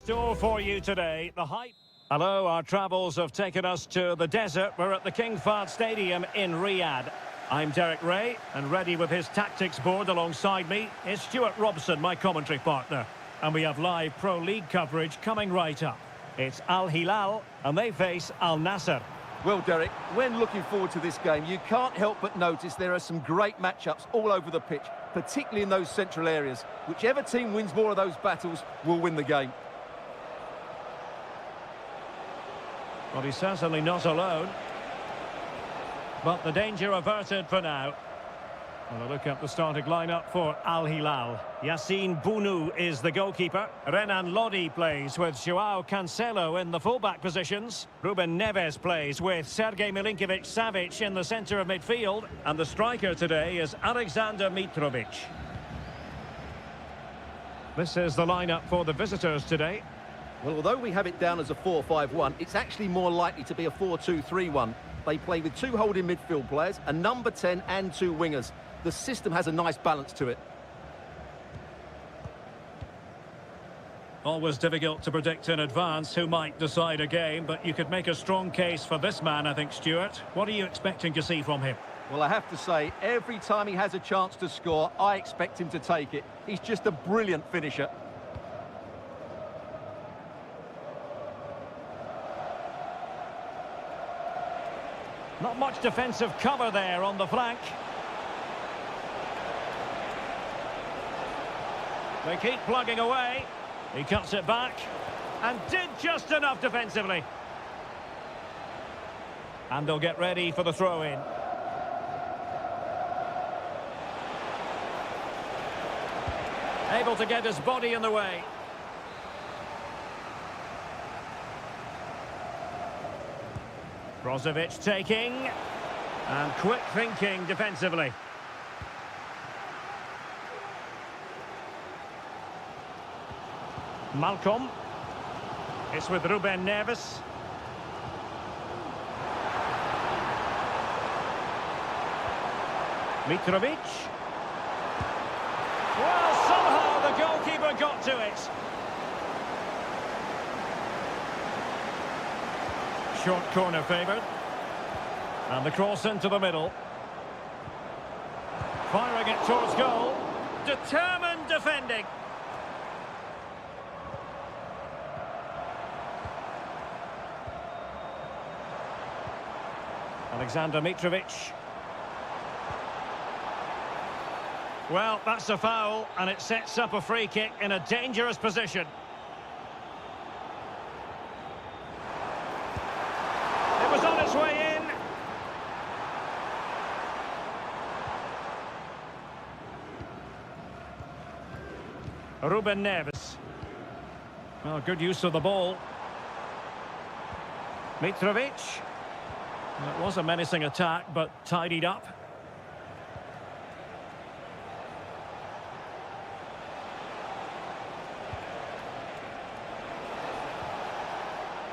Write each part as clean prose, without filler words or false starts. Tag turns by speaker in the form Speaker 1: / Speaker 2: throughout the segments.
Speaker 1: Store for you today, the hype. Hello, our travels have taken us to the desert. We're at the King Fahd Stadium in Riyadh. I'm Derek Ray, and ready with his tactics board alongside me is Stuart Robson, my commentary partner. And we have live Pro League coverage coming right up. It's Al Hilal, and they face Al Nassr.
Speaker 2: Well, Derek, when looking forward to this game, you can't help but notice there are some great matchups all over the pitch, particularly in those central areas. Whichever team wins more of those battles will win the game.
Speaker 1: Well, he's certainly not alone. But the danger averted for now. Well, a look at the starting lineup for Al Hilal. Yassine Bounou is the goalkeeper. Renan Lodi plays with Joao Cancelo in the fullback positions. Ruben Neves plays with Sergej Milinkovic-Savic in the centre of midfield. And the striker today is Alexander Mitrovic. This is the lineup for the visitors today.
Speaker 2: Well, although we have it down as a 4-5-1, it's actually more likely to be a 4-2-3-1. They play with two holding midfield players, a number 10 and two wingers. The system has a nice balance to it.
Speaker 1: Always difficult to predict in advance who might decide a game, but you could make a strong case for this man, I think, Stuart. What are you expecting to see from him?
Speaker 2: Well, I have to say, every time he has a chance to score, I expect him to take it. He's just a brilliant finisher.
Speaker 1: Not much defensive cover there on the flank. They keep plugging away. He cuts it back and did just enough defensively. And they'll get ready for the throw-in. Able to get his body in the way. Brozovic taking, and quick thinking defensively. Malcolm. It's with Ruben Neves. Mitrovic. Well, somehow the goalkeeper got to it. Short corner favoured. And the cross into the middle. Firing it towards goal. Determined defending. Alexander Mitrovic. Well, that's a foul, and it sets up a free kick in a dangerous position. Was on its way in. Ruben Neves. Well, good use of the ball. Mitrovic. Well, it was a menacing attack, but tidied up.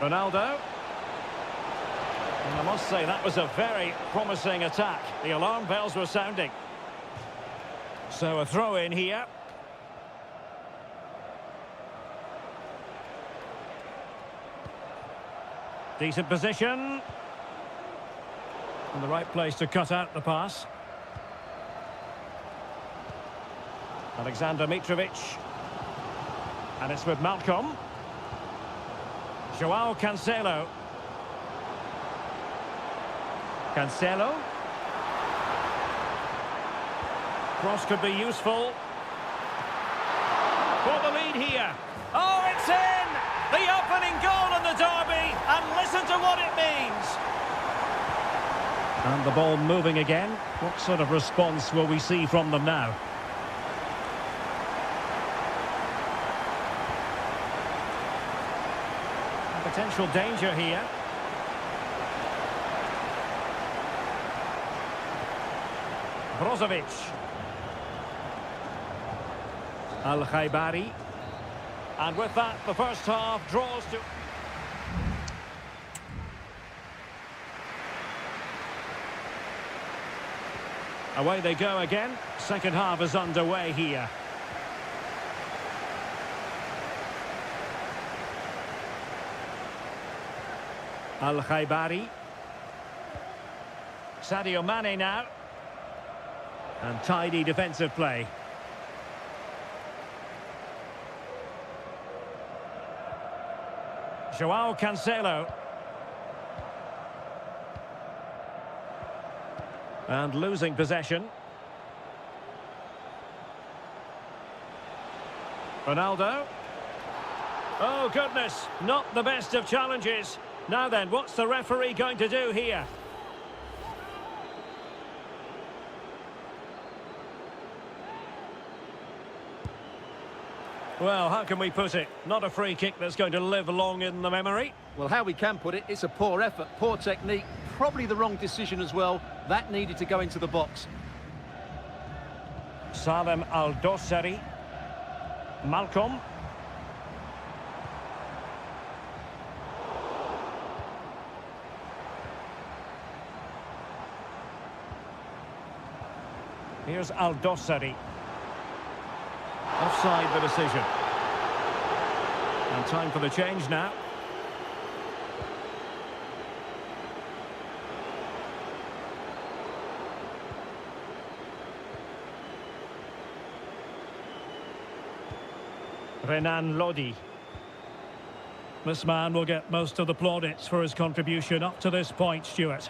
Speaker 1: Ronaldo. And I must say, that was a very promising attack. The alarm bells were sounding. So a throw-in here. Decent position. And the right place to cut out the pass. Alexander Mitrovic. And it's with Malcolm. Joao Cancelo. Cancelo. Cross could be useful. For the lead here. Oh, it's in! The opening goal in the derby, and listen to what it means. And the ball moving again. What sort of response will we see from them now? Potential danger here. Brozovic. Al-Khaibari. And with that, the first half draws to... Away they go again. Second half is underway here. Al-Khaibari. Sadio Mane now. And tidy defensive play. Joao Cancelo. And losing possession. Ronaldo. Oh, goodness. Not the best of challenges. Now then, what's the referee going to do here? Well, how can we put it? Not a free kick that's going to live long in the memory.
Speaker 2: Well, how we can put it, it's a poor effort, poor technique, probably the wrong decision as well. That needed to go into the box.
Speaker 1: Salem Al-Dossari. Malcolm. Here's Al-Dossari. Offside the decision. And time for the change now. Renan Lodi. This man will get most of the plaudits for his contribution up to this point, Stuart.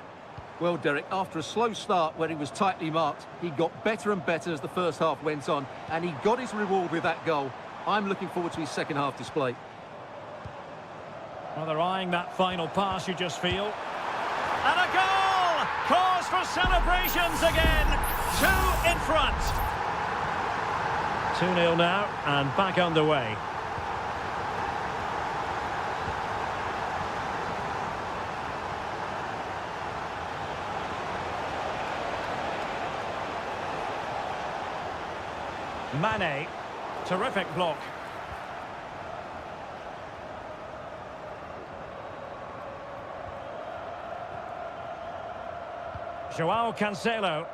Speaker 2: Well, Derek, after a slow start where he was tightly marked, he got better and better as the first half went on, and he got his reward with that goal. I'm looking forward to his second half display.
Speaker 1: Well, they're eyeing that final pass, you just feel. And a goal! Cause for celebrations again. 2 in front. 2-0 now, and back underway. Mane, terrific block. Joao Cancelo.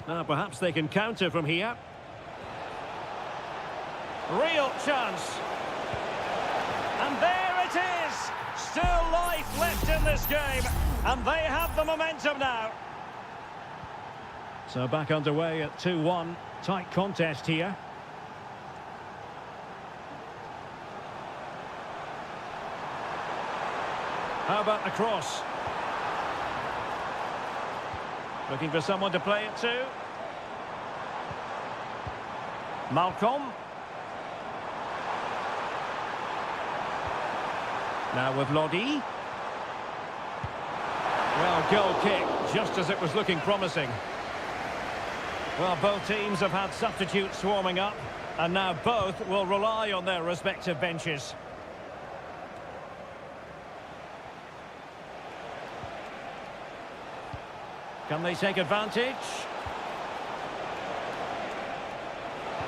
Speaker 1: Now perhaps they can counter from here. Real chance. And there it is! Still life left in this game, and they have the momentum now. So back underway at 2-1. Tight contest here. How about the cross? Looking for someone to play it to. Malcolm. Now with Lodi. Well, goal kick, just as it was looking promising. Well, both teams have had substitutes warming up, and now both will rely on their respective benches. Can they take advantage?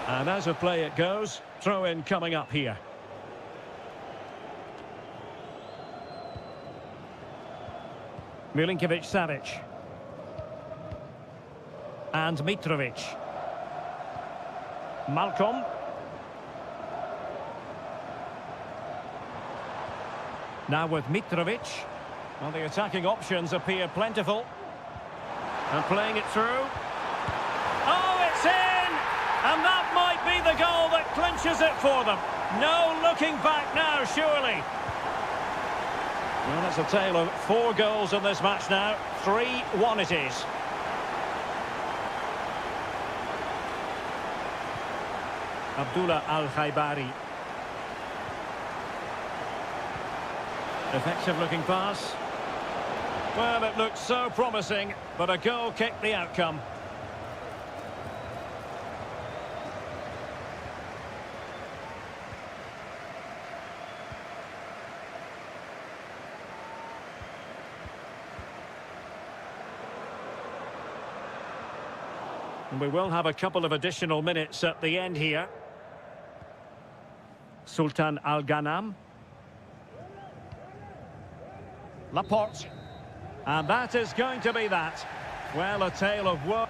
Speaker 1: And as of play it goes, throw-in coming up here. Milinkovic-Savic. And Mitrovic. Malcolm. Now with Mitrovic. Well, the attacking options appear plentiful. And playing it through. Oh, it's in! And that might be the goal that clinches it for them. No looking back now, surely. Well, that's a tale of 4 goals in this match now. 3-1 it is. Abdullah Al-Khaibari. Effective looking pass. Well, it looked so promising, but a goal kicked the outcome. And we will have a couple of additional minutes at the end here. Sultan Al-Ghanam. Laporte. And that is going to be that. Well, a tale of woe.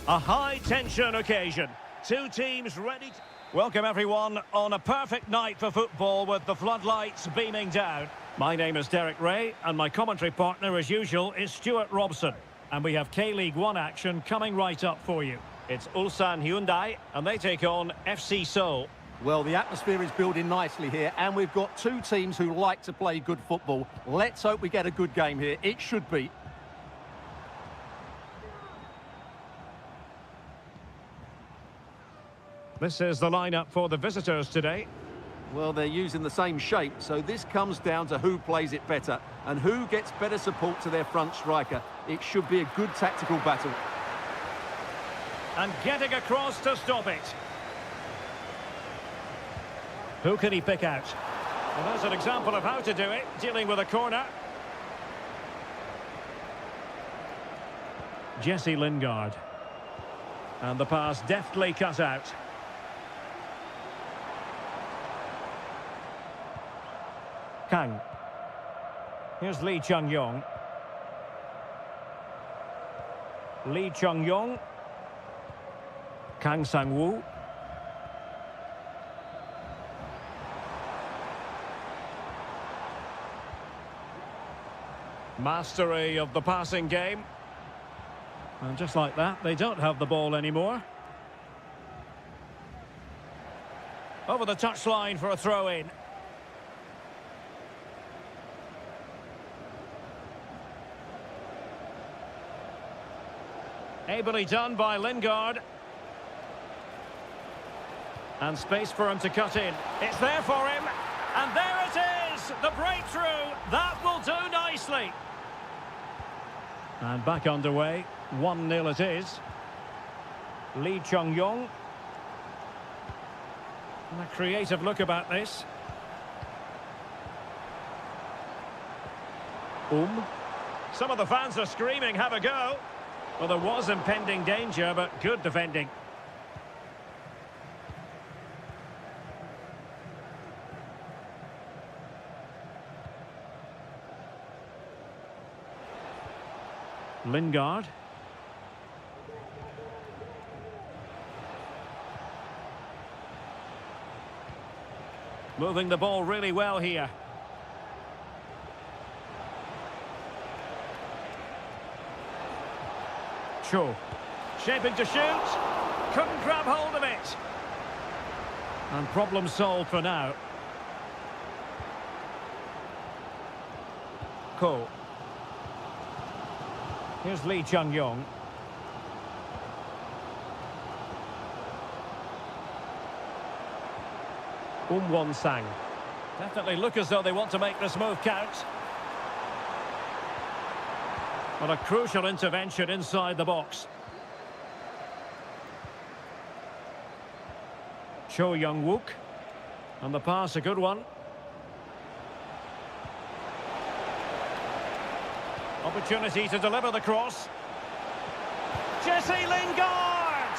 Speaker 1: A high-tension occasion. Two teams ready to... Welcome, everyone, on a perfect night for football with the floodlights beaming down. My name is Derek Ray, and my commentary partner, as usual, is Stuart Robson. And we have K-League 1 action coming right up for you. It's Ulsan Hyundai, and they take on FC Seoul.
Speaker 2: Well, the atmosphere is building nicely here, and we've got two teams who like to play good football. Let's hope we get a good game here. It should be.
Speaker 1: This is the lineup for the visitors today.
Speaker 2: Well, they're using the same shape, so this comes down to who plays it better and who gets better support to their front striker. It should be a good tactical battle.
Speaker 1: And getting across to stop it. Who can he pick out? Well, there's an example of how to do it, dealing with a corner. Jesse Lingard. And the pass deftly cut out. Kang. Here's Lee Chung-yong. Lee Chung-yong. Kang Sang-woo. Mastery of the passing game. And just like that, they don't have the ball anymore. Over the touchline for a throw-in. Ably done by Lingard. And space for him to cut in. It's there for him. And there it is! The breakthrough! That will do nicely. And back underway. 1-0 it is. Lee Chung-yong. And a creative look about this. Some of the fans are screaming, have a go. Well, there was impending danger, but good defending. Lingard. Moving the ball really well here. Cho. Shaping to shoot. Couldn't grab hold of it. And problem solved for now. Ko. Here's Lee Chung-yong. Won-sang. Definitely look as though they want to make this move count. But a crucial intervention inside the box. Cho Young-wook. And the pass, a good one. Opportunity to deliver the cross. Jesse Lingard!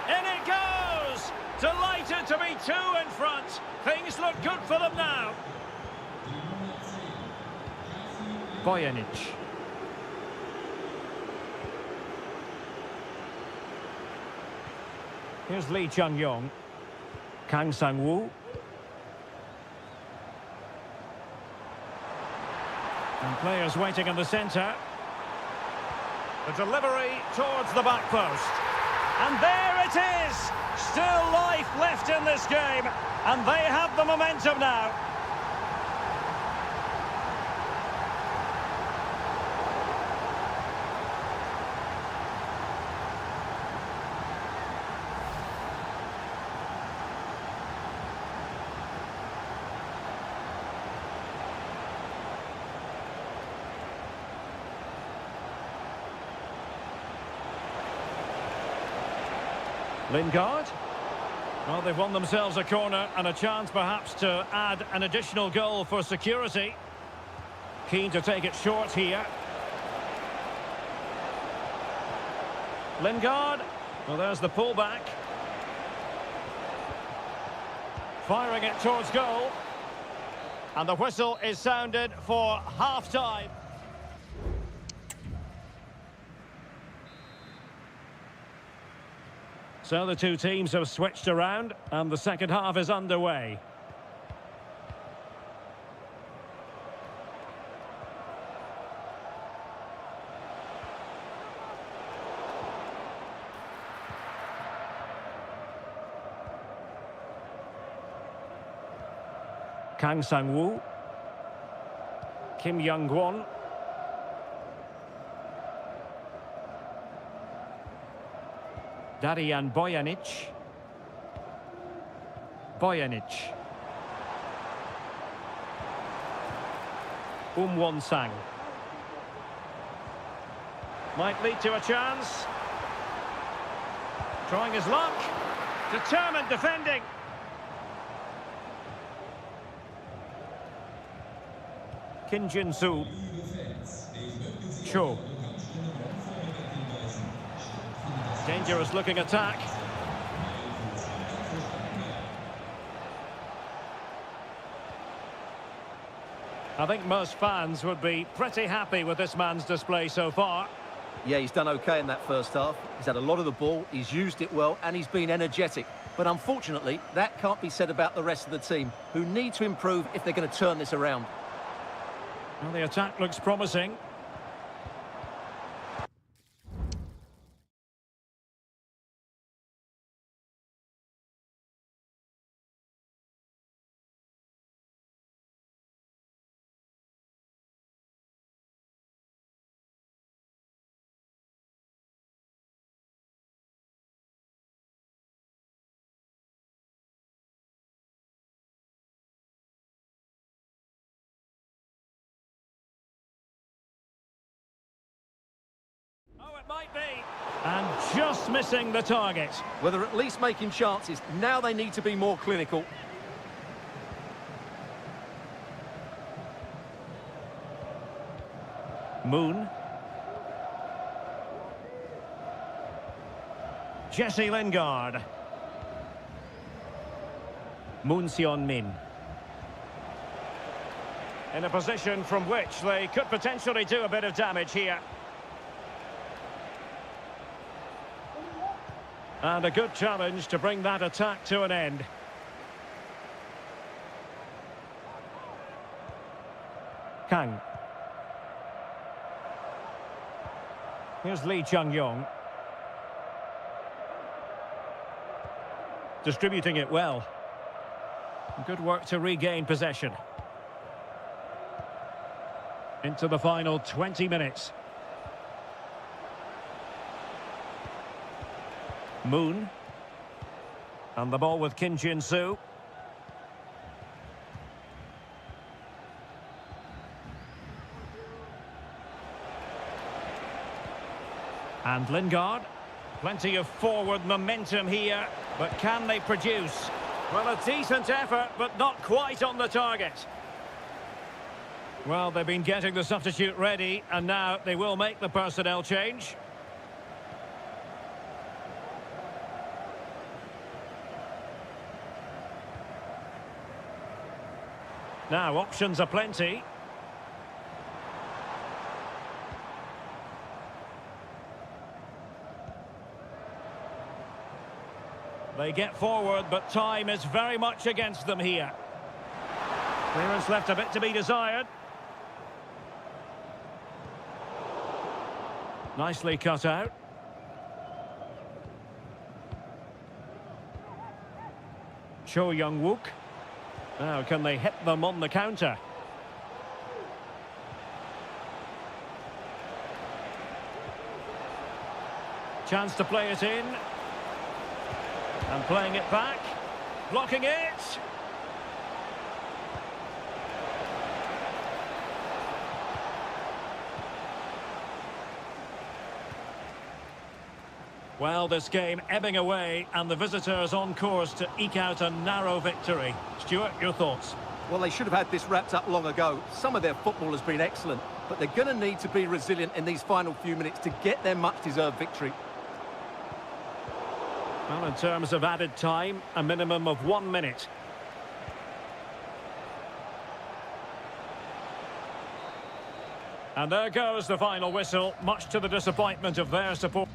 Speaker 1: In it goes! Delighted to be two in front. Things look good for them now. Bojanic. Here's Lee Chung-yong. Kang Sang-woo. And players waiting in the centre. The delivery towards the back post. And there it is! Still life left in this game. And they have the momentum now. Lingard. Well, they've won themselves a corner and a chance perhaps to add an additional goal for security. Keen to take it short here. Lingard. Well, there's the pullback. Firing it towards goal. And the whistle is sounded for half-time. So the two teams have switched around, and the second half is underway. Kang Sang-woo, Kim Young-gwon, Darian Bojanic, Won-sang. Might lead to a chance. Trying his luck. Determined defending. Kim Jin-soo. Cho. Dangerous looking attack. I think most fans would be pretty happy with this man's display so far.
Speaker 2: Yeah, he's done okay in that first half. He's had a lot of the ball, he's used it well, and he's been energetic. But unfortunately, that can't be said about the rest of the team, who need to improve if they're going to turn this around.
Speaker 1: Well, the attack looks promising. Oh, it might be. And just missing the target.
Speaker 2: Well, they're at least making chances. Now they need to be more clinical.
Speaker 1: Moon. Jesse Lingard. Moon Seon-min. In a position from which they could potentially do a bit of damage here. And a good challenge to bring that attack to an end. Kang. Here's Lee Chung-yong. Distributing it well. Good work to regain possession. Into the final 20 minutes. Moon. And the ball with Kim Jin-soo. And Lingard. Plenty of forward momentum here, but can they produce? Well, a decent effort, but not quite on the target. Well, they've been getting the substitute ready, and now they will make the personnel change. Now, options are plenty. They get forward, but time is very much against them here. Clearance left a bit to be desired. Nicely cut out. Cho Young-wook. Now, can they hit them on the counter? Chance to play it in. And playing it back. Blocking it. Well, this game ebbing away, and the visitors on course to eke out a narrow victory. Stuart, your thoughts?
Speaker 2: Well, they should have had this wrapped up long ago. Some of their football has been excellent, but they're going to need to be resilient in these final few minutes to get their much-deserved victory.
Speaker 1: Well, in terms of added time, a minimum of 1 minute. And there goes the final whistle, much to the disappointment of their support.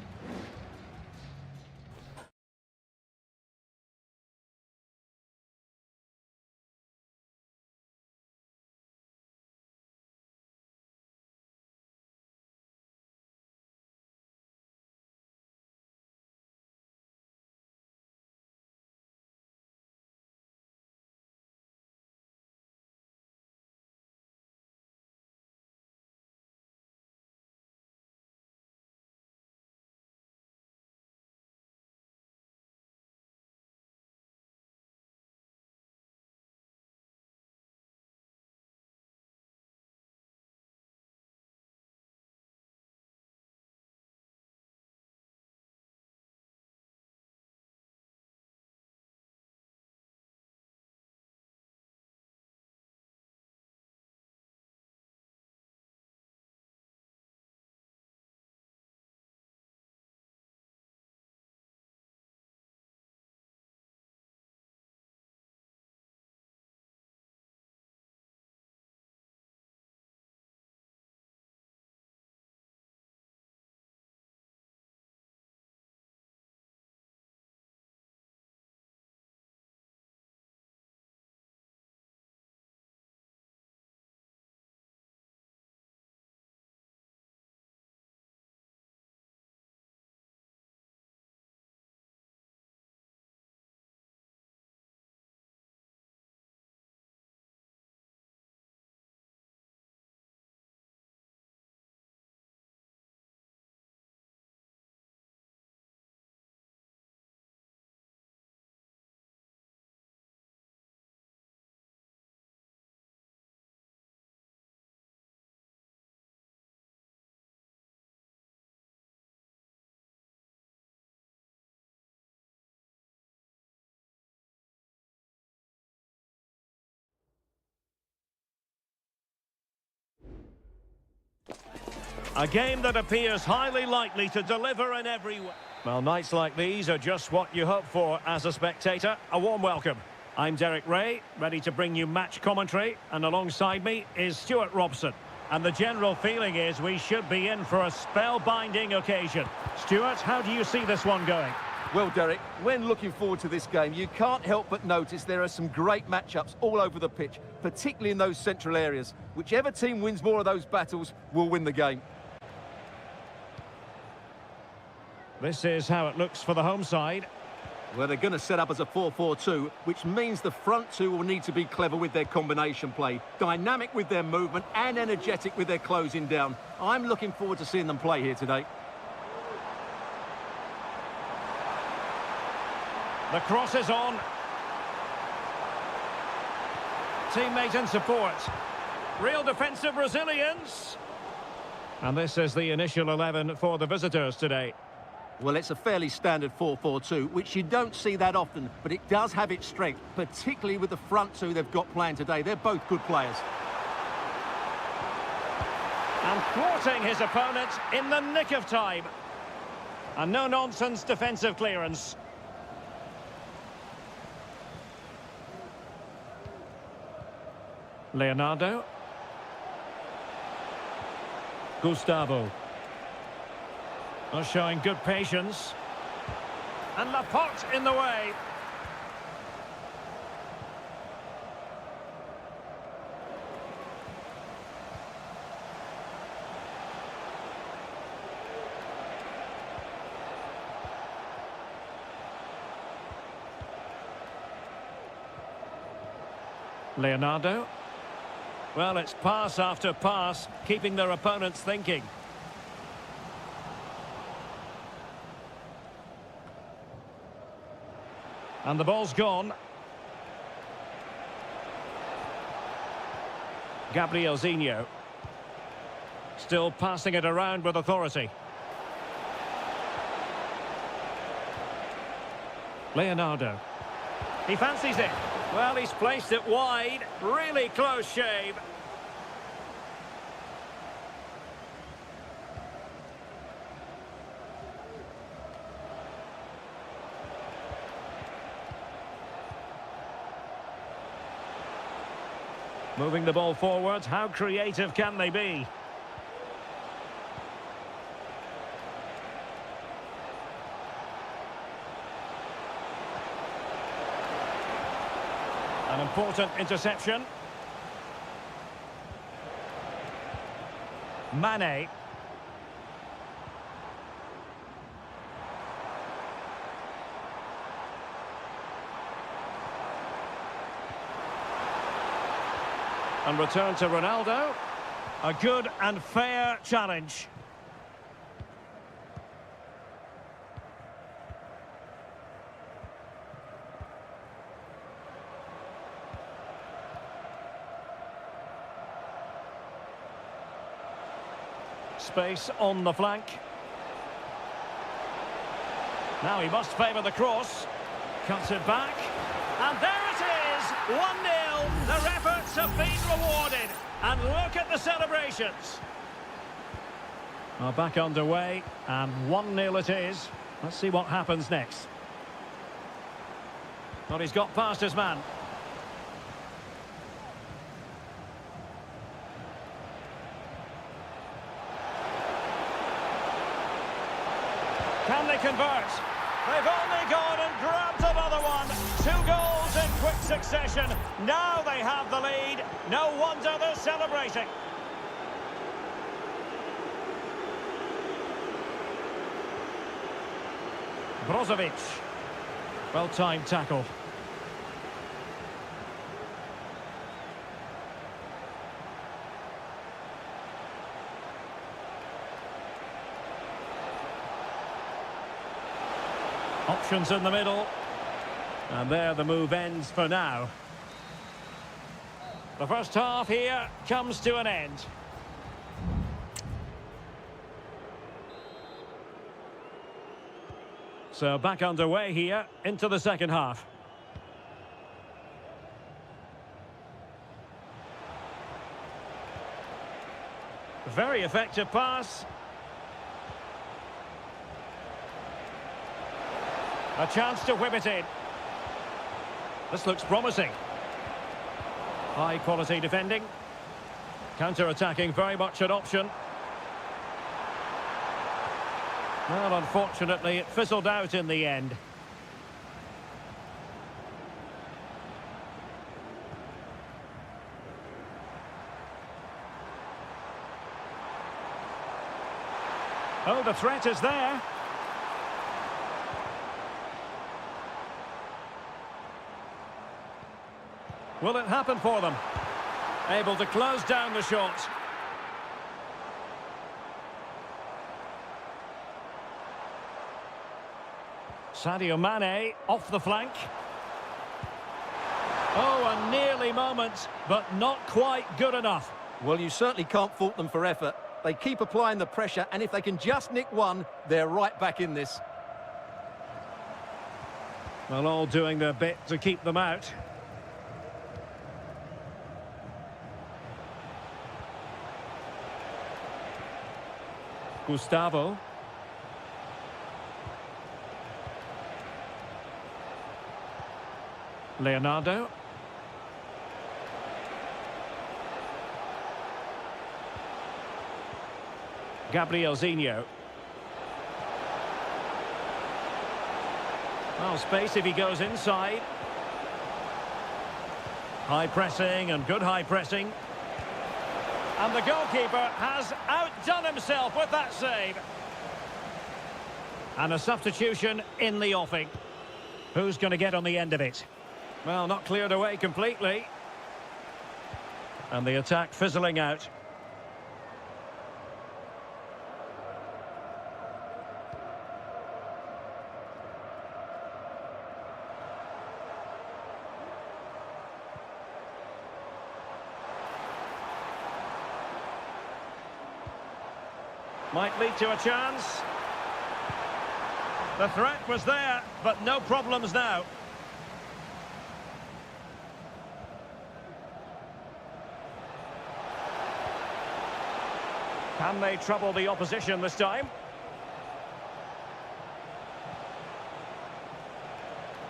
Speaker 1: A game that appears highly likely to deliver in every way. Well, nights like these are just what you hope for as a spectator. A warm welcome. I'm Derek Ray, ready to bring you match commentary, and alongside me is Stuart Robson. And the general feeling is we should be in for a spellbinding occasion. Stuart, how do you see this one going?
Speaker 2: Well, Derek, when looking forward to this game, you can't help but notice there are some great matchups all over the pitch, particularly in those central areas. Whichever team wins more of those battles will win the game.
Speaker 1: This is how it looks for the home side.
Speaker 2: Well, they're going to set up as a 4-4-2, which means the front two will need to be clever with their combination play, dynamic with their movement and energetic with their closing down. I'm looking forward to seeing them play here today.
Speaker 1: The cross is on. Teammate and support. Real defensive resilience. And this is the initial 11 for the visitors today.
Speaker 2: Well, it's a fairly standard 4-4-2, which you don't see that often, but it does have its strength, particularly with the front two they've got playing today. They're both good players.
Speaker 1: And thwarting his opponent in the nick of time. A no-nonsense defensive clearance. Leonardo. Gustavo. Oh, showing good patience. And Laporte in the way. Leonardo. Well, it's pass after pass, keeping their opponents thinking. And the ball's gone. Gabrielzinho. Still passing it around with authority. Leonardo. He fancies it. Well, he's placed it wide. Really close shave. Moving the ball forward. How creative can they be? An important interception. Mane. And return to Ronaldo. A good and fair challenge. Space on the flank. Now he must favour the cross. Cuts it back. And there it is! 1-0. Their efforts have been rewarded. And look at the celebrations. Well, back underway. And 1-0 it is. Let's see what happens next. Well, he's got past his man. Can they convert? They've only gone and grabbed another one. 2 goals in quick succession. Now they have the lead. No wonder they're celebrating. Brozovic. Well-timed tackle. Options in the middle. And there the move ends for now. The first half here comes to an end. So back underway here into the second half. Very effective pass. A chance to whip it in. This looks promising. High quality defending. Counter-attacking very much an option. Well, unfortunately, it fizzled out in the end. Oh, the threat is there. Will it happen for them? Able to close down the shot. Sadio Mane off the flank. Oh, a nearly moment, but not quite good enough.
Speaker 2: Well, you certainly can't fault them for effort. They keep applying the pressure, and if they can just nick one, they're right back in this.
Speaker 1: Well, all doing their bit to keep them out. Gustavo. Leonardo. Gabrielzinho. Well, space if he goes inside. High pressing and good high pressing. And the goalkeeper has outdone himself with that save. And a substitution in the offing. Who's going to get on the end of it? Well, not cleared away completely. And the attack fizzling out. Might lead to a chance. The threat was there, but no problems now. Can they trouble the opposition this time?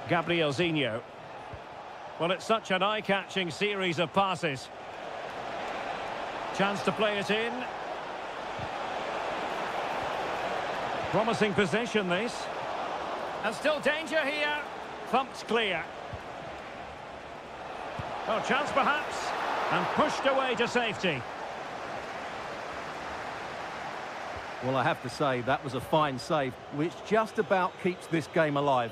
Speaker 1: Gabrielzinho. Well, it's such an eye-catching series of passes. Chance to play it in. Promising possession, this. And still danger here. Thumped clear. Well, chance perhaps. And pushed away to safety.
Speaker 2: Well, I have to say, that was a fine save, which just about keeps this game alive.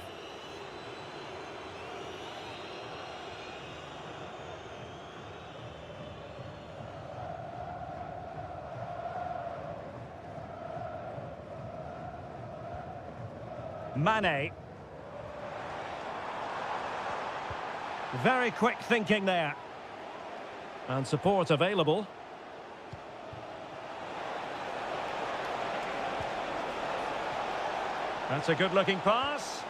Speaker 1: Mane. Very quick thinking there. And support available. That's a good-looking pass.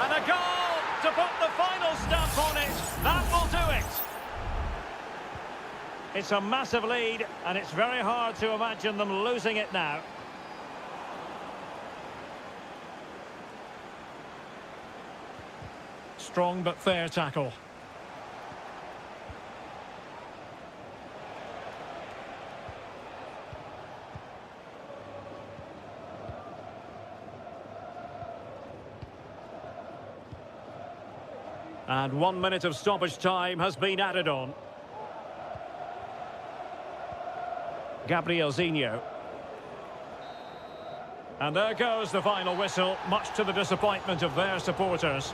Speaker 1: And a goal to put the final stamp on it. That will do it. It's a massive lead, and it's very hard to imagine them losing it now. Strong but fair tackle. And 1 minute of stoppage time has been added on. Gabrielzinho. And there goes the final whistle, much to the disappointment of their supporters.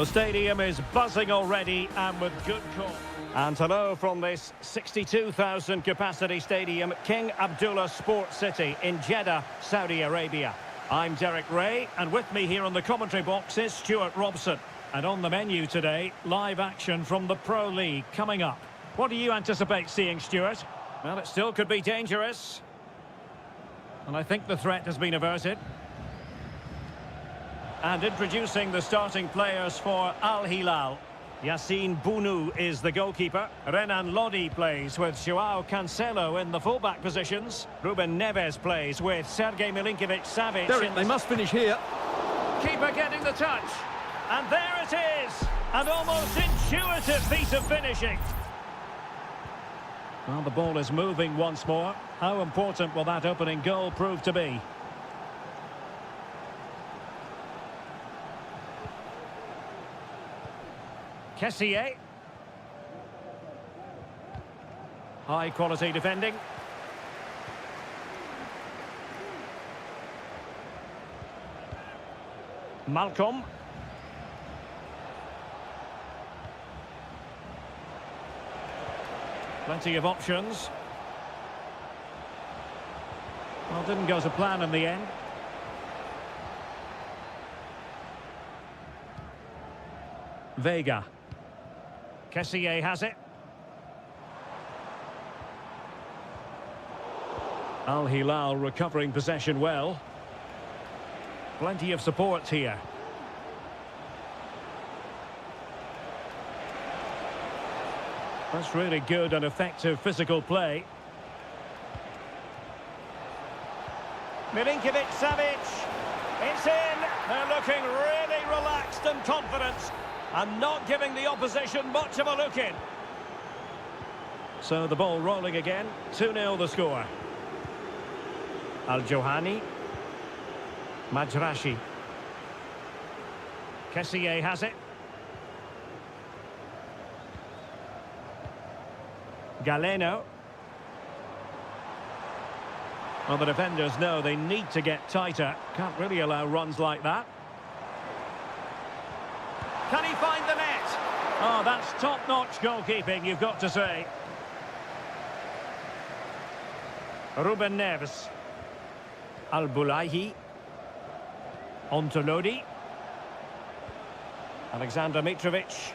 Speaker 1: The stadium is buzzing already and with good cause. And hello from this 62,000 capacity stadium, King Abdullah Sports City in Jeddah, Saudi Arabia. I'm Derek Ray, and with me here on the commentary box is Stuart Robson. And on the menu today, live action from the Pro League coming up. What do you anticipate seeing, Stuart? Well, it still could be dangerous. And I think the threat has been averted. And introducing the starting players for Al Hilal. Yassine Bounou is the goalkeeper. Renan Lodi plays with Joao Cancelo in the fullback positions. Ruben Neves plays with Sergej Milinkovic-Savic.
Speaker 2: Derek, they must finish here.
Speaker 1: Keeper getting the touch. And there it is! An almost intuitive piece of finishing. Well, the ball is moving once more. How important will that opening goal prove to be? Kessié. High quality defending. Malcolm. Plenty of options. Well, didn't go to plan in the end. Vega. Kessié has it. Al Hilal recovering possession well. Plenty of support here. That's really good and effective physical play. Milinkovic-Savic. It's in. They're looking really relaxed and confident, and not giving the opposition much of a look in. So the ball rolling again. 2-0 the score. Al-Johani. Majrashi. Kessié has it. Galeno. Well, the defenders know they need to get tighter. Can't really allow runs like that. Can he find the net? Oh, that's top-notch goalkeeping, you've got to say. Ruben Neves. Al-Bulaihi. Ontolodi. Alexander Mitrovic.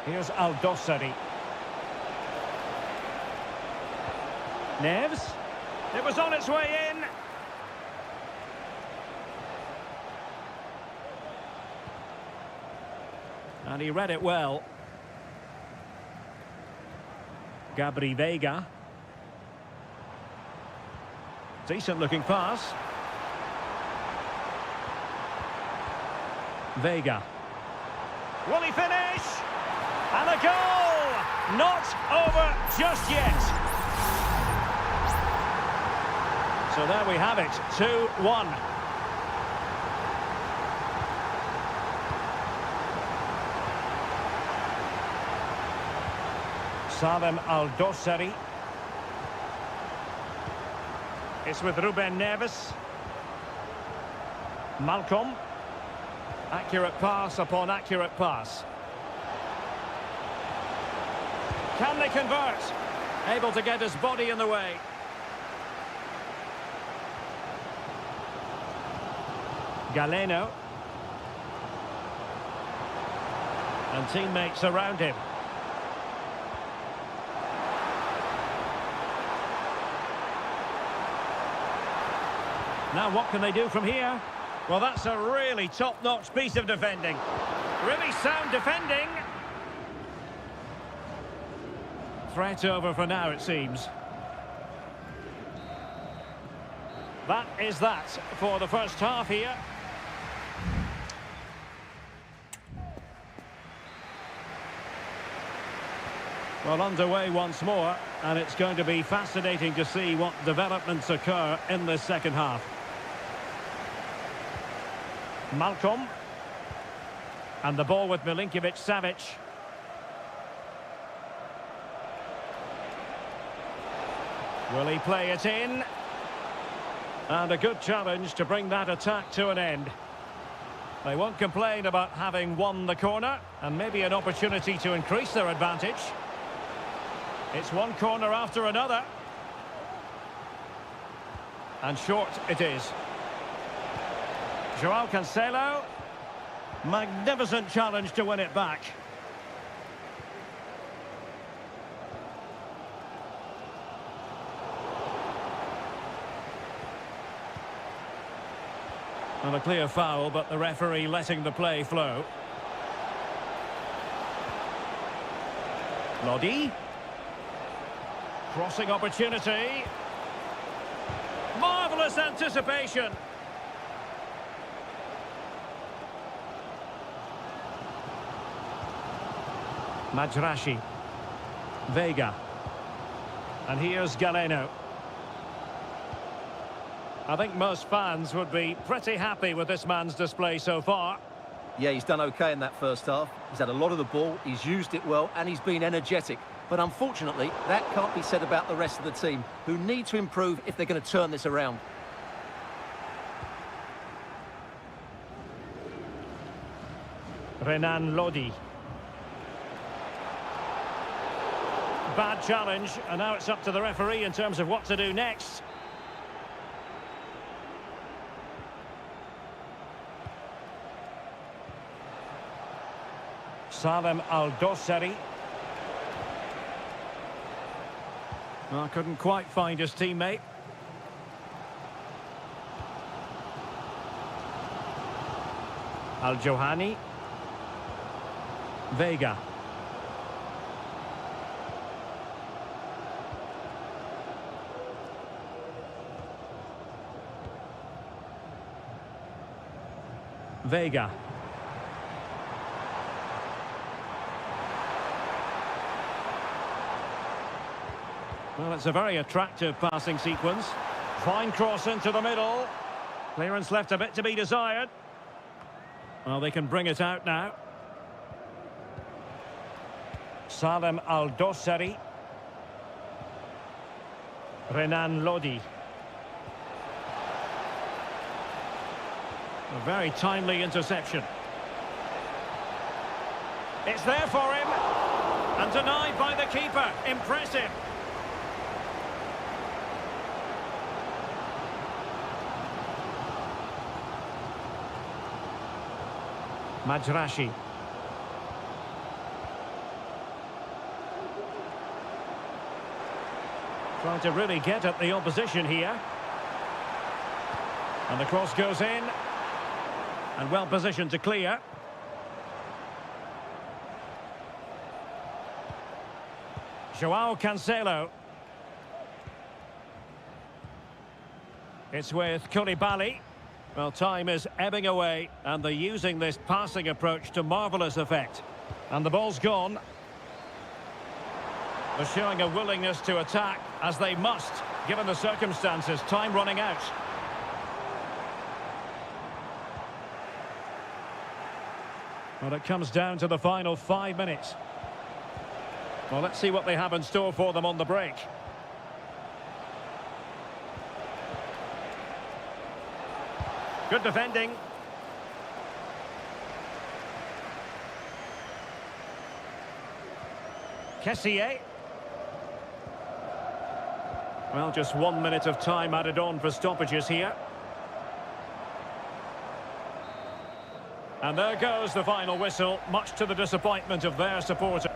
Speaker 1: Here's Al-Dossari. Neves. It was on its way in. And he read it well. Gabri Vega. Decent looking pass. Vega. Will he finish? And a goal! Not over just yet. So there we have it, 2-1. Salem Al-Dossari. It's with Ruben Neves. Malcolm. Accurate pass upon accurate pass. Can they convert? Able to get his body in the way. Galeno. And teammates around him. Now what can they do from here? Well, that's a really top-notch piece of defending. Really sound defending. Threat over for now, it seems. That is that for the first half here. Well, underway once more, and it's going to be fascinating to see what developments occur in the second half. Malcolm. And the ball with Milinkovic-Savic. Will he play it in? And a good challenge to bring that attack to an end. They won't complain about having won the corner, and maybe an opportunity to increase their advantage. It's one corner after another. And short it is. Joao Cancelo. Magnificent challenge to win it back. And a clear foul, but the referee letting the play flow. Lodi. Crossing opportunity. Marvellous anticipation. Majrashi. Vega. And here's Galeno. I think most fans would be pretty happy with this man's display so far.
Speaker 2: Yeah, he's done okay in that first half. He's had a lot of the ball, he's used it well, and he's been energetic. But unfortunately, that can't be said about the rest of the team, who need to improve if they're going to turn this around.
Speaker 1: Renan Lodi. Bad challenge, and now it's up to the referee in terms of what to do next. Salem Al-Dossari. Well, couldn't quite find his teammate. Al-Johani. Vega. Vega. Well, it's a very attractive passing sequence. Fine cross into the middle. Clearance left a bit to be desired. Well, they can bring it out now. Salem Al-Dossari. Renan Lodi. A very timely interception. It's there for him. And denied by the keeper. Impressive. Majrashi. Trying to really get at the opposition here. And the cross goes in. And well positioned to clear. Joao Cancelo. It's with Koulibaly. Well, time is ebbing away, and they're using this passing approach to marvellous effect. And the ball's gone. They're showing a willingness to attack, as they must, given the circumstances. Time running out. Well, it comes down to the final 5 minutes. Well, let's see what they have in store for them on the break. Good defending. Kessié. Well, just 1 minute of time added on for stoppages here. And there goes the final whistle, much to the disappointment of their supporters.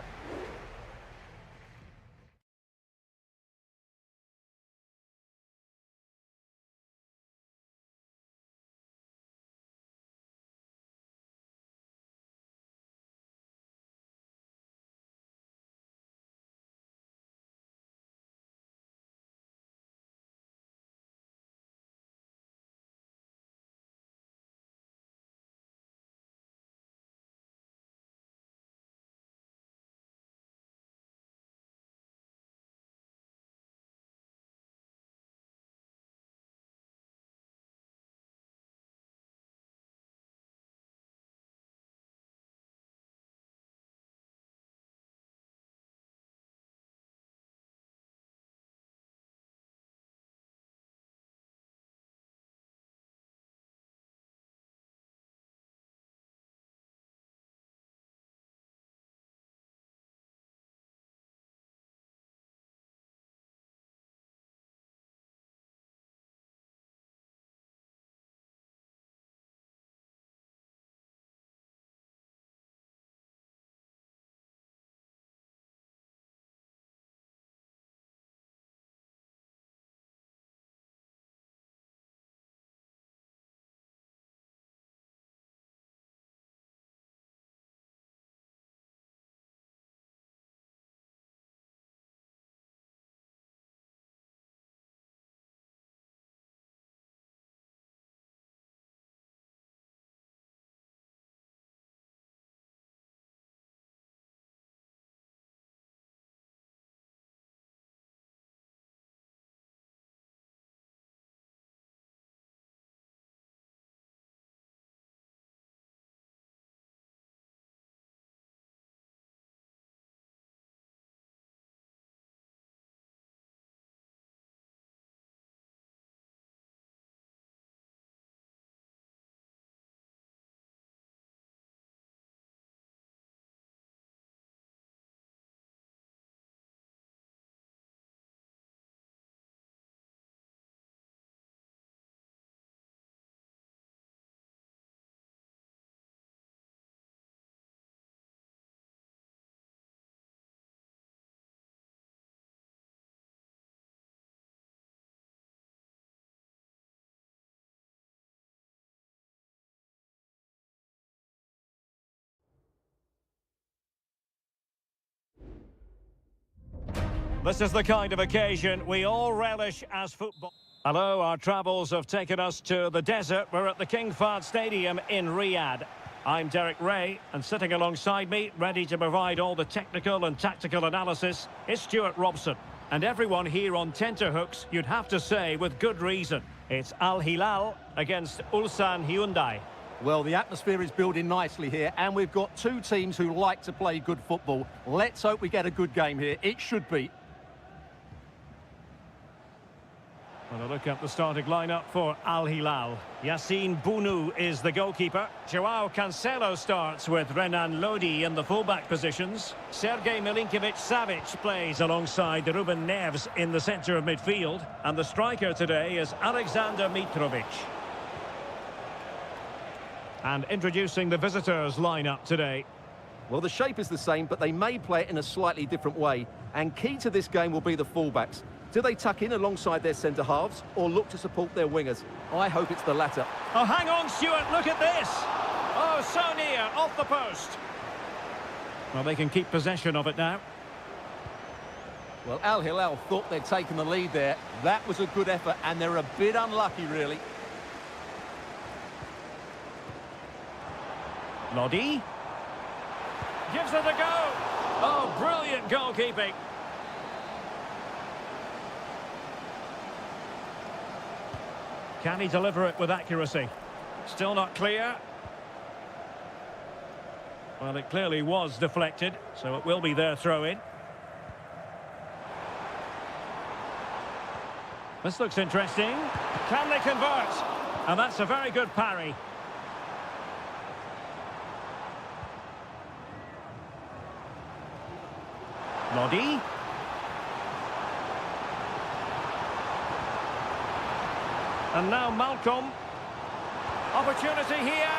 Speaker 1: This is the kind of occasion we all relish as football. Hello, our travels have taken us to the desert. We're at the King Fahd Stadium in Riyadh. I'm Derek Ray, and sitting alongside me, ready to provide all the technical and tactical analysis, is Stuart Robson. And everyone here on tenterhooks, you'd have to say with good reason. It's Al Hilal against Ulsan Hyundai.
Speaker 2: Well, the atmosphere is building nicely here, and we've got two teams who like to play good football. Let's hope we get a good game here. It should be.
Speaker 1: Well, a look at the starting lineup for Al Hilal. Yassine Bounou is the goalkeeper. Joao Cancelo starts with Renan Lodi in the fullback positions. Sergej Milinkovic-Savic plays alongside Ruben Neves in the centre of midfield. And the striker today is Alexander Mitrovic. And introducing the visitors' lineup today.
Speaker 2: Well, the shape is the same, but they may play it in a slightly different way. And key to this game will be the fullbacks. Do they tuck in alongside their centre-halves or look to support their wingers? I hope it's the latter.
Speaker 1: Oh, hang on, Stuart, look at this! Oh, so near, off the post. Well, they can keep possession of it now.
Speaker 2: Well, Al Hilal thought they'd taken the lead there. That was a good effort, and they're a bit unlucky, really.
Speaker 1: Lodi gives it a go. Oh, brilliant goalkeeping. Can he deliver it with accuracy? Still not clear. Well, it clearly was deflected, so it will be their throw-in. This looks interesting. Can they convert? And that's a very good parry. Lodi. And now Malcolm. Opportunity here.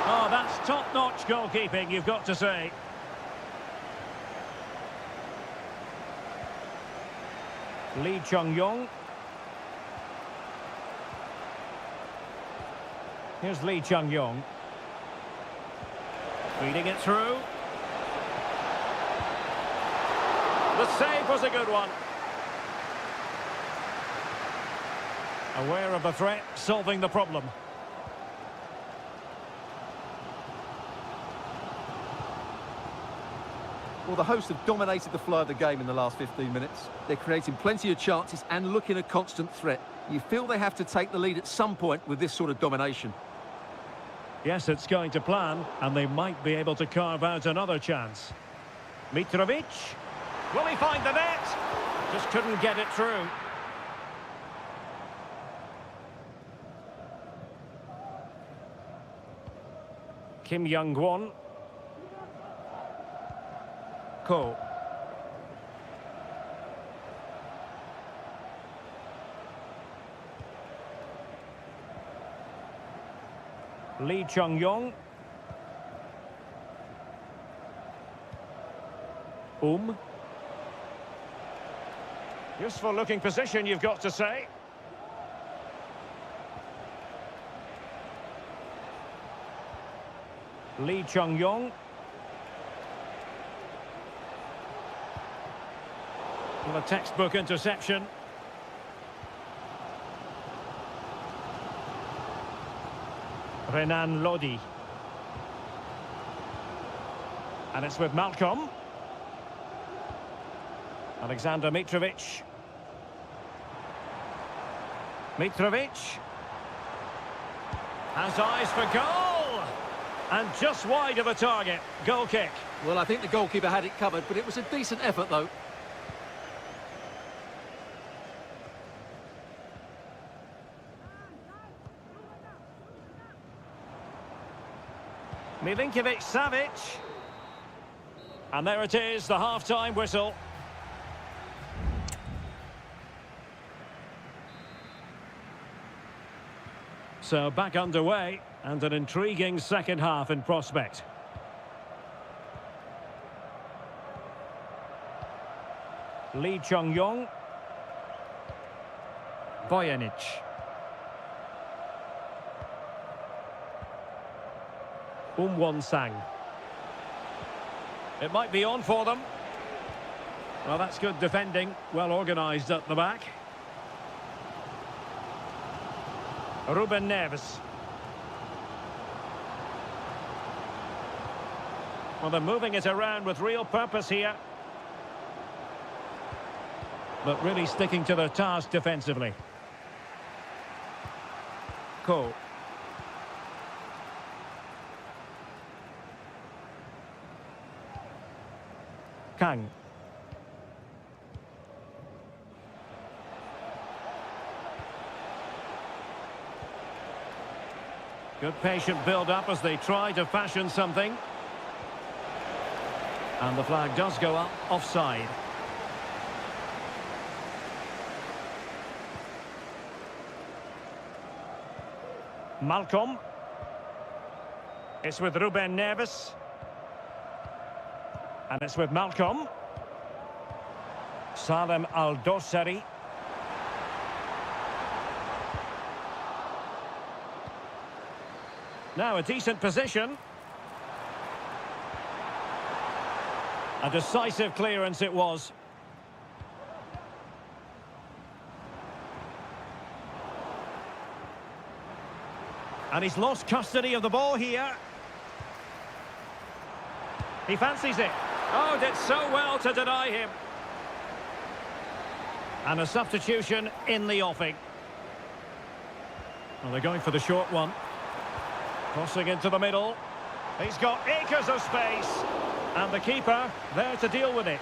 Speaker 1: Oh, that's top-notch goalkeeping, you've got to say. Lee Chung-yong. Here's Lee Chung-yong. Feeding it through. The save was a good one. Aware of the threat, solving the problem.
Speaker 2: Well, the hosts have dominated the flow of the game in the last 15 minutes. They're creating plenty of chances and looking a constant threat. You feel they have to take the lead at some point with this sort of domination.
Speaker 1: Yes, it's going to plan, and they might be able to carve out another chance. Mitrovic. Will he find the net? Just couldn't get it through. Kim Young-won. Ko. Lee Chung-yong. Useful looking position, you've got to say. Lee Chung-yong. Well, a textbook interception. Renan Lodi. And it's with Malcolm. Alexander Mitrovic. Mitrovic. Has eyes for goal! And just wide of the target. Goal kick.
Speaker 2: Well, I think the goalkeeper had it covered, but it was a decent effort, though.
Speaker 1: Milinkovic-Savic. And there it is, the half-time whistle. So back underway, and an intriguing second half in prospect. Lee Chung-yong. Bojanic. Won-sang. It might be on for them. Well, that's good defending. Well organised at the back. Ruben Neves. Well, they're moving it around with real purpose here. But really sticking to their task defensively. Cole. Kang. Good patient build-up as they try to fashion something. And the flag does go up offside. Malcolm. It's with Ruben Neves. And it's with Malcolm. Salem Al-Dossari. Now a decent position. A decisive clearance it was. And he's lost custody of the ball here. He fancies it. Oh, did so well to deny him. And a substitution in the offing. Well, they're going for the short one. Crossing into the middle. He's got acres of space. And the keeper there to deal with it.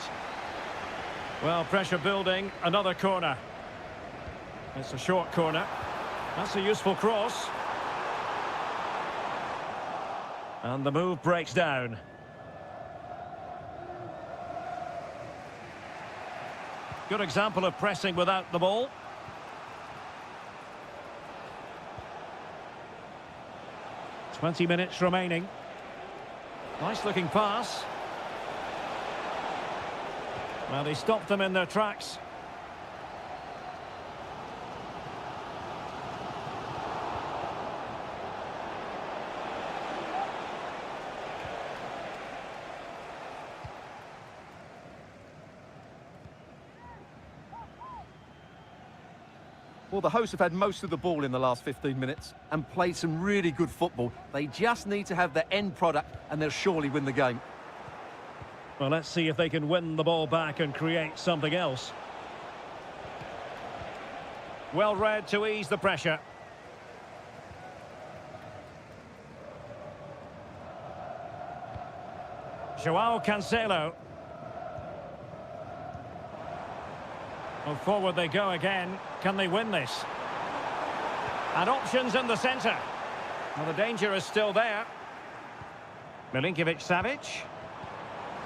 Speaker 1: Well, pressure building. Another corner. It's a short corner. That's a useful cross. And the move breaks down. Good example of pressing without the ball. "20 minutes remaining. Nice looking pass. Well, he stopped them in their tracks.
Speaker 2: Well, the hosts have had most of the ball in the last 15 minutes and played some really good football. They just need to have the end product and they'll surely win the game.
Speaker 1: Well, let's see if they can win the ball back and create something else. Well read to ease the pressure. Joao Cancelo. Well, forward they go again. Can they win this? And options in the centre. Well, the danger is still there. Milinkovic-Savic.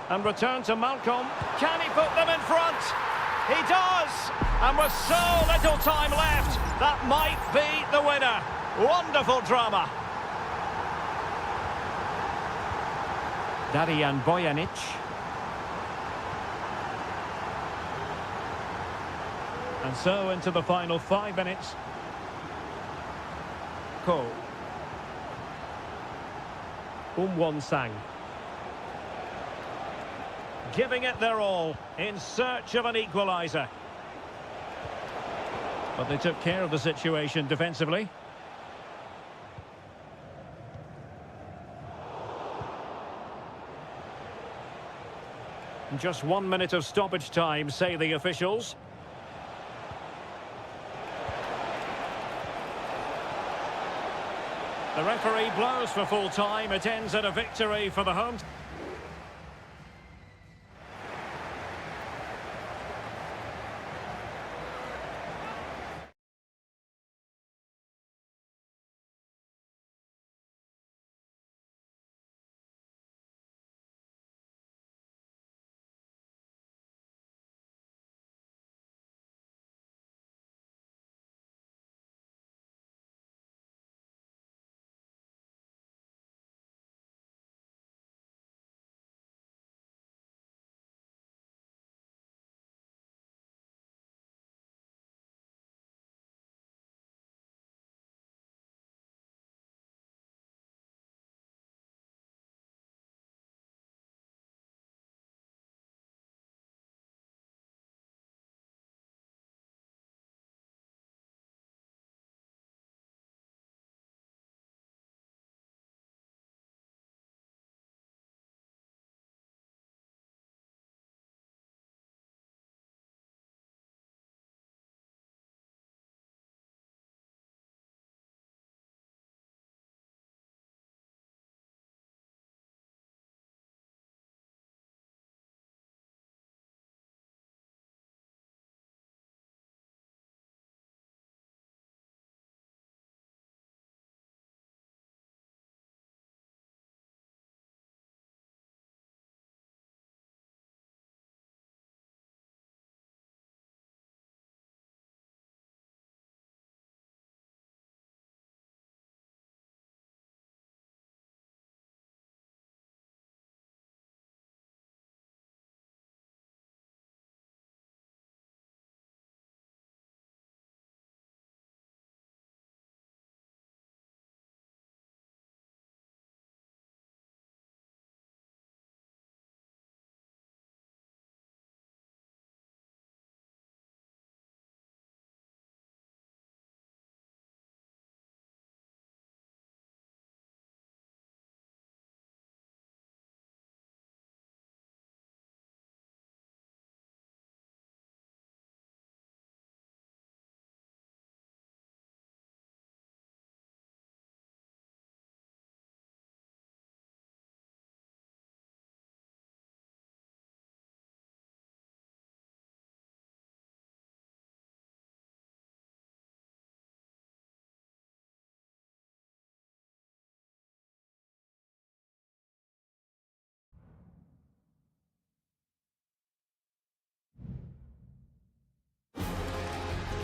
Speaker 1: And return to Malcolm. Can he put them in front? He does! And with so little time left, that might be the winner. Wonderful drama. Darijan Bojanic. And so into the final 5 minutes. Cole. Sang. Giving it their all in search of an equaliser. But they took care of the situation defensively. Just 1 minute of stoppage time, say the officials. The referee blows for full time. It ends at a victory for the home.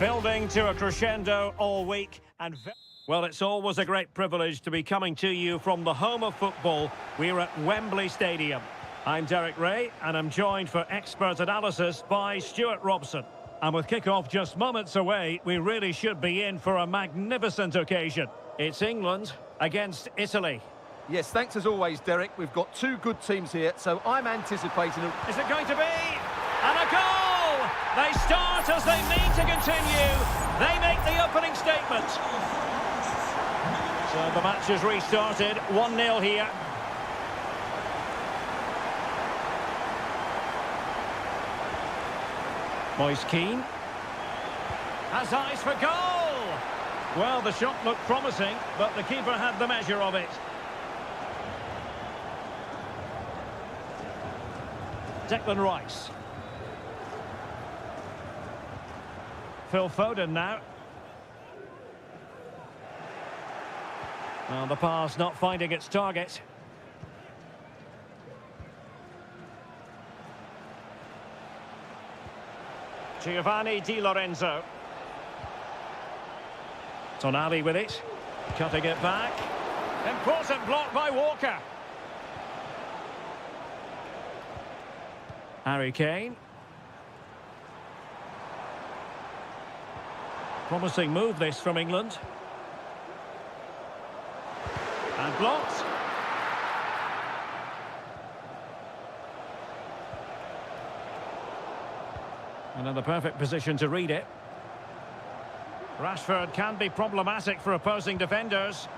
Speaker 1: Building to a crescendo all week and... Well, it's always a great privilege to be coming to you from the home of football. We're at Wembley Stadium. I'm Derek Ray, and I'm joined for expert analysis by Stuart Robson. And with kick-off just moments away, we really should be in for a magnificent occasion. It's England against Italy.
Speaker 2: Yes, thanks as always, Derek. We've got two good teams here, so I'm anticipating...
Speaker 1: Is it going to be? And a goal! They start as they mean to continue. They make the opening statement. So the match has restarted, 1-0 here. Moise Keane has eyes for goal. Well, the shot looked promising, but the keeper had the measure of it. Declan Rice. Phil Foden now. Well, the pass not finding its target. Giovanni Di Lorenzo. Tonali with it. Cutting it back. Important block by Walker. Harry Kane. Promising move this from England. And blocked. And in the perfect position to read it. Rashford can be problematic for opposing defenders.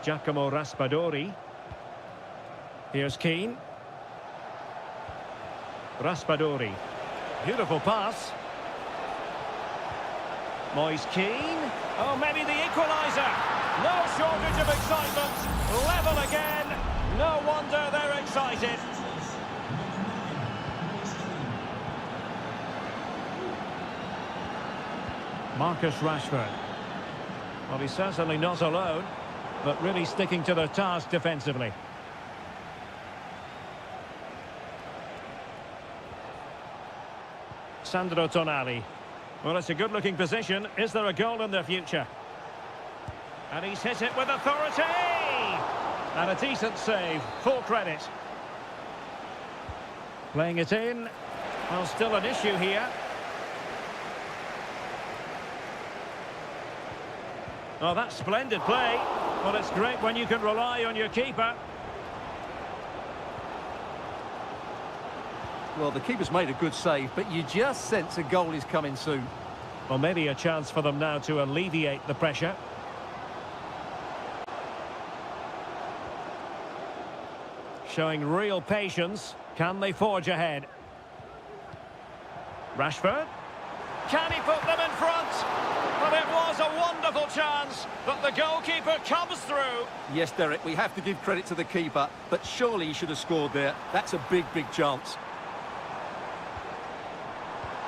Speaker 1: Giacomo Raspadori. Here's Keane. Raspadori. Beautiful pass. Moise Keane. Oh, maybe the equaliser. No shortage of excitement. Level again. No wonder they're excited. Marcus Rashford. Well, he's certainly not alone, but really sticking to the task defensively. Sandro Tonali. Well, it's a good-looking position. Is there a goal in the future? And he's hit it with authority! And a decent save. Full credit. Playing it in. Well, still an issue here. Oh, that's splendid play. Well, it's great when you can rely on your keeper.
Speaker 2: Well, the keeper's made a good save, but you just sense a goal is coming soon.
Speaker 1: Well, maybe a chance for them now to alleviate the pressure. Showing real patience. Can they forge ahead? Rashford. Can he put them in front? Well, it was a wonderful chance, but the goalkeeper comes through.
Speaker 2: Yes, Derek, we have to give credit to the keeper, but surely he should have scored there. That's a big, big chance.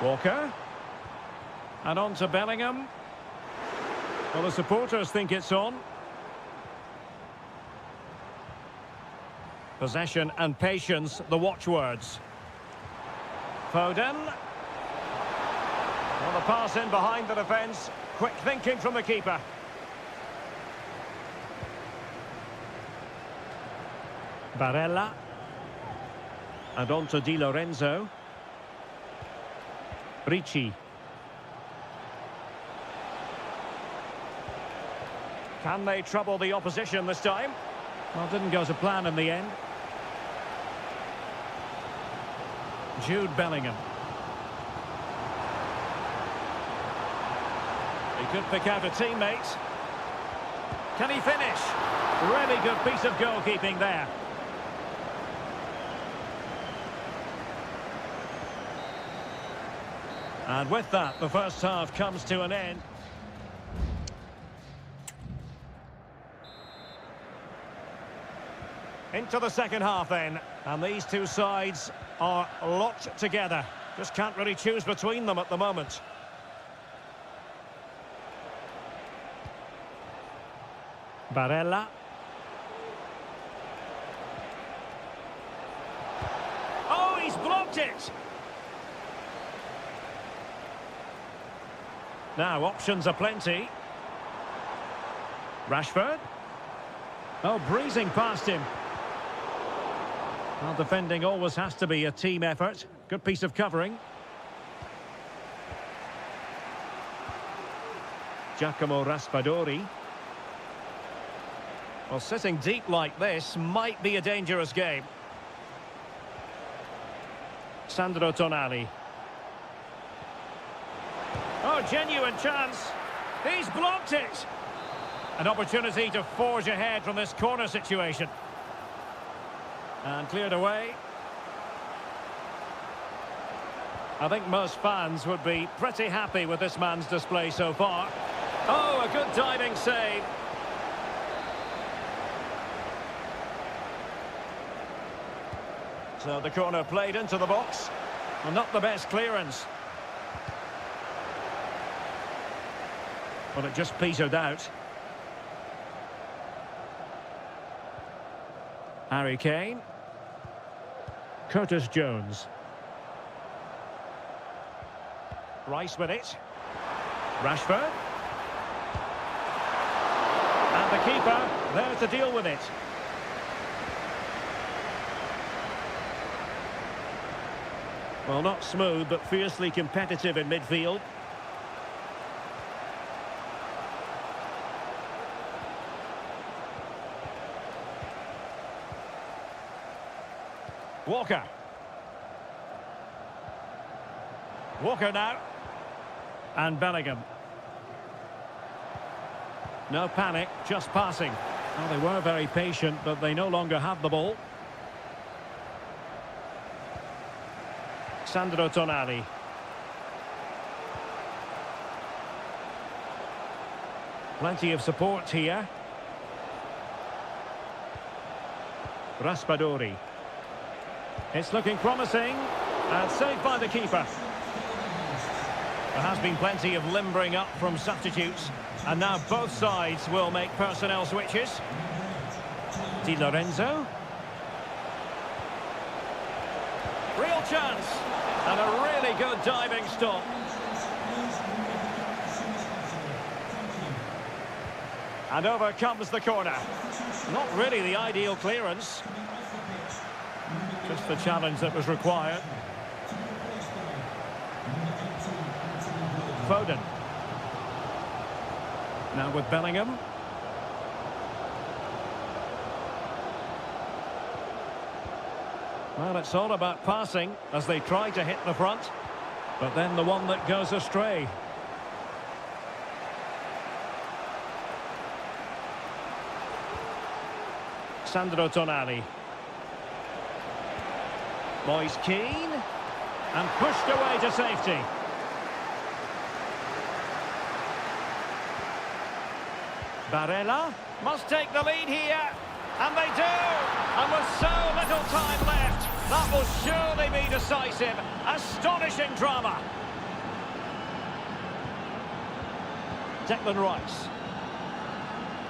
Speaker 1: Walker. And on to Bellingham. Well, the supporters think it's on. Possession and patience, the watchwords. Foden. Well, the pass in behind the defence. Quick thinking from the keeper. Barella. And on to Di Lorenzo. Ricci. Can they trouble the opposition this time? Well, didn't go to plan in the end. Jude Bellingham. He could pick out a teammate. Can he finish? Really good piece of goalkeeping there. And with that, the first half comes to an end. Into the second half then, and these two sides are locked together. Just can't really choose between them at the moment. Barella. He's blocked it. Now, options are plenty. Rashford. Oh, breezing past him. Well, defending always has to be a team effort. Good piece of covering. Giacomo Raspadori. Well, sitting deep like this might be a dangerous game. Sandro Tonali. Oh, genuine chance. He's blocked it. An opportunity to forge ahead from this corner situation. And cleared away. I think most fans would be pretty happy with this man's display so far. Oh, a good diving save. So the corner played into the box. Well, not the best clearance. Well, it just petered out. Harry Kane. Curtis Jones. Rice with it. Rashford. And the keeper there to deal with it. Well, not smooth, but fiercely competitive in midfield. Walker. Walker now. And Bellingham. No panic, just passing. Well, they were very patient, but they no longer have the ball. Sandro Tonali. Plenty of support here. Raspadori. It's looking promising, and saved by the keeper. There has been plenty of limbering up from substitutes, and now both sides will make personnel switches. Di Lorenzo. Real chance, and a really good diving stop. And over comes the corner. Not really the ideal clearance. Just the challenge that was required. Foden. Now with Bellingham. Well, it's all about passing as they try to hit the front, but then the one that goes astray. Sandro Tonali. Moise Keane. And pushed away to safety. Barella must take the lead here. And they do! And with so little time left, that will surely be decisive. Astonishing drama. Declan Rice.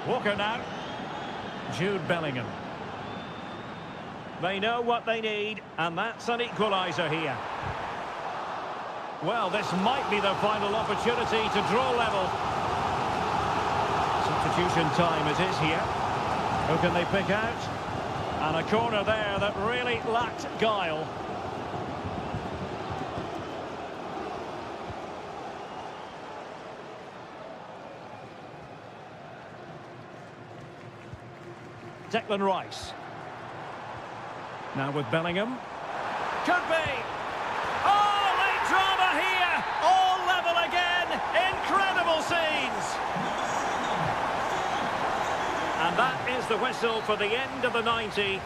Speaker 1: Walker now. Jude Bellingham. They know what they need, and that's an equaliser here. Well, this might be their final opportunity to draw level. Substitution time it is here. Who can they pick out? And a corner there that really lacked guile. Declan Rice. Now with Bellingham. Could be. Oh, late drama here. All level again. Incredible scenes. And that is the whistle for the end of the 90.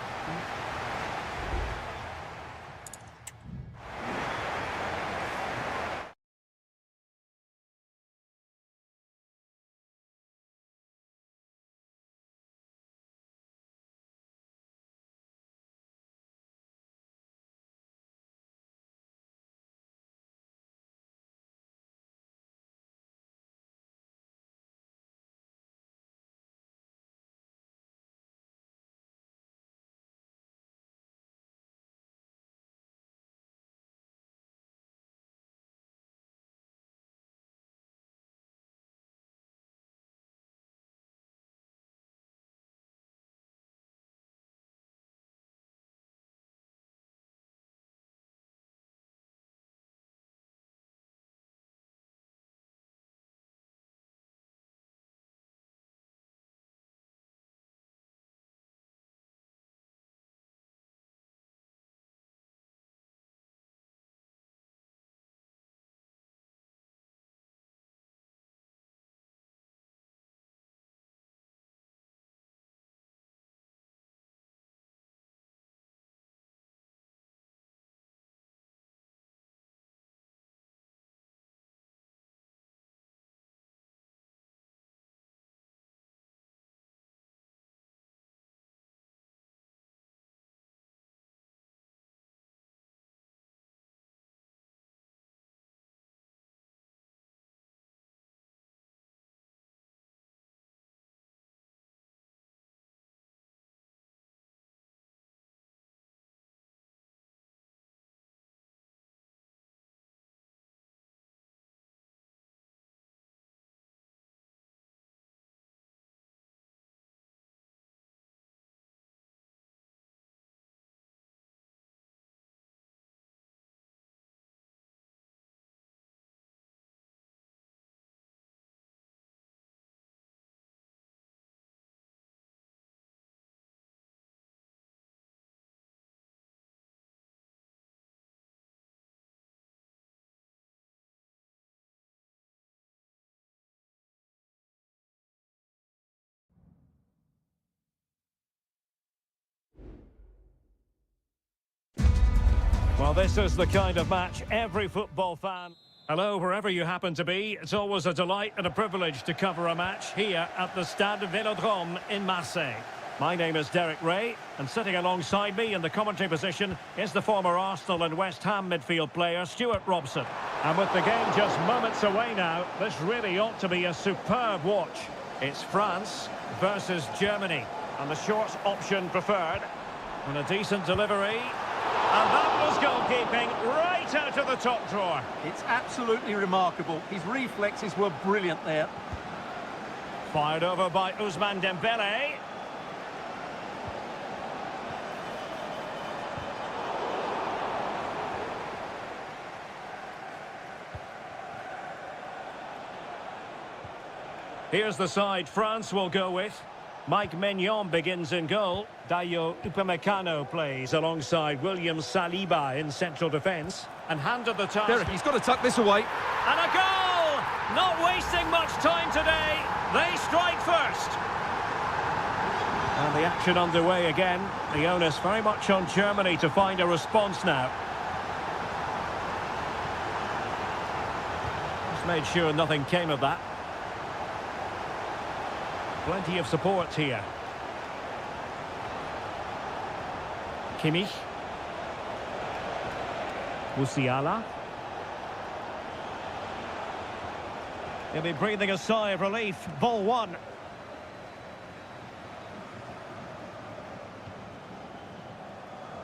Speaker 1: Well, this is the kind of match every football fan... Hello, wherever you happen to be. It's always a delight and a privilege to cover a match here at the Stade Vélodrome in Marseille. My name is Derek Ray, and sitting alongside me in the commentary position is the former Arsenal and West Ham midfield player, Stuart Robson. And with the game just moments away now, this really ought to be a superb watch. It's France versus Germany, and the short option preferred. And a decent delivery. And that was goalkeeping right out of the top drawer.
Speaker 2: It's absolutely remarkable. His reflexes were brilliant there.
Speaker 1: Fired over by Ousmane Dembélé. Here's the side France will go with. Mike Maignan begins in goal. Dayo Upamecano plays alongside William Saliba in central defence. And handed the task...
Speaker 2: Derek, he's got to tuck this away.
Speaker 1: And a goal! Not wasting much time today. They strike first. And the action underway again. The onus very much on Germany to find a response now. Just made sure nothing came of that. Plenty of support here. Kimmich. Musiala. He'll be breathing a sigh of relief. Ball one.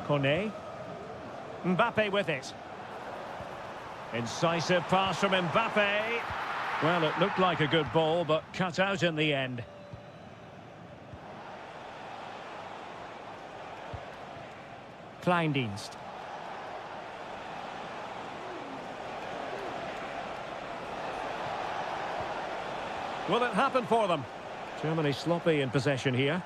Speaker 1: Kone. Mbappe with it. Incisive pass from Mbappe. Well, it looked like a good ball, but cut out in the end. Kleindienst. Will it happen for them? Germany sloppy in possession here.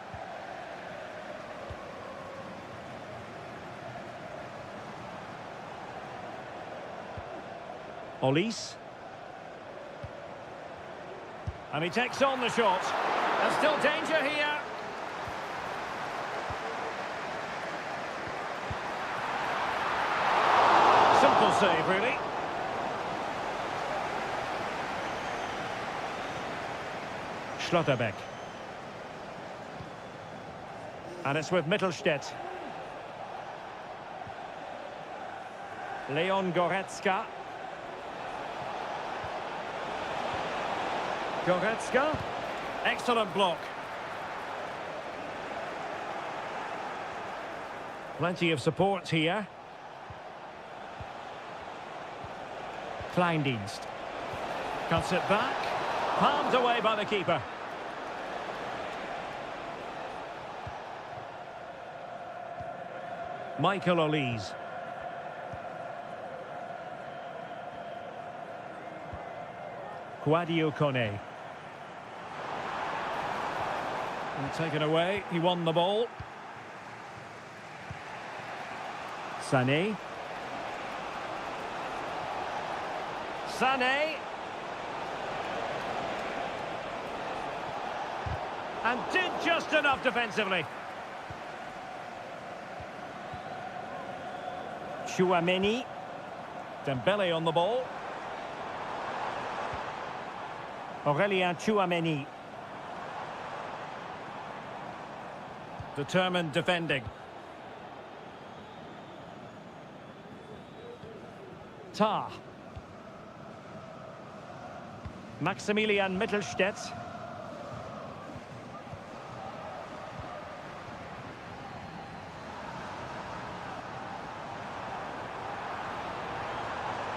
Speaker 1: Olise. And he takes on the shot. There's still danger here. Simple save, really. Schlotterbeck. And it's with Mittelstädt. Leon Goretzka. Goretzka. Excellent block. Plenty of support here. Kleindienst. Cuts it back. Palmed away by the keeper. Michael Olise. Sadio Kone. And taken away. He won the ball. Sané. Sané. And did just enough defensively. Chouameni. Dembélé on the ball. Aurélien Chouameni. Determined defending. Tah. Maximilian Mittelstädt.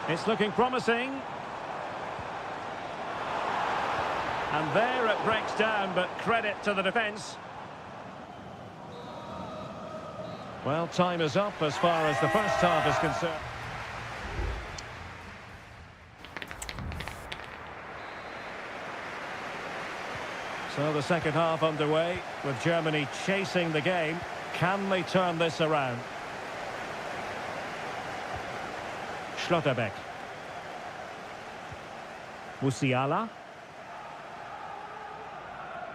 Speaker 1: It's looking promising. And there it breaks down, but credit to the defence. Well, time is up as far as the first half is concerned. So the second half underway, with Germany chasing the game. Can they turn this around? Schlotterbeck. Musiala.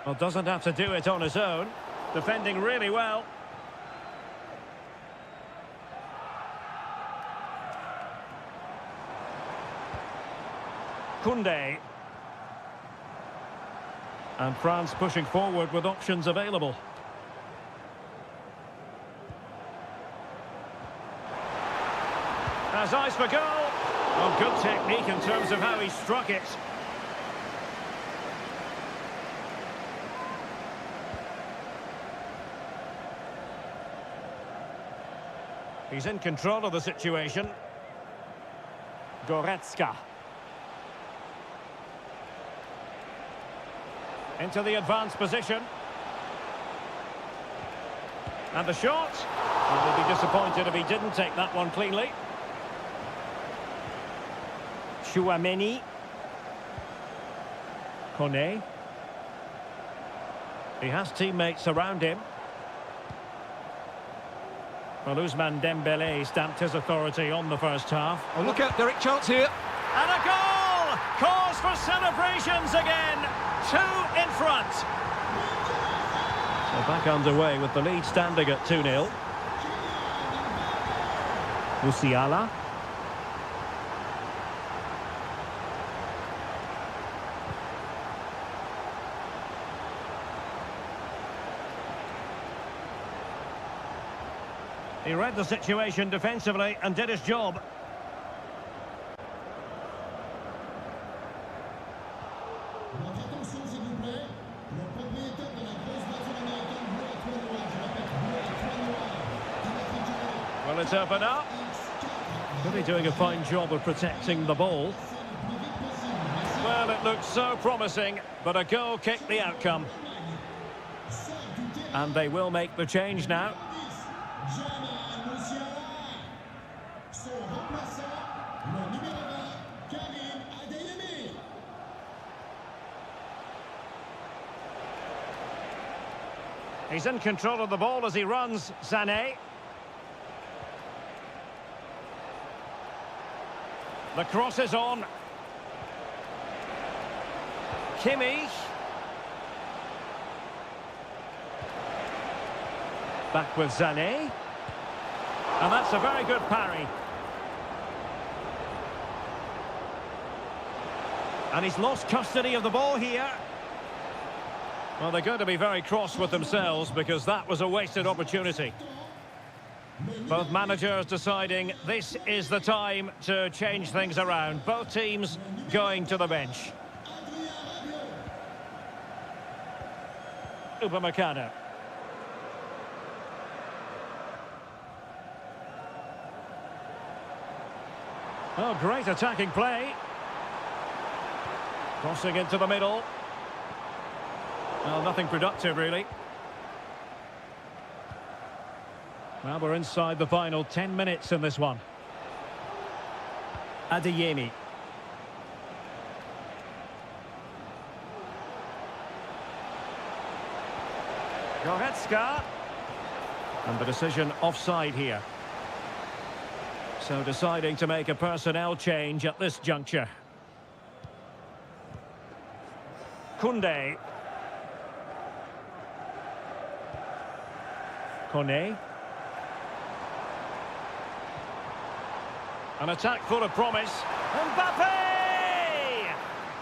Speaker 1: Well, doesn't have to do it on his own. Defending really well. Koundé. And France pushing forward with options available. Has eyes for goal. Oh, good technique in terms of how he struck it. He's in control of the situation. Goretzka. Into the advanced position. And the shot. He will be disappointed if he didn't take that one cleanly. Chouameni. Kone. He has teammates around him. Well, Ousmane Dembélé stamped his authority on the first half.
Speaker 2: Oh, look out, Derek, chance here.
Speaker 1: And a goal! Cause for celebrations again. 2 in front. So back underway with the lead standing at 2-0. Musiala. He read the situation defensively and did his job. Well, it's open up. Really doing a fine job of protecting the ball. Well, it looked so promising, but a goal kicked the outcome. And they will make the change now. He's in control of the ball as he runs, Sané. The cross is on. Kimmich. Back with Sané. And that's a very good parry. And he's lost custody of the ball here. Well, they're going to be very cross with themselves because that was a wasted opportunity. Both managers deciding this is the time to change things around. Both teams going to the bench. Upamecano. Oh, great attacking play. Crossing into the middle. Well, nothing productive, really. Well, we're inside the final 10 minutes in this one. Adeyemi. Goretzka. And the decision offside here. So deciding to make a personnel change at this juncture. Koundé. Kone. An attack full of promise. Mbappe!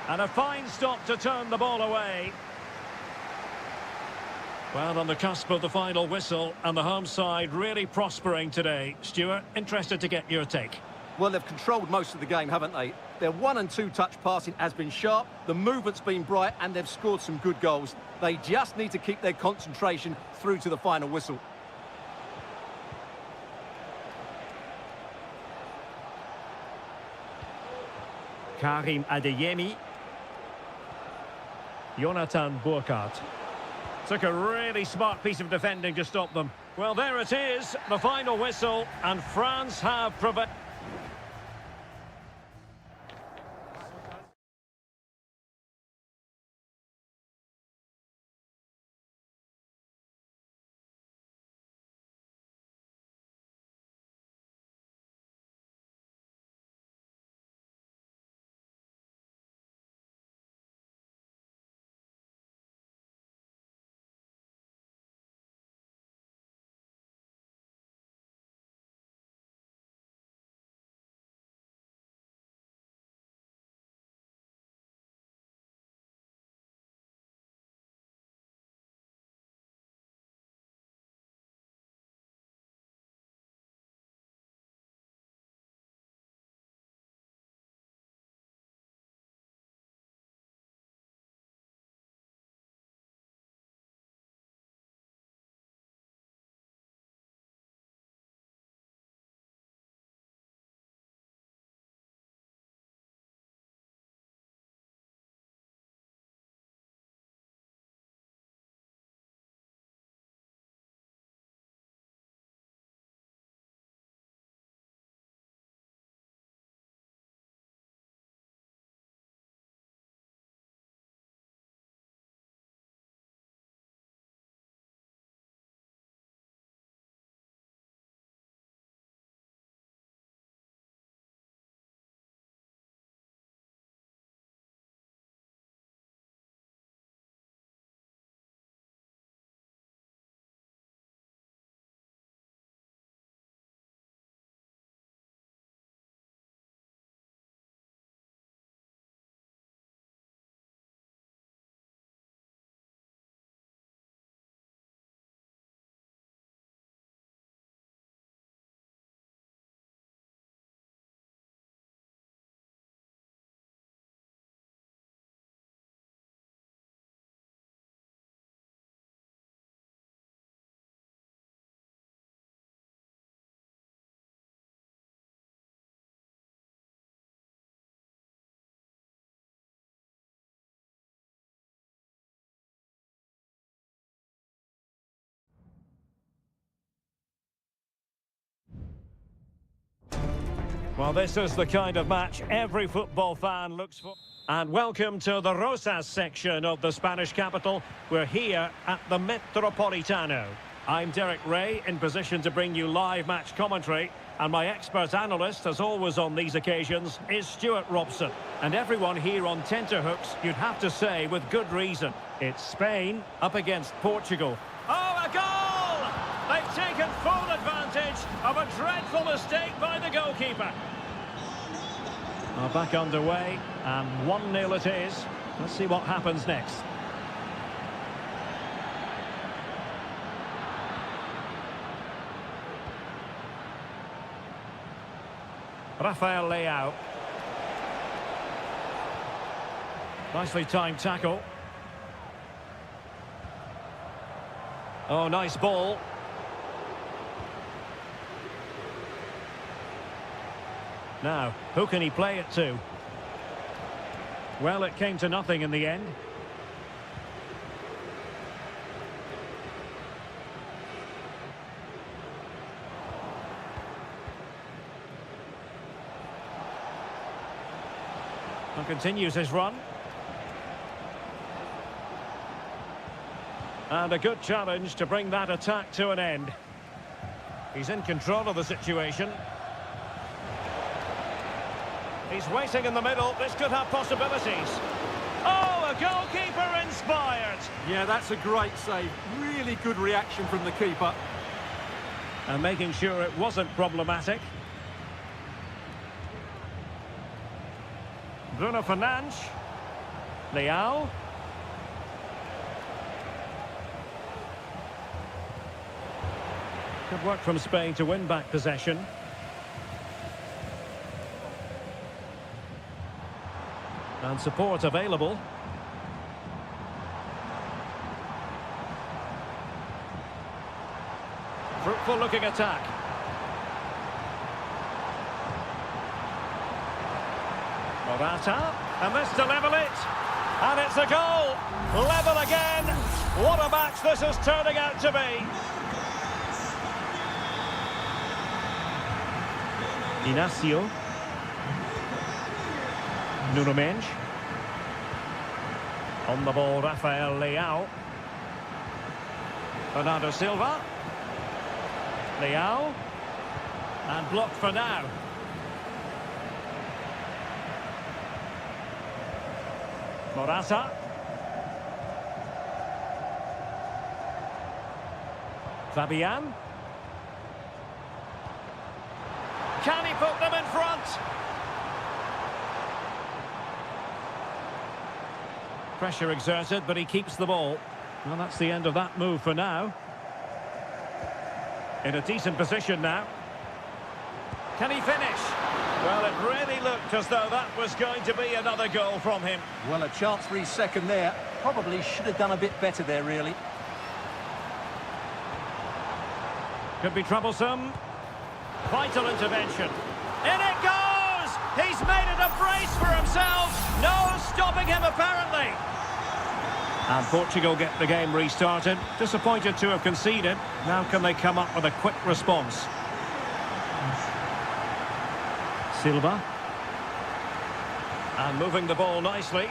Speaker 1: And a fine stop to turn the ball away. Well, on the cusp of the final whistle, and the home side really prospering today. Stuart, interested to get your take.
Speaker 2: Well, they've controlled most of the game, haven't they? Their 1- and 2-touch passing has been sharp, the movement's been bright, and they've scored some good goals. They just need to keep their concentration through to the final whistle.
Speaker 1: Karim Adeyemi. Jonathan Burkhardt. Took a really smart piece of defending to stop them. Well, there it is, the final whistle, and France have prevailed. Well, this is the kind of match every football fan looks for. And welcome to the Rosas section of the Spanish capital. We're here at the Metropolitano. I'm Derek Ray, in position to bring you live match commentary. And my expert analyst, as always on these occasions, is Stuart Robson. And everyone here on tenterhooks, you'd have to say, with good reason. It's Spain up against Portugal. Oh, a goal! They've taken full advantage of a dreadful mistake by the goalkeeper. Back underway, and 1-0 it is. Let's see what happens next. Rafael Leao. Nicely timed tackle. Oh, nice ball. Now, who can he play it to? Well, it came to nothing in the end. And continues his run. And a good challenge to bring that attack to an end. He's in control of the situation. He's waiting in the middle. This could have possibilities. Oh, a goalkeeper inspired.
Speaker 2: Yeah, that's a great save. Really good reaction from the keeper.
Speaker 1: And making sure it wasn't problematic. Bruno Fernandes. Leao. Good work from Spain to win back possession. And support available. Fruitful looking attack. Morata, and this to level it. And it's a goal. Level again. What a match this is turning out to be. Inacio. Nuno Mendes. On the ball, Rafael Leao. Bernardo Silva. Leao. And blocked for now. Morata. Fabian. Can he put them in front? Pressure exerted, but he keeps the ball. Well, that's the end of that move for now. In a decent position now. Can he finish? Well, it really looked as though that was going to be another goal from him.
Speaker 2: Well, a chance for his second there. Probably should have done a bit better there, really.
Speaker 1: Could be troublesome. Vital intervention. In it goes! He's made it a brace for himself. No stopping him, apparently. And Portugal get the game restarted. Disappointed to have conceded. Now can they come up with a quick response? Silva. And moving the ball nicely.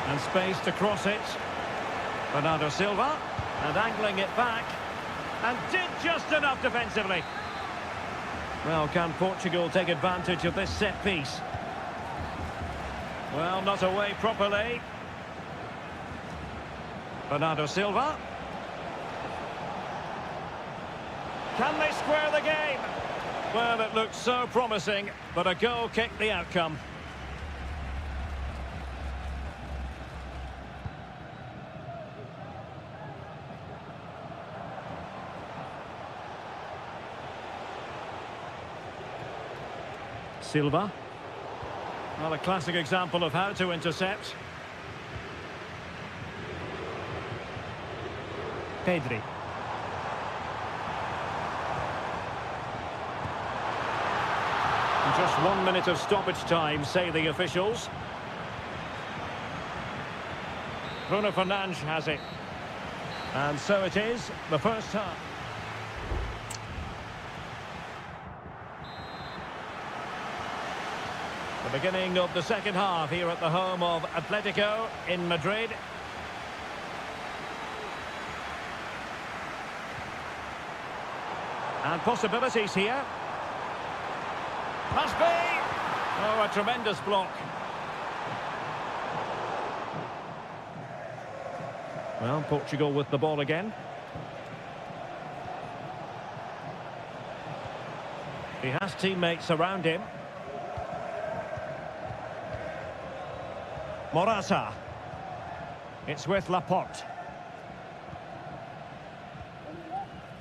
Speaker 1: And space to cross it. Bernardo Silva. And angling it back. And did just enough defensively. Well, can Portugal take advantage of this set piece? Well, not away properly. Bernardo Silva. Can they square the game? Well, it looked so promising, but a goal kicked the outcome. Silva. Well, a classic example of how to intercept. Pedri. And just 1 minute of stoppage time, say the officials. Bruno Fernandes has it. And so it is, the first half. The beginning of the second half here at the home of Atletico in Madrid. And possibilities here. Must be! Oh, a tremendous block. Well, Portugal with the ball again. He has teammates around him. Morata. It's with Laporte.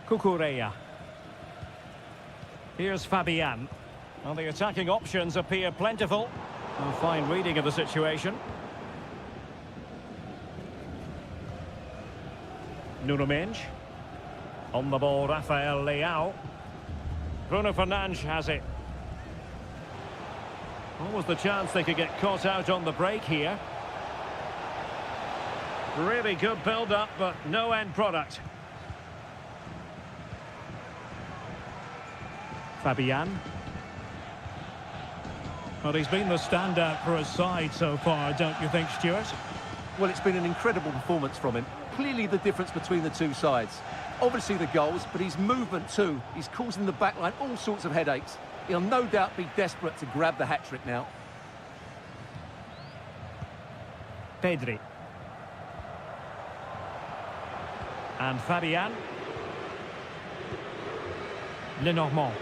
Speaker 1: Cucurella. Here's Fabian. Well, the attacking options appear plentiful. A fine reading of the situation. Nuno Mendes. On the ball, Rafael Leao. Bruno Fernandes has it. What was the chance they could get caught out on the break here? Really good build-up, but no end product. Fabian. Well, he's been the standout for his side so far, don't you think, Stuart?
Speaker 2: Well, it's been an incredible performance from him. Clearly the difference between the two sides. Obviously the goals, but his movement too. He's causing the backline all sorts of headaches. He'll no doubt be desperate to grab the hat-trick now.
Speaker 1: Pedri. And Fabian. Lenormand.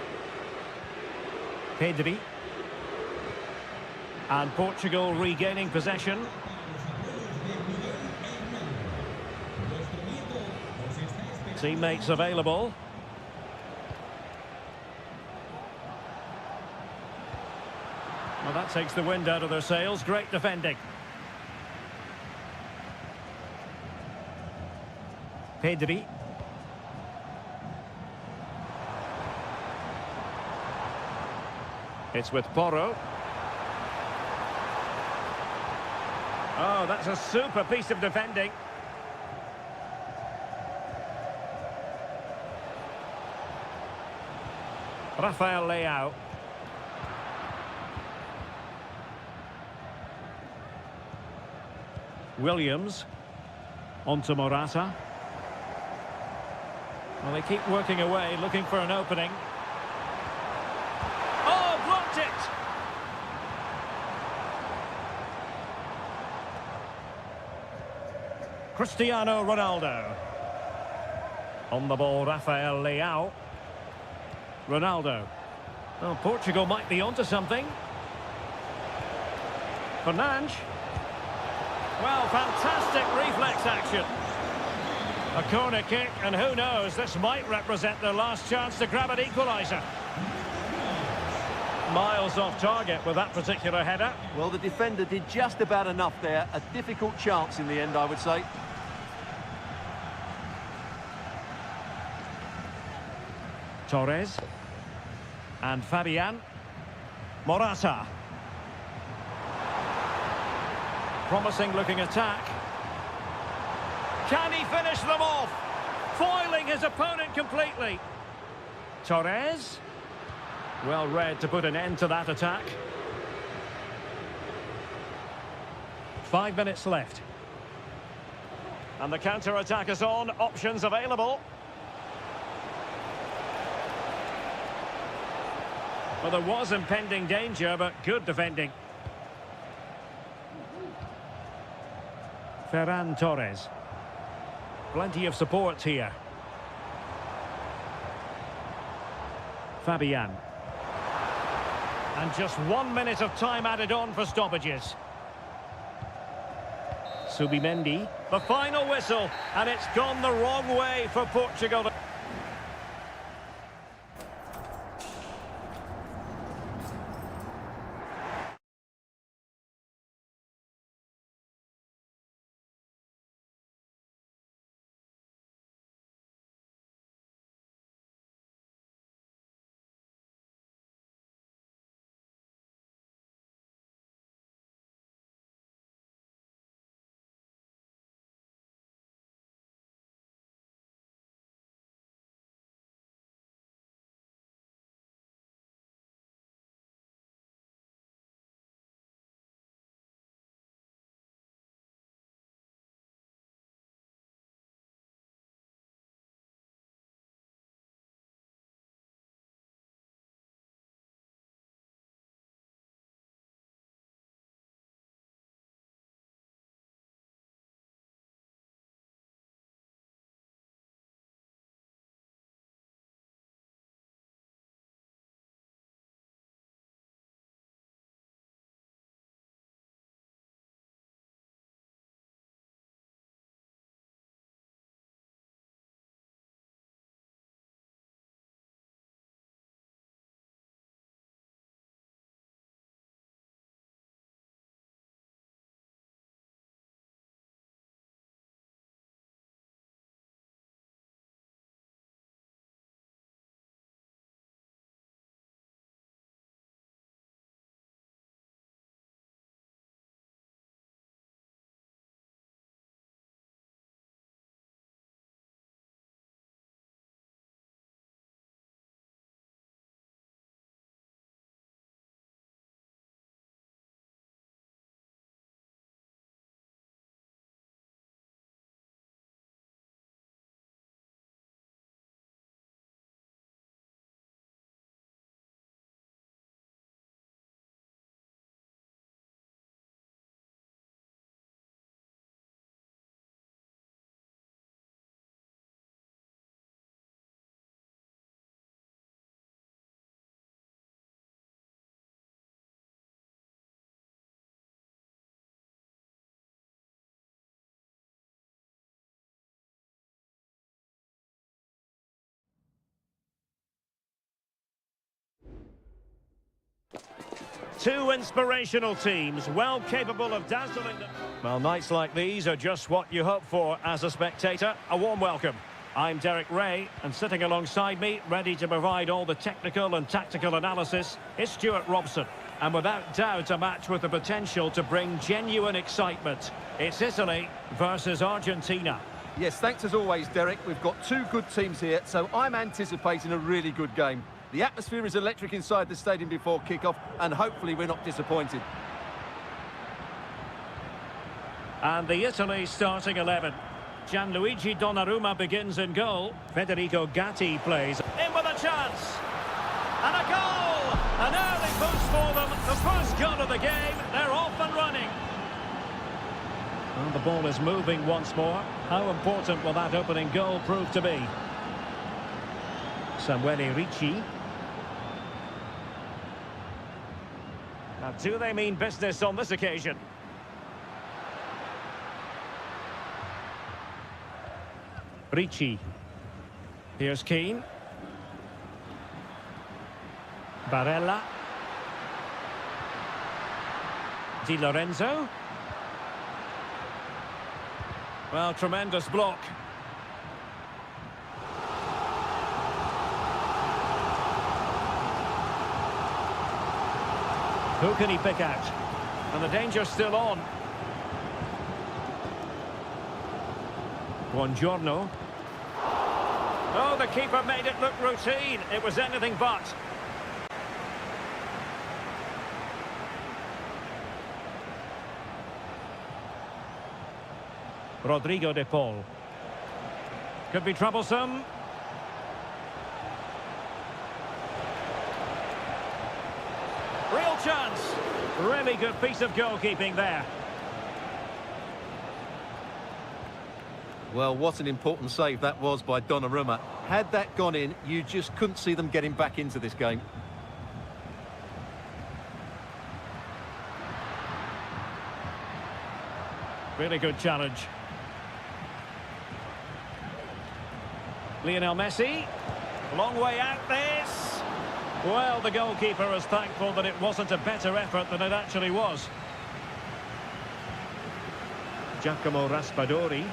Speaker 1: Pedri. And Portugal regaining possession. Teammates available. Well, that takes the wind out of their sails. Great defending. Pedri. It's with Porro. Oh, that's a super piece of defending. Rafael Leao. Williams. Onto Morata. Well, they keep working away, looking for an opening. Oh, blocked it! Cristiano Ronaldo. On the ball, Rafael Leao. Ronaldo. Well, Portugal might be onto something. Fernandes. Well, fantastic reflex action. A corner kick, and who knows, this might represent their last chance to grab an equaliser. Miles off target with that particular header.
Speaker 2: Well, the defender did just about enough there. A difficult chance in the end, I would say.
Speaker 1: Torres. And Fabian. Morata. Promising looking attack. Can he finish them off? Foiling his opponent completely. Torres. Well read to put an end to that attack. 5 minutes left. And the counter-attack is on. Options available. Well, there was impending danger, but good defending. Ferran Torres. Plenty of support here. Fabian. And just 1 minute of time added on for stoppages. Subimendi. The final whistle, and it's gone the wrong way for Portugal. Two inspirational teams, well capable of dazzling them. Well, nights like these are just what you hope for as a spectator. A warm welcome. I'm Derek Ray, and sitting alongside me, ready to provide all the technical and tactical analysis, is Stuart Robson. And without doubt, a match with the potential to bring genuine excitement. It's Italy versus Argentina.
Speaker 2: Yes, thanks as always, Derek. We've got two good teams here, so I'm anticipating a really good game. The atmosphere is electric inside the stadium before kick-off, and hopefully we're not disappointed.
Speaker 1: And the Italy starting 11. Gianluigi Donnarumma begins in goal. Federico Gatti plays. In with a chance. And a goal! An early boost for them. The first goal of the game. They're off and running. And the ball is moving once more. How important will that opening goal prove to be? Samuele Ricci. Now, do they mean business on this occasion? Ricci. Here's Keane. Barella. Di Lorenzo. Well, tremendous block. Who can he pick out? And the danger's still on. Buongiorno. Oh, the keeper made it look routine. It was anything but. Rodrigo de Paul. Could be troublesome. Real chance. Really good piece of goalkeeping there.
Speaker 2: Well, what an important save that was by Donnarumma. Had that gone in, you just couldn't see them getting back into this game.
Speaker 1: Really good challenge. Lionel Messi. Long way out this. Well, the goalkeeper is thankful that it wasn't a better effort than it actually was. Giacomo Raspadori.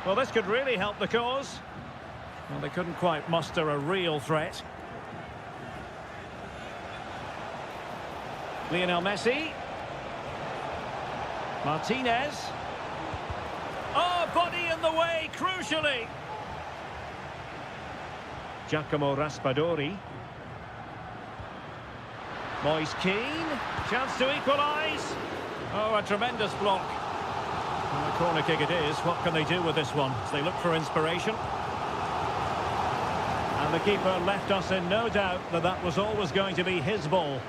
Speaker 1: Well, this could really help the cause. Well, they couldn't quite muster a real threat. Lionel Messi. Martinez. Oh, body in the way, crucially. Giacomo Raspadori. Moise Keane. Chance to equalise. Oh, a tremendous block. And the corner kick it is. What can they do with this one as they look for inspiration? And the keeper left us in no doubt that that was always going to be his ball.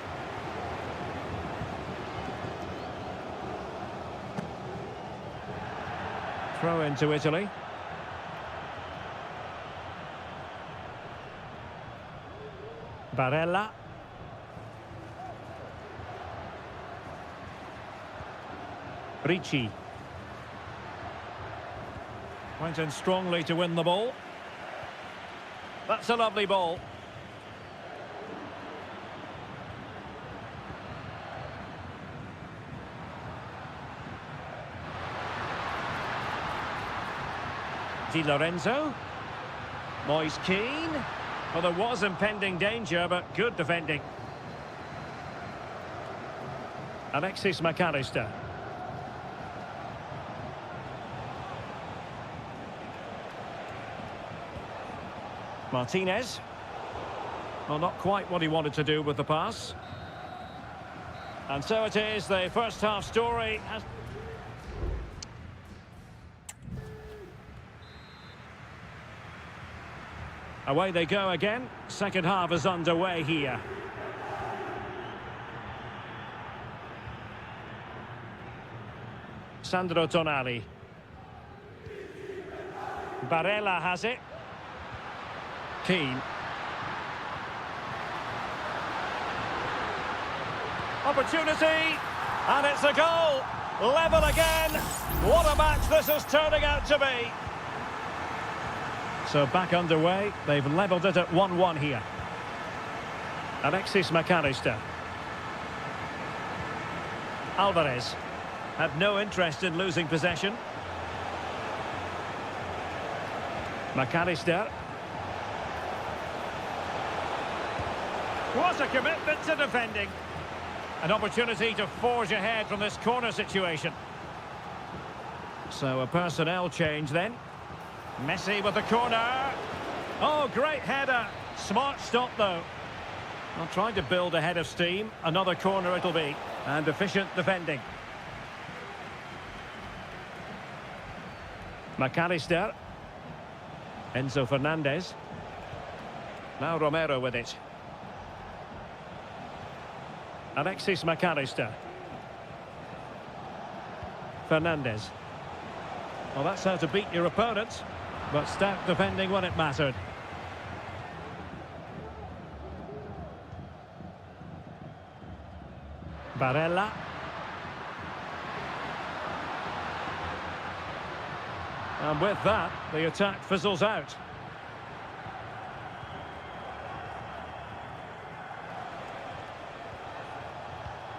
Speaker 1: Throw into Italy. Barella. Ricci. Went in strongly to win the ball. That's a lovely ball. Di Lorenzo. Moise Keane. Well, there was impending danger, but good defending. Alexis McAllister. Martinez. Well, not quite what he wanted to do with the pass. And so it is, the first half story has... Away they go again. Second half is underway here. Sandro Tonali. Barella has it. Keane. Opportunity, and it's a goal. Level again. What a match this is turning out to be. So back underway. They've levelled it at 1-1 here. Alexis McAllister. Alvarez had no interest in losing possession. McAllister. What a commitment to defending. An opportunity to forge ahead from this corner situation. So a personnel change then. Messi with the corner. Oh, great header. Smart stop though. Not trying to build ahead of steam. Another corner it'll be. And efficient defending. McAllister. Enzo Fernandez. Now Romero with it. Alexis McAllister. Fernandez. Well, that's how to beat your opponent, but stout defending when it mattered. Barella. And with that, the attack fizzles out.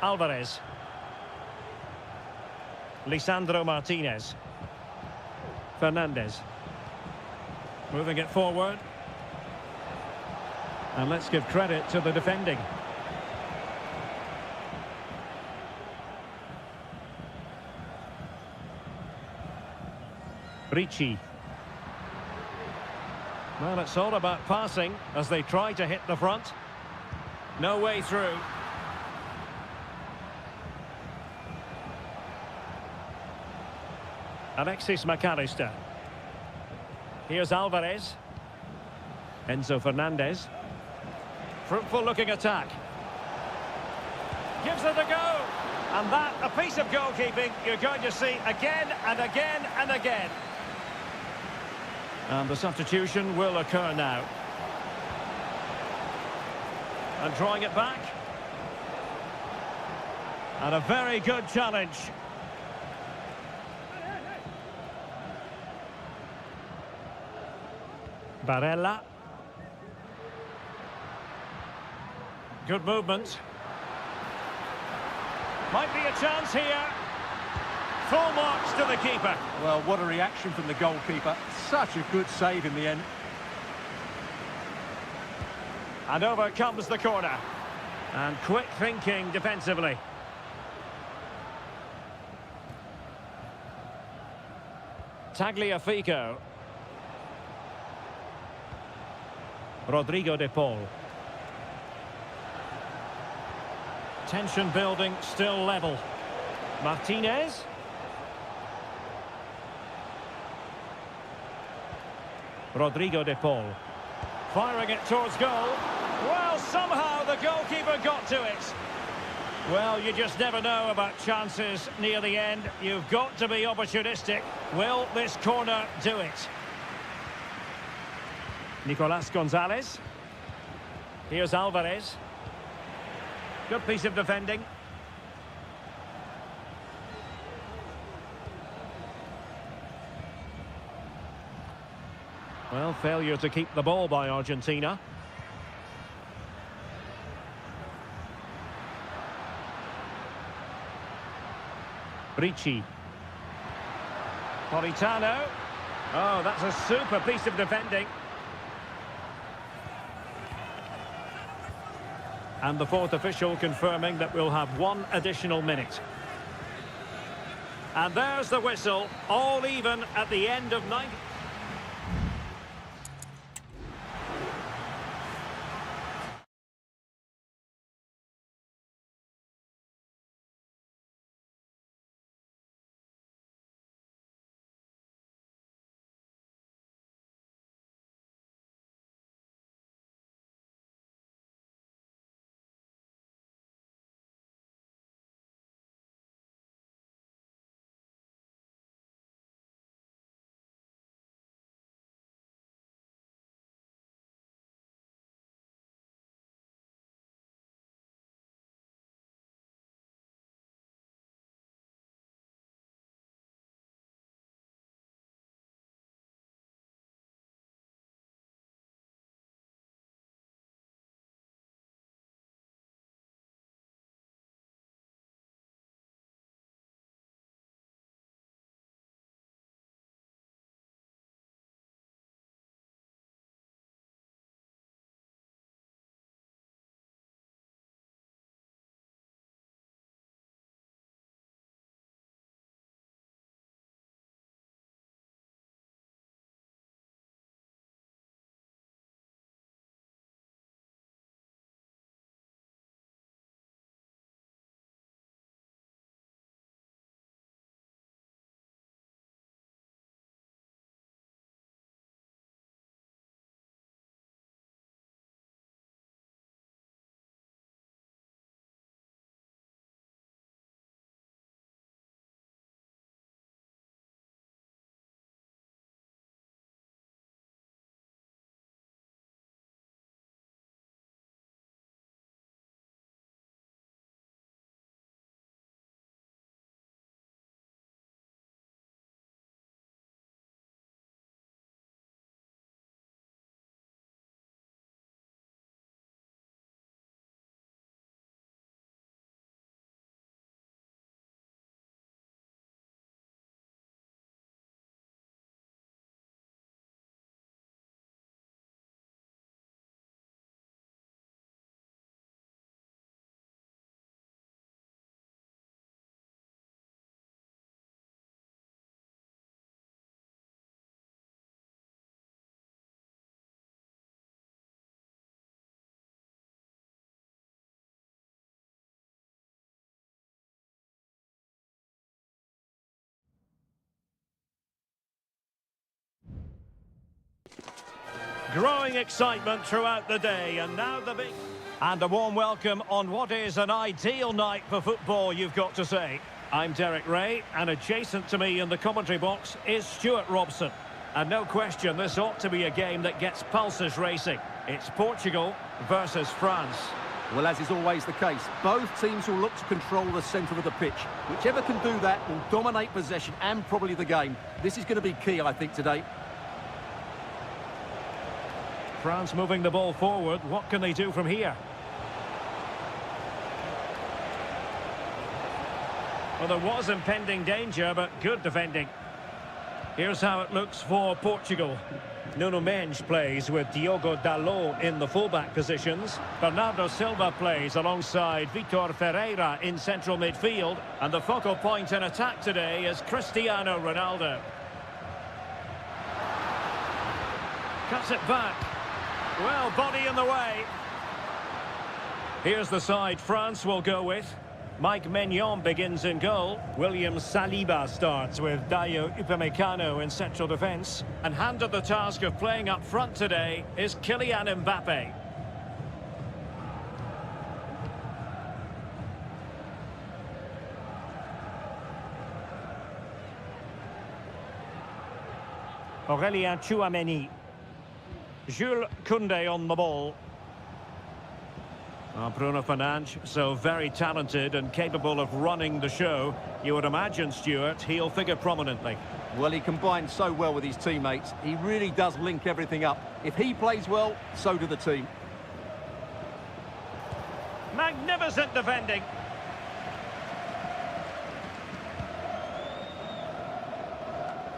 Speaker 1: Alvarez. Lisandro Martinez. Fernandez. Moving it forward. And let's give credit to the defending. Ricci. Well, it's all about passing as they try to hit the front. No way through. Alexis McAllister. Here's Alvarez. Enzo Fernandez. Fruitful looking attack. Gives it a go. And that, a piece of goalkeeping you're going to see again and again and again. And the substitution will occur now. And drawing it back. And a very good challenge. Barella. Good movement. Might be a chance here. Full marks to the keeper.
Speaker 2: Well, what a reaction from the goalkeeper. Such a good save in the end.
Speaker 1: And over comes the corner. And quick thinking defensively. Tagliafico. Rodrigo de Paul. Tension building, still level. Martinez. Rodrigo de Paul. Firing it towards goal. Well, somehow the goalkeeper got to it. Well, you just never know about chances near the end. You've got to be opportunistic. Will this corner do it? Nicolas Gonzalez. Here's Alvarez. Good piece of defending. Well, failure to keep the ball by Argentina. Ricci. Politano. Oh, that's a super piece of defending. And the fourth official confirming that we'll have one additional minute. And there's the whistle, all even at the end of 90. Growing excitement throughout the day, and now the big... And a warm welcome on what is an ideal night for football, you've got to say. I'm Derek Ray, and adjacent to me in the commentary box is Stuart Robson. And no question, this ought to be a game that gets pulses racing. It's Portugal versus France.
Speaker 2: Well, as is always the case, both teams will look to control the centre of the pitch. Whichever can do that will dominate possession and probably the game. This is going to be key, I think, today.
Speaker 1: France moving the ball forward. What can they do from here? Well, there was impending danger, but good defending. Here's how it looks for Portugal. Nuno Mendes plays with Diogo Dalot in the fullback positions. Bernardo Silva plays alongside Vitor Ferreira in central midfield. And the focal point in attack today is Cristiano Ronaldo. Cuts it back. Well, body in the way. Here's the side France will go with. Mike Maignan begins in goal. William Saliba starts with Dayo Upamecano in central defence. And handed the task of playing up front today is Kylian Mbappe. Aurélien Tchouameni. Jules Koundé on the ball. Bruno Fernandes, so very talented and capable of running the show. You would imagine, Stuart, he'll figure prominently.
Speaker 2: Well, he combines so well with his teammates. He really does link everything up. If he plays well, so do the team.
Speaker 1: Magnificent defending.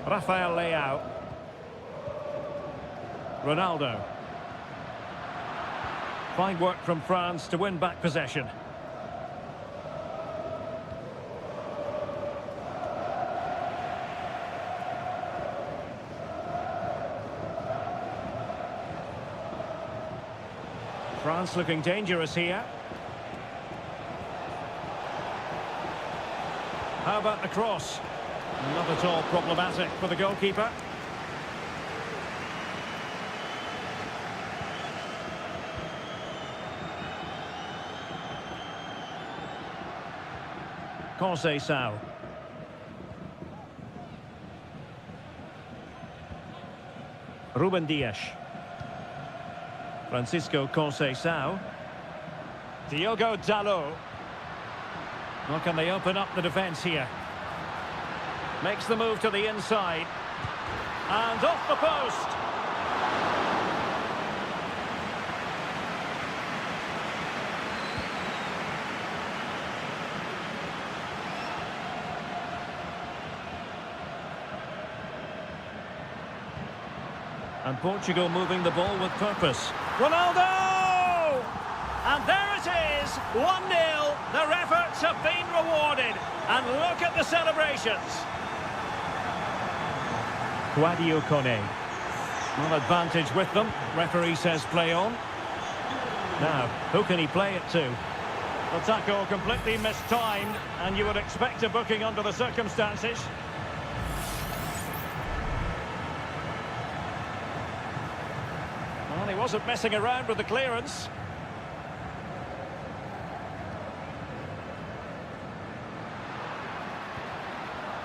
Speaker 1: Rafael Leao. Ronaldo. Fine work from France to win back possession. France looking dangerous here. How about the cross? Not at all problematic for the goalkeeper. Conceição. Ruben Dias. Francisco Conceição. Diogo Dalot. Well, can they open up the defence here? Makes the move to the inside. And off the post. And Portugal moving the ball with purpose. Ronaldo! And there it is, 1-0. Their efforts have been rewarded. And look at the celebrations. Sadio Mané. Well, advantage with them. Referee says play on. Now, who can he play it to? The tackle completely mistimed, and you would expect a booking under the circumstances. Well, he wasn't messing around with the clearance.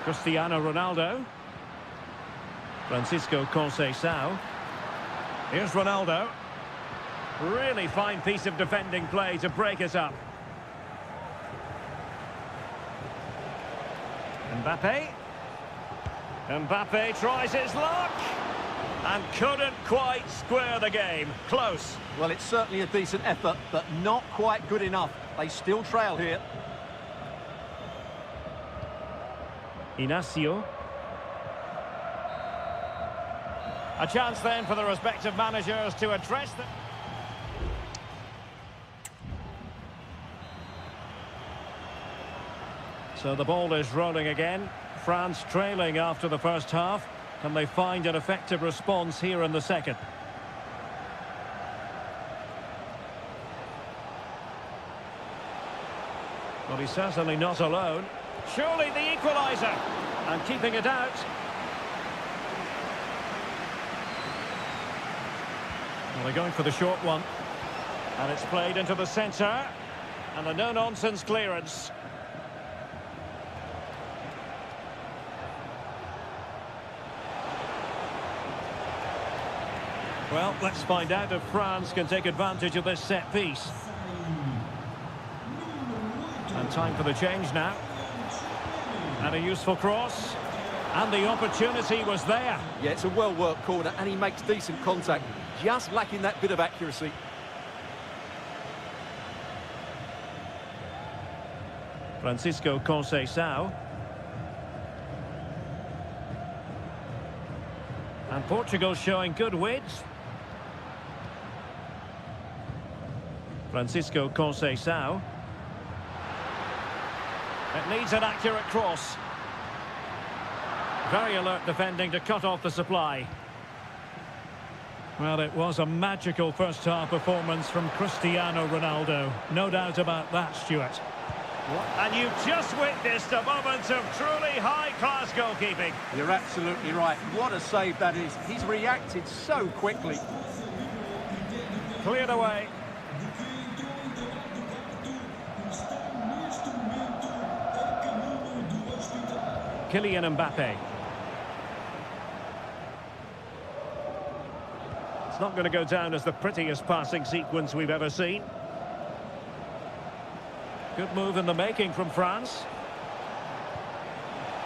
Speaker 1: Cristiano Ronaldo. Francisco Conceição. Here's Ronaldo. Really fine piece of defending play to break it up. Mbappe. Mbappe tries his luck. And couldn't quite square the game. Close.
Speaker 2: Well, it's certainly a decent effort, but not quite good enough. They still trail here.
Speaker 1: Inacio. A chance then for the respective managers to address them. So the ball is rolling again. France trailing after the first half. Can they find an effective response here in the second? Well, he's certainly not alone. Surely the equaliser. And keeping it out. Well, they're going for the short one. And it's played into the centre. And a no-nonsense clearance. Well, let's find out if France can take advantage of this set piece. And time for the change now. And a useful cross. And the opportunity was there.
Speaker 2: Yeah, it's a well-worked corner, and he makes decent contact. Just lacking that bit of accuracy.
Speaker 1: Francisco Conceição. And Portugal showing good width. Francisco Conceição. It needs an accurate cross. Very alert defending to cut off the supply. Well, it was a magical first-half performance from Cristiano Ronaldo. No doubt about that, Stuart. And you've just witnessed a moment of truly high-class goalkeeping.
Speaker 2: You're absolutely right. What a save that is. He's reacted so quickly.
Speaker 1: Cleared away. Kylian Mbappe. It's not going to go down as the prettiest passing sequence we've ever seen. Good move in the making from France.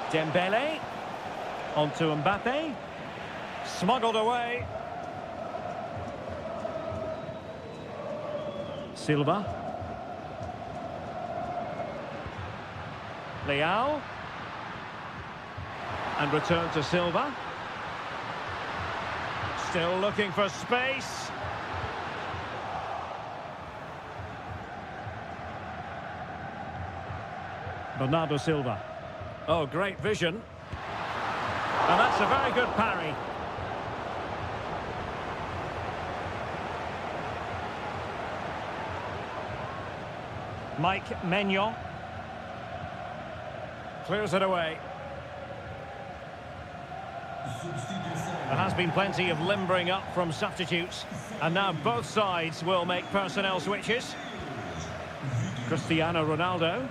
Speaker 1: Dembele. Onto Mbappe. Smuggled away. Silva. Leao. And return to Silva. Still looking for space. Bernardo Silva. Oh, great vision. And that's a very good parry. Mike Maignan. Clears it away. There has been plenty of limbering up from substitutes, and now both sides will make personnel switches. Cristiano Ronaldo.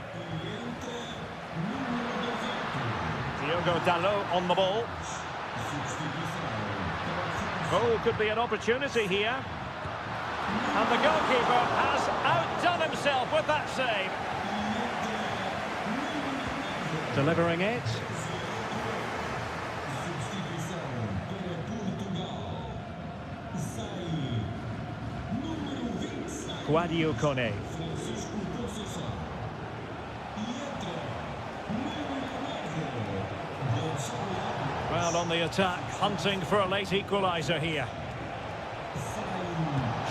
Speaker 1: Diogo Dalot on the ball. Oh, could be an opportunity here. And the goalkeeper has outdone himself with that save. Delivering it. Guadio Kone. Well, on the attack, hunting for a late equaliser here.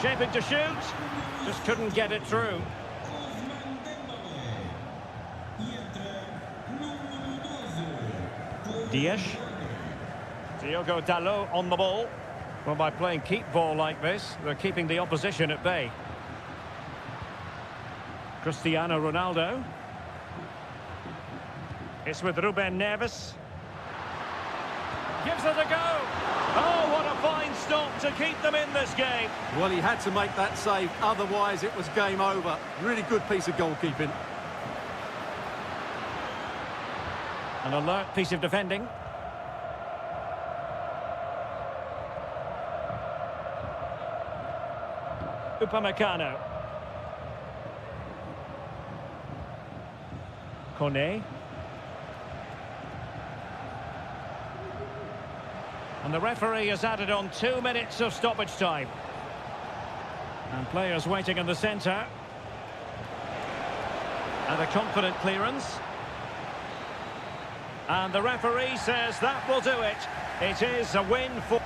Speaker 1: Shaping to shoot. Just couldn't get it through. Dias. Diogo Dalot on the ball. Well, by playing keep ball like this, they're keeping the opposition at bay. Cristiano Ronaldo. It's with Ruben Neves. Gives it a go. Oh, what a fine stop to keep them in this game.
Speaker 2: Well, he had to make that save, otherwise it was game over. Really good piece of goalkeeping.
Speaker 1: An alert piece of defending. Upamecano. Kone. And the referee has added on 2 minutes of stoppage time. And players waiting in the centre. And a confident clearance. And the referee says that will do it. It is a win for...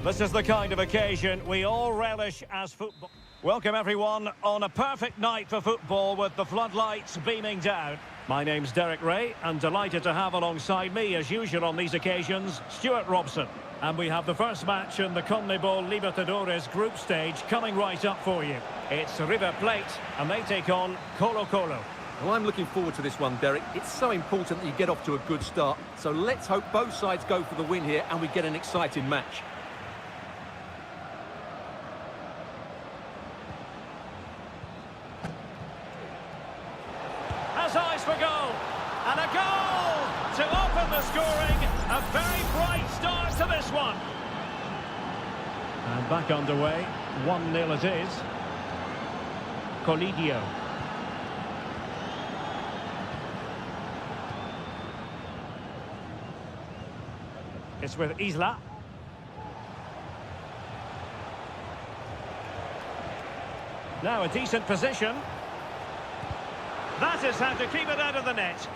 Speaker 1: This is the kind of occasion we all relish as football. Welcome everyone on a perfect night for football with the floodlights beaming down. My name's Derek Ray and delighted to have alongside me as usual on these occasions, Stuart Robson. And we have the first match in the CONMEBOL Libertadores group stage coming right up for you. It's River Plate and they take on Colo Colo.
Speaker 2: Well, I'm looking forward to this one, Derek. It's so important that you get off to a good start. So let's hope both sides go for the win here and we get an exciting match.
Speaker 1: Has eyes for goal. And a goal to open the scoring. A very bright start to this one. And back underway. 1-0 it is. Colidio. It's with Isla. Now a decent position. That is how to keep it out of the net.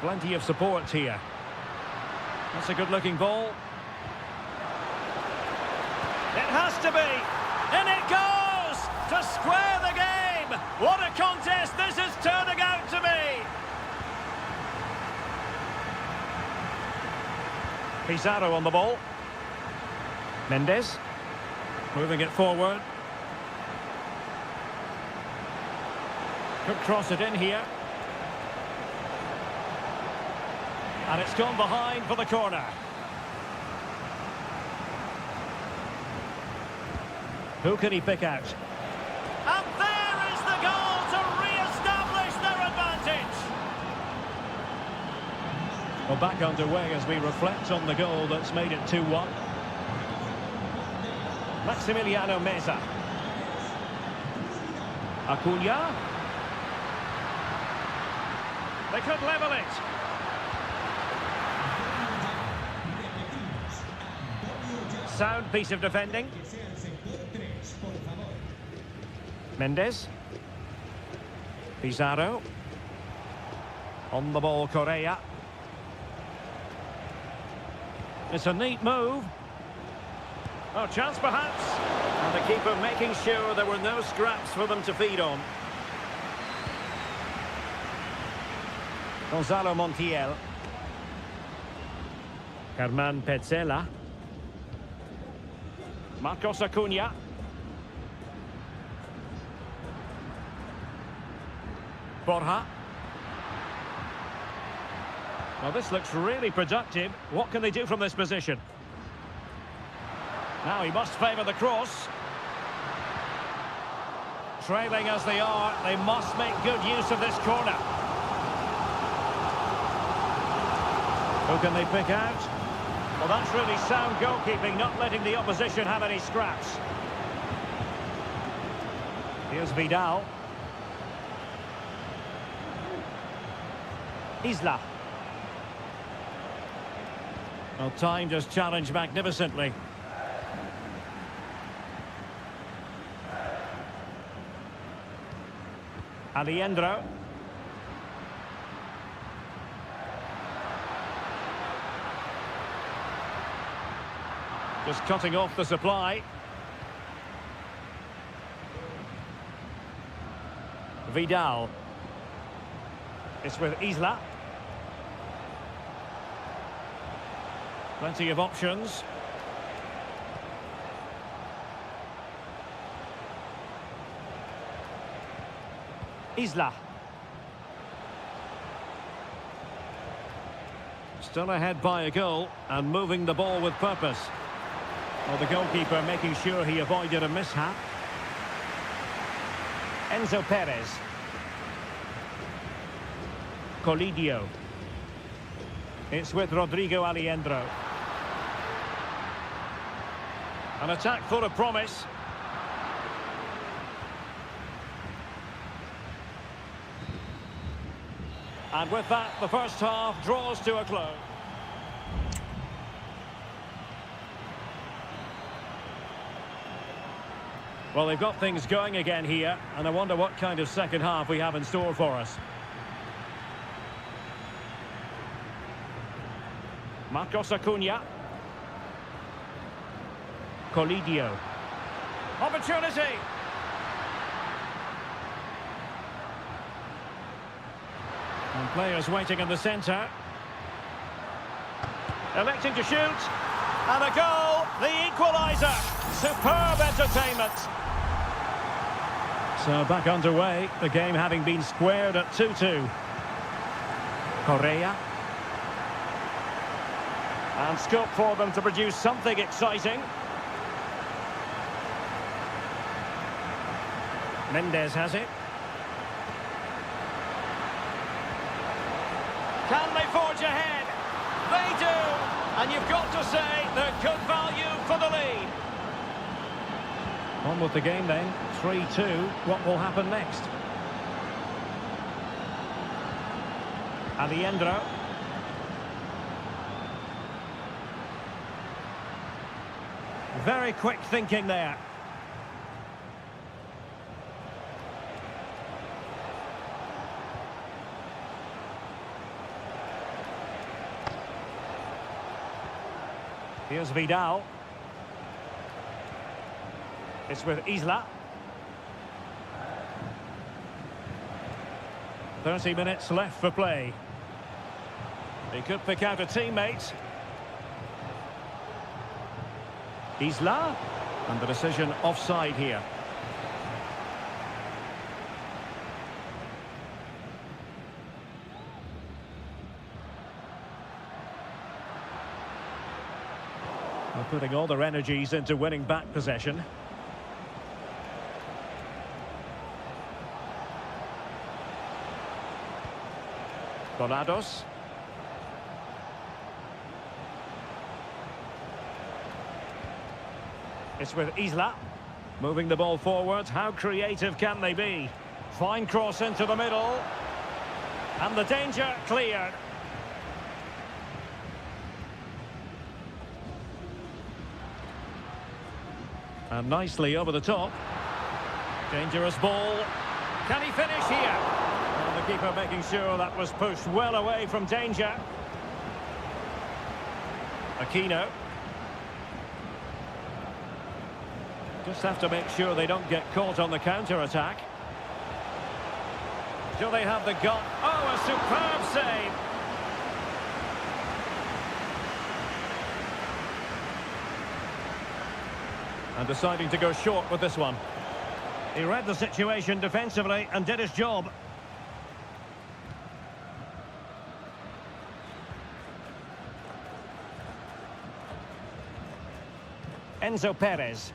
Speaker 1: Plenty of support here. That's a good-looking ball. It has to be. And it goes to square the game. What a contest this is turning out to be. Pizarro on the ball. Mendes. Moving it forward. Could cross it in here. And it's gone behind for the corner. Who can he pick out? And there is the goal to re-establish their advantage. Well, back underway as we reflect on the goal that's made it 2-1. Maximiliano Meza. Acuna. They could level it. Sound piece of defending. Mendes. Pizarro. On the ball, Correa. It's a neat move. Oh, chance perhaps. And the keeper making sure there were no scraps for them to feed on. Gonzalo Montiel. Carman Petzela. Marcos Acuna. Borja. Well, this looks really productive. What can they do from this position? Now he must favour the cross. Trailing as they are, they must make good use of this corner. Who can they pick out? Well, that's really sound goalkeeping, not letting the opposition have any scraps. Here's Vidal. Isla. Well, time just challenged magnificently. Aliendro. Just cutting off the supply. Vidal. It's with Isla. Plenty of options. Isla. Still ahead by a goal and moving the ball with purpose. Well, the goalkeeper making sure he avoided a mishap. Enzo Perez. Colidio. It's with Rodrigo Aliendro. An attack full of promise. And with that, the first half draws to a close. Well, they've got things going again here, and I wonder what kind of second half we have in store for us. Marcos Acuna. Colidio. Opportunity. And players waiting in the centre. Electing to shoot. And a goal, the equaliser. Superb entertainment. So back underway, the game having been squared at 2-2. Correa. And scope for them to produce something exciting. Mendes has it. Can they forge ahead? They do! And you've got to say they're good value for the lead. On with the game then, 3-2. What will happen next? Aliendro. Very quick thinking there. Here's Vidal. It's with Isla. 30 minutes left for play. He could pick out a teammate. Isla. And the decision offside here. They're putting all their energies into winning back possession. Donados. It's with Isla. Moving the ball forward. How creative can they be? Fine cross into the middle. And the danger cleared. And nicely over the top. Dangerous ball. Can he finish here? Well, the keeper making sure that was pushed well away from danger. Aquino. Just have to make sure they don't get caught on the counter-attack. Do they have the gut? Oh, a superb save! And deciding to go short with this one. He read the situation defensively and did his job. Enzo Perez.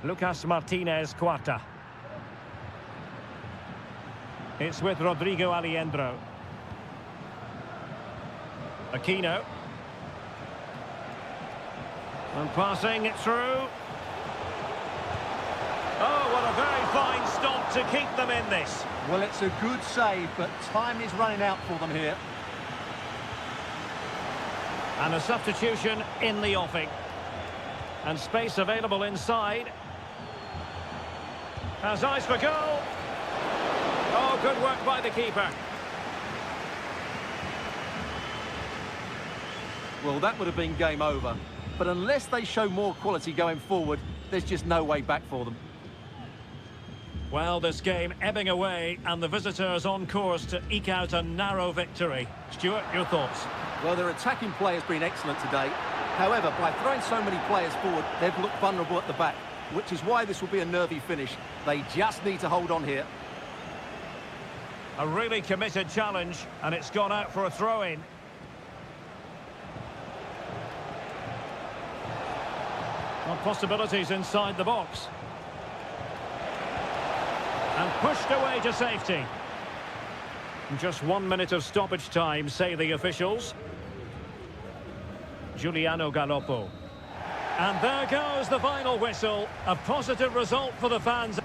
Speaker 1: Lucas Martinez Cuarta. It's with Rodrigo Aliendro. Aquino. And passing it through. Oh, what a very fine stop to keep them in this.
Speaker 2: Well, it's a good save, but time is running out for them here.
Speaker 1: And a substitution in the offing. And space available inside. Has eyes for goal. Oh, good work by the keeper.
Speaker 2: Well, that would have been game over. But unless they show more quality going forward, there's just no way back for them.
Speaker 1: Well, this game ebbing away, and the visitors on course to eke out a narrow victory. Stuart, your thoughts?
Speaker 2: Well, their attacking play has been excellent today. However, by throwing so many players forward, they've looked vulnerable at the back, which is why this will be a nervy finish. They just need to hold on here.
Speaker 1: A really committed challenge, and it's gone out for a throw-in. Well, possibilities inside the box. And pushed away to safety. Just 1 minute of stoppage time, say the officials. Giuliano Galoppo. And there goes the final whistle. A positive result for the fans.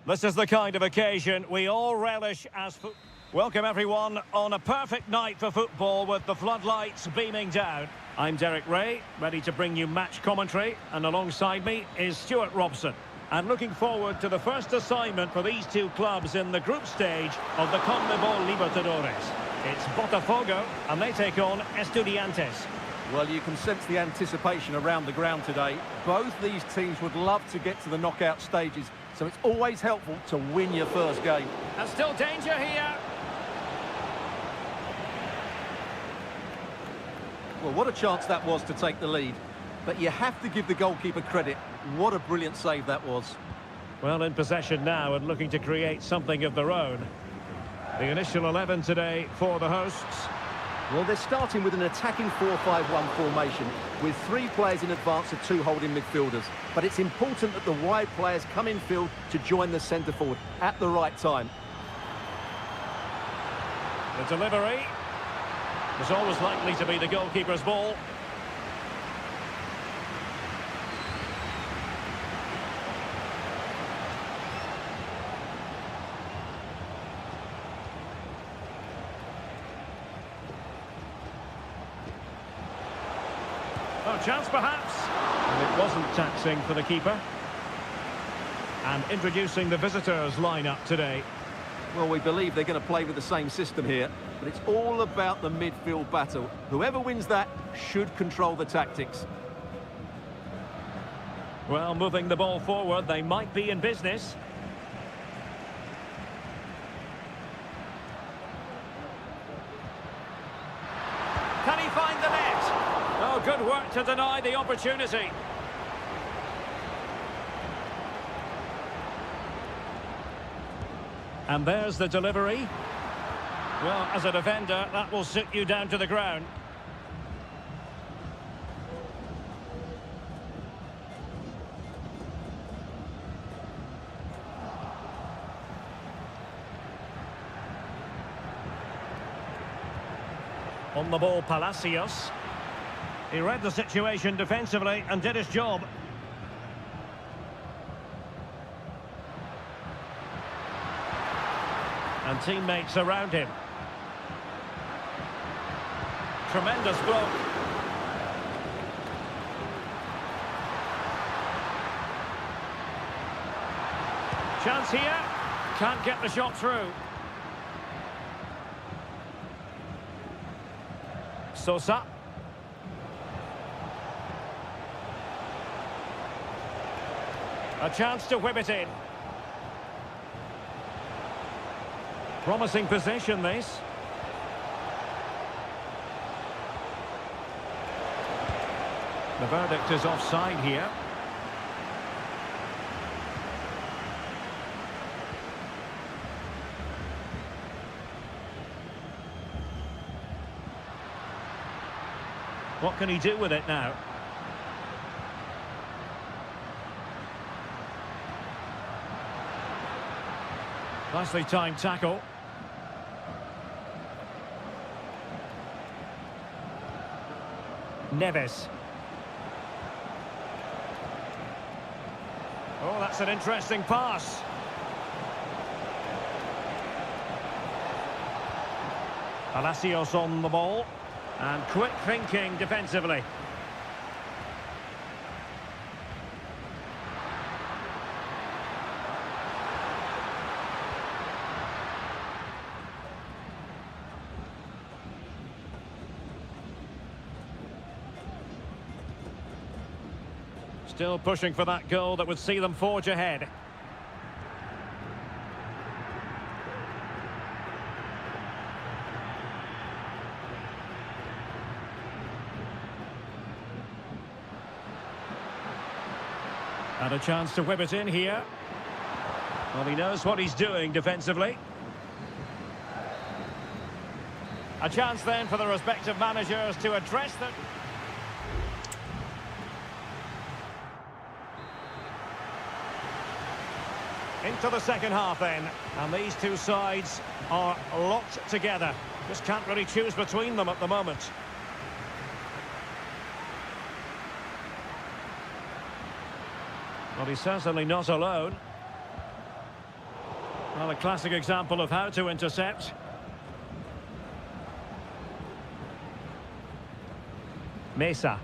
Speaker 1: This is the kind of occasion we all relish as Welcome everyone on a perfect night for football with the floodlights beaming down. I'm Derek Ray, ready to bring you match commentary, and alongside me is Stuart Robson. And looking forward to the first assignment for these two clubs in the group stage of the CONMEBOL Libertadores. It's Botafogo, and they take on Estudiantes.
Speaker 2: Well, you can sense the anticipation around the ground today. Both these teams would love to get to the knockout stages, so it's always helpful to win your first game.
Speaker 1: And still danger here.
Speaker 2: Well, what a chance that was to take the lead. But you have to give the goalkeeper credit. What a brilliant save that was.
Speaker 1: Well, in possession now and looking to create something of their own. The initial 11 today for the hosts.
Speaker 2: Well, they're starting with an attacking 4-5-1 formation with 3 players in advance of 2 holding midfielders. But it's important that the wide players come in field to join the centre forward at the right time.
Speaker 1: The delivery was always likely to be the goalkeeper's ball. Oh, chance perhaps. And it wasn't taxing for the keeper. And introducing the visitors lineup today.
Speaker 2: Well, we believe they're going to play with the same system here, but it's all about the midfield battle. Whoever wins that should control the tactics.
Speaker 1: Well, moving the ball forward, they might be in business. Can he find the net? Oh, good work to deny the opportunity. And there's the delivery. Well, as a defender, that will sit you down to the ground. On the ball, Palacios. He read the situation defensively and did his job. And teammates around him. Tremendous block. Chance here. Can't get the shot through. Sosa. A chance to whip it in. Promising possession, this. The verdict is offside here. What can he do with it now? Nicely timed tackle. Neves. Oh, that's an interesting pass. Palacios on the ball. And quick thinking defensively. Still pushing for that goal that would see them forge ahead. And a chance to whip it in here. Well, he knows what he's doing defensively. A chance then for the respective managers to address them. Into the second half then, and these two sides are locked together. Just can't really choose between them at the moment. Well, he's certainly not alone. Well, a classic example of how to intercept. Mesa.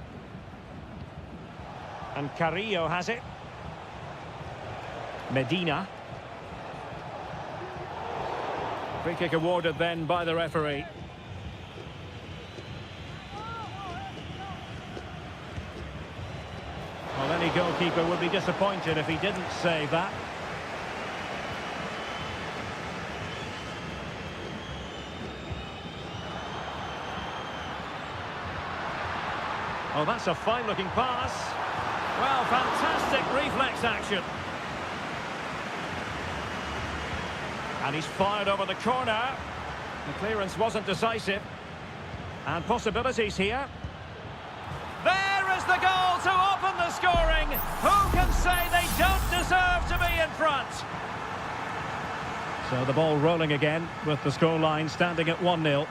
Speaker 1: And Carrillo has it. Medina. Free kick awarded then by the referee. Well, any goalkeeper would be disappointed if he didn't save that. Oh, that's a fine-looking pass. Well, fantastic reflex action. And he's fired over the corner. The clearance wasn't decisive. And possibilities here. There is the goal to open the scoring. Who can say they don't deserve to be in front? So the ball rolling again with the scoreline standing at 1-0.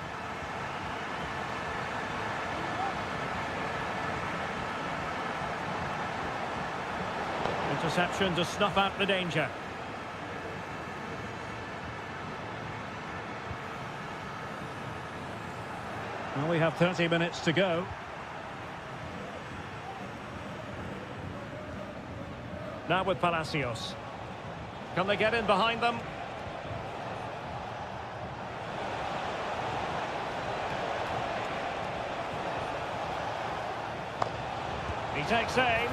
Speaker 1: Interception to snuff out the danger. Well, we have 30 minutes to go. Now with Palacios. Can they get in behind them? He takes aim.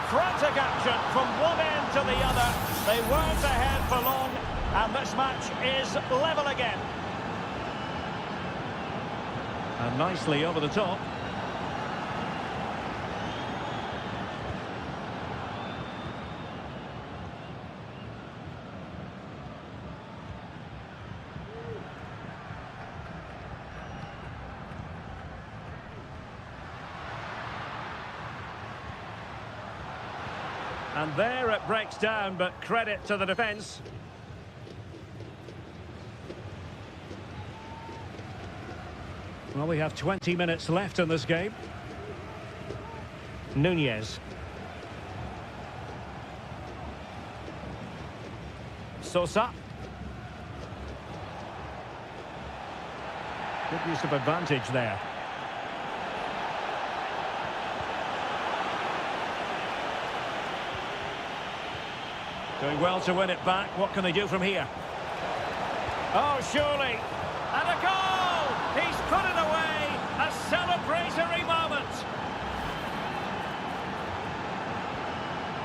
Speaker 1: Frantic action from one end to the other. They weren't ahead for long, and this match is level again. And nicely over the top. And there it breaks down, but credit to the defence. Well, we have 20 minutes left in this game. Nunez. Sosa. Good use of advantage there. Doing well to win it back. What can they do from here? Oh, surely. And a goal! He's put it away. A celebratory moment.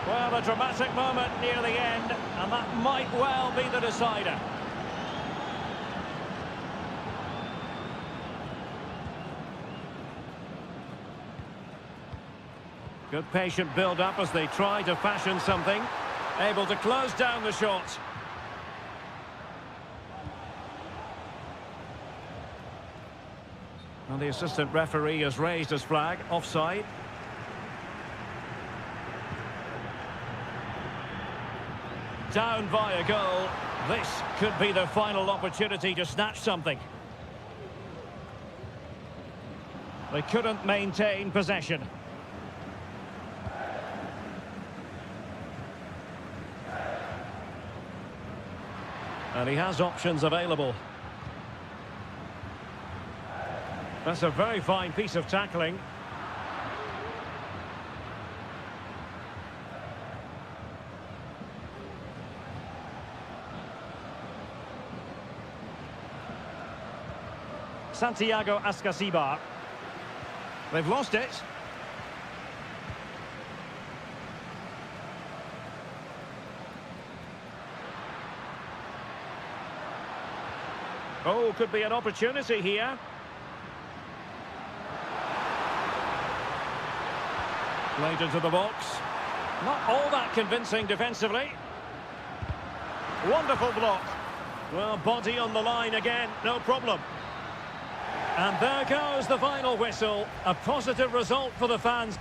Speaker 1: Well, a dramatic moment near the end, and that might well be the decider. Good patient build-up as they try to fashion something. Able to close down the shot. And the assistant referee has raised his flag. Offside. Down by a goal. This could be their final opportunity to snatch something. They couldn't maintain possession. And he has options available. That's a very fine piece of tackling. Santiago Ascasibar. They've lost it. Oh, could be an opportunity here. Played into the box. Not all that convincing defensively. Wonderful block. Well, body on the line again, no problem. And there goes the final whistle. A positive result for the fans.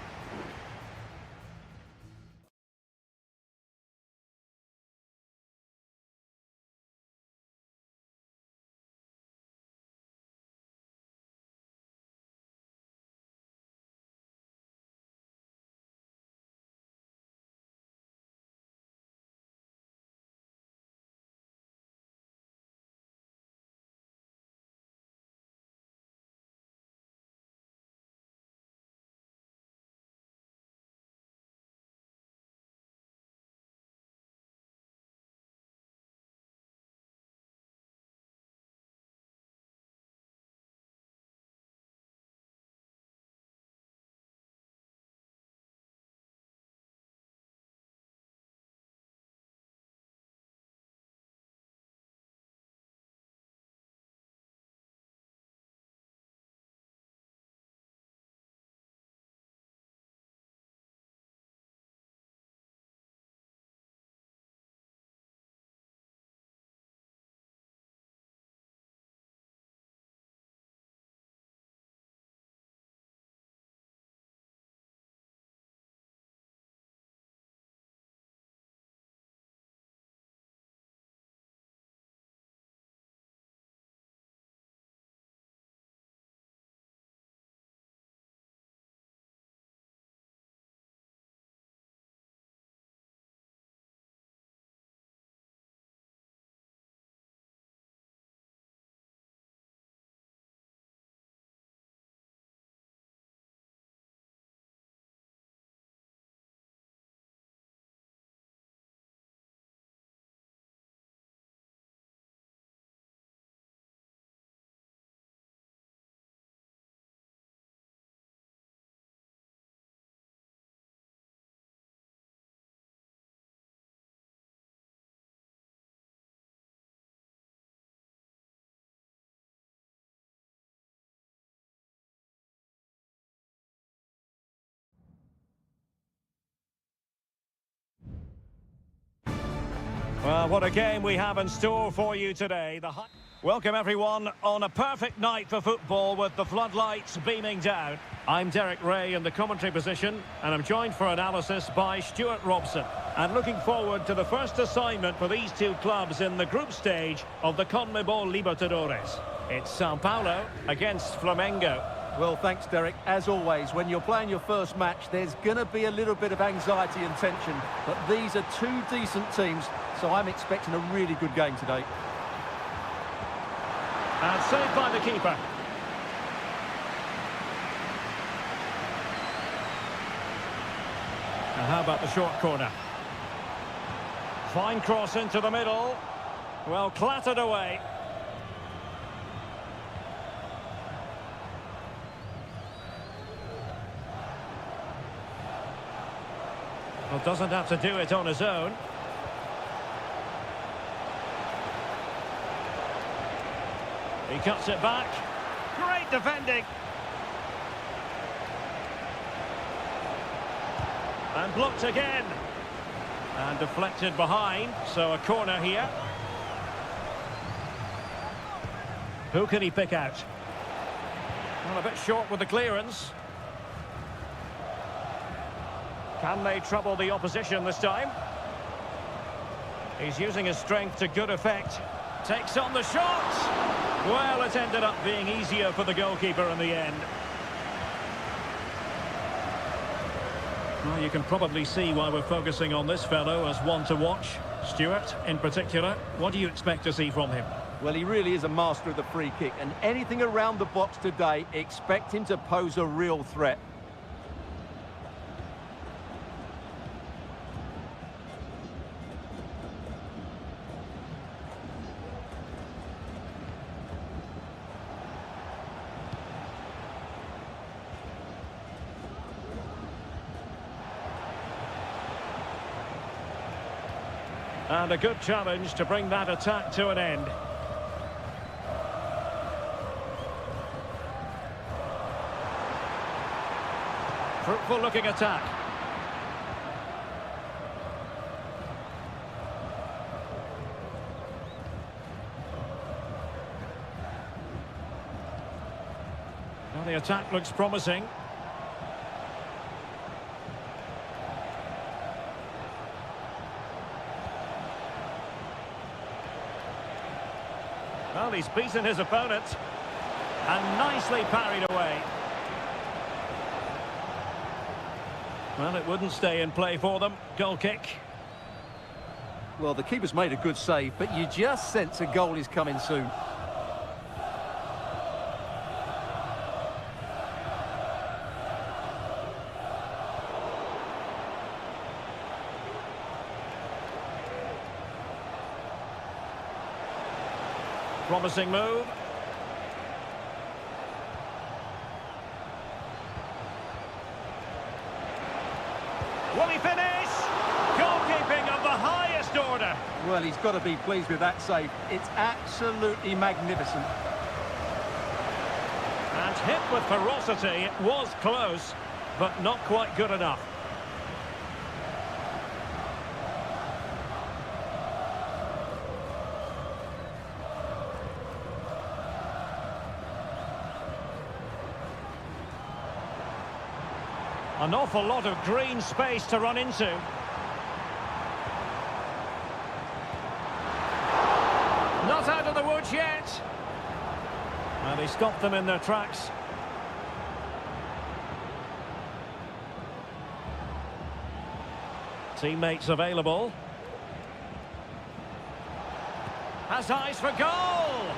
Speaker 1: Well, what a game we have in store for you today. Welcome everyone on a perfect night for football with the floodlights beaming down. I'm Derek Ray in the commentary position and I'm joined for analysis by Stuart Robson. And looking forward to the first assignment for these two clubs in the group stage of the CONMEBOL Libertadores. It's Sao Paulo against Flamengo.
Speaker 2: Well, thanks, Derek. As always, when you're playing your first match, there's going to be a little bit of anxiety and tension. But these are two decent teams, so I'm expecting a really good game today.
Speaker 1: And saved by the keeper. And how about the short corner? Fine cross into the middle. Well, clattered away. Well, doesn't have to do it on his own. He cuts it back. Great defending. And blocked again. And deflected behind, so a corner here. Who can he pick out? Well, a bit short with the clearance. Can they trouble the opposition this time? He's using his strength to good effect. Takes on the shot. Well, it ended up being easier for the goalkeeper in the end. Well, you can probably see why we're focusing on this fellow as one to watch. Stuart, in particular, what do you expect to see from him?
Speaker 2: Well, he really is a master of the free kick, and anything around the box today, expect him to pose a real threat.
Speaker 1: And a good challenge to bring that attack to an end. Fruitful looking attack. Well, the attack looks promising. Well, he's beaten his opponent and nicely parried away. Well, it wouldn't stay in play for them. Goal kick.
Speaker 2: Well, the keeper's made a good save, but you just sense a goal is coming soon.
Speaker 1: Promising move. Will he finish? Goalkeeping of the highest order.
Speaker 2: Well, he's got to be pleased with that save. It's absolutely magnificent.
Speaker 1: And hit with ferocity. It was close, but not quite good enough. An awful lot of green space to run into. Not out of the woods yet. And he stopped them in their tracks. Teammates available. Has eyes for goal.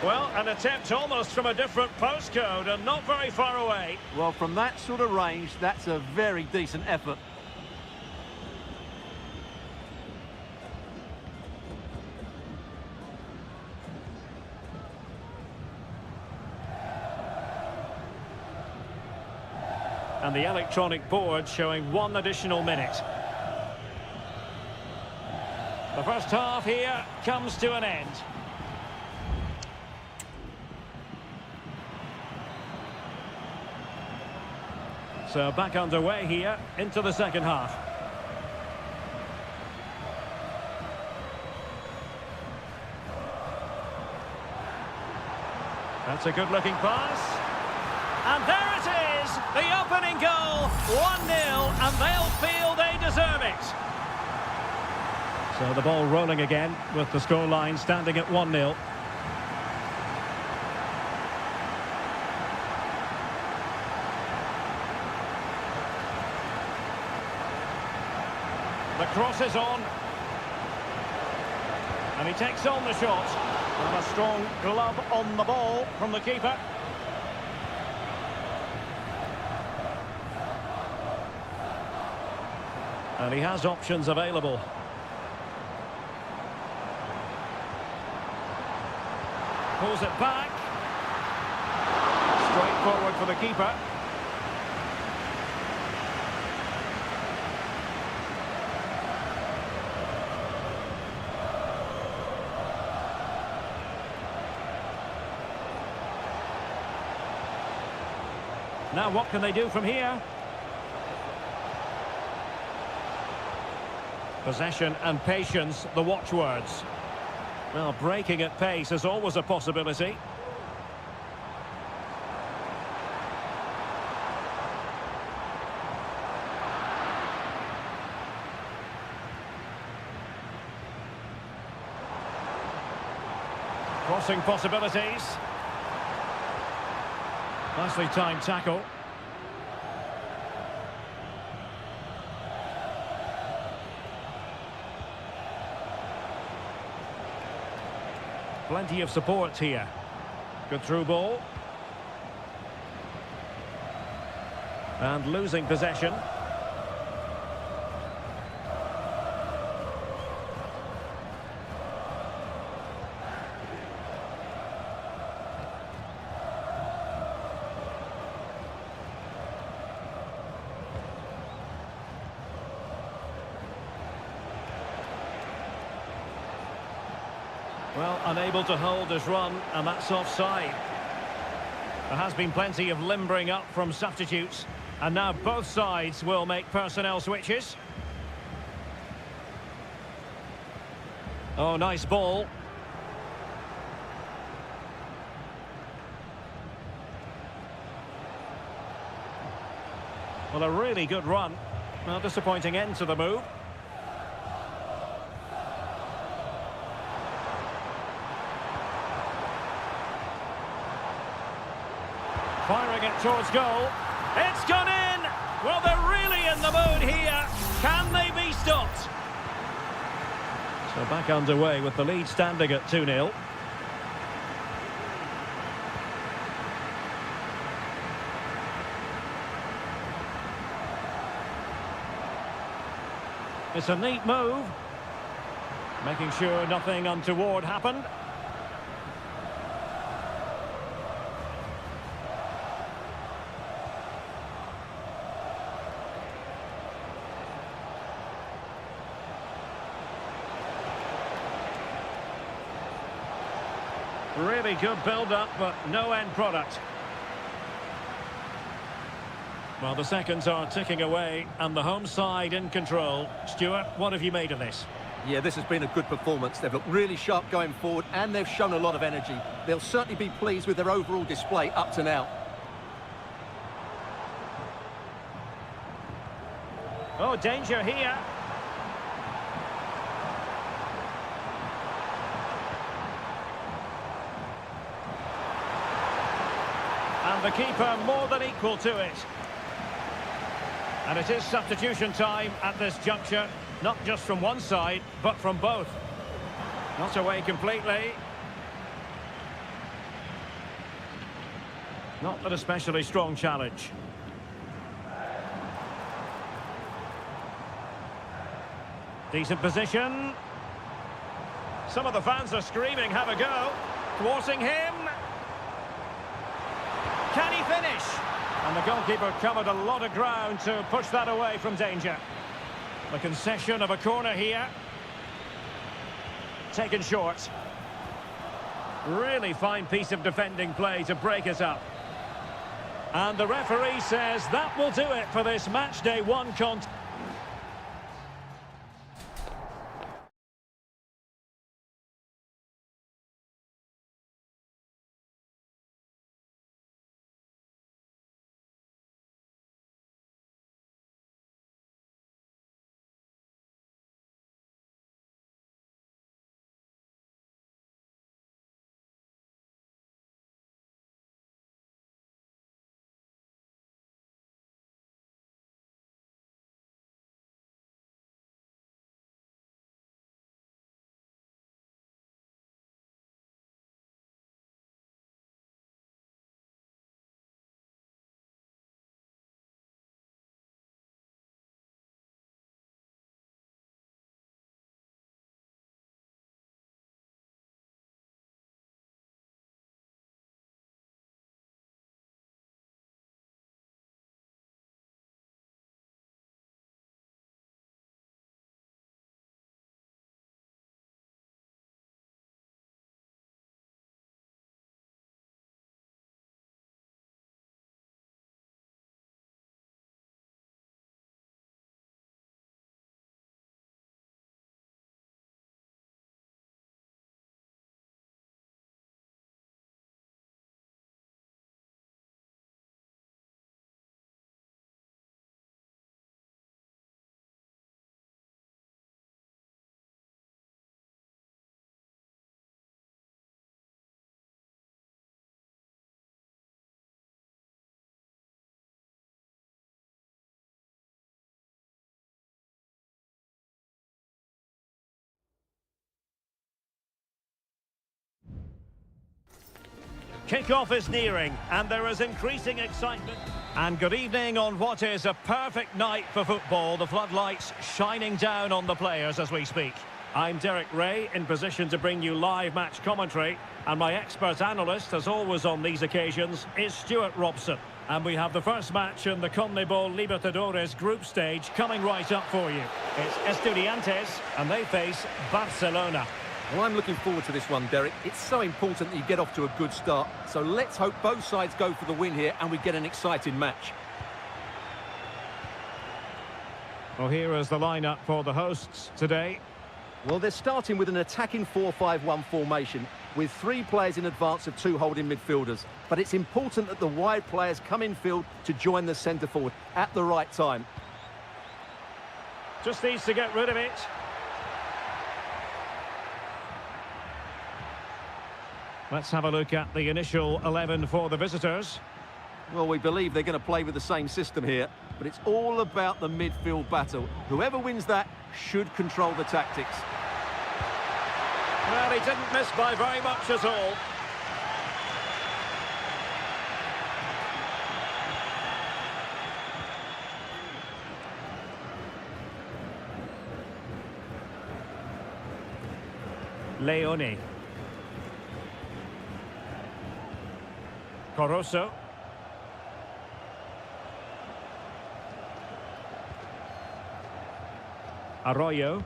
Speaker 1: Well, an attempt almost from a different postcode and not very far away.
Speaker 2: Well, from that sort of range, that's a very decent effort.
Speaker 1: And the electronic board showing 1 additional minute. The first half here comes to an end. So back underway here into the second half. That's a good-looking pass. And there it is, the opening goal, 1-0, and they'll feel they deserve it. So the ball rolling again with the scoreline standing at 1-0. The cross is on. And he takes on the shot. And a strong glove on the ball from the keeper. And he has options available. Pulls it back. Straight forward for the keeper. Now what can they do from here? Possession and patience, the watchwords. Well, breaking at pace is always a possibility. Crossing possibilities. Nicely timed tackle. Plenty of support here. Good through ball. And losing possession. Well, unable to hold his run, and that's offside. There has been plenty of limbering up from substitutes, and now both sides will make personnel switches. Oh, nice ball. Well, a really good run. Well, disappointing end to the move. Firing it towards goal. It's gone in! Well, they're really in the mood here. Can they be stopped? So back underway with the lead standing at 2-0. It's a neat move. Making sure nothing untoward happened. Really good build-up, but no end product. Well, the seconds are ticking away, and the home side in control. Stuart, what have you made of this?
Speaker 2: Yeah, this has been a good performance. They've looked really sharp going forward, and they've shown a lot of energy. They'll certainly be pleased with their overall display up to now.
Speaker 1: Oh, danger here. And the keeper more than equal to it. And it is substitution time at this juncture, not just from one side, but from both. Not away completely. Not an especially strong challenge. Decent position. Some of the fans are screaming, have a go. Thwarting him. Can he finish? And the goalkeeper covered a lot of ground to push that away from danger. The concession of a corner here. Taken short. Really fine piece of defending play to break it up. And the referee says that will do it for this match day 1 contest. Kick-off is nearing, and there is increasing excitement. And good evening on what is a perfect night for football. The floodlights shining down on the players as we speak. I'm Derek Ray, in position to bring you live match commentary. And my expert analyst, as always on these occasions, is Stuart Robson. And we have the first match in the CONMEBOL Libertadores group stage coming right up for you. It's Estudiantes, and they face Barcelona.
Speaker 2: Well, I'm looking forward to this one, Derek. It's so important that you get off to a good start. So let's hope both sides go for the win here and we get an exciting match.
Speaker 1: Well, here is the lineup for the hosts today.
Speaker 2: Well, they're starting with an attacking 4-5-1 formation with 3 players in advance of 2 holding midfielders. But it's important that the wide players come in field to join the centre forward at the right time.
Speaker 1: Just needs to get rid of it. Let's have a look at the initial 11 for the visitors.
Speaker 2: Well, we believe they're going to play with the same system here, but it's all about the midfield battle. Whoever wins that should control the tactics.
Speaker 1: Well, he didn't miss by very much at all. Leone. Coroso. Arroyo.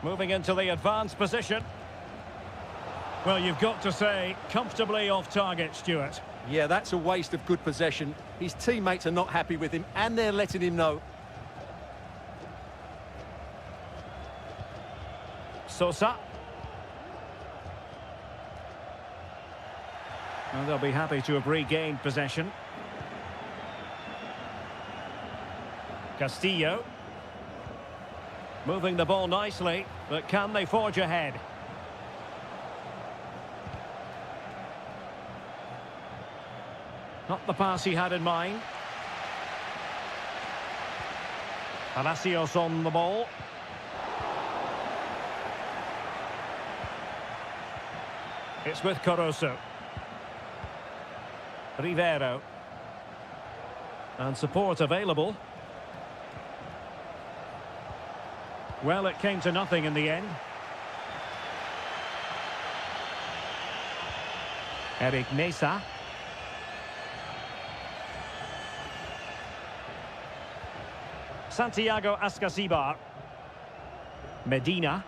Speaker 1: Moving into the advanced position. Well, you've got to say, comfortably off target, Stuart.
Speaker 2: Yeah, that's a waste of good possession. His teammates are not happy with him, and they're letting him know.
Speaker 1: Sosa. And they'll be happy to have regained possession. Castillo. Moving the ball nicely, but can they forge ahead? Not the pass he had in mind. Palacios on the ball. It's with Coroso. Rivero. And support available. Well, it came to nothing in the end. Eric Mesa. Santiago Ascasibar. Medina.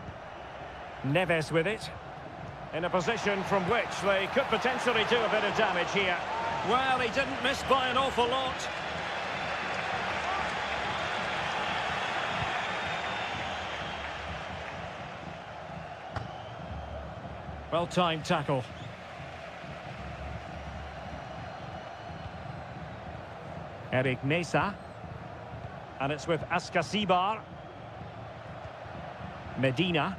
Speaker 1: Neves with it. In a position from which they could potentially do a bit of damage here. Well, he didn't miss by an awful lot. Well-timed tackle. Eric Mesa. And it's with Ascasibar. Medina.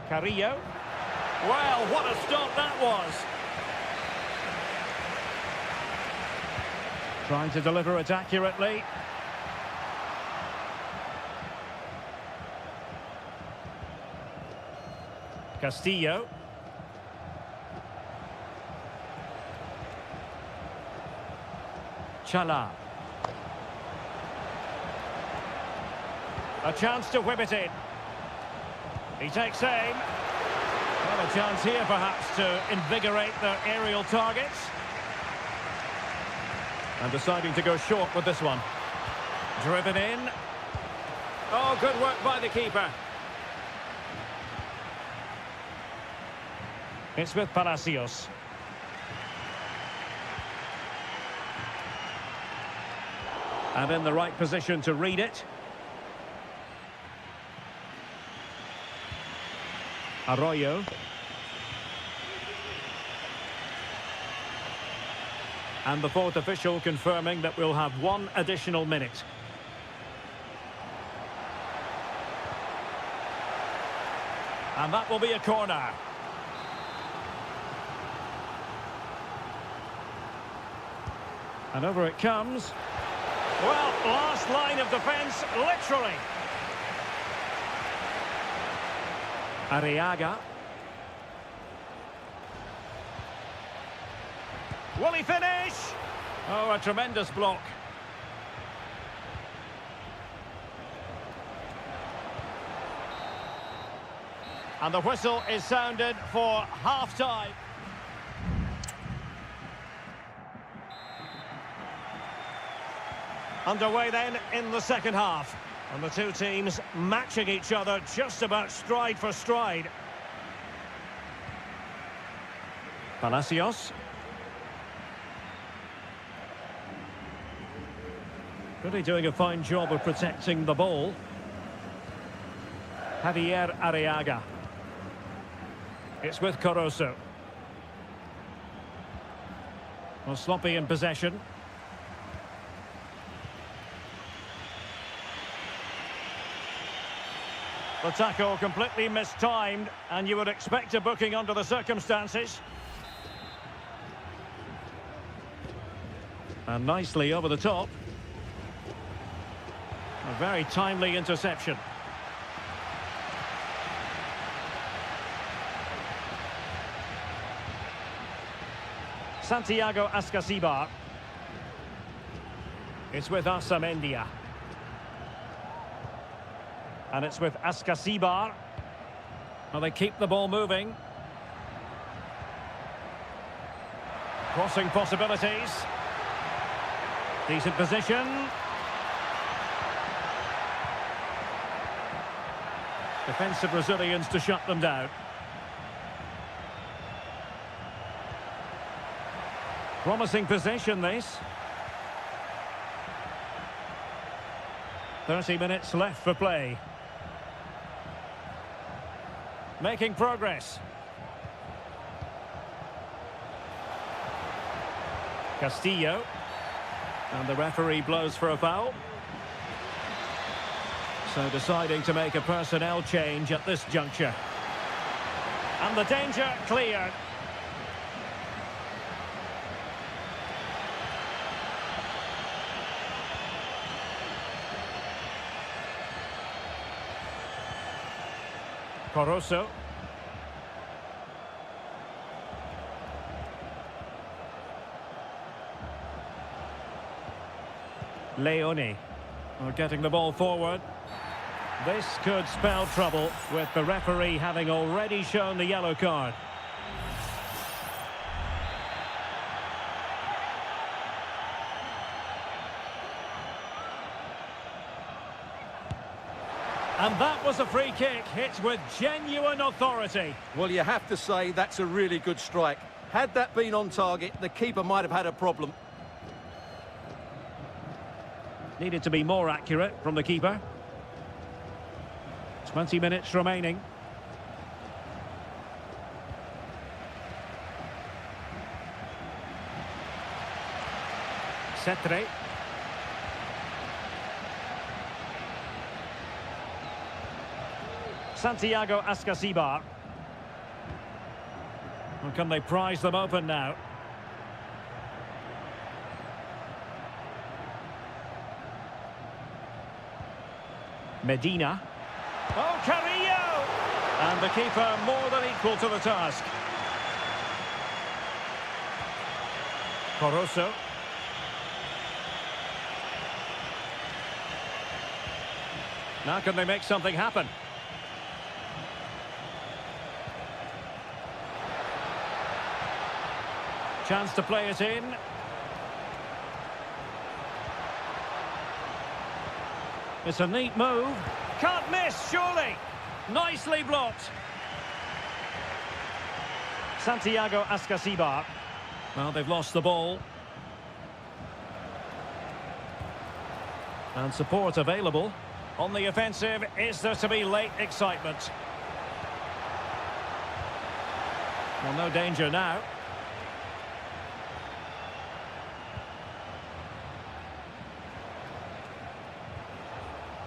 Speaker 1: Carrillo. Well, what a stop that was. Trying to deliver it accurately. Castillo. Chala. A chance to whip it in. He takes aim. Well, a chance here perhaps to invigorate their aerial targets. And deciding to go short with this one. Driven in. Oh, good work by the keeper. It's with Palacios. And in the right position to read it. Arroyo. And the fourth official confirming that we'll have 1 additional minute. And that will be a corner. And over it comes. Well, last line of defence, literally. Arriaga. Will he finish? Oh, a tremendous block. And the whistle is sounded for half-time. Underway then in the second half. And the two teams matching each other just about stride for stride. Palacios. Really doing a fine job of protecting the ball. Javier Arriaga. It's with Caruso. Well, sloppy in possession. The tackle completely mistimed, and you would expect a booking under the circumstances. And nicely over the top. A very timely interception. Santiago Ascasibar. It's with Asamendia. And it's with Ascasibar. Well, they keep the ball moving. Crossing possibilities. Decent position. Defensive resilience to shut them down. Promising possession, this. 30 minutes left for play. Making progress. Castillo. And the referee blows for a foul. So deciding to make a personnel change at this juncture. And the danger cleared. Caruso. Leone. We're getting the ball forward. This could spell trouble with the referee having already shown the yellow card. And that was a free kick hit with genuine authority.
Speaker 2: Well, you have to say that's a really good strike. Had that been on target, the keeper might have had a problem.
Speaker 1: Needed to be more accurate from the keeper. 20 minutes remaining. Cetre. Santiago Ascasibar. Well, can they prise them open now? Medina. Oh, Carrillo! And the keeper more than equal to the task. Caruso. Now can they make something happen? Chance to play it in. It's a neat move. Can't miss, surely. Nicely blocked. Santiago Ascasibar. Well, they've lost the ball. And support available. On the offensive, is there to be late excitement? Well, no danger now.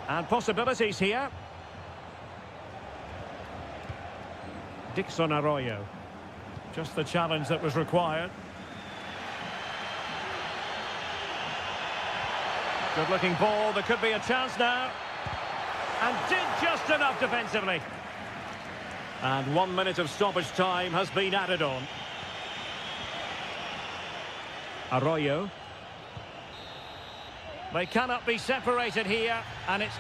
Speaker 1: And possibilities here. Dixon Arroyo. Just the challenge that was required. Good looking ball. There could be a chance now. And did just enough defensively. And 1 minute of stoppage time has been added on. Arroyo. They cannot be separated here, and it's...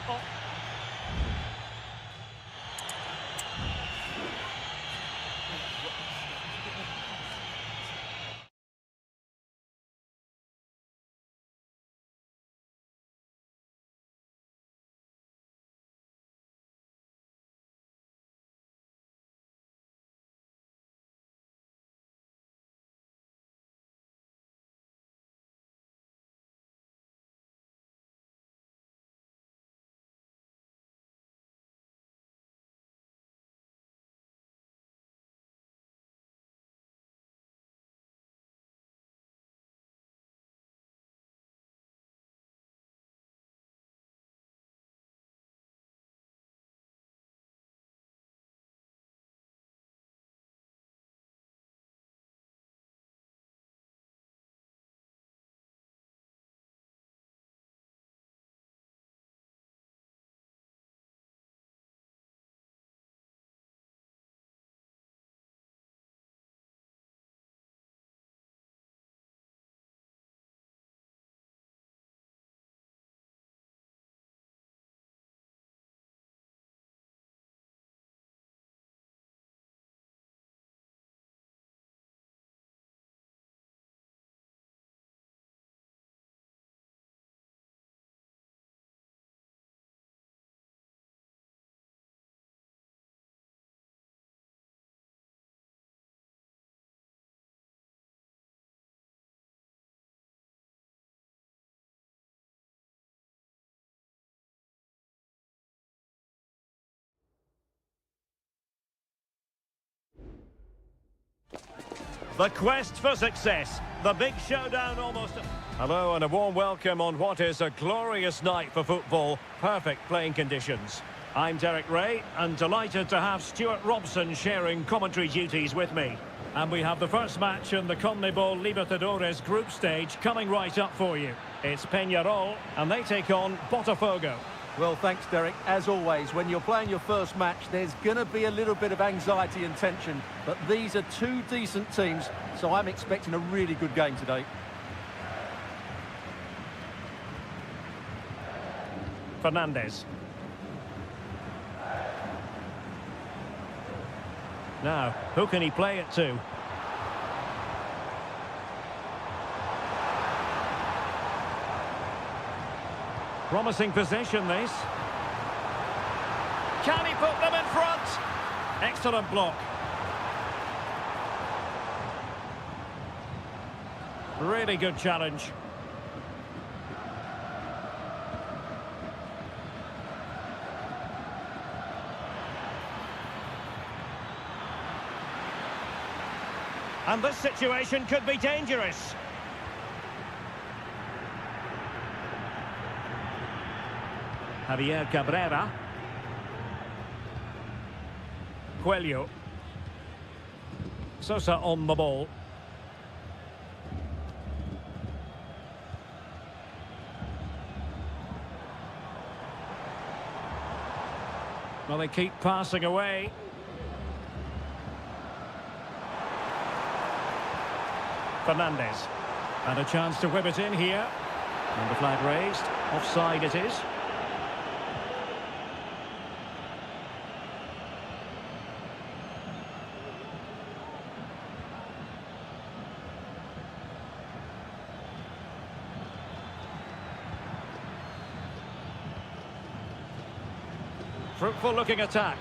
Speaker 1: The quest for success. The big showdown almost... Hello and a warm welcome on what is a glorious night for football. Perfect playing conditions. I'm Derek Ray and delighted to have Stuart Robson sharing commentary duties with me. And we have the first match in the CONMEBOL Libertadores group stage coming right up for you. It's Peñarol and they take on Botafogo.
Speaker 2: Well, thanks, Derek. As always, when you're playing your first match, there's going to be a little bit of anxiety and tension. But these are two decent teams, so I'm expecting a really good game today.
Speaker 1: Fernandez. Now, who can he play it to? Promising possession, this. Can he put them in front? Excellent block. Really good challenge. And this situation could be dangerous. Javier Cabrera. Coelho. Sosa on the ball. Well, they keep passing away. Fernandez. And a chance to whip it in here. And the flag raised. Offside it is. Fruitful looking attack.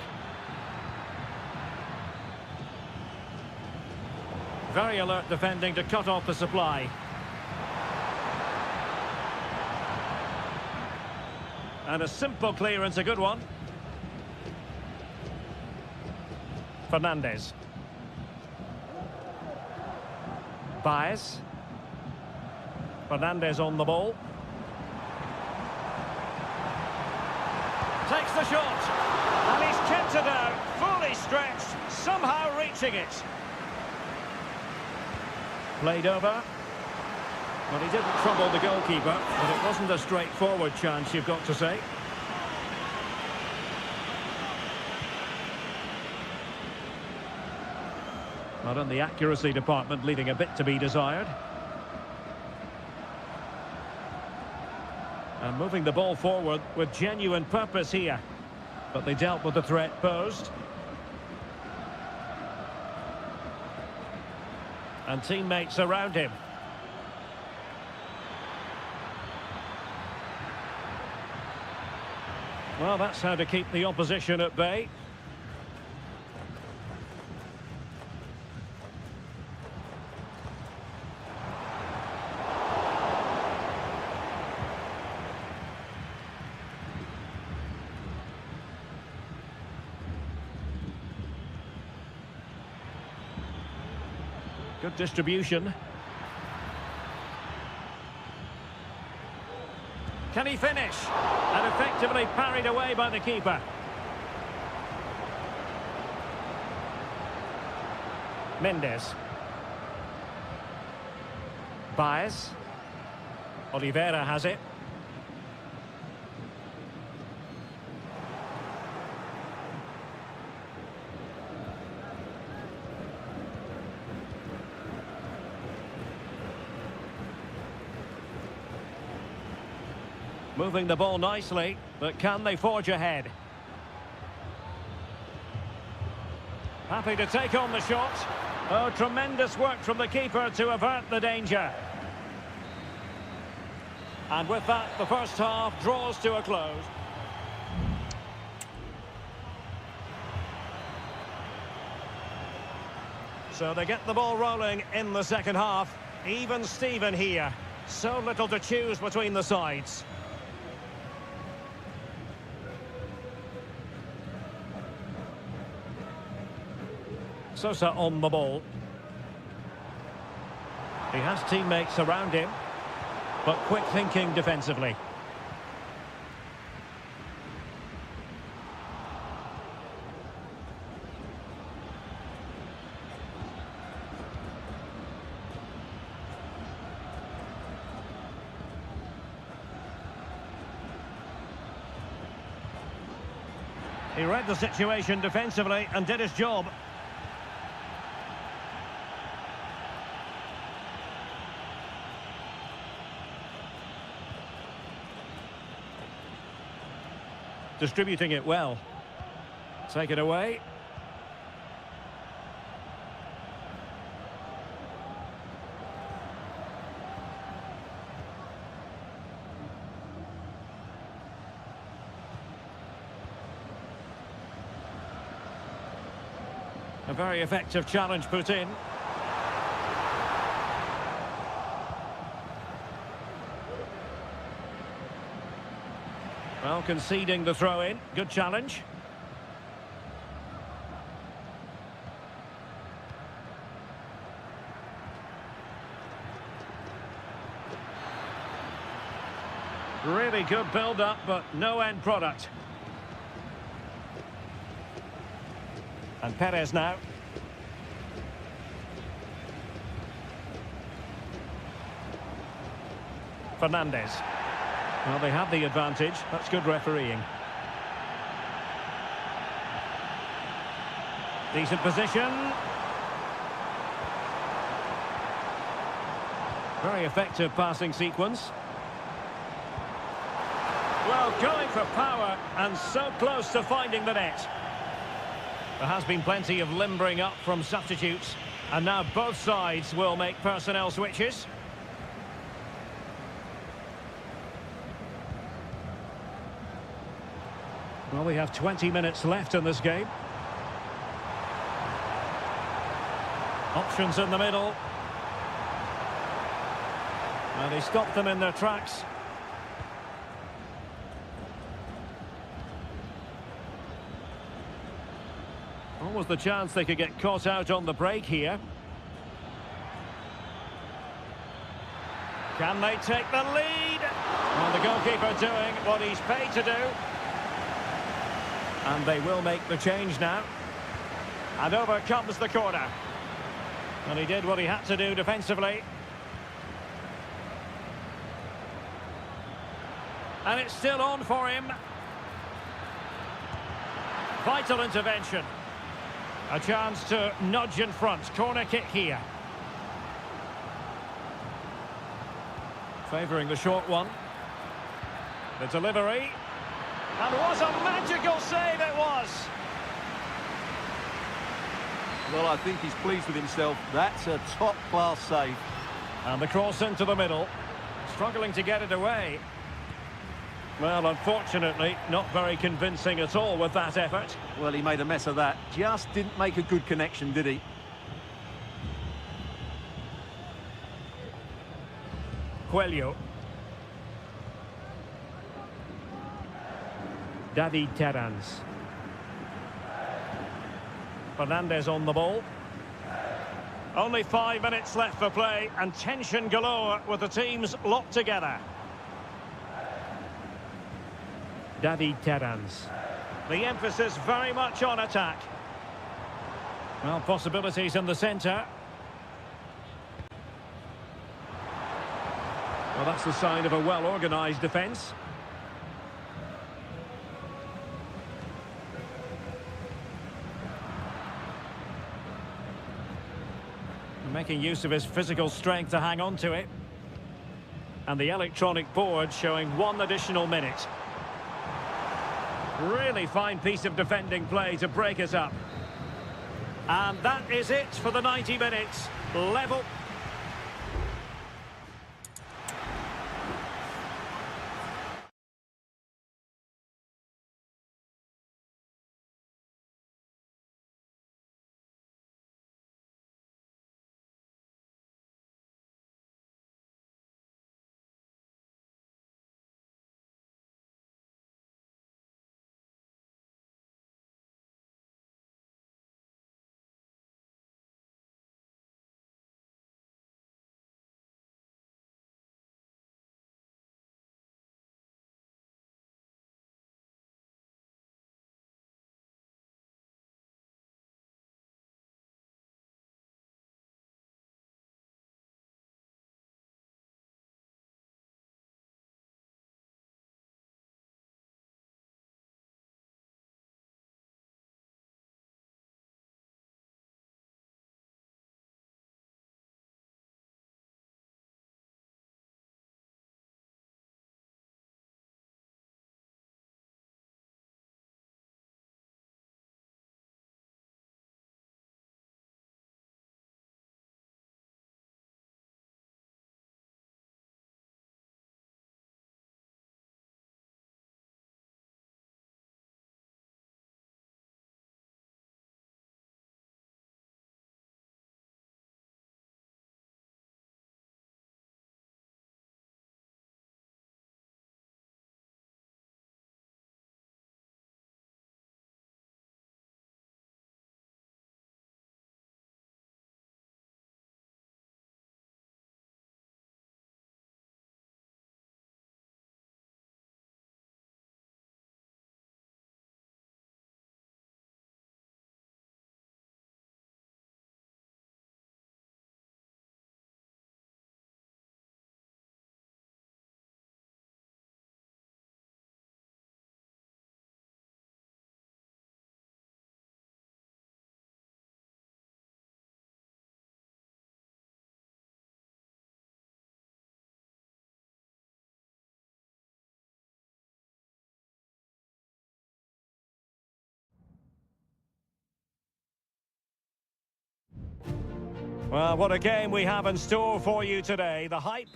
Speaker 1: Very alert defending to cut off the supply. And a simple clearance, a good one. Fernandez. Baez. Fernandez on the ball. Takes the shot. And he's kept it out, fully stretched, somehow reaching it. Played over. Well, he didn't trouble the goalkeeper, but it wasn't a straightforward chance, you've got to say. Not in the accuracy department, leaving a bit to be desired. And moving the ball forward with genuine purpose here. But they dealt with the threat posed. And teammates around him. Well, that's how to keep the opposition at bay. Good distribution. Can he finish? And effectively parried away by the keeper. Mendes. Baez. Oliveira has it. Moving the ball nicely, but can they forge ahead? Happy to take on the shot. Oh, tremendous work from the keeper to avert the danger. And with that, the first half draws to a close. So they get the ball rolling in the second half. Even Steven here. So little to choose between the sides. Sosa on the ball. He has teammates around him, but quick thinking defensively. He read the situation defensively and did his job. Distributing it well. Take it away. A very effective challenge put in. Well, conceding the throw-in. Good challenge. Really good build-up, but no end product. And Perez now. Fernandez. Well, they have the advantage. That's good refereeing. Decent position. Very effective passing sequence. Well, going for power and so close to finding the net. There has been plenty of limbering up from substitutes, and now both sides will make personnel switches. Well, we have 20 minutes left in this game. Options in the middle. And he stopped them in their tracks. Almost the chance they could get caught out on the break here. Can they take the lead? Well, the goalkeeper doing what he's paid to do. And they will make the change now. And over comes the corner. And he did what he had to do defensively. And it's still on for him. Vital intervention. A chance to nudge in front. Corner kick here. Favouring the short one. The delivery. And what a magical save it was!
Speaker 2: Well, I think he's pleased with himself. That's a top-class save.
Speaker 1: And the cross into the middle. Struggling to get it away. Well, unfortunately, not very convincing at all with that effort.
Speaker 2: Well, he made a mess of that. Just didn't make a good connection, did he?
Speaker 1: Coelho. David Terrans. Fernandez on the ball. Only 5 minutes left for play and tension galore with the teams locked together. David Terrans. The emphasis very much on attack. Well, possibilities in the centre. Well, that's the sign of a well-organised defence. Making use of his physical strength to hang on to it. And the electronic board showing 1 additional minute. Really fine piece of defending play to break us up. And that is it for the 90 minutes. Level. Well, what a game we have in store for you today. The hype...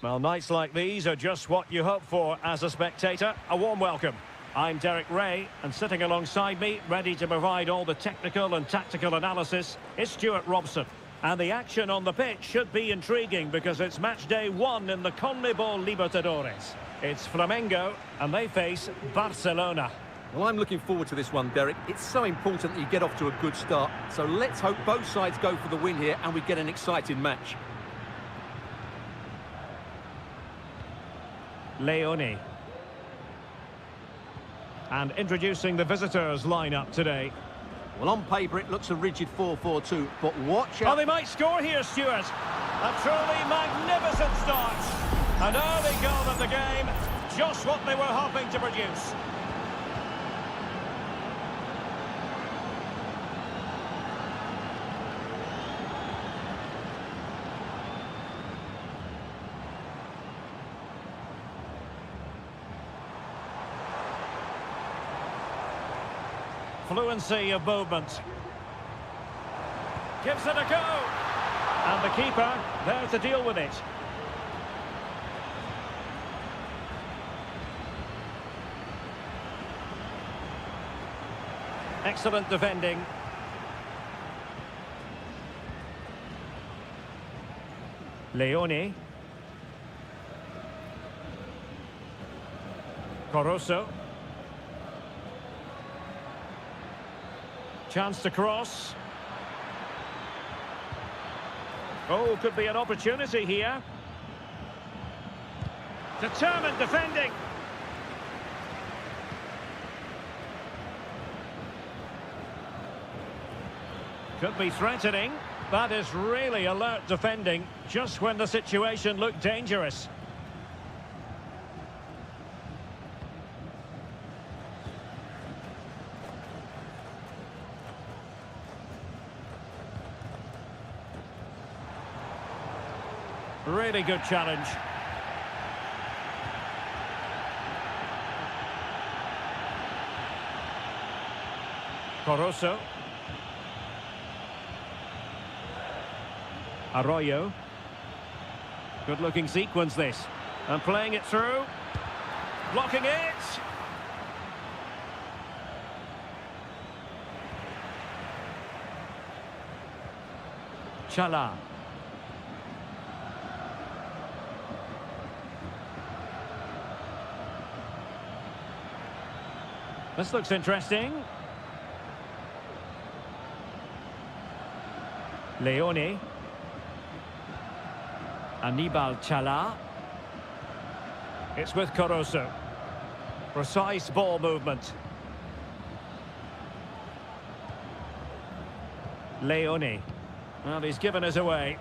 Speaker 1: Well, nights like these are just what you hope for as a spectator. A warm welcome. I'm Derek Ray, and sitting alongside me, ready to provide all the technical and tactical analysis, is Stuart Robson. And the action on the pitch should be intriguing because it's match day 1 in the CONMEBOL Libertadores. It's Flamengo, and they face Barcelona.
Speaker 2: Well, I'm looking forward to this one, Derek. It's so important that you get off to a good start. So let's hope both sides go for the win here and we get an exciting match.
Speaker 1: Leone. And introducing the visitors lineup today.
Speaker 2: Well, on paper it looks a rigid 4-4-2, but watch out.
Speaker 1: Oh, they might score here, Stuart. A truly magnificent start. An early goal in the game. Just what they were hoping to produce. Fluency of movement. Gives it a go. And the keeper there to deal with it. Excellent defending. Leone. Caruso. Chance to cross. Oh, could be an opportunity here. Determined defending. Could be threatening. That is really alert defending, just when the situation looked dangerous. Really good challenge. Caruso. Arroyo. Good-looking sequence, this. And playing it through. Blocking it. Chala. This looks interesting. Leone. Anibal Chala. It's with Caruso. Precise ball movement. Leone. Well, he's given us away.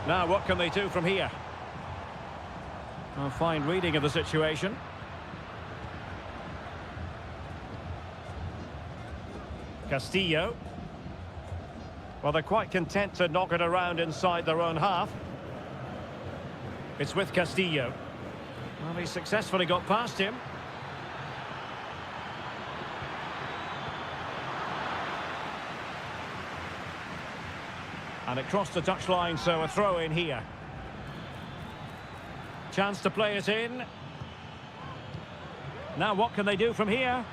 Speaker 1: Now, what can they do from here? A fine reading of the situation. Castillo. Well, they're quite content to knock it around inside their own half. It's with Castillo. Well, he successfully got past him. And it crossed the touchline, so a throw in here. Chance to play it in. Now what can they do from here?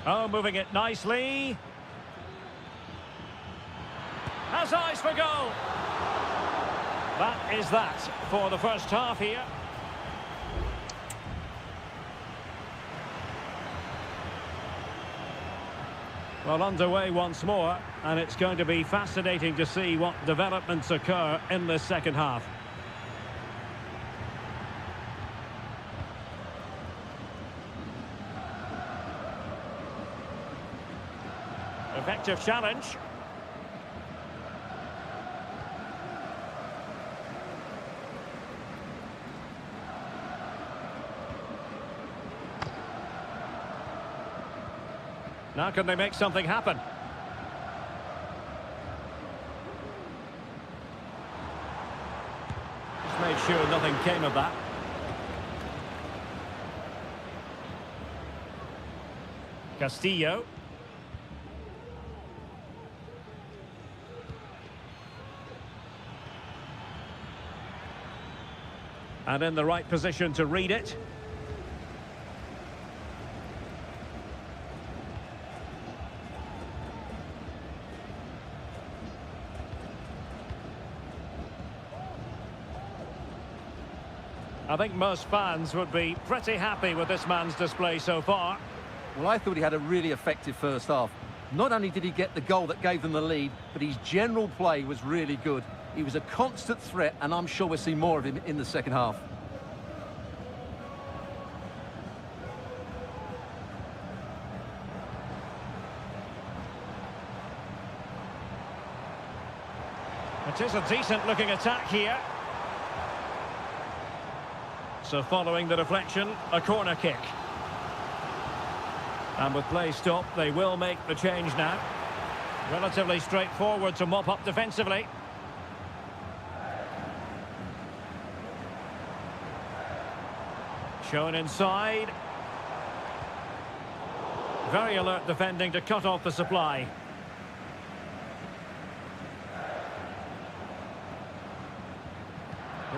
Speaker 1: Oh, moving it nicely. Has eyes for goal. That is that for the first half here. Well, underway once more, and it's going to be fascinating to see what developments occur in this second half. Effective challenge. Now can they make something happen? Just made sure nothing came of that. Castillo. And in the right position to read it. I think most fans would be pretty happy with this man's display so far.
Speaker 2: Well, I thought he had a really effective first half. Not only did he get the goal that gave them the lead, but his general play was really good. He was a constant threat, and I'm sure we'll see more of him in the second half.
Speaker 1: It is a decent-looking attack here. So following the deflection, a corner kick. And with play stopped, they will make the change now. Relatively straightforward to mop up defensively. Shown inside. Very alert defending to cut off the supply.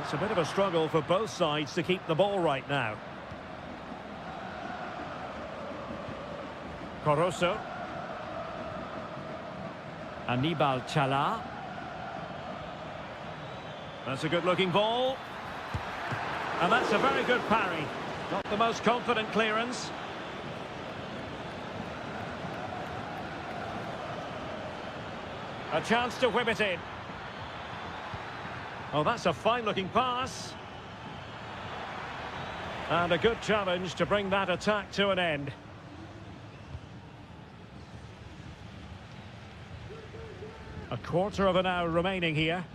Speaker 1: It's a bit of a struggle for both sides to keep the ball right now. Caruso. Anibal Chala. That's a good-looking ball. And that's a very good parry. Not the most confident clearance. A chance to whip it in. Oh, that's a fine-looking pass. And a good challenge to bring that attack to an end. A quarter of an hour remaining here.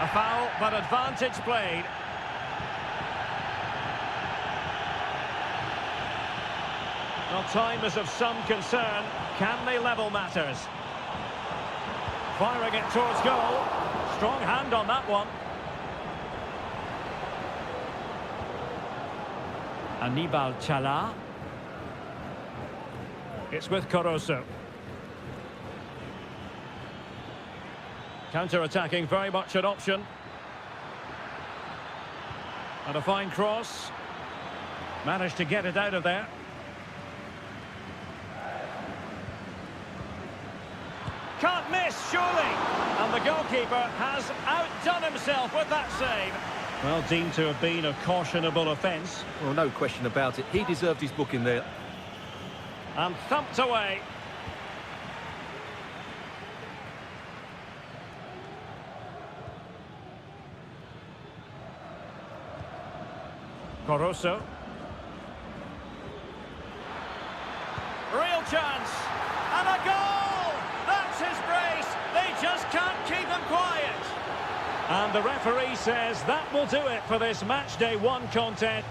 Speaker 1: A foul, but advantage played. Well, time is of some concern. Can they level matters? Firing it towards goal. Strong hand on that one. Anibal Chala. It's with Caruso. Counter-attacking, very much an option. And a fine cross. Managed to get it out of there. Can't miss, surely. And the goalkeeper has outdone himself with that save. Well, deemed to have been a cautionable offence.
Speaker 2: Well, no question about it. He deserved his booking there.
Speaker 1: And thumped away. Caruso. Real chance. And a goal! That's his brace. They just can't keep him quiet. And the referee says that will do it for this match day 1 contest.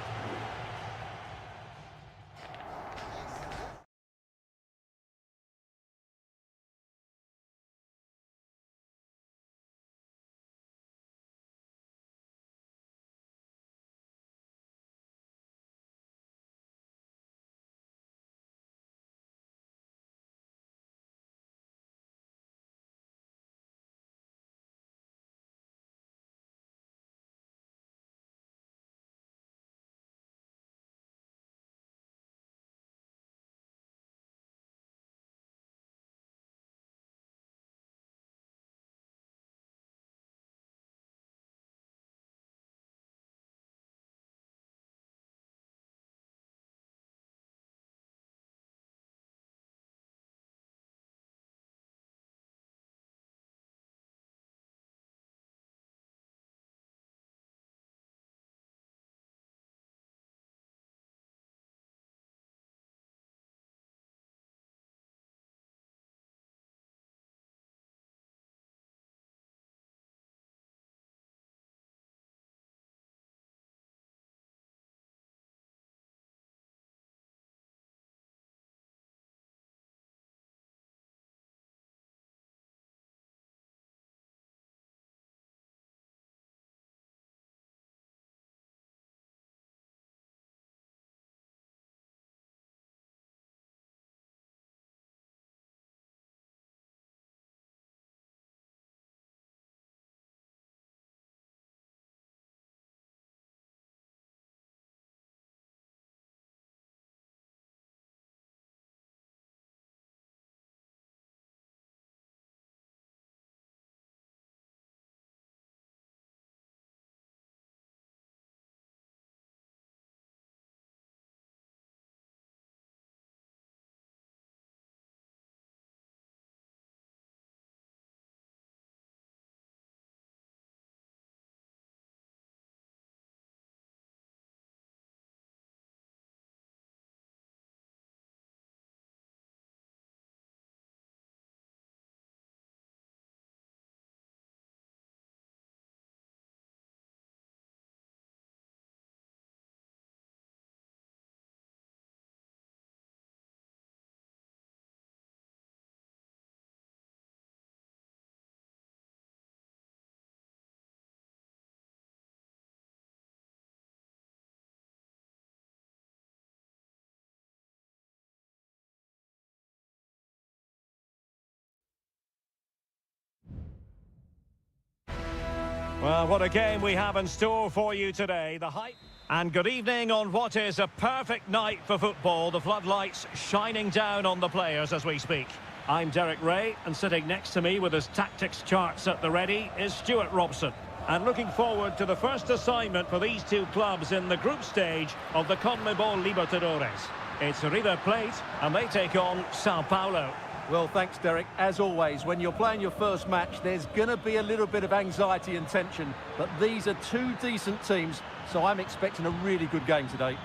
Speaker 1: Well, what a game we have in store for you today. The hype. And good evening on what is a perfect night for football. The floodlights shining down on the players as we speak. I'm Derek Ray, and sitting next to me with his tactics charts at the ready is Stuart Robson. And looking forward to the first assignment for these two clubs in the group stage of the CONMEBOL Libertadores. It's River Plate, and they take on Sao Paulo.
Speaker 2: Well, thanks, Derek. As always, when you're playing your first match, there's going to be a little bit of anxiety and tension. But these are two decent teams, so I'm expecting a really good game today.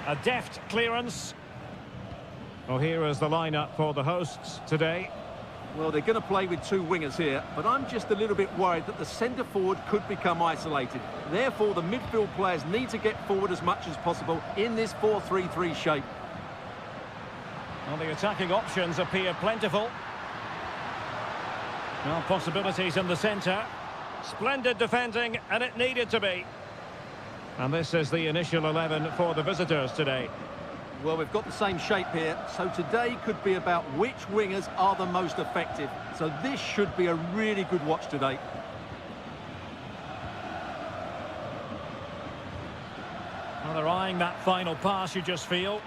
Speaker 1: A deft clearance. Well, here is the lineup for the hosts today.
Speaker 2: Well, they're going to play with two wingers here, but I'm just a little bit worried that the centre-forward could become isolated. Therefore, the midfield players need to get forward as much as possible in this 4-3-3 shape.
Speaker 1: Well, the attacking options appear plentiful. Well, possibilities in the centre. Splendid defending, and it needed to be. And this is the initial 11 for the visitors today.
Speaker 2: Well, we've got the same shape here, so today could be about which wingers are the most effective. So this should be a really good watch today.
Speaker 1: Well, they're eyeing that final pass, you just feel.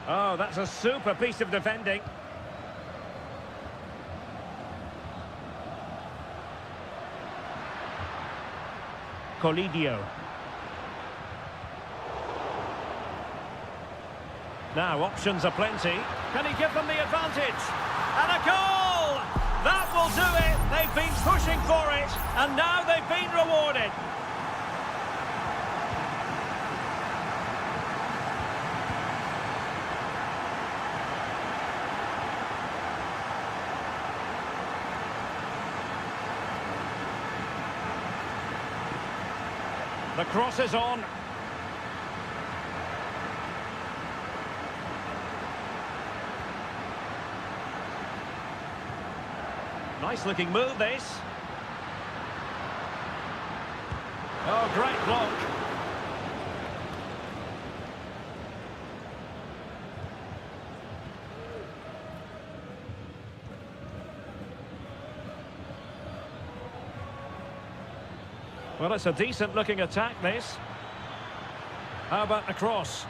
Speaker 1: Oh, that's a super piece of defending. Colidio. Now, options are plenty. Can he give them the advantage? And a goal! That will do it. They've been pushing for it, and now they've been rewarded. The cross is on. Nice looking move, this. Oh, great block. Well, it's a decent looking attack, this. How about the cross?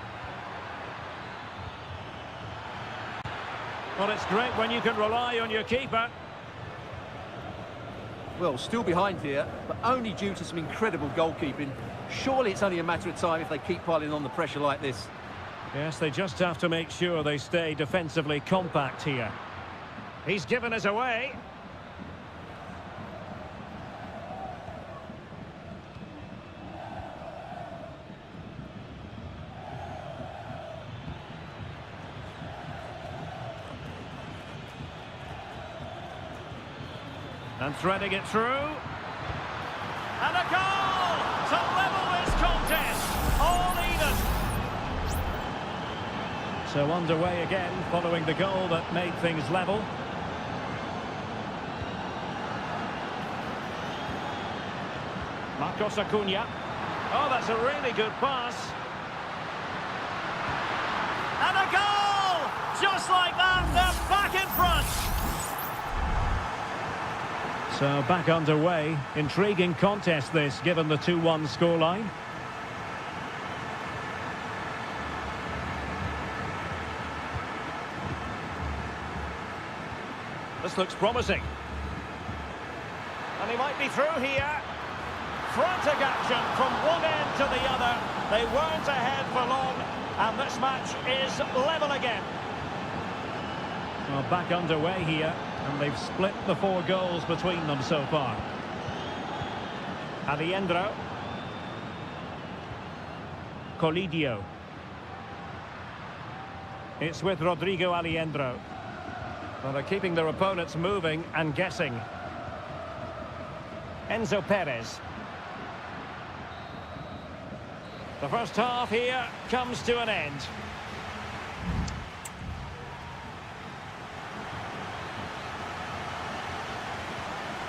Speaker 1: Well, it's great when you can rely on your keeper.
Speaker 2: Well, still behind here, but only due to some incredible goalkeeping. Surely it's only a matter of time if they keep piling on the pressure like this.
Speaker 1: Yes, they just have to make sure they stay defensively compact here. He's given us away. And threading it through. And a goal to level this contest. All even. So underway again following the goal that made things level. Marcos Acuna. Oh, that's a really good pass. And a goal! Just like that, they're back in front. So back underway. Intriguing contest this, given the 2-1 scoreline. This looks promising. And he might be through here. Frantic action from one end to the other. They weren't ahead for long, and this match is level again. Well, back underway here. And they've split the 4 goals between them so far. Aliendro. Colidio. It's with Rodrigo Aliendro. Well, they're keeping their opponents moving and guessing. Enzo Perez. The first half here comes to an end.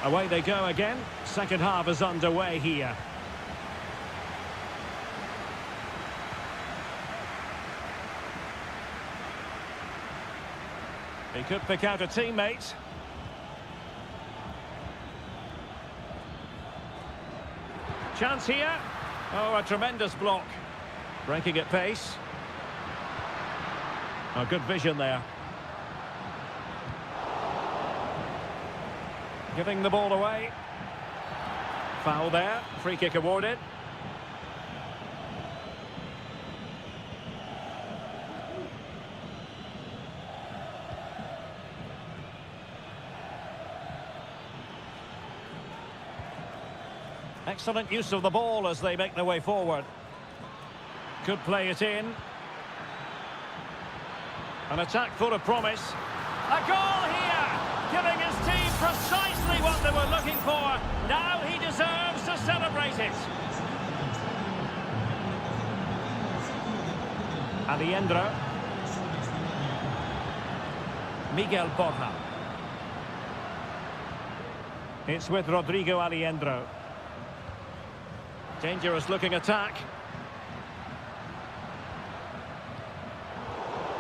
Speaker 1: Away they go again. Second half is underway here. He could pick out a teammate. Chance here. Oh, a tremendous block. Breaking at pace. Oh, good vision there. Giving the ball away. Foul there. Free kick awarded. Excellent use of the ball as they make their way forward. Could play it in. An attack full of promise. A goal here! Giving his team precisely what they were looking for. Now he deserves to celebrate it. Aliendro. Miguel Borja. It's with Rodrigo Aliendro. Dangerous looking attack.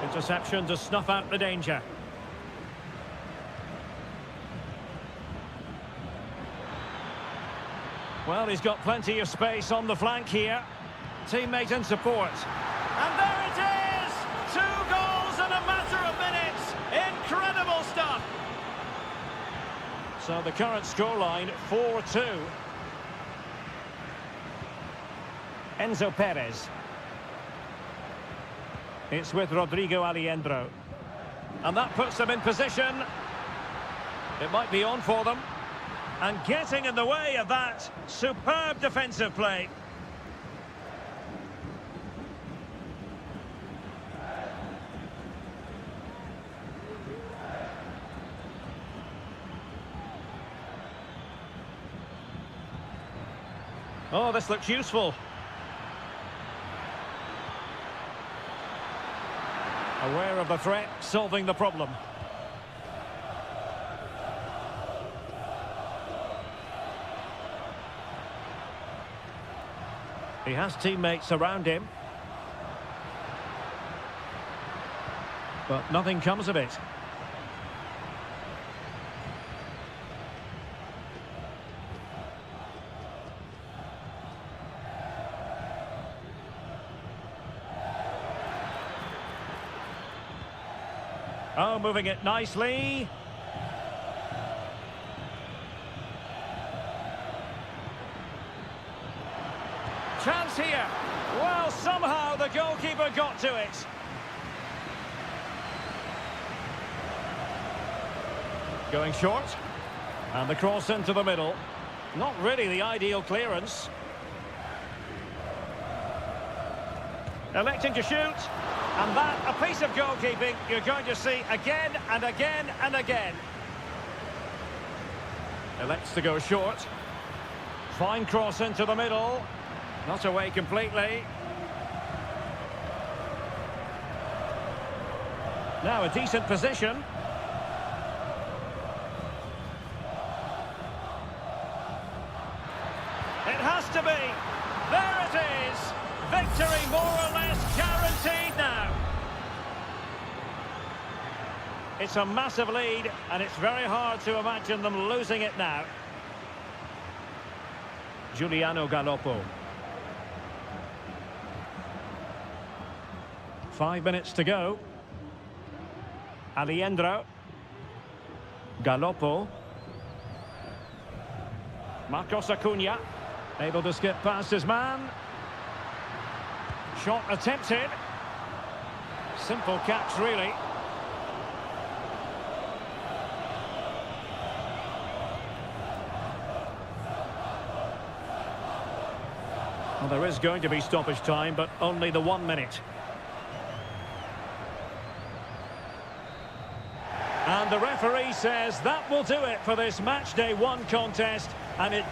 Speaker 1: Interception to snuff out the danger. Well, he's got plenty of space on the flank here. Teammate and support. And there it is! 2 goals in a matter of minutes. Incredible stuff. So the current scoreline, 4-2. Enzo Perez. It's with Rodrigo Aliendro. And that puts them in position. It might be on for them. And getting in the way of that superb defensive play. Oh, this looks useful. Aware of the threat, solving the problem. He has teammates around him. But nothing comes of it. Oh, moving it nicely. Chance here. Well, somehow the goalkeeper got to it. Going short. And the cross into the middle. Not really the ideal clearance. Electing to shoot. And that, a piece of goalkeeping you're going to see again and again and again. Elects to go short. Fine cross into the middle. Not away completely. Now a decent position. It has to be. There it is. Victory more or less guaranteed now. It's a massive lead, and it's very hard to imagine them losing it now. Giuliano Galoppo. 5 minutes to go. Aliendro. Galoppo. Marcos Acuna. Able to skip past his man. Shot attempted. Simple catch, really. Well, there is going to be stoppage time, but only the 1 minute. And the referee says that will do it for this match day 1 contest, and it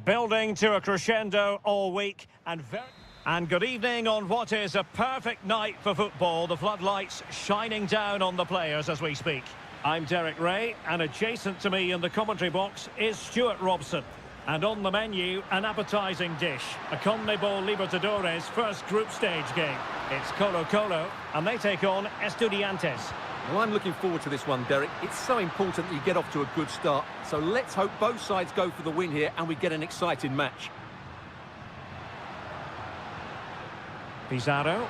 Speaker 1: Building to a crescendo all week and good evening on what is a perfect night for football. The floodlights shining down on the players as we speak. I'm Derek Ray, and adjacent to me in the commentary box is Stuart Robson. And on the menu, an appetising dish, a CONMEBOL Libertadores first group stage game. It's Colo-Colo, and they take on Estudiantes.
Speaker 2: Well, I'm looking forward to this one, Derek. It's so important that you get off to a good start. So let's hope both sides go for the win here and we get an exciting match.
Speaker 1: Pizarro.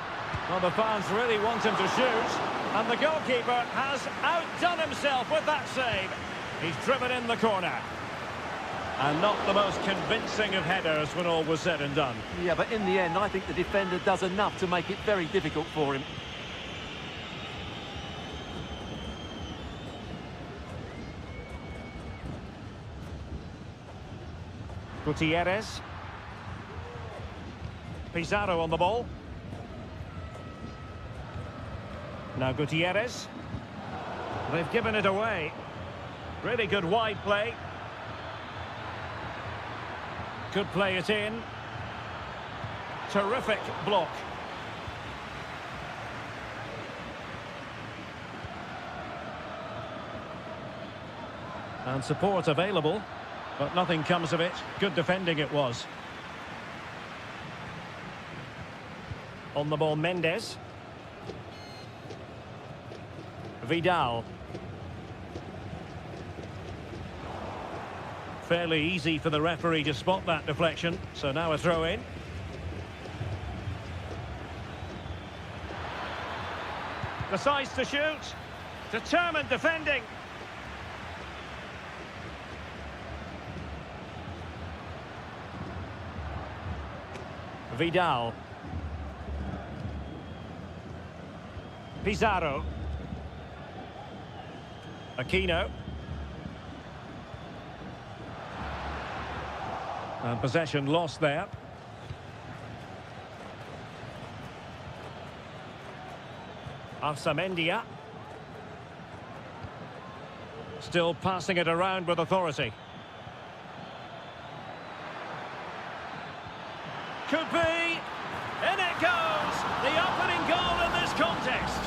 Speaker 1: Well, the fans really want him to shoot. And the goalkeeper has outdone himself with that save. He's driven in the corner. And not the most convincing of headers when all was said and done.
Speaker 2: Yeah, but in the end, I think the defender does enough to make it very difficult for him.
Speaker 1: Gutierrez. Pizarro on the ball. Now Gutierrez. They've given it away. Really good wide play. Could play it in. Terrific block. And support available, but nothing comes of it. Good defending it was. On the ball, Mendes. Vidal. Fairly easy for the referee to spot that deflection, so now a throw in. Decides to shoot. Determined defending. Vidal. Pizarro. Aquino. And possession lost there. Arsamendia. Still passing it around with authority. Could be. In it goes. The opening goal in this contest.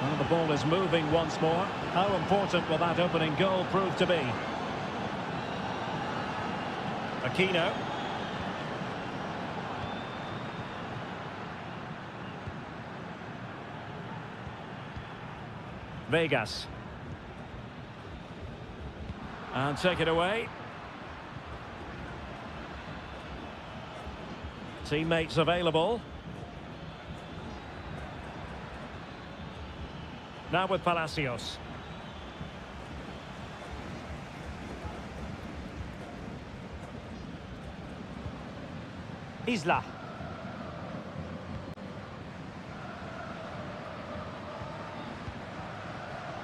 Speaker 1: Well, the ball is moving once more. How important will that opening goal prove to be? Aquino. Vegas. And take it away. Teammates available. Now with Palacios. Isla.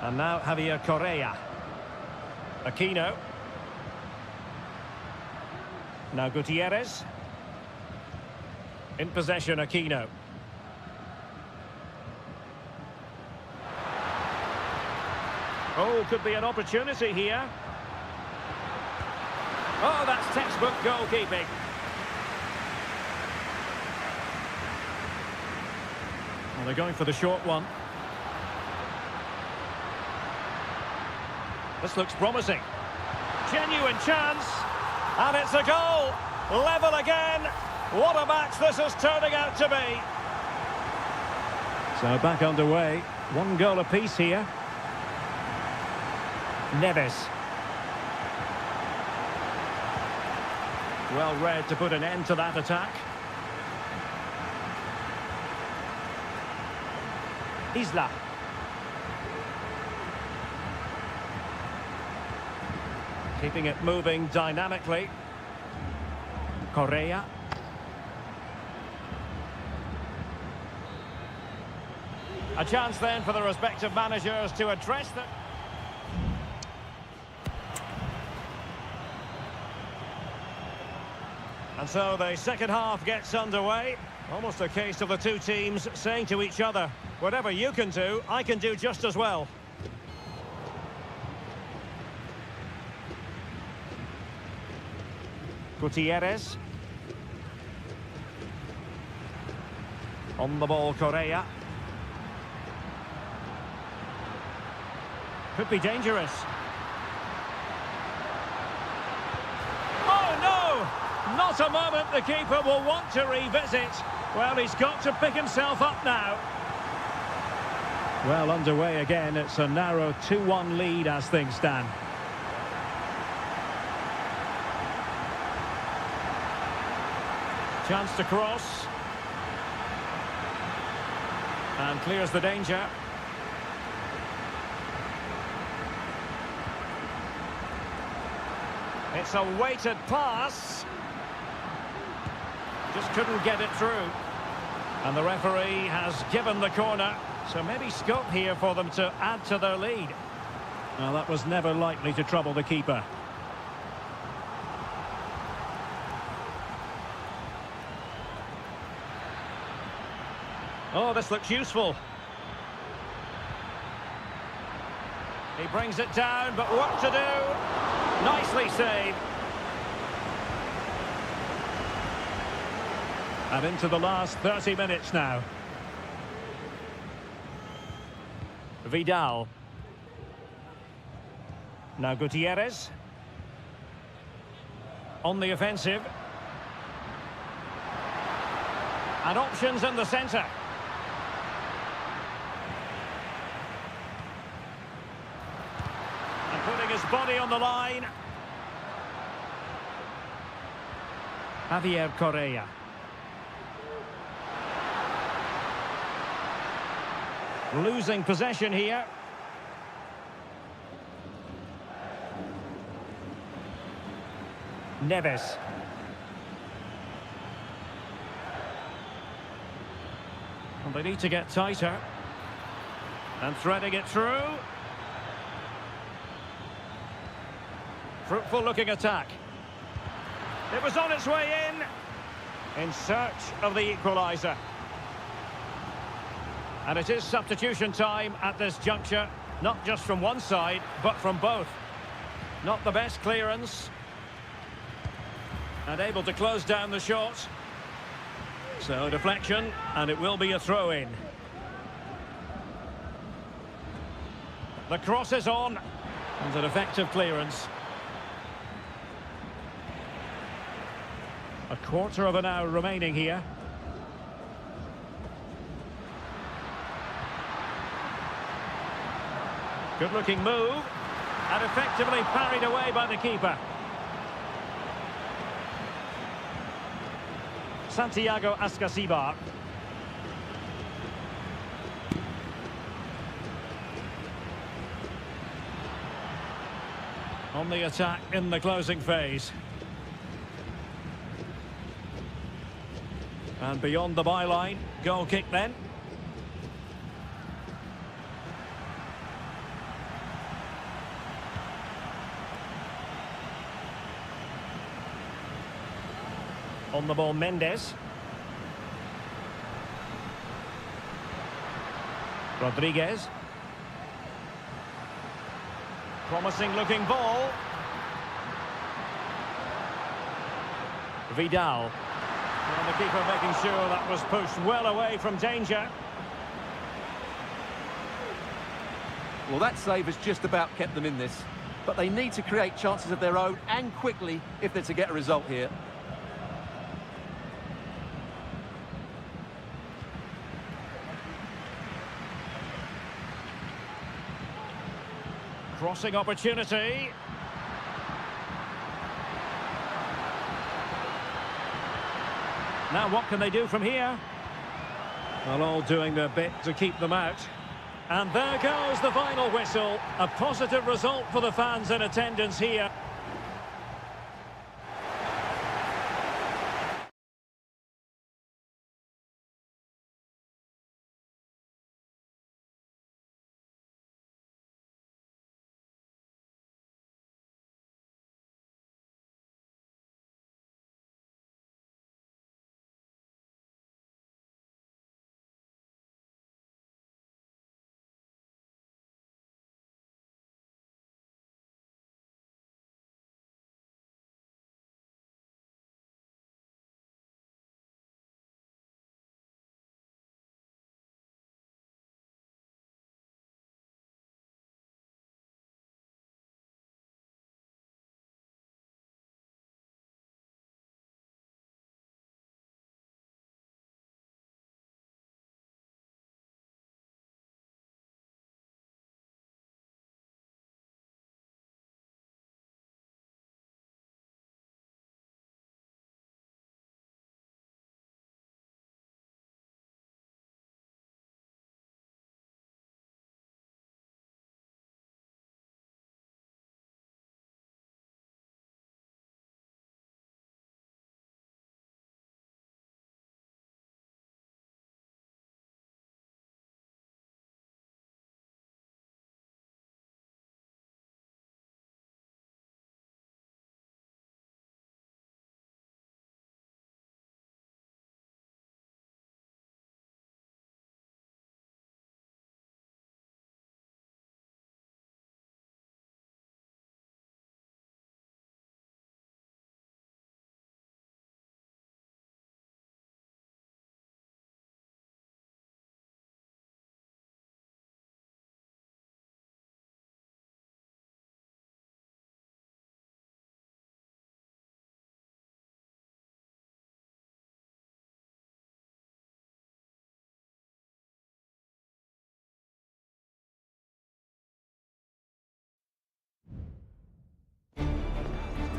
Speaker 1: And now Javier Correa. Aquino. Now Gutierrez. In possession, Aquino. Oh, could be an opportunity here. Oh, that's textbook goalkeeping. Well, they're going for the short one. This looks promising. Genuine chance. And it's a goal. Level again. What a match this is turning out to be. So back underway. One goal apiece here. Neves. Well read to put an end to that attack. Isla. Keeping it moving dynamically. Correa. A chance then for the respective managers to address them. And so the second half gets underway. Almost a case of the two teams saying to each other, whatever you can do, I can do just as well. Gutierrez. On the ball, Correa. Could be dangerous. Oh, no! Not a moment the keeper will want to revisit. Well, he's got to pick himself up now. Well, underway again. It's a narrow 2-1 lead as things stand. Chance to cross. And clears the danger. It's a weighted pass. Just couldn't get it through. And the referee has given the corner. So maybe scope here for them to add to their lead. Well, that was never likely to trouble the keeper. Oh, this looks useful. He brings it down, but work to do. Nicely saved. And into the last 30 minutes now. Vidal. Now Gutierrez. On the offensive. And options in the centre. And putting his body on the line. Javier Correa. Losing possession here. Neves. Well, they need to get tighter. And threading it through. Fruitful looking attack. It was on its way in search of the equaliser. And it is substitution time at this juncture, not just from one side, but from both. Not the best clearance. And able to close down the shot. So deflection, and it will be a throw-in. The cross is on, and an effective clearance. A quarter of an hour remaining here. Good-looking move, and effectively parried away by the keeper. Santiago Ascasibar. On the attack in the closing phase. And beyond the byline, goal kick then. On the ball, Mendes. Rodriguez. Promising looking ball. Vidal. And the keeper making sure that was pushed well away from danger.
Speaker 2: Well, that save has just about kept them in this. But they need to create chances of their own, and quickly, if they're to get a result here.
Speaker 1: Crossing opportunity. Now what can they do from here? Well, all doing their bit to keep them out. And there goes the final whistle. A positive result for the fans in attendance here.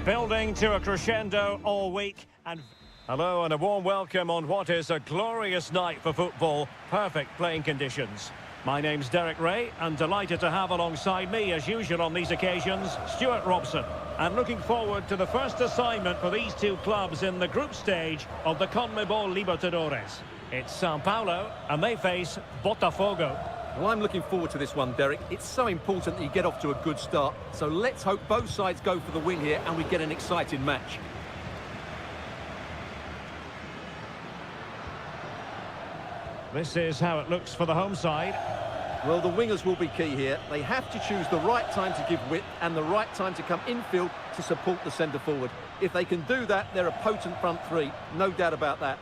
Speaker 1: building to a crescendo all week. And hello and a warm welcome on what is a glorious night for football. Perfect playing conditions. My name's Derek Ray, and delighted to have alongside me, as usual on these occasions, Stuart Robson. And looking forward to the first assignment for these two clubs in the group stage of the CONMEBOL Libertadores. It's Sao Paulo, and they face Botafogo.
Speaker 2: Well, I'm looking forward to this one, Derek. It's so important that you get off to a good start. So let's hope both sides go for the win here and we get an exciting match.
Speaker 1: This is how it looks for the home side.
Speaker 2: Well, the wingers will be key here. They have to choose the right time to give width and the right time to come infield to support the centre forward. If they can do that, they're a potent front three. No doubt about that.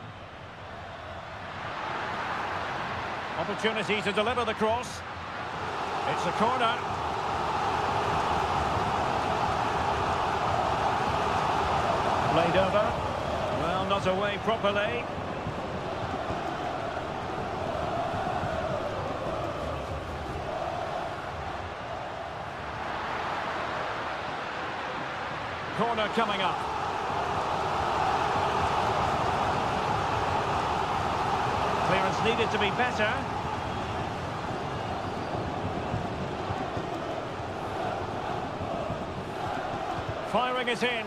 Speaker 1: Opportunity to deliver the cross. It's a corner. Played over. Well, not away properly. Corner coming up. Clearance needed to be better. Firing it in.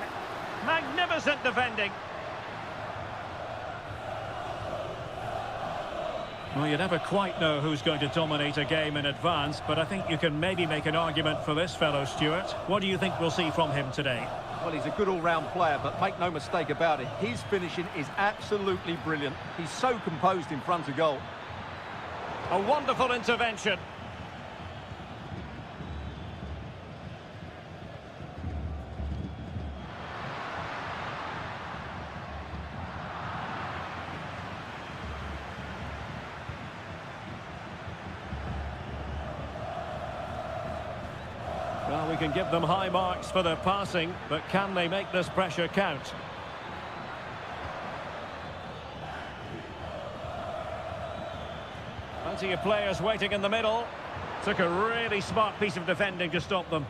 Speaker 1: Magnificent defending. Well, you never quite know who's going to dominate a game in advance, but I think you can maybe make an argument for this fellow, Stuart. What do you think we'll see from him today?
Speaker 2: Well, he's a good all-round player, but make no mistake about it, his finishing is absolutely brilliant. He's so composed in front of goal.
Speaker 1: A wonderful intervention. Well, we can give them high marks for their passing, but can they make this pressure count? Plenty of players waiting in the middle. Took a really smart piece of defending to stop them.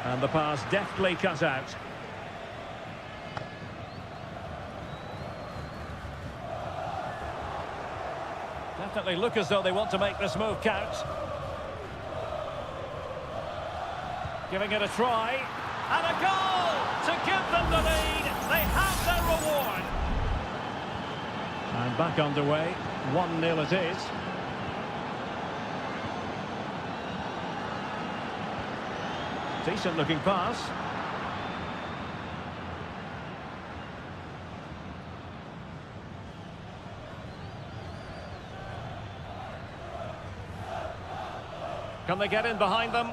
Speaker 1: And the pass deftly cut out. Definitely look as though they want to make this move count. Giving it a try. And a goal to give them the lead. They have their reward. And back underway. 1-0 it is. Decent looking pass. Can they get in behind them?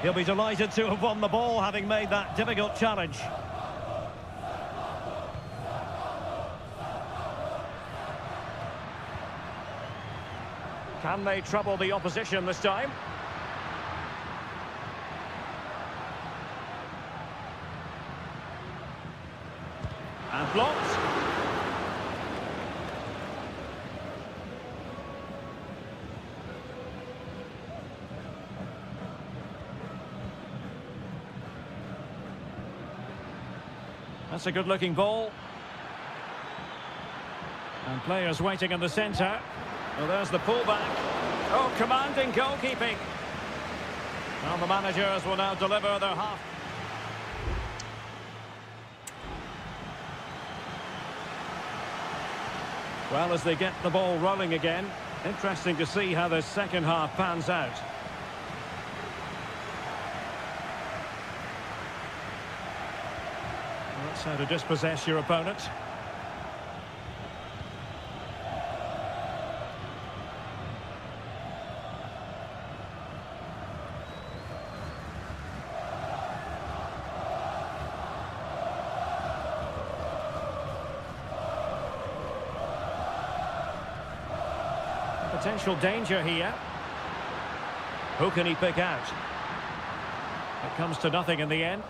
Speaker 1: He'll be delighted to have won the ball, having made that difficult challenge. Can they trouble the opposition this time? And blocked. That's a good-looking ball. And players waiting in the centre. Well, there's the pullback. Oh, commanding goalkeeping. Well, the managers will now deliver their half. Well, as they get the ball rolling again, interesting to see how this second half pans out. Well, that's how to dispossess your opponent. Potential danger here. Who can he pick out? It comes to nothing in the end.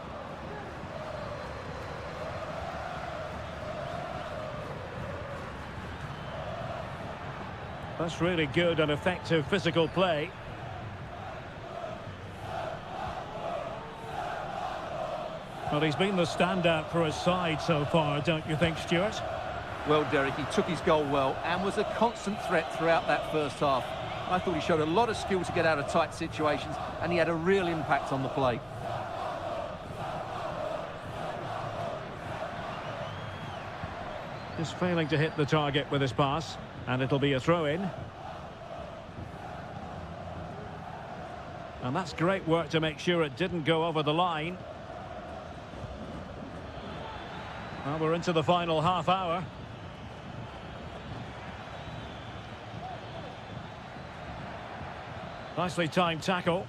Speaker 1: That's really good and effective physical play. Well, he's been the standout for his side so far, don't you think, Stuart?
Speaker 2: Well, Derek, he took his goal well and was a constant threat throughout that first half. I thought he showed a lot of skill to get out of tight situations, and he had a real impact on the play.
Speaker 1: Just failing to hit the target with his pass, and it'll be a throw-in. And that's great work to make sure it didn't go over the line. Well, we're into the final half hour. Nicely timed tackle.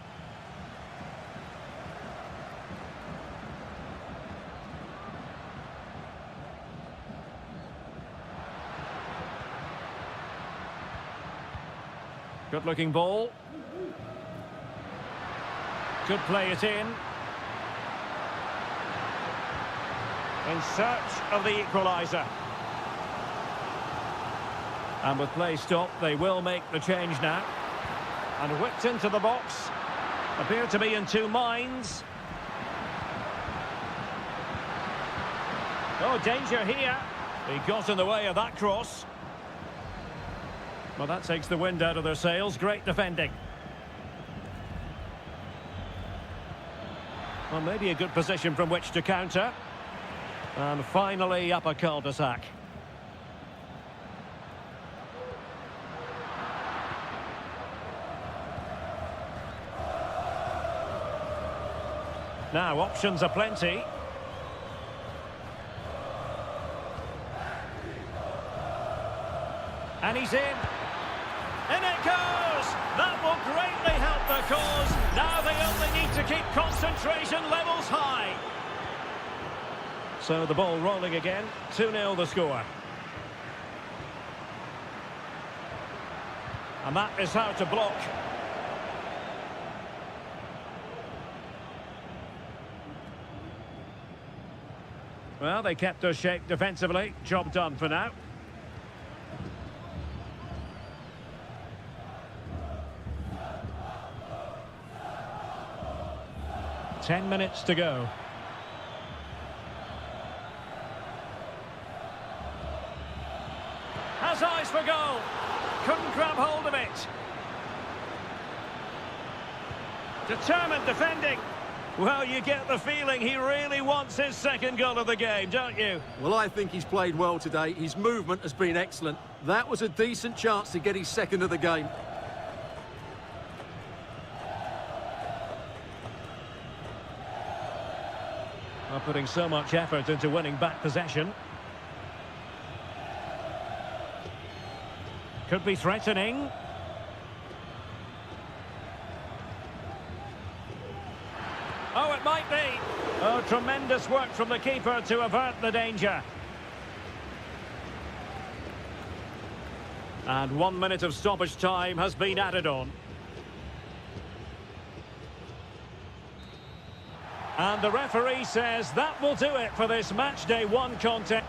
Speaker 1: Good looking ball. Could play it in search of the equaliser. And with play stopped, they will make the change now. And whipped into the box. Appear to be in two minds. Oh, danger here. He got in the way of that cross. Well, that takes the wind out of their sails. Great defending. Well, maybe a good position from which to counter. And finally up a cul-de-sac. Now, options are plenty. And he's in. In it goes! That will greatly help the cause. Now they only need to keep concentration levels high. So the ball rolling again. 2-0 the score. And that is how to block. Well, they kept their shape defensively. Job done for now. Ten minutes to go. Has eyes for goal. Couldn't grab hold of it. Determined defending. Well, you get the feeling he really wants his second goal of the game, don't you?
Speaker 2: Well, I think he's played well today. His movement has been excellent. That was a decent chance to get his second of the game.
Speaker 1: Well, putting so much effort into winning back possession. Could be threatening. Oh, it might be. Oh, tremendous work from the keeper to avert the danger. And 1 minute of stoppage time has been added on. And the referee says that will do it for this match day 1 contest.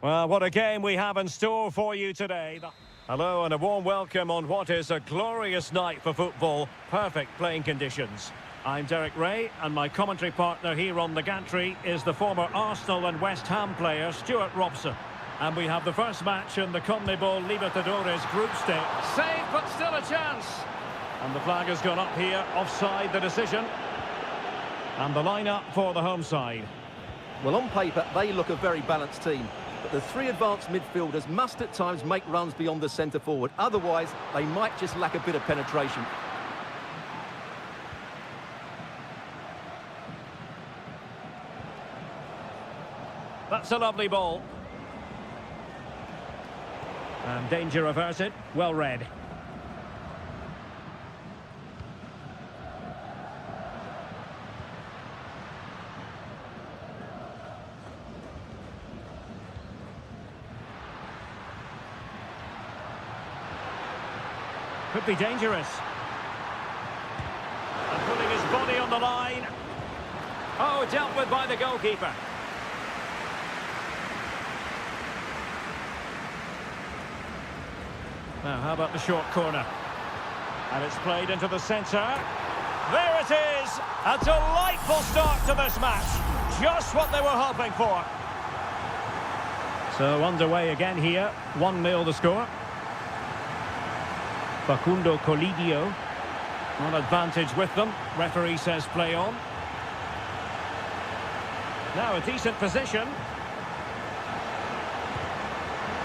Speaker 1: Well, what a game we have in store for you today. Hello and a warm welcome on what is a glorious night for football. Perfect playing conditions. I'm Derek Ray, and my commentary partner here on the gantry is the former Arsenal and West Ham player Stuart Robson. And we have the first match in the CONMEBOL Libertadores group stage. Save, but still a chance. And the flag has gone up here, offside the decision. And the line-up for the home side.
Speaker 2: Well, on paper, they look a very balanced team. But the three advanced midfielders must at times make runs beyond the centre-forward. Otherwise, they might just lack a bit of penetration.
Speaker 1: That's a lovely ball. And danger averted. Well read. Could be dangerous. And putting his body on the line. Oh, dealt with by the goalkeeper. Now, how about the short corner? And it's played into the centre. There it is! A delightful start to this match. Just what they were hoping for. So, underway again here. 1-0 the score. Facundo Colidio on advantage with them. Referee says play on. Now a decent position.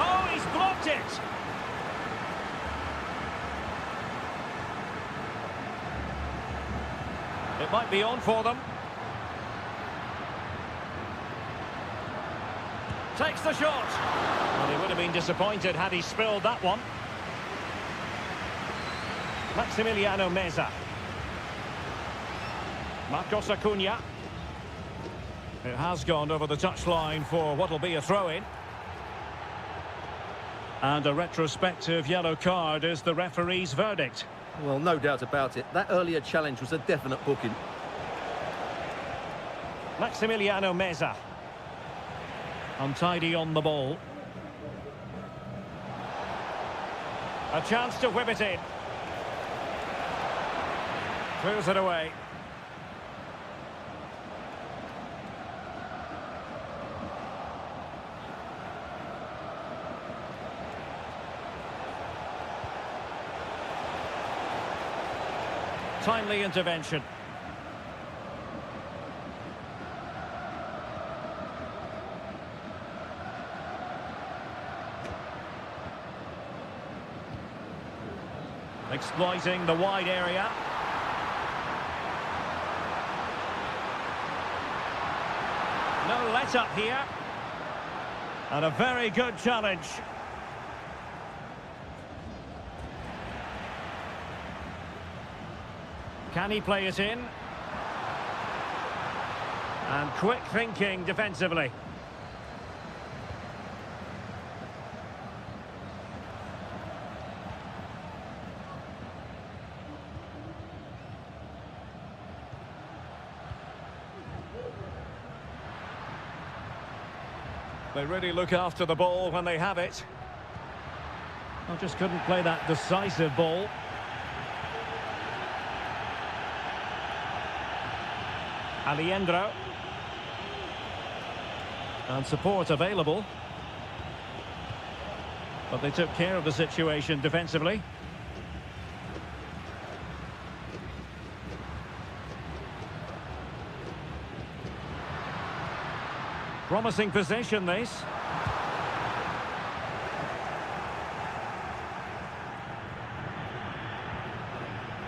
Speaker 1: Oh, he's blocked it! It might be on for them. Takes the shot. Well, he would have been disappointed had he spilled that one. Maximiliano Meza. Marcos Acuna. It has gone over the touchline for what will be a throw-in. And a retrospective yellow card is the referee's verdict.
Speaker 2: Well, no doubt about it. That earlier challenge was a definite booking.
Speaker 1: Maximiliano Meza. Untidy on the ball. A chance to whip it in. Clears it away. Timely intervention. Exploiting the wide area. No let-up here. And a very good challenge. Can he play it in? And quick thinking defensively. They really look after the ball when they have it. I just couldn't play that decisive ball. Alejandro. And support available. But they took care of the situation defensively. Promising position, this.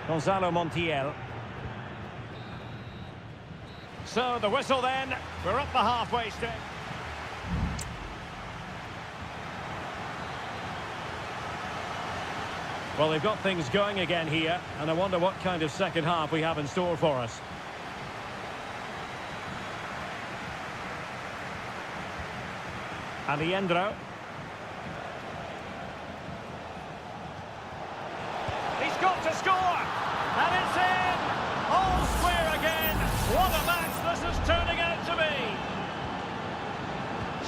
Speaker 1: Gonzalo Montiel. So the whistle then. We're up the halfway step. Well, they've got things going again here, and I wonder what kind of second half we have in store for us. Alejandro. He's got to score! And it's in! All square again! What a match this is turning out to be!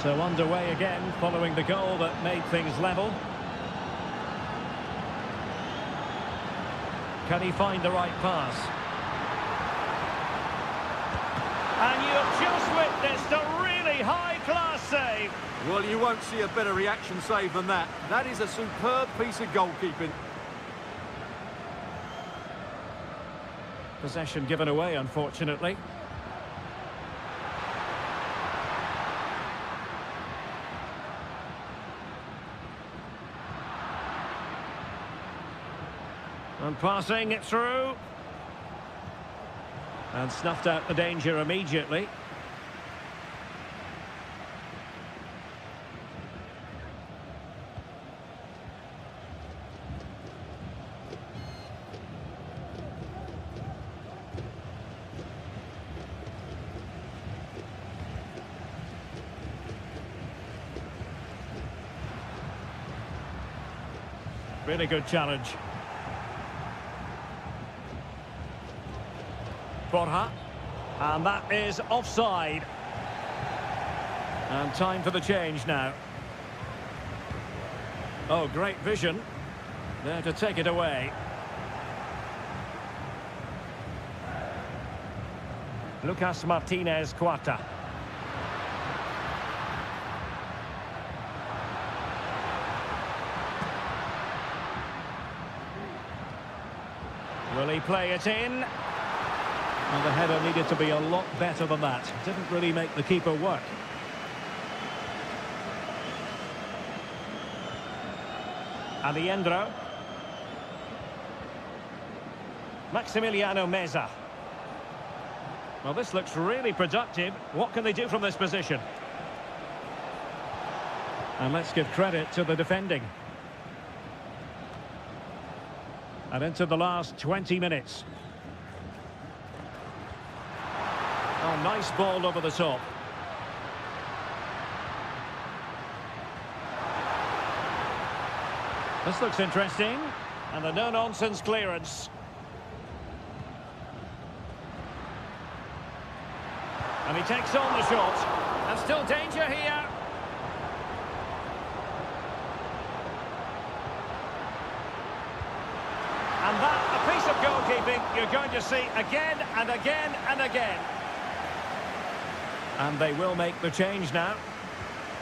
Speaker 1: So underway again following the goal that made things level. Can he find the right pass? And you've just witnessed a really high-class save.
Speaker 2: Well, you won't see a better reaction save than that. That is a superb piece of goalkeeping.
Speaker 1: Possession given away, unfortunately. And passing it through. And snuffed out the danger immediately. Really good challenge. Borja. And that is offside. And time for the change now. Oh, great vision. There to take it away. Lucas Martinez Cuarta. Will he play it in? And the header needed to be a lot better than that. Didn't really make the keeper work. Aliendro. Maximiliano Meza. Well, this looks really productive. What can they do from this position? And let's give credit to the defending. And into the last 20 minutes. Oh, nice ball over the top. This looks interesting. And the no-nonsense clearance. And he takes on the shot. And still danger here. And that, a piece of goalkeeping you're going to see again and again and again. And they will make the change now.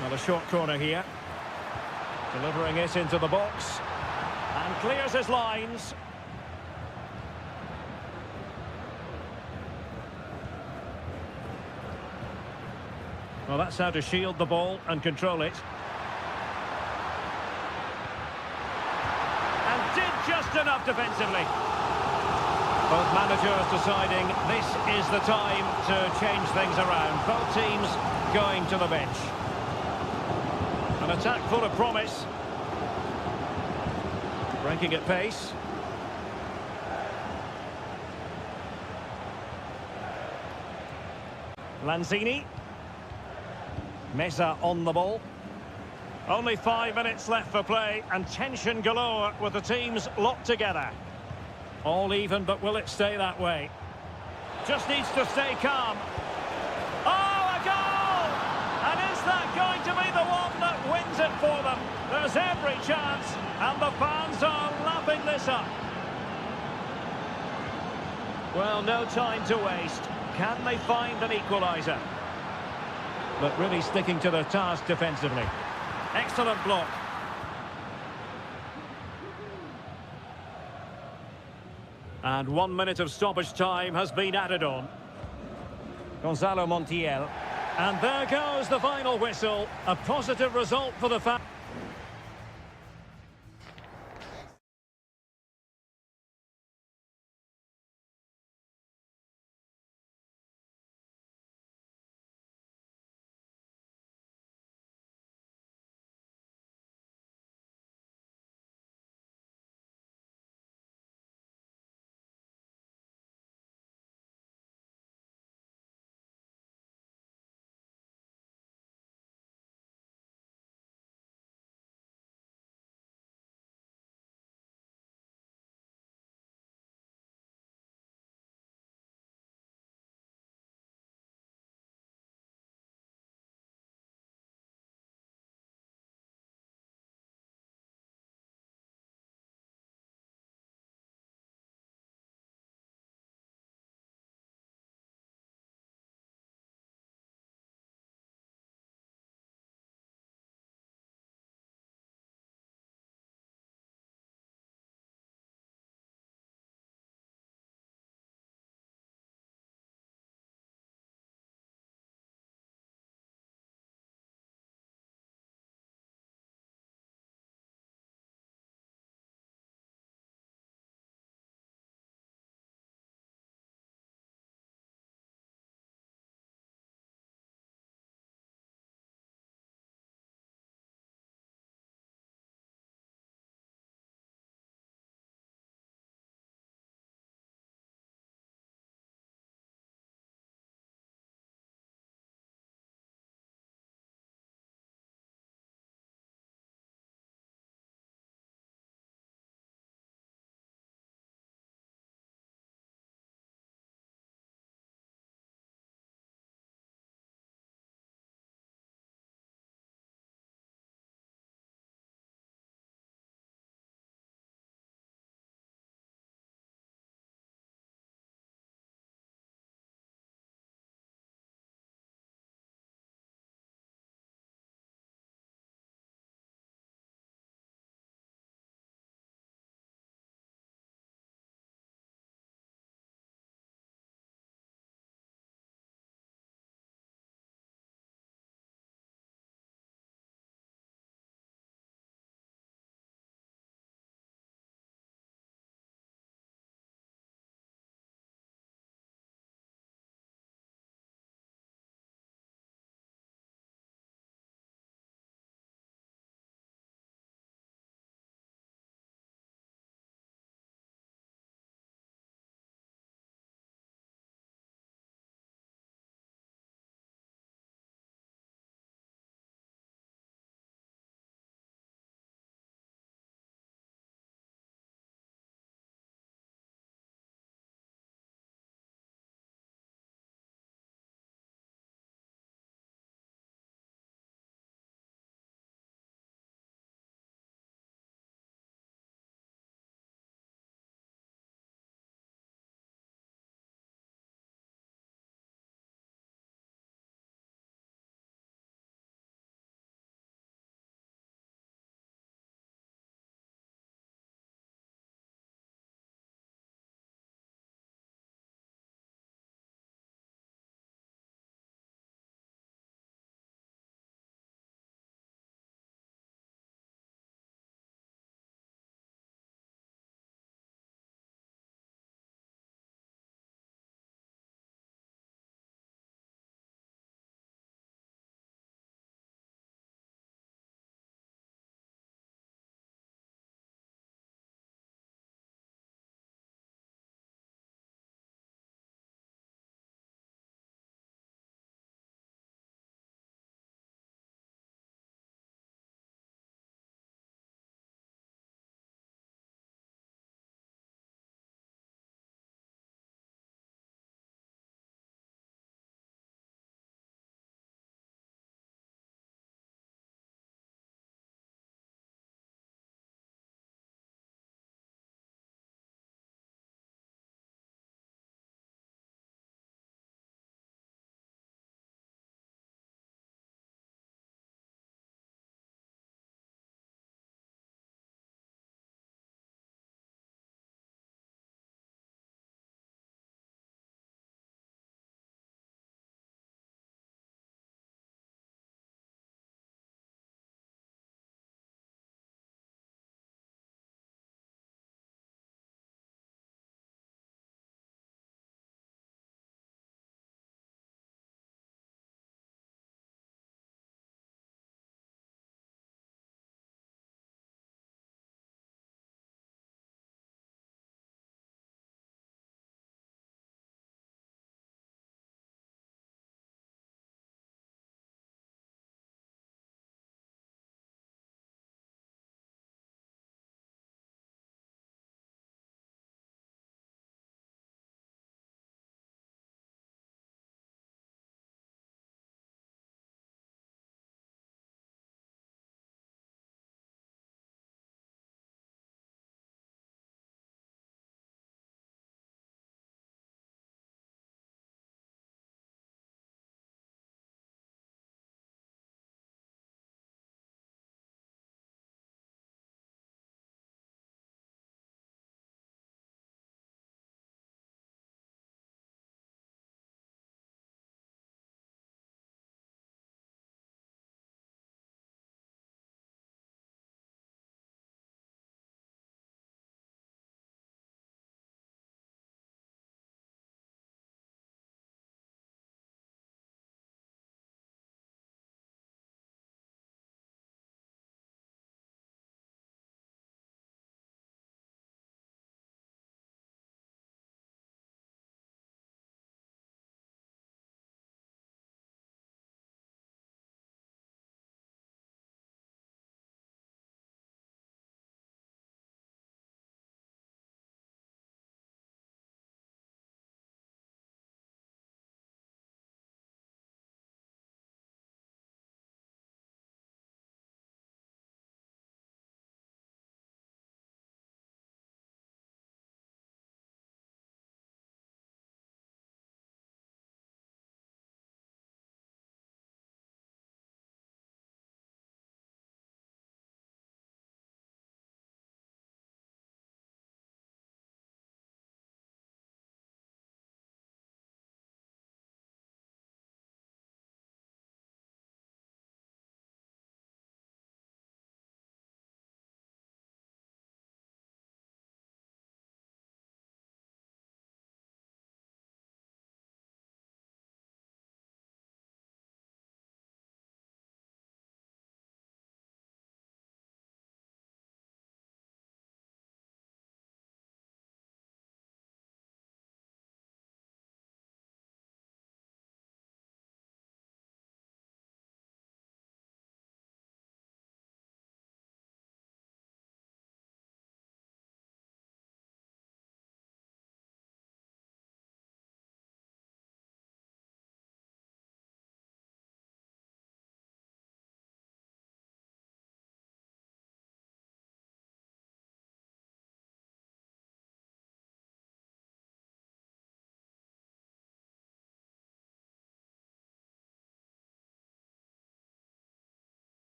Speaker 1: Well, a short corner here. Delivering it into the box. And clears his lines. Well, that's how to shield the ball and control it. And did just enough defensively. Both managers deciding this is the time to change things around. Both teams going to the bench. An attack full of promise. Breaking at pace. Lanzini. Meza on the ball. Only 5 minutes left for play and tension galore with the teams locked together. All even, but will it stay that way? Just needs to stay calm. Oh, a goal! And is that going to be the one that wins it for them? There's every chance, and the fans are lapping this up. Well, no time to waste. Can they find an equaliser? But really sticking to their task defensively. Excellent block. And 1 minute of stoppage time has been added on. Gonzalo Montiel. And there goes the final whistle. A positive result for the fans.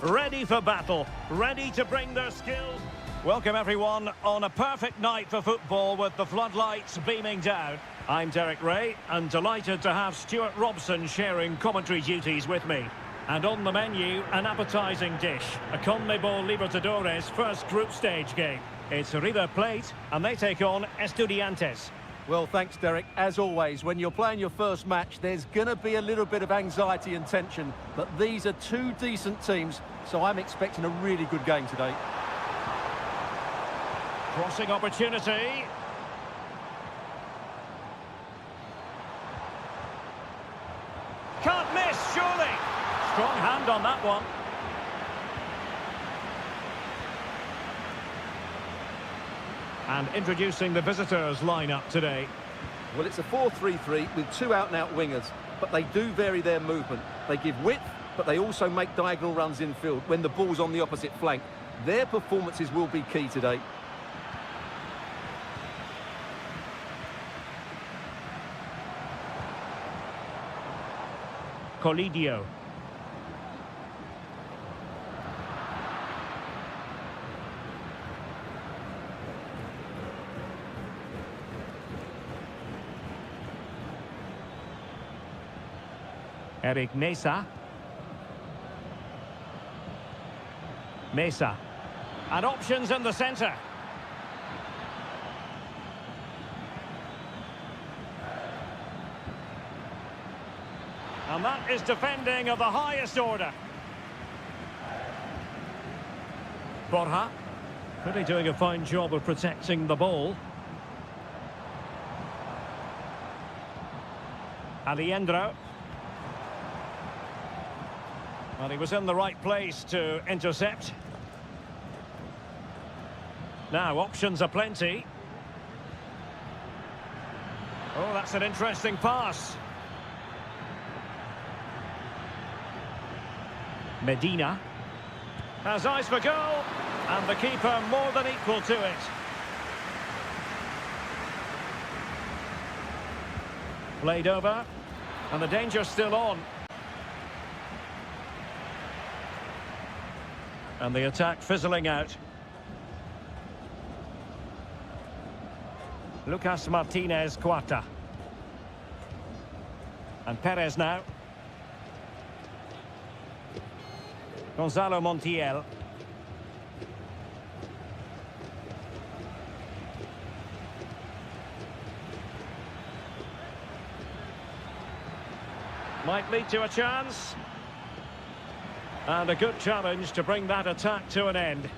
Speaker 1: ready for battle, ready to bring their skills. Welcome everyone on a perfect night for football with the floodlights beaming down. I'm Derek Ray and delighted to have Stuart Robson sharing commentary duties with me. And on the menu, an appetising dish, a CONMEBOL Libertadores first group stage game. It's River Plate and they take on Estudiantes.
Speaker 2: Well, thanks, Derek. As always, when you're playing your first match, there's going to be a little bit of anxiety and tension. But these are two decent teams, so I'm expecting a really good game today.
Speaker 1: Crossing opportunity. Can't miss, surely. Strong hand on that one. And introducing the visitors' lineup today.
Speaker 2: Well, it's a 4-3-3 with two out-and-out wingers, but they do vary their movement. They give width, but they also make diagonal runs infield when the ball's on the opposite flank. Their performances will be key today.
Speaker 1: Colidio. Eric Mesa. Mesa. And options in the centre. And that is defending of the highest order. Borja. Really doing a fine job of protecting the ball. Aliendro. Well, he was in the right place to intercept. Now, options are plenty. Oh, that's an interesting pass. Medina has eyes for goal, and the keeper more than equal to it. Played over, and the danger's still on. And the attack fizzling out. Lucas Martinez Cuarta. And Perez now. Gonzalo Montiel. Might lead to a chance. And a good challenge to bring that attack to an end.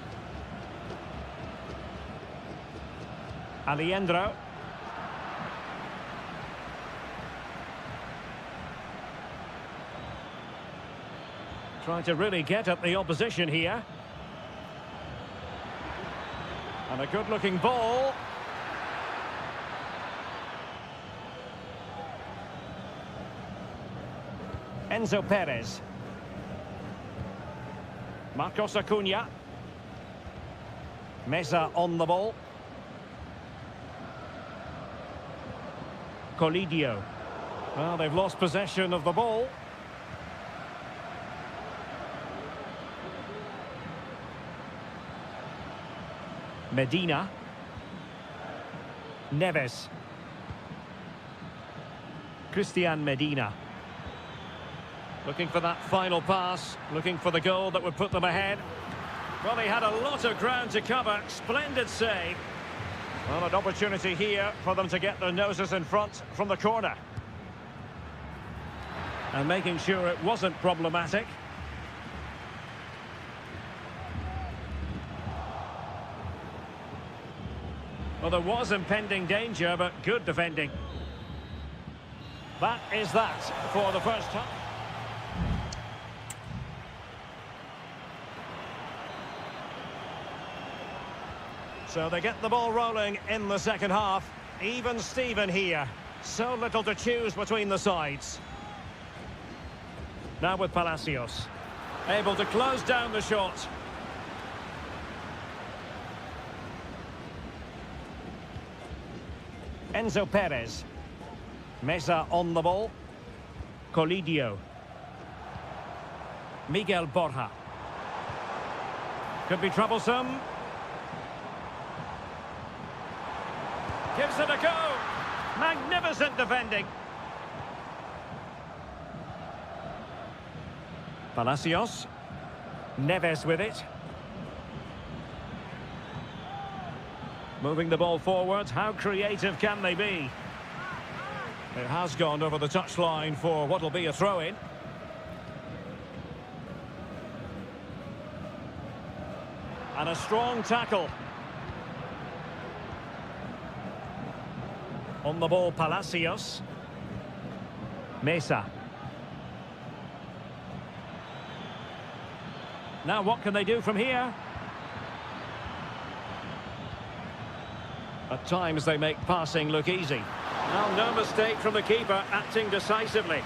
Speaker 1: Aliendro. Trying to really get at the opposition here. And a good-looking ball. Enzo Perez. Marcos Acuna. Mesa on the ball. Colidio. Well, they've lost possession of the ball. Medina. Neves. Christian Medina. Looking for that final pass, looking for the goal that would put them ahead. Well, he had a lot of ground to cover. Splendid save. Well, an opportunity here for them to get their noses in front from the corner. And making sure it wasn't problematic. Well, there was impending danger, but good defending. That is that for the first time. So they get the ball rolling in the second half. Even Steven here. So little to choose between the sides. Now with Palacios. Able to close down the shot. Enzo Perez. Mesa on the ball. Colidio. Miguel Borja. Could be troublesome. Gives it a go. Magnificent defending. Palacios. Neves with it. Moving the ball forward. How creative can they be? It has gone over the touchline for what will be a throw-in. And a strong tackle. On the ball, Palacios. Mesa. Now what can they do from here? At times they make passing look easy. Now no mistake from the keeper, acting decisively.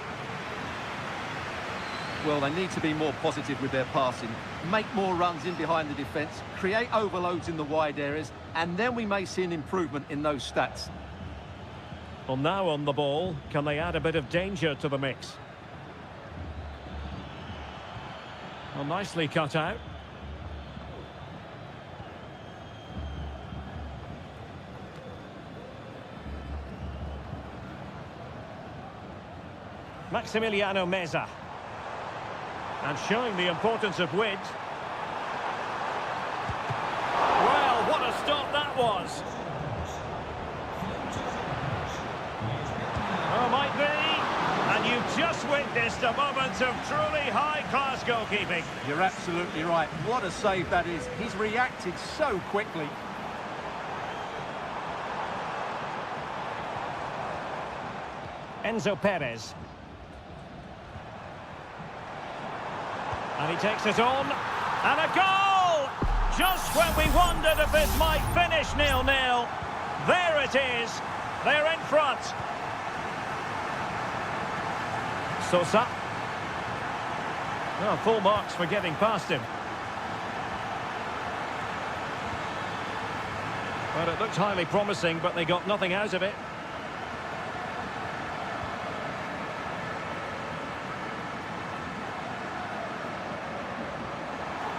Speaker 2: Well, they need to be more positive with their passing, make more runs in behind the defence, create overloads in the wide areas, and then we may see an improvement in those stats.
Speaker 1: Well, now on the ball, can they add a bit of danger to the mix? Well, nicely cut out. Maximiliano Meza. And showing the importance of width. Well, what a stop that was. Oh, might be. And you've just witnessed a moment of truly high-class goalkeeping.
Speaker 2: You're absolutely right. What a save that is. He's reacted so quickly.
Speaker 1: Enzo Perez. And he takes it on. And a goal! Just when we wondered if this might finish 0-0. There it is. They're in front. Sosa. Well, full marks for getting past him. Well, it looked highly promising, but they got nothing out of it.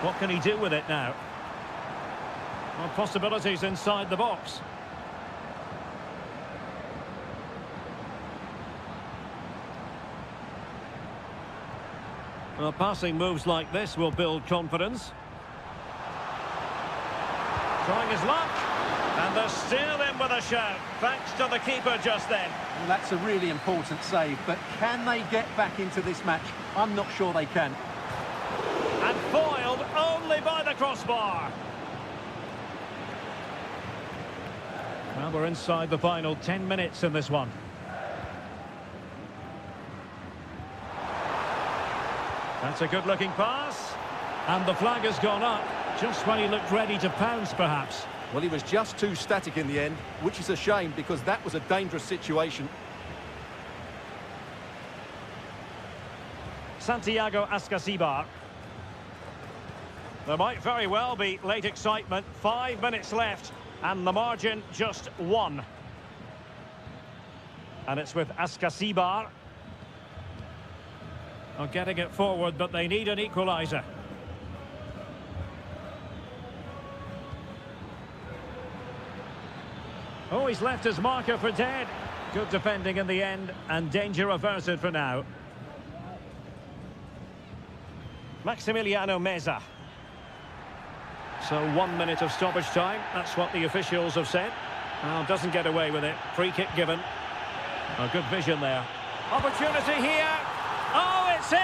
Speaker 1: What can he do with it now? Well, possibilities inside the box. Well, passing moves like this will build confidence. Trying his luck. And they're still in with a shout, thanks to the keeper just then.
Speaker 2: Well, that's a really important save, but can they get back into this match? I'm not sure they can.
Speaker 1: And foiled only by the crossbar. Well, we're inside the final 10 minutes in this one. That's a good-looking pass. And the flag has gone up, just when he looked ready to pounce, perhaps.
Speaker 2: Well, he was just too static in the end, which is a shame because that was a dangerous situation.
Speaker 1: Santiago Ascasibar. There might very well be late excitement. 5 minutes left, and the margin just 1. And it's with Ascasibar. Are getting it forward, but they need an equaliser. Oh, he's left his marker for dead. Good defending in the end, and danger averted for now. Maximiliano Meza. So 1 minute of stoppage time. That's what the officials have said. Well, doesn't get away with it. Free kick given. A good vision there. Opportunity here. Oh, it's in!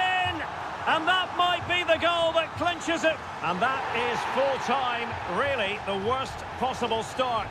Speaker 1: And that might be the goal that clinches it. And that is full time. Really, the worst possible start.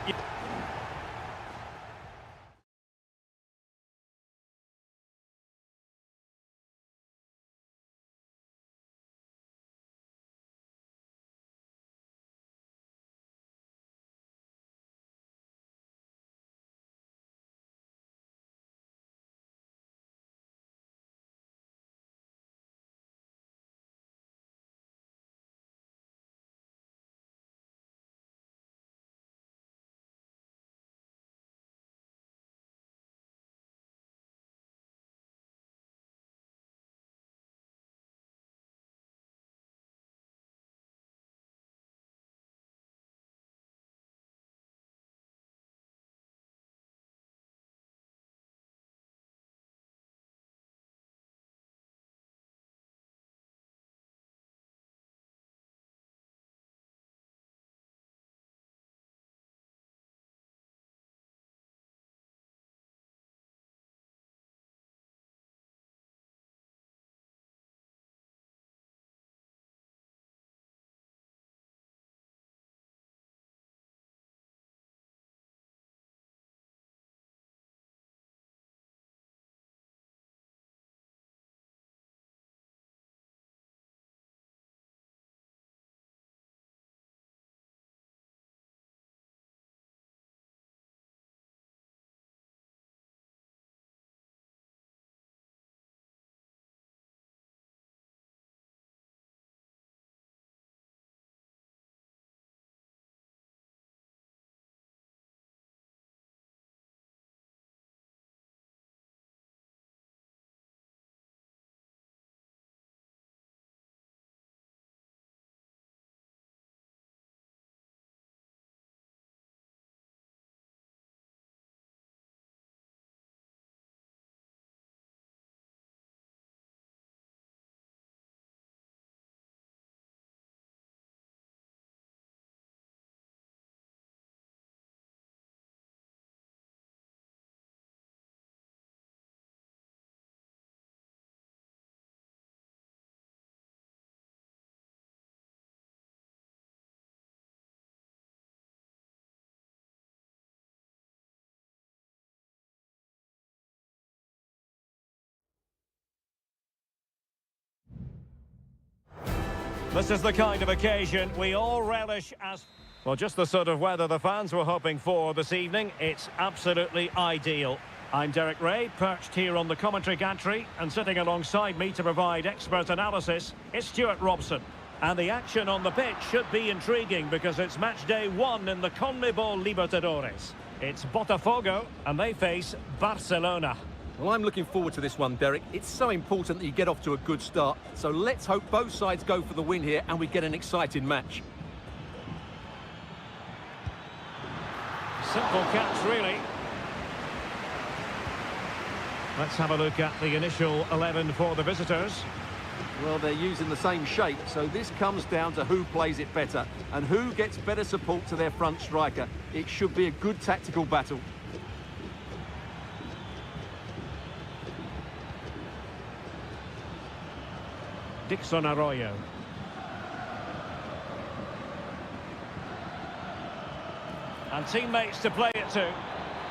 Speaker 1: This is the kind of occasion we all relish as... Well, just the sort of weather the fans were hoping for this evening. It's absolutely ideal. I'm Derek Ray, perched here on the commentary gantry, and sitting alongside me to provide expert analysis is Stuart Robson. And the action on the pitch should be intriguing because it's match day 1 in the CONMEBOL Libertadores. It's Botafogo, and they face Barcelona.
Speaker 2: Well, I'm looking forward to this one, Derek. It's so important that you get off to a good start. So let's hope both sides go for the win here and we get an exciting match.
Speaker 1: Simple catch, really. Let's have a look at the initial 11 for the visitors.
Speaker 2: Well, they're using the same shape, so this comes down to who plays it better and who gets better support to their front striker. It should be a good tactical battle.
Speaker 1: Dixon Arroyo. And teammates to play it to.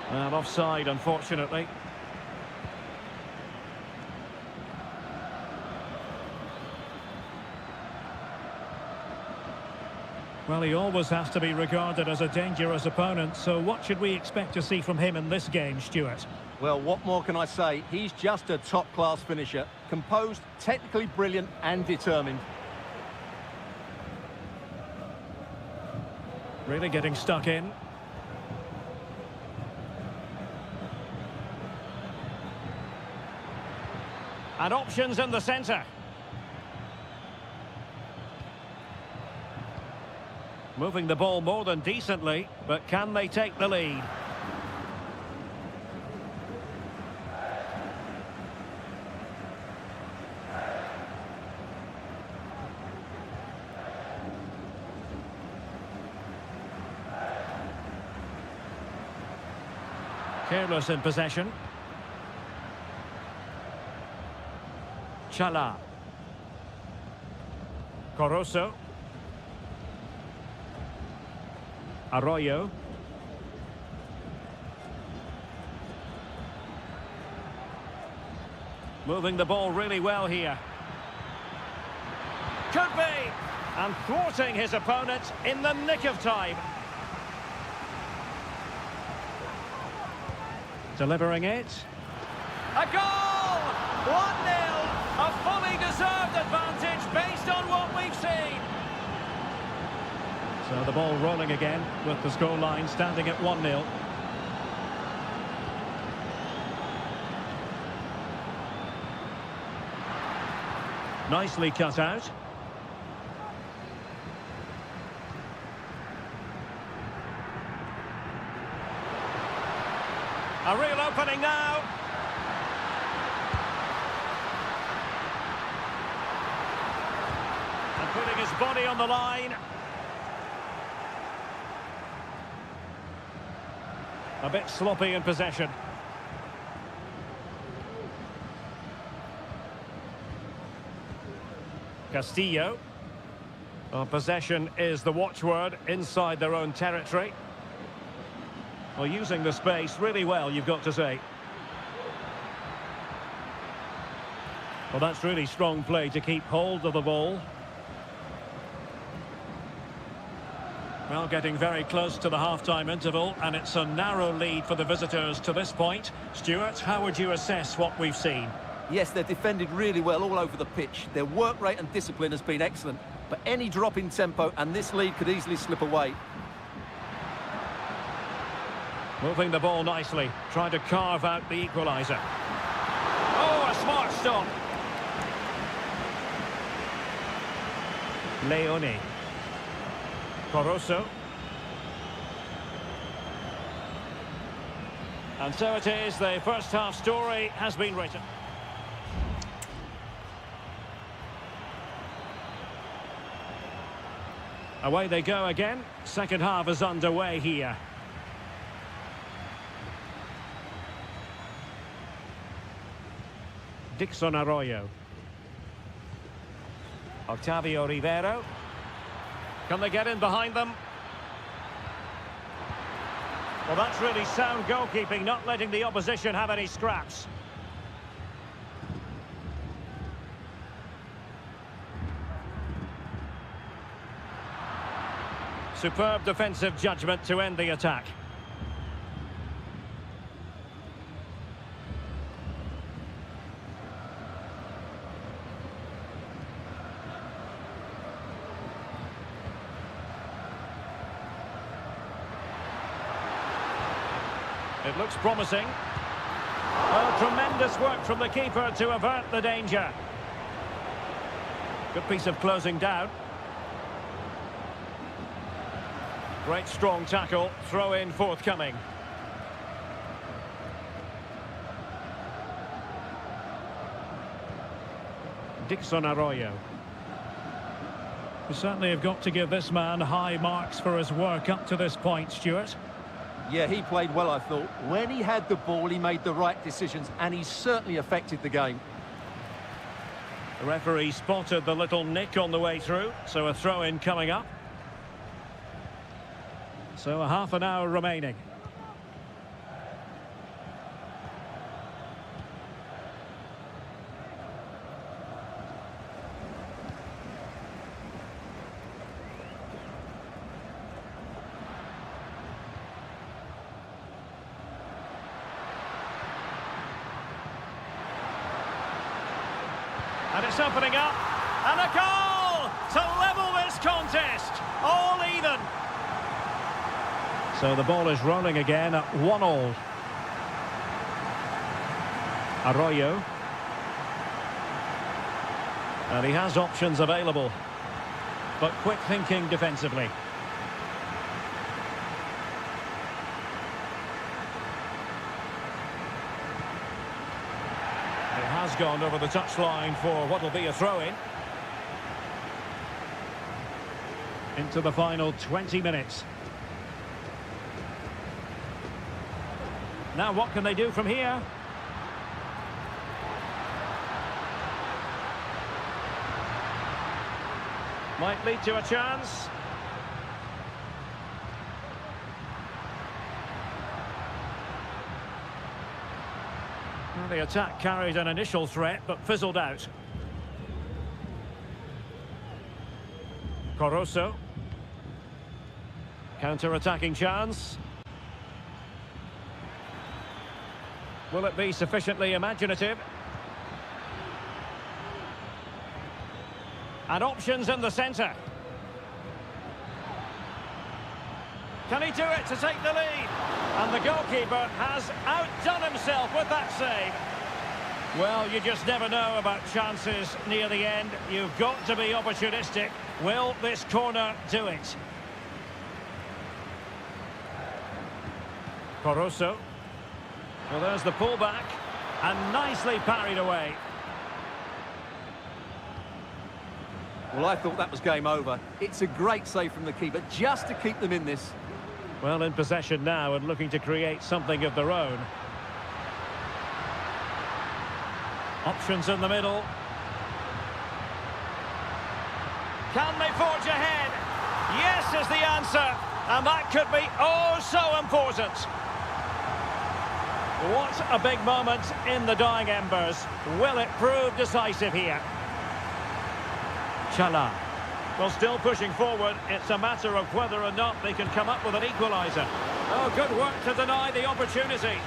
Speaker 1: And offside, unfortunately. Well, he always has to be regarded as a dangerous opponent, so what should we expect to see from him in this game, Stuart?
Speaker 2: Well, what more can I say? He's just a top-class finisher. Composed, technically brilliant and determined.
Speaker 1: Really getting stuck in. And options in the centre. Moving the ball more than decently, but can they take the lead? Careless in possession. Chala. Coroso. Arroyo. Moving the ball really well here. Could be! And thwarting his opponent in the nick of time. Delivering it. A goal! 1-0! A fully deserved advantage based on what we've seen. So the ball rolling again with the scoreline standing at 1-0. Nicely cut out. A real opening now. And putting his body on the line. A bit sloppy in possession. Castillo. Well, possession is the watchword inside their own territory. Well, using the space really well, you've got to say. Well, that's really strong play to keep hold of the ball. Well, getting very close to the half-time interval, and it's a narrow lead for the visitors to this point. Stuart, how would you assess what we've seen?
Speaker 2: Yes, they're defended really well all over the pitch. Their work rate and discipline has been excellent, but any drop in tempo and this lead could easily slip away.
Speaker 1: Moving the ball nicely, trying to carve out the equaliser. Oh, a smart stop. Leone. Coroso. And so it is, the first half story has been written. Away they go again. Second half is underway here. Dixon Arroyo. Octavio Rivero. Can they get in behind them? Well, that's really sound goalkeeping, not letting the opposition have any scraps. superb defensive judgment to end the attack. It looks promising. Oh, tremendous work from the keeper to avert the danger. Good piece of closing down. Great strong tackle, throw in forthcoming. Dixon Arroyo. We certainly have got to give this man high marks for his work up to this point, Stuart.
Speaker 2: Yeah, he played well, I thought. When he had the ball, he made the right decisions, and he certainly affected the game.
Speaker 1: The referee spotted the little nick on the way through, so a throw-in coming up. So a half an hour remaining. And it's opening up, and a goal to level this contest, all even. So the ball is rolling again at 1-1. Arroyo. And he has options available, but quick thinking defensively. Has gone over the touchline for what will be a throw-in. Into the final 20 minutes. Now what can they do from here? Might lead to a chance. Well, the attack carried an initial threat, but fizzled out. Coroso. Counter-attacking chance. Will it be sufficiently imaginative? And options in the centre. Can he do it to take the lead? And the goalkeeper has outdone himself with that save. Well, you just never know about chances near the end. You've got to be opportunistic. Will this corner do it? Coroso. Well, there's the pullback. And nicely parried away.
Speaker 2: Well, I thought that was game over. It's a great save from the keeper, just to keep them in this.
Speaker 1: Well, in possession now and looking to create something of their own. Options in the middle. Can they forge ahead? Yes is the answer. And that could be oh so important. What a big moment in the dying embers. Will it prove decisive here? Chala. Well, still pushing forward. It's a matter of whether or not they can come up with an equaliser. Oh, good work to deny the opportunity.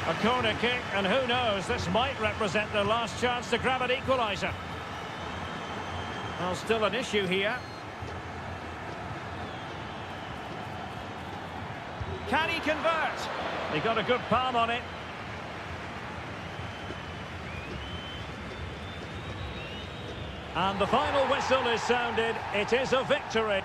Speaker 1: A corner kick, and who knows, this might represent their last chance to grab an equaliser. Well, still an issue here. Can he convert? He got a good palm on it. And the final whistle is sounded. It is a victory.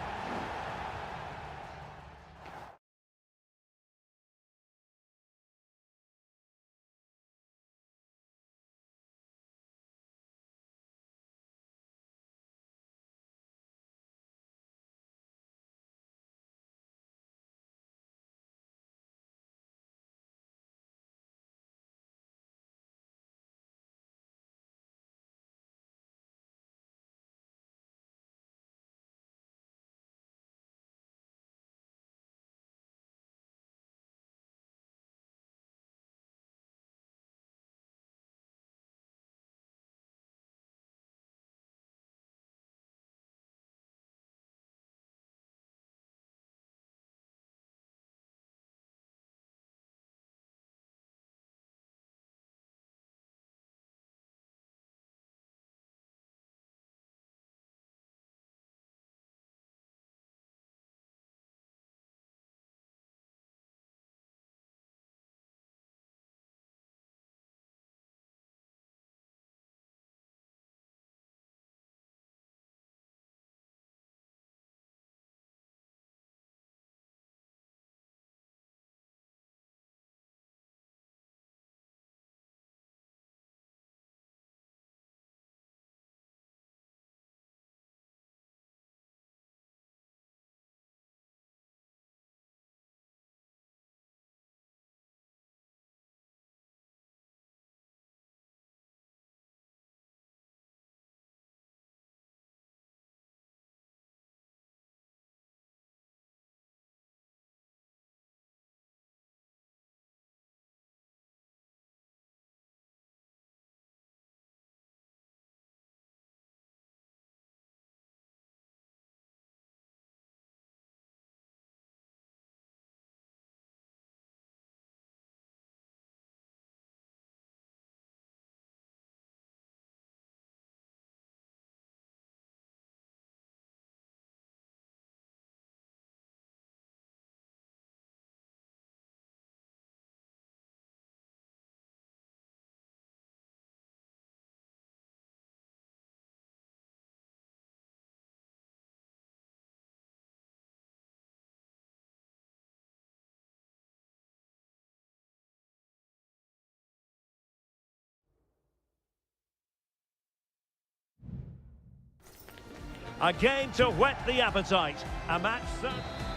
Speaker 1: A game to whet the appetite. A match that...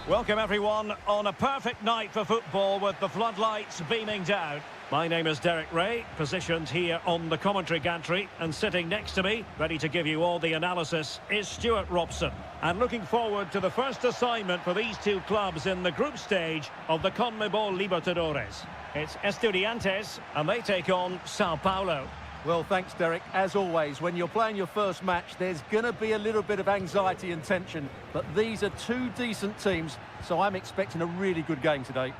Speaker 1: Welcome everyone on a perfect night for football with the floodlights beaming down. My name is Derek Ray, positioned here on the commentary gantry, and sitting next to me, ready to give you all the analysis, is Stuart Robson. And looking forward to the first assignment for these two clubs in the group stage of the CONMEBOL Libertadores. It's Estudiantes, and they take on Sao Paulo.
Speaker 2: Well, thanks, Derek. As always, when you're playing your first match, there's going to be a little bit of anxiety and tension. But these are two decent teams, so I'm expecting a really good game today.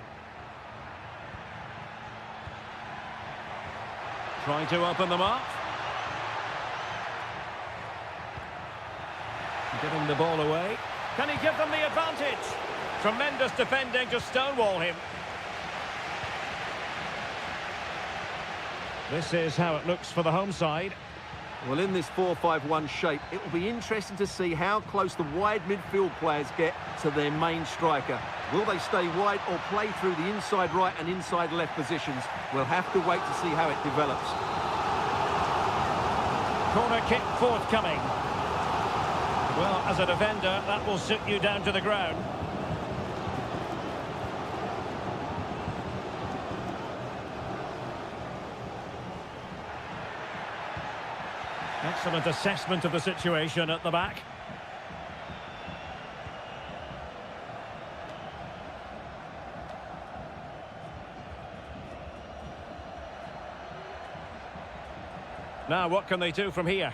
Speaker 1: Trying to open them up. Giving the ball away. Can he give them the advantage? Tremendous defending to stonewall him. This is how it looks for the home side.
Speaker 2: Well, in this 4-5-1 shape, it will be interesting to see how close the wide midfield players get to their main striker. Will they stay wide or play through the inside right and inside left positions? We'll have to wait to see how it develops.
Speaker 1: Corner kick forthcoming. Well, as a defender, that will sit you down to the ground. Excellent assessment of the situation at the back. Now, what can they do from here?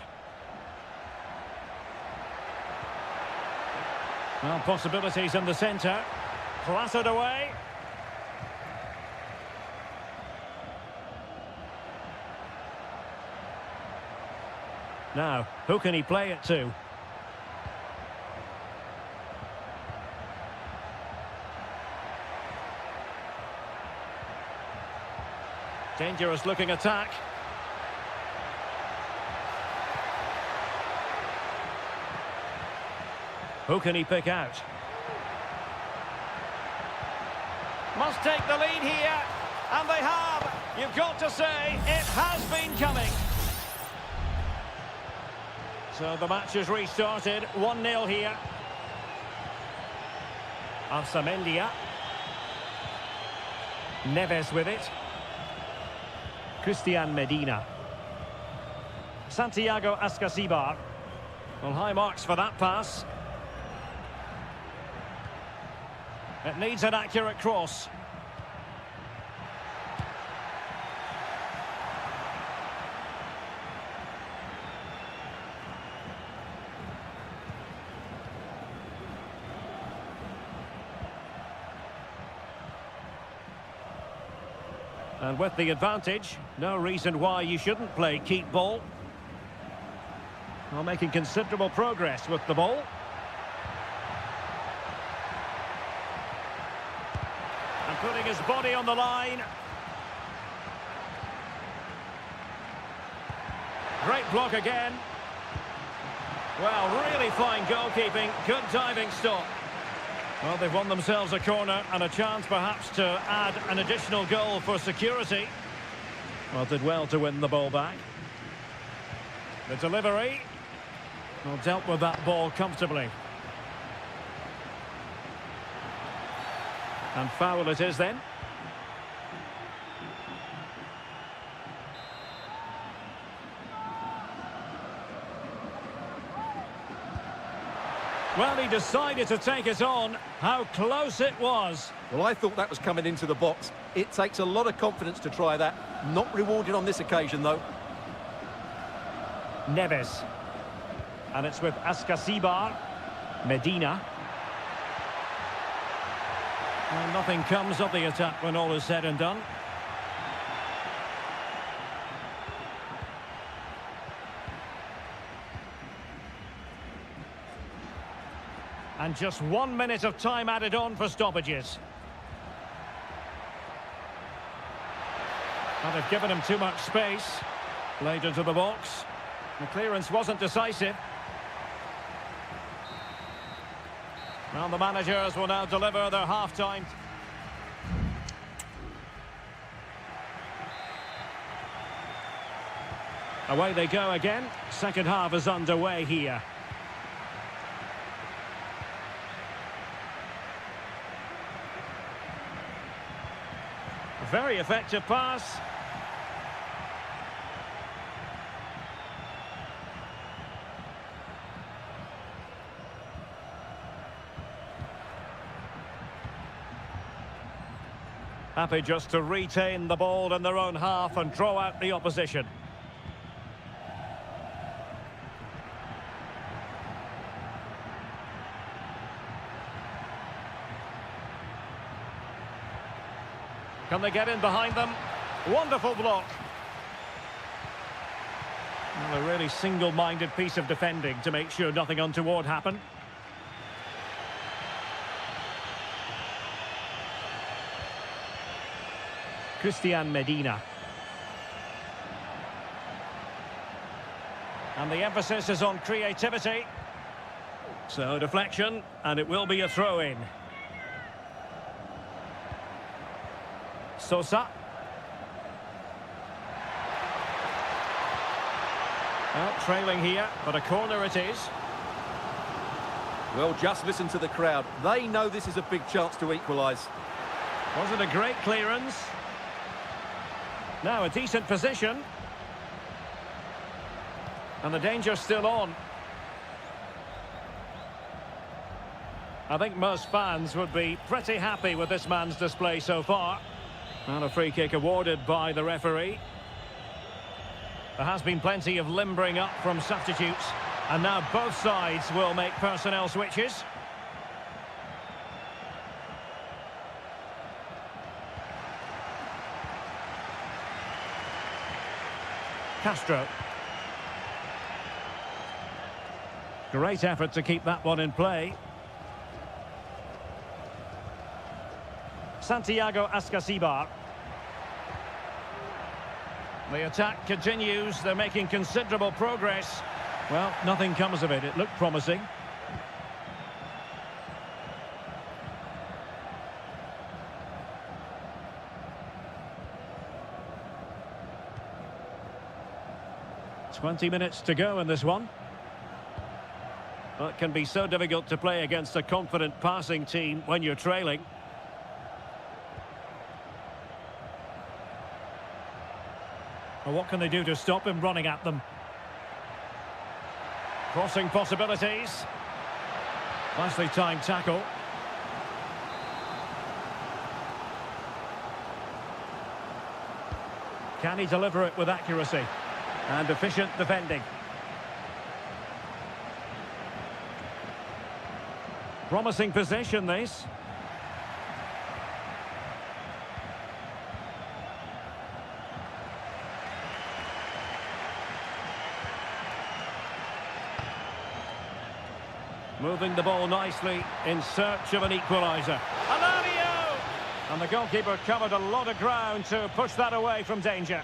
Speaker 1: Well, possibilities in the centre. Clattered away. Now, who can he play it to? Dangerous looking attack. Who can he pick out? Must take the lead here, and they have. You've got to say, it has been coming. So the match is restarted, 1-0 here. Arsamendia. Neves with it. Christian Medina. Santiago Ascasibar. Well, high marks for that pass. It needs an accurate cross. And with the advantage, no reason why you shouldn't play keep ball. Well, making considerable progress with the ball. And putting his body on the line. Great block again. Well, really fine goalkeeping, good diving stop. Well, they've won themselves a corner and a chance perhaps to add an additional goal for security. Well, did well to win the ball back. The delivery. Well, dealt with that ball comfortably. And foul it is then. Well, he decided to take it on. How close it was.
Speaker 2: Well, I thought that was coming into the box. It takes a lot of confidence to try that. Not rewarded on this occasion, though.
Speaker 1: Neves. And it's with Ascasibar. Medina. Well, nothing comes of the attack when all is said and done. And just 1 minute of time added on for stoppages. Well, they've given him too much space. Played into the box. The clearance wasn't decisive. Well, the managers will now deliver their half-time. Away they go again. Second half is underway here. Very effective pass. Happy just to retain the ball in their own half and draw out the opposition. Can they get in behind them? Wonderful block. And a really single-minded piece of defending to make sure nothing untoward happened. Christian Medina. And the emphasis is on creativity. So deflection, and it will be a throw-in. Sosa. Well, trailing here, but a corner it is.
Speaker 2: Well, just listen to the crowd. They know this is a big chance to equalise.
Speaker 1: Wasn't a great clearance. Now a decent position. And the danger's still on. I think most fans would be pretty happy with this man's display so far. And a free kick awarded by the referee. There has been plenty of limbering up from substitutes. And now both sides will make personnel switches. Castro. Great effort to keep that one in play. Santiago Ascasibar. The attack continues. They're making considerable progress. Well, nothing comes of it. It looked promising. "20 minutes to go in this one. Well, it can be so difficult to play against a confident passing team when you're trailing. Well, what can they do to stop him running at them? Crossing possibilities. Nicely timed tackle. Can he deliver it with accuracy? And efficient defending. Promising possession, this. Moving the ball nicely in search of an equaliser. Alario! And the goalkeeper covered a lot of ground to push that away from danger.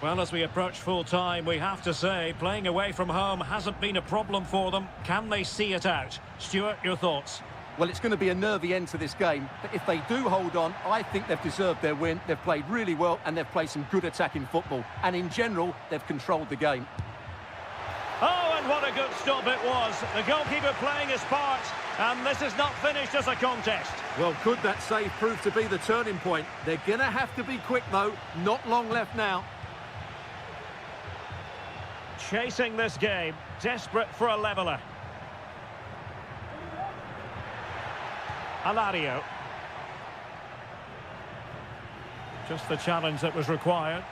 Speaker 1: Well, as we approach full-time, we have to say, playing away from home hasn't been a problem for them. Can they see it out? Stuart, your thoughts?
Speaker 2: Well, it's going to be a nervy end to this game, but if they do hold on, I think they've deserved their win. They've played really well, and they've played some good attacking football. And in general, they've controlled the game.
Speaker 1: Oh, and what a good stop it was. The goalkeeper playing his part, and this is not finished as a contest.
Speaker 2: Well, could that save prove to be the turning point? They're going to have to be quick, though. Not long left now.
Speaker 1: Chasing this game, desperate for a leveller. Alario. Just the challenge that was required.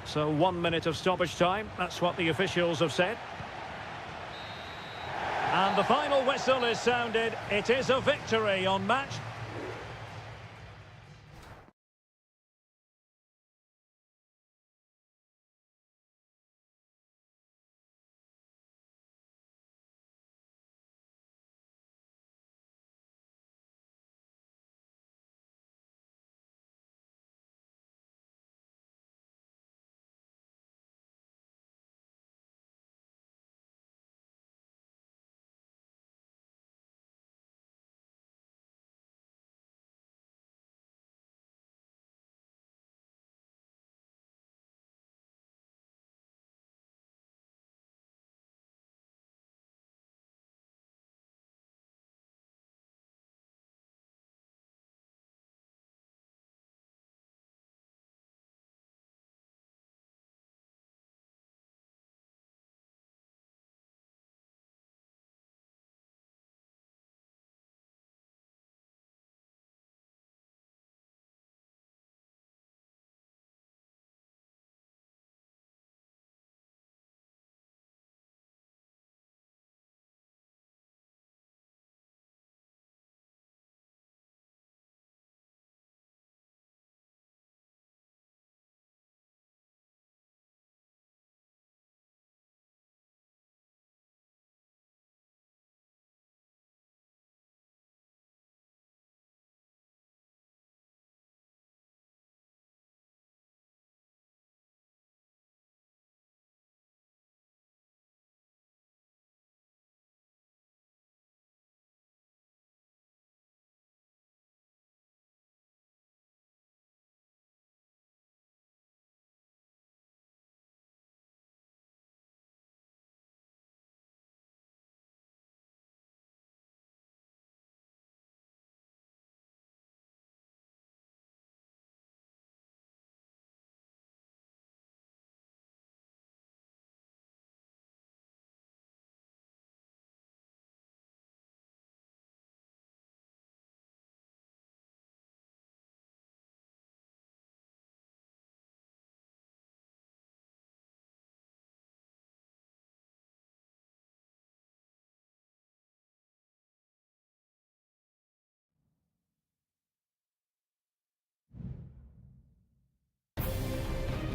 Speaker 1: So 1 minute of stoppage time, that's what the officials have said. And the final whistle is sounded. It is a victory on match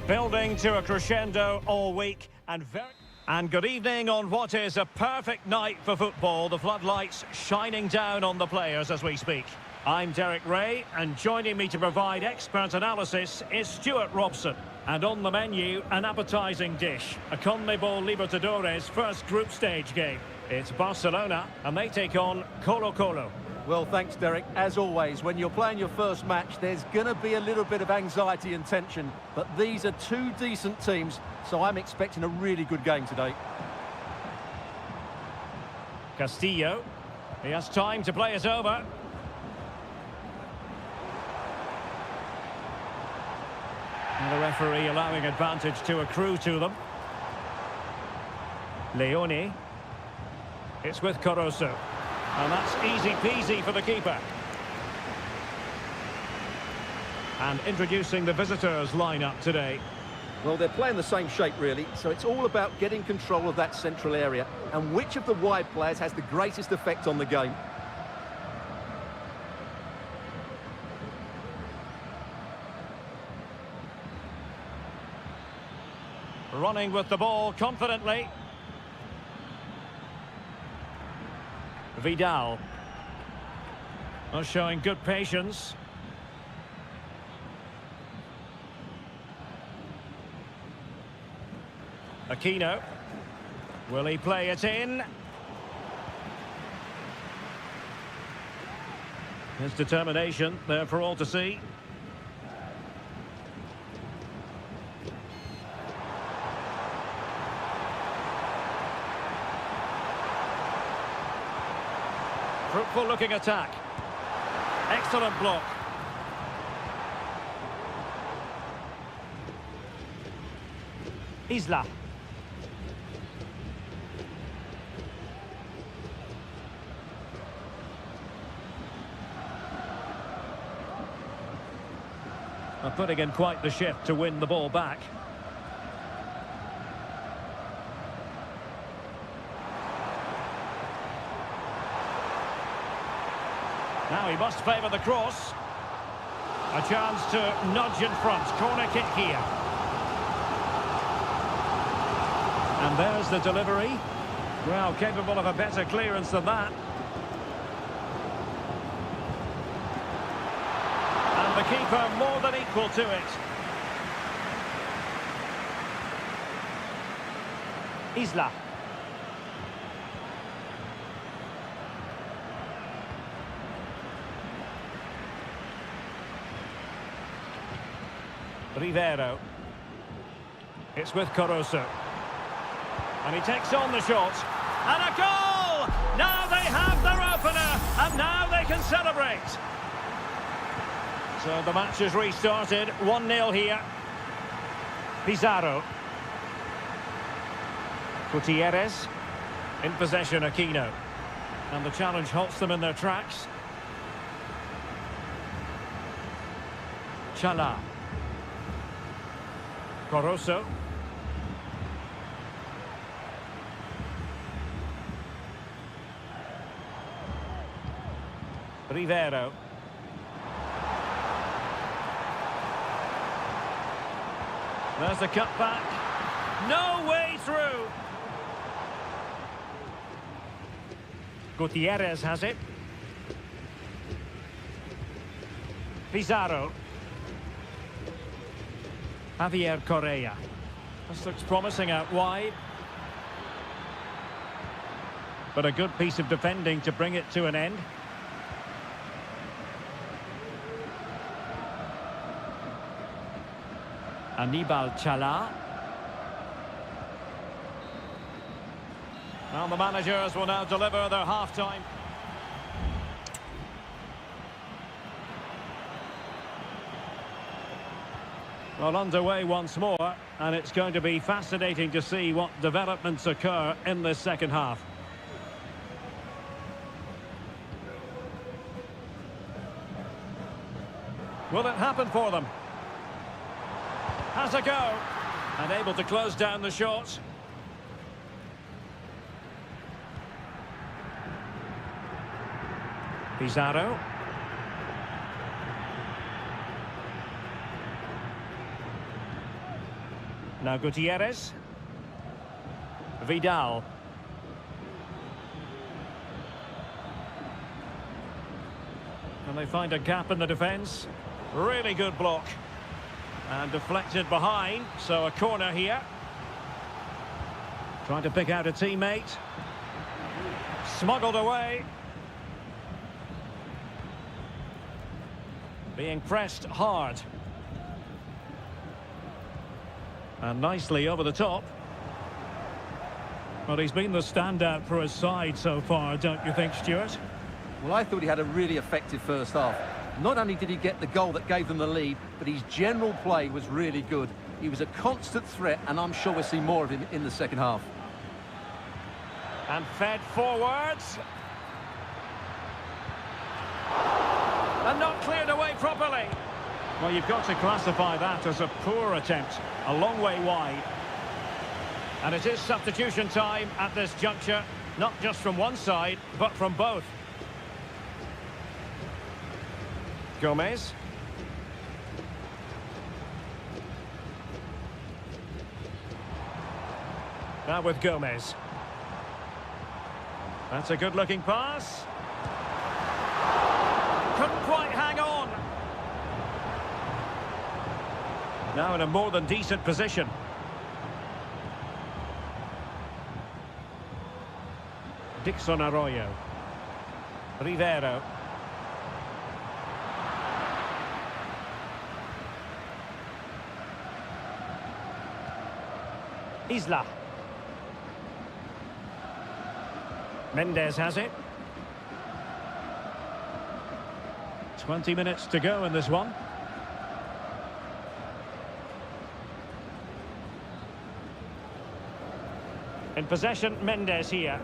Speaker 1: Building to a crescendo all week and good evening on what is a perfect night for football. The floodlights shining down on the players as we speak. I'm Derek Ray, and joining me to provide expert analysis is Stuart Robson. And on the menu, an appetising dish, a CONMEBOL Libertadores first group stage game. It's Barcelona, and they take on Colo-Colo.
Speaker 2: Well, thanks, Derek. As always, when you're playing your first match, there's going to be a little bit of anxiety and tension. But these are two decent teams, so I'm expecting a really good game today.
Speaker 1: Castillo. He has time to play it over. And the referee allowing advantage to accrue to them. Leone. It's with Caruso. And that's easy peasy for the keeper. And introducing the visitors lineup today.
Speaker 2: Well, they're playing the same shape, really, so it's all about getting control of that central area and which of the wide players has the greatest effect on the game.
Speaker 1: Running with the ball confidently. Vidal. Showing good patience. Aquino. Will he play it in? His determination there for all to see. Fruitful looking attack. Excellent block. Isla. Putting in quite the shift to win the ball back. Now he must favour the cross. A chance to nudge in front. Corner kick here. And there's the delivery. Well, capable of a better clearance than that. And the keeper more than equal to it. Isla. Rivero. It's with Caruso. And he takes on the shot. And a goal! Now they have their opener, and now they can celebrate. So the match has restarted. 1-0 here. Pizarro. Gutierrez. In possession, Aquino. And the challenge halts them in their tracks. Chala. Caruso. Rivero. There's the cutback. No way through. Gutierrez has it. Pizarro. Javier Correa. This looks promising out wide. But a good piece of defending to bring it to an end. Anibal Chala. Well, the managers will now deliver their half-time. Well, underway once more, and it's going to be fascinating to see what developments occur in this second half. Will it happen for them? Has a go, and able to close down the shot. Pizarro. Now Gutierrez. Vidal. And they find a gap in the defence. Really good block. And deflected behind, so a corner here. Trying to pick out a teammate. Smuggled away. Being pressed hard. And nicely over the top. Well, he's been the standout for his side so far, don't you think, Stuart?
Speaker 2: Well, I thought he had a really effective first half. Not only did he get the goal that gave them the lead, but his general play was really good. He was a constant threat, and I'm sure we'll see more of him in the second half.
Speaker 1: And fed forwards. And not cleared away properly. Well, you've got to classify that as a poor attempt. A long way wide. And it is substitution time at this juncture. Not just from one side, but from both. Gomez. Now with Gomez. That's a good-looking pass. Couldn't quite hang on. Now in a more than decent position. Dixon Arroyo. Rivero. Isla. Mendes has it. 20 minutes to go in this one. In possession, Mendes here.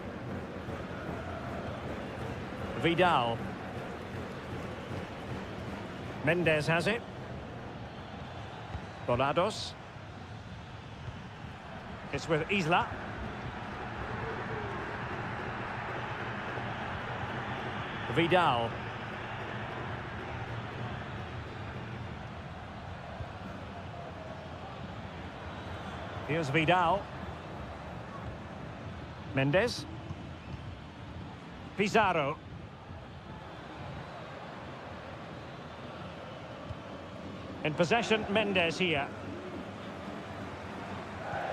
Speaker 1: Vidal. Mendes has it. Dorados. It's with Isla. Vidal. Here's Vidal. Mendes. Pizarro. In possession, Mendes here.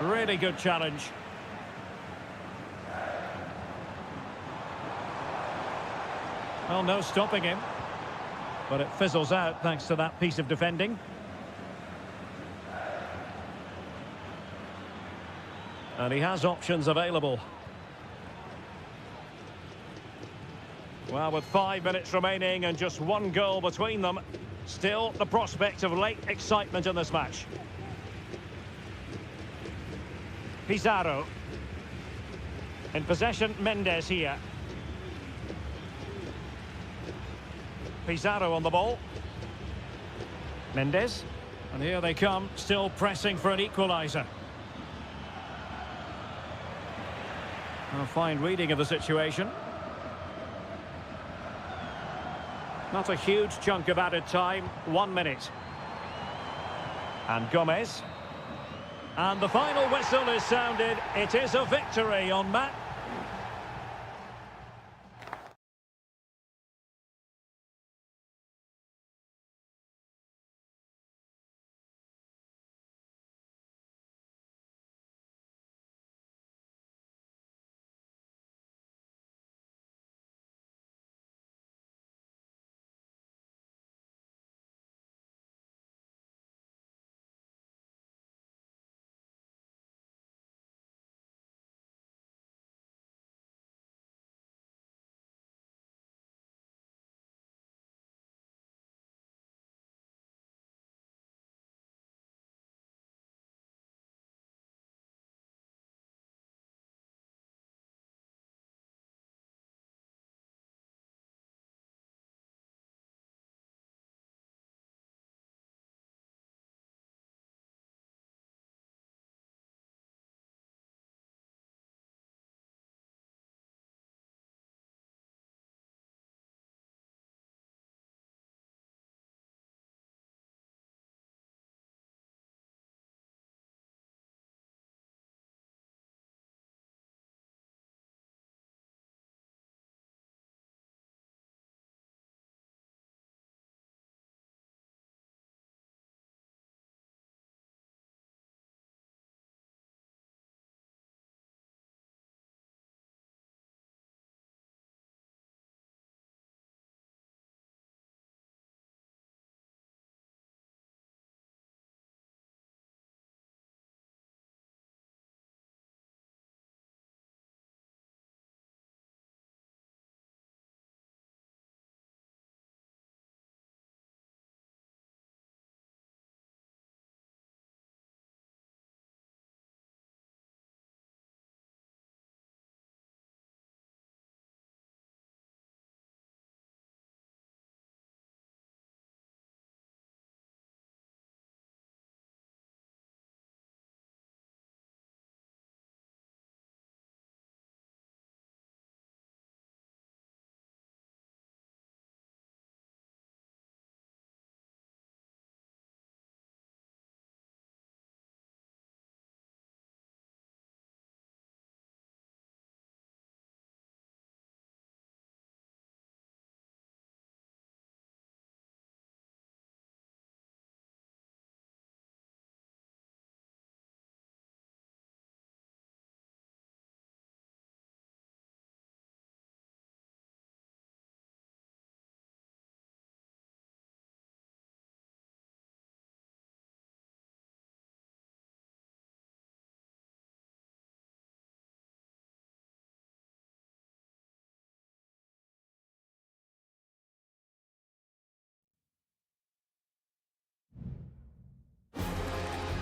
Speaker 1: Really good challenge. Well, no stopping him. But it fizzles out thanks to that piece of defending. And he has options available. Well, with 5 minutes remaining and just one goal between them, still the prospect of late excitement in this match. Pizarro. In possession, Mendes here. Pizarro on the ball. Mendes. And here they come, still pressing for an equaliser. A fine reading of the situation. Not a huge chunk of added time, 1 minute. And Gomez. And the final whistle is sounded. It is a victory on match.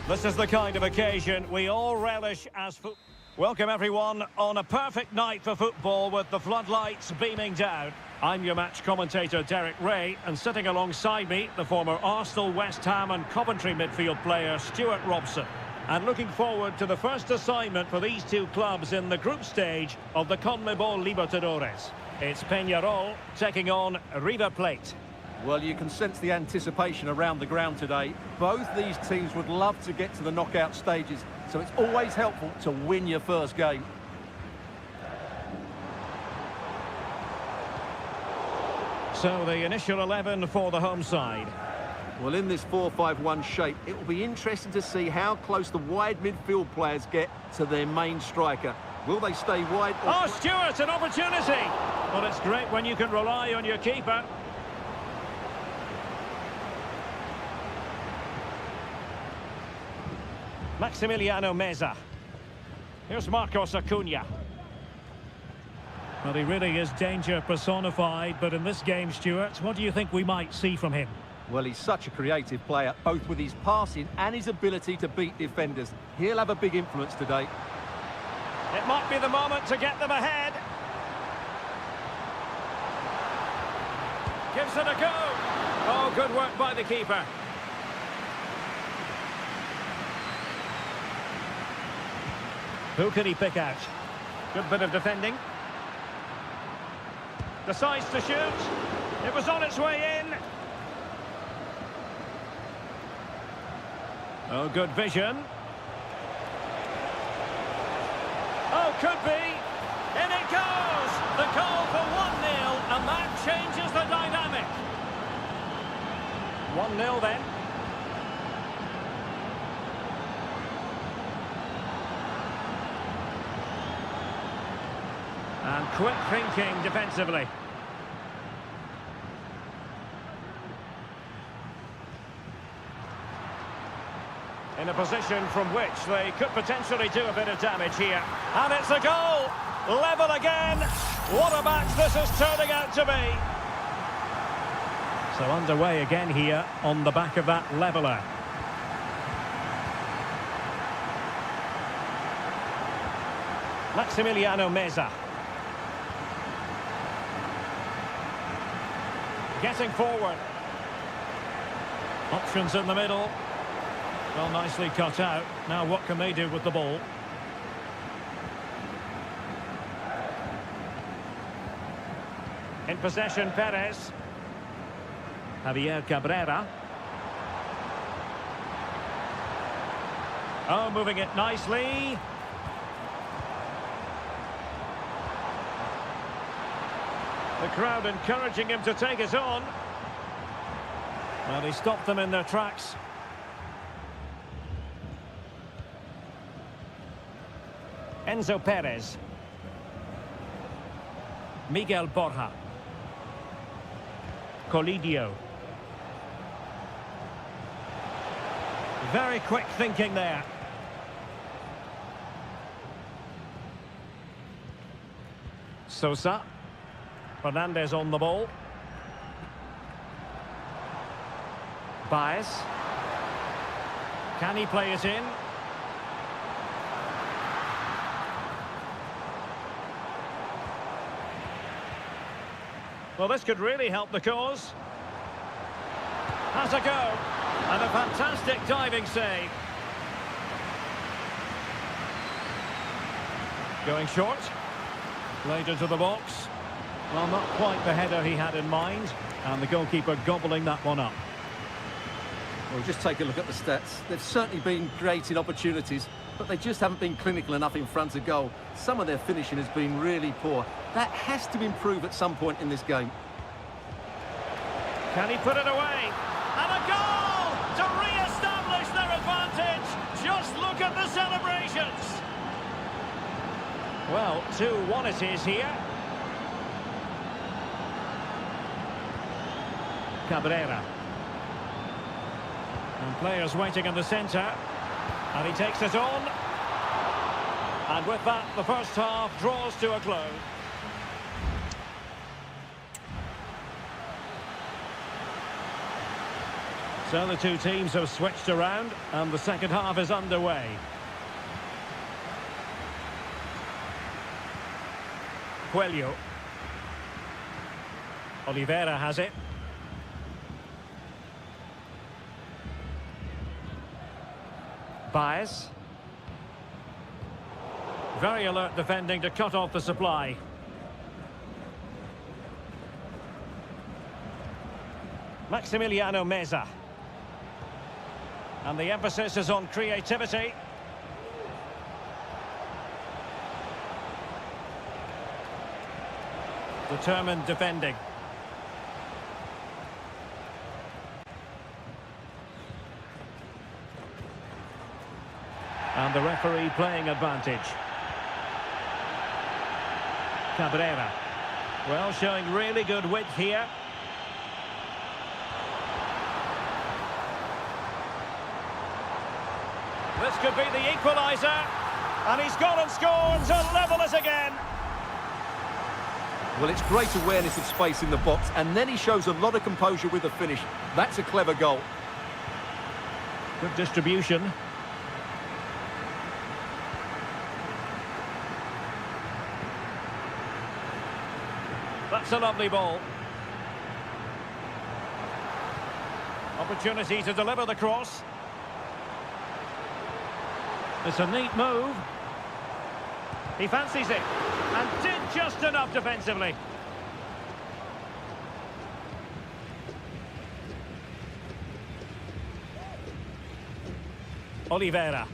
Speaker 1: This is the kind of occasion we all relish as football. Welcome everyone on a perfect night for football with the floodlights beaming down. I'm your match commentator Derek Ray, and sitting alongside me, the former Arsenal, West Ham and Coventry midfield player Stuart Robson. And looking forward to the first assignment for these two clubs in the group stage of the CONMEBOL Libertadores. It's Peñarol taking on River Plate.
Speaker 2: Well, you can sense the anticipation around the ground today. Both these teams would love to get to the knockout stages, so it's always helpful to win your first game.
Speaker 1: So the initial 11 for the home side.
Speaker 2: Well, in this 4-5-1 shape, it will be interesting to see how close the wide midfield players get to their main striker. Will they stay wide?
Speaker 1: Oh, Stuart, an opportunity! Well, it's great when you can rely on your keeper. Maximiliano Meza. Here's Marcos Acuna. Well, he really is danger personified, but in this game, Stuart, what do you think we might see from him?
Speaker 2: Well, he's such a creative player, both with his passing and his ability to beat defenders. He'll have a big influence today.
Speaker 1: It might be the moment to get them ahead. Gives it a go. Oh, good work by the keeper. Who can he pick out? Good bit of defending. Decides to shoot. It was on its way in. Oh, good vision. Oh, could be. In it goes. The goal for 1-0, and that changes the dynamic. 1-0 then. And quick thinking defensively. In a position from which they could potentially do a bit of damage here. And it's a goal! Level again! What a match this is turning out to be! So underway again here on the back of that leveller. Maximiliano Meza. Getting forward. Options in the middle. Well, nicely cut out. Now what can they do with the ball? In possession, Perez. Javier Cabrera. Oh, moving it nicely. The crowd encouraging him to take it on. Well, he stopped them in their tracks. Enzo Perez. Miguel Borja. Colidio. Very quick thinking there. Sosa. Fernandez on the ball. Baez. Can he play it in? Well, this could really help the cause. Has a go. And a fantastic diving save. Going short. Played into the box. Well, not quite the header he had in mind. And the goalkeeper gobbling that one up.
Speaker 2: Well, just take a look at the stats. They've certainly been creating opportunities, but they just haven't been clinical enough in front of goal. Some of their finishing has been really poor. That has to improve at some point in this game.
Speaker 1: Can he put it away? And a goal to re-establish their advantage. Just look at the celebrations. Well, 2-1 it is here. Cabrera. And players waiting in the centre. And he takes it on. And with that, the first half draws to a close. So the two teams have switched around and the second half is underway. Coelho. Oliveira has it. Baez. Very alert defending to cut off the supply. Maximiliano Meza. And the emphasis is on creativity. Determined defending. And the referee playing advantage. Cabrera. Well, showing really good width here. This could be the equaliser. And he's gone and scored to level us again.
Speaker 2: Well, it's great awareness of space in the box, and then he shows a lot of composure with the finish. That's a clever goal.
Speaker 1: Good distribution. That's a lovely ball. Opportunity to deliver the cross. It's a neat move. He fancies it and did just enough defensively. Oliveira.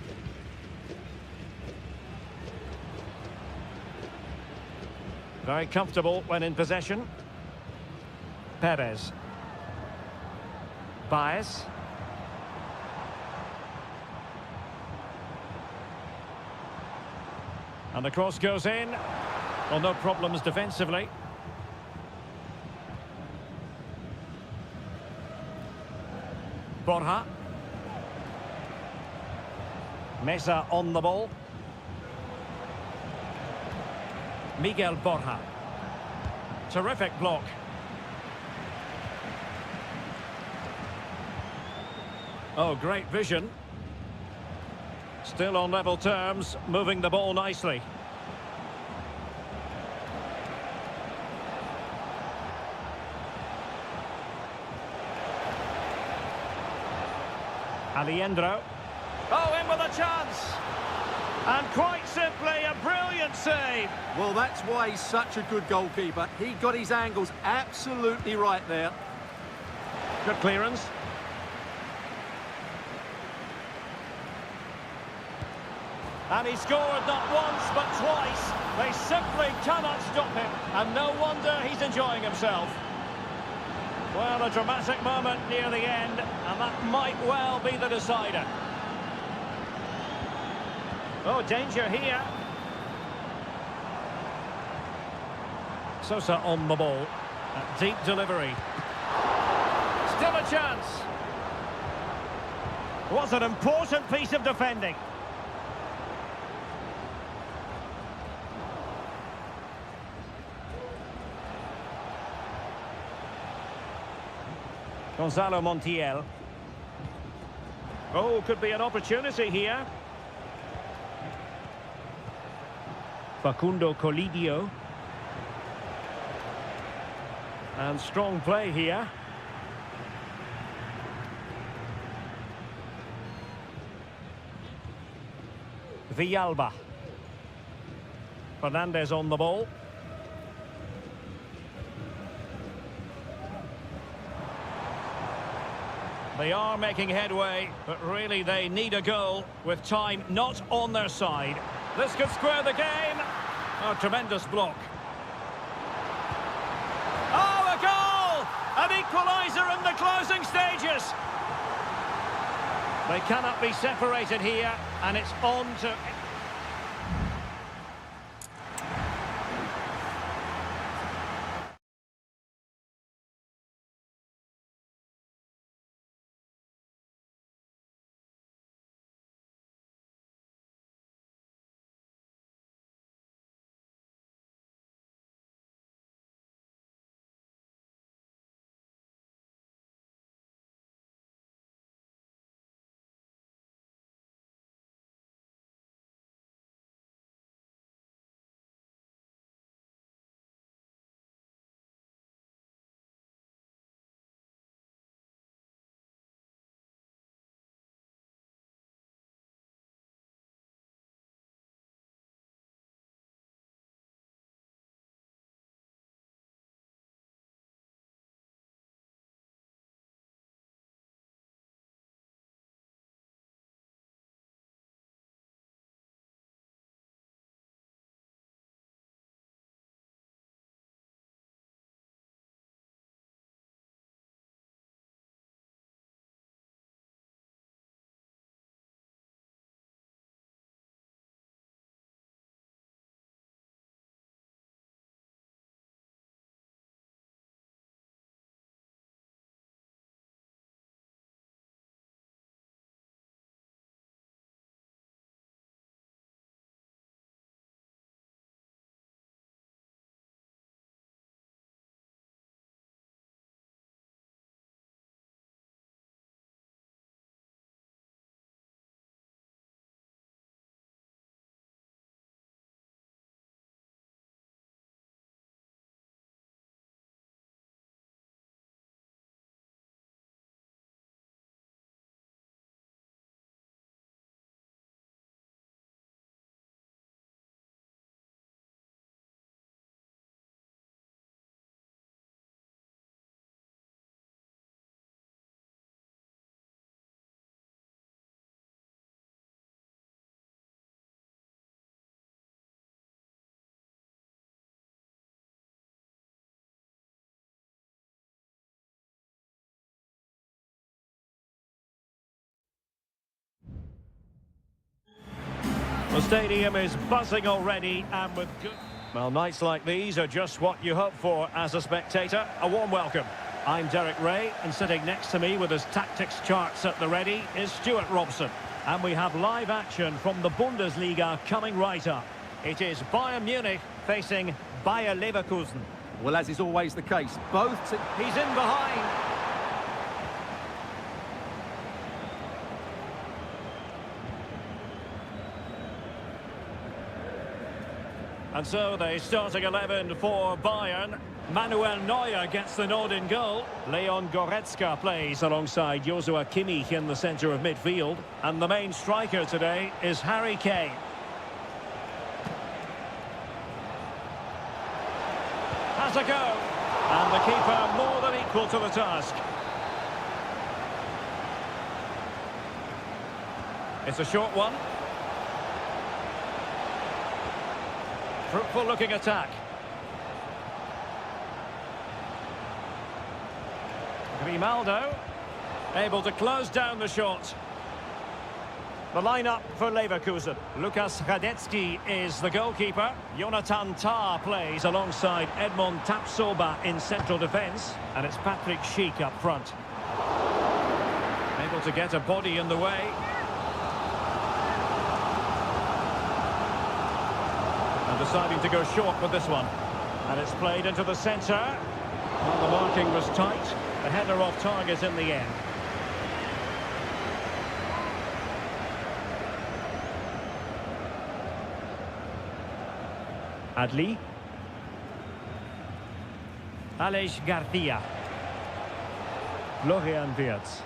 Speaker 1: Very comfortable when in possession. Perez. Baez. And the cross goes in. Well, no problems defensively. Borja. Meza on the ball. Miguel Borja. Terrific block. Oh, great vision. Still on level terms, moving the ball nicely. Aliendro. Oh, in with a chance. And quite simply, a brilliant save.
Speaker 2: Well, that's why he's such a good goalkeeper. He got his angles absolutely right there.
Speaker 1: Good clearance. And he scored not once, but twice. They simply cannot stop him. And no wonder he's enjoying himself. Well, a dramatic moment near the end, and that might well be the decider. Oh, danger here. Sosa on the ball. A deep delivery. Still a chance. Was an important piece of defending. Gonzalo Montiel. Oh, could be an opportunity here. Facundo Colidio. And strong play here. Villalba. Fernandez on the ball. They are making headway, but really they need a goal with time not on their side. This could square the game. Oh, tremendous block. Oh, a goal! An equaliser in the closing stages. They cannot be separated here, and it's on to... stadium is buzzing already, and with good... Well, nights like these are just what you hope for as a spectator. A warm welcome. I'm Derek Ray, and sitting next to me with his tactics charts at the ready is Stuart Robson. And we have live action from the Bundesliga coming right up. It is Bayern Munich facing Bayer Leverkusen.
Speaker 2: Well, as is always the case, both...
Speaker 1: He's in behind. And so the starting 11 for Bayern. Manuel Neuer gets the nod in goal. Leon Goretzka plays alongside Joshua Kimmich in the centre of midfield. And the main striker today is Harry Kane. Has a go. And the keeper more than equal to the task. It's a short one. Fruitful looking attack. Grimaldo able to close down the shot. The lineup for Leverkusen. Lukas Hradecky is the goalkeeper. Jonathan Tah plays alongside Edmond Tapsoba in central defence. And it's Patrick Schick up front. Able to get a body in the way. And deciding to go short with this one. And it's played into the centre. Well, the marking was tight. The header off target in the end. Adli. Aleix Garcia. Florian Wirtz.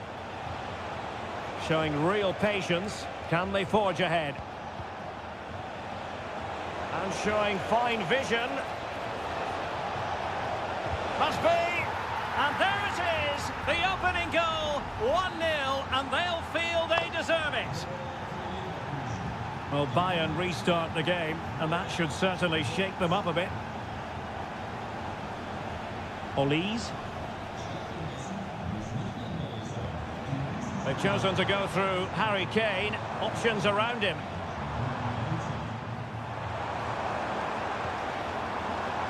Speaker 1: Showing real patience. Can they forge ahead? And showing fine vision. Must be. And there it is. The opening goal. 1-0. And they'll feel they deserve it. Well, Bayern restart the game, and that should certainly shake them up a bit. Olise. They've chosen to go through Harry Kane. Options around him.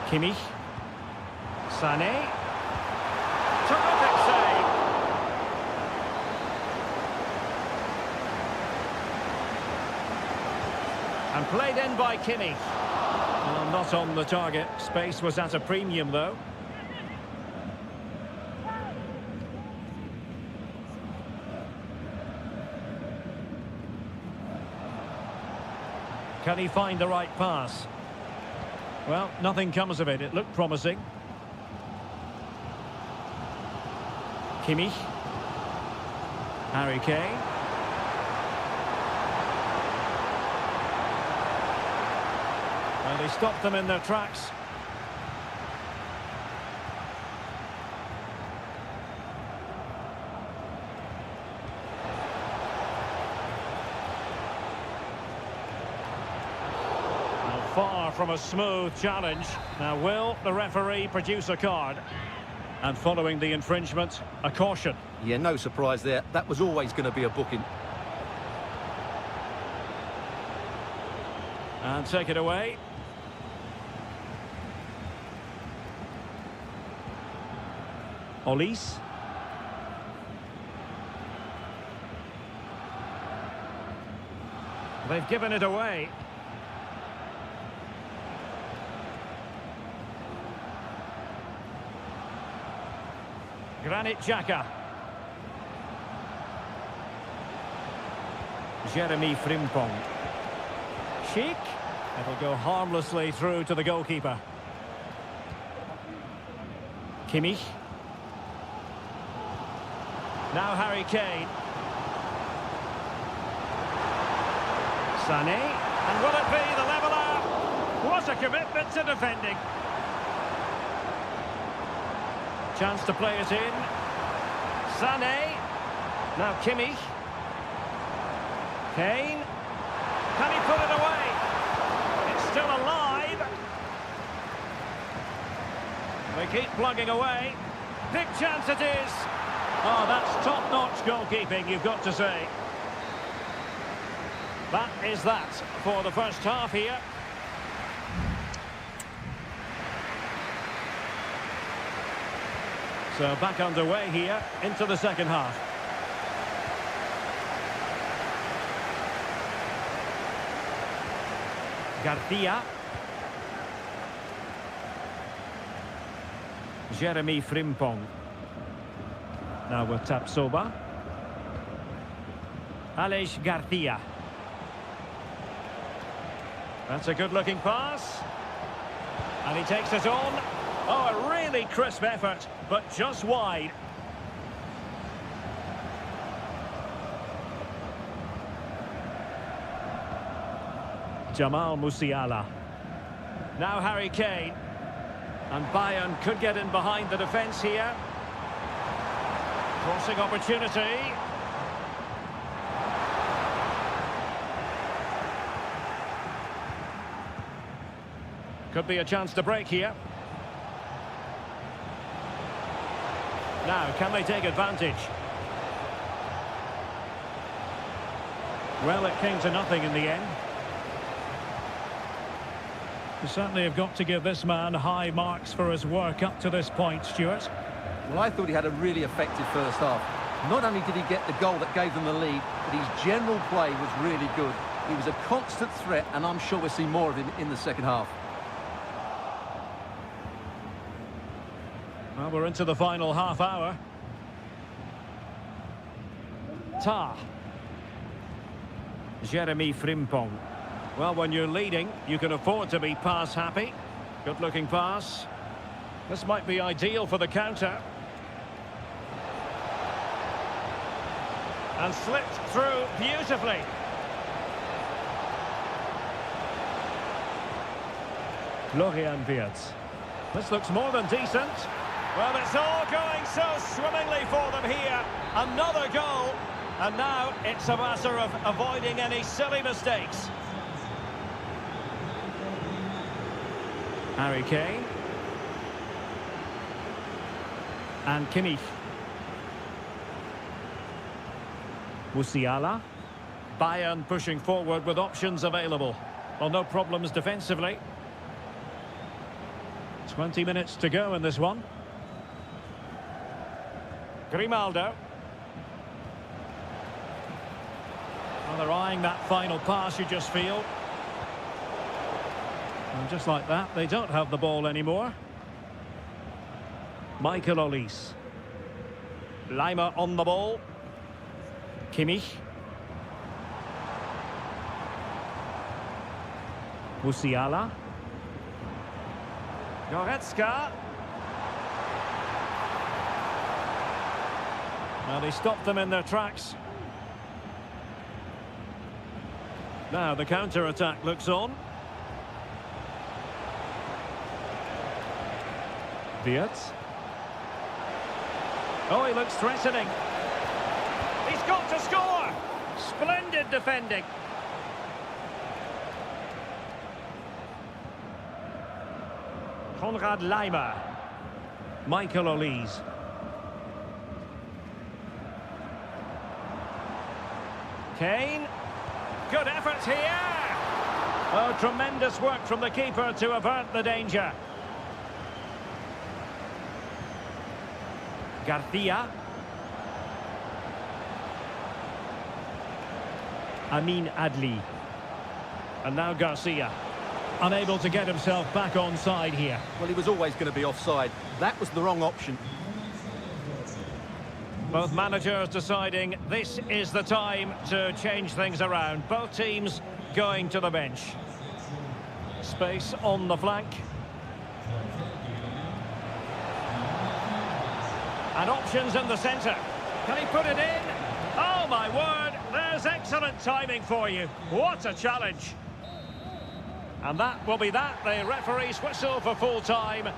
Speaker 1: Kimmich. Sané. Terrific save. And played in by Kimmich. Well, not on the target. Space was at a premium, though. Can he find the right pass? Well, nothing comes of it. It looked promising. Kimmich. Harry Kane. Well, they stopped them in their tracks. Well, far from a smooth challenge. Now, will the referee produce a card? And following the infringement, a caution.
Speaker 2: Yeah, no surprise there. That was always going to be a booking.
Speaker 1: And take it away. Olise. They've given it away. Granit Xhaka. Jeremy Frimpong. Schick. It'll go harmlessly through to the goalkeeper. Kimmich. Now Harry Kane. Sané. And will it be the leveller? What a commitment to defending. Chance to play it in. Sané. Now Kimmich. Kane. Can he put it away? It's still alive. They keep plugging away. Big chance it is. Oh, that's top-notch goalkeeping, you've got to say. That is that for the first half here. So back underway here into the second half. Garcia. Jeremy Frimpong. Now with Tapsoba. Aleix Garcia. That's a good-looking pass. And he takes it on. Oh, a really crisp effort, but just wide. Jamal Musiala. Now Harry Kane. And Bayern could get in behind the defence here. Crossing opportunity. Could be a chance to break here. Now, can they take advantage? Well, it came to nothing in the end. You certainly have got to give this man high marks for his work up to this point, Stuart.
Speaker 2: Well, I thought he had a really effective first half. Not only did he get the goal that gave them the lead, but his general play was really good. He was a constant threat, and I'm sure we'll see more of him in the second half.
Speaker 1: Well, we're into the final half hour. Tar. Jeremy Frimpong. Well, when you're leading, you can afford to be pass happy. Good-looking pass. This might be ideal for the counter. And slipped through beautifully. Florian Wirtz. This looks more than decent. Well, it's all going so swimmingly for them here. Another goal. And now it's a matter of avoiding any silly mistakes. Harry Kane. And Kimmich. Musiala. Bayern pushing forward with options available. Well, no problems defensively. 20 minutes to go in this one. Grimaldo. Well, they're eyeing that final pass, you just feel. And just like that, they don't have the ball anymore. Michael Olise. Lima on the ball. Kimmich. Musiala. Goretzka. Well, they stopped them in their tracks. Now the counter-attack looks on. Wirtz. Oh, he looks threatening. He's got to score! Splendid defending. Konrad Laimer. Michael Olise. Kane. Good effort here. Oh, tremendous work from the keeper to avert the danger. Garcia. Amin Adli. And now Garcia. Unable to get himself back onside here.
Speaker 2: Well, he was always going to be offside. That was the wrong option.
Speaker 1: Both managers deciding this is the time to change things around. Both teams going to the bench. Space on the flank. And options in the centre. Can he put it in? Oh, my word. There's excellent timing for you. What a challenge. And that will be that. The referee's whistle for full time.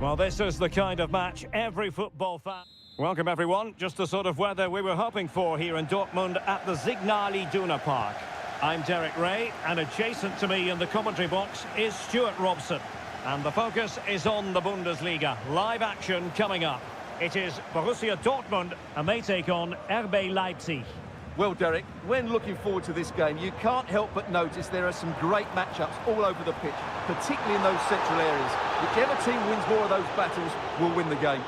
Speaker 1: Well, this is the kind of match every football fan... Welcome, everyone. Just the sort of weather we were hoping for here in Dortmund at the Signal Iduna Park. I'm Derek Ray, and adjacent to me in the commentary box is Stuart Robson. And the focus is on the Bundesliga. Live action coming up. It is Borussia Dortmund, and they take on RB Leipzig.
Speaker 2: Well, Derek, when looking forward to this game, you can't help but notice there are some great matchups all over the pitch, particularly in those central areas. Whichever team wins more of those battles will win the game.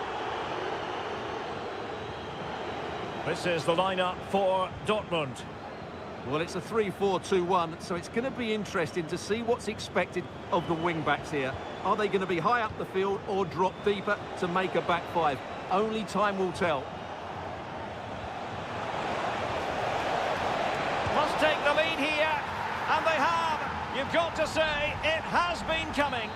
Speaker 1: This is the lineup for Dortmund.
Speaker 2: Well, it's a 3-4-2-1, so it's going to be interesting to see what's expected of the wing-backs here. Are they going to be high up the field or drop deeper to make a back five? Only time will tell.
Speaker 1: Must take the lead here, and they have. You've got to say, it has been coming.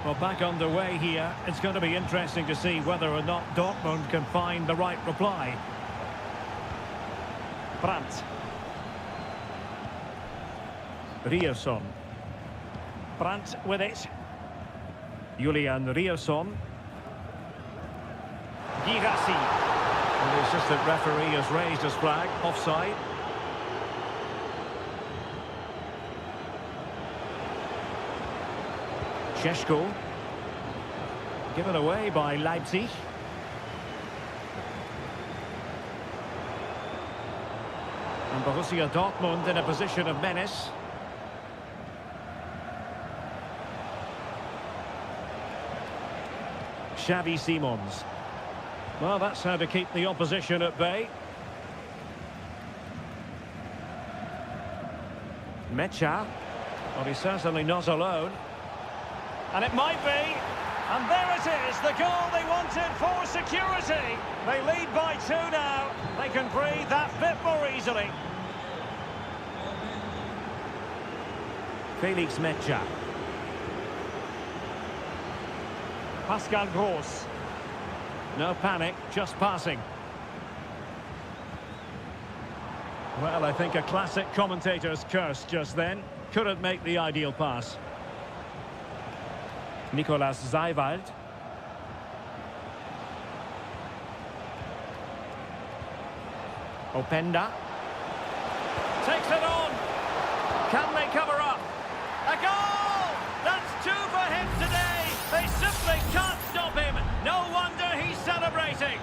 Speaker 1: Well, back underway here. It's going to be interesting to see whether or not Dortmund can find the right reply. Brandt. Ryerson. Brandt with it. Julian Ryerson. Girassi. And the assistant referee has raised his flag. Offside. Šeško. Given away by Leipzig. And Borussia Dortmund in a position of menace. Xavi Simons. Well, that's how to keep the opposition at bay. Mecha. Well, he's certainly not alone. And it might be. And there it is, the goal they wanted for security. They lead by 2 now. They can breathe that bit more easily. Felix Mecha. Pascal Gross. No panic, just passing. Well, I think a classic commentator's curse just then. Couldn't make the ideal pass. Nicolas Seiwald. Openda. Takes it on. Can they cover up? A goal! That's 2 for him today. They simply can't stop him. No wonder he's celebrating.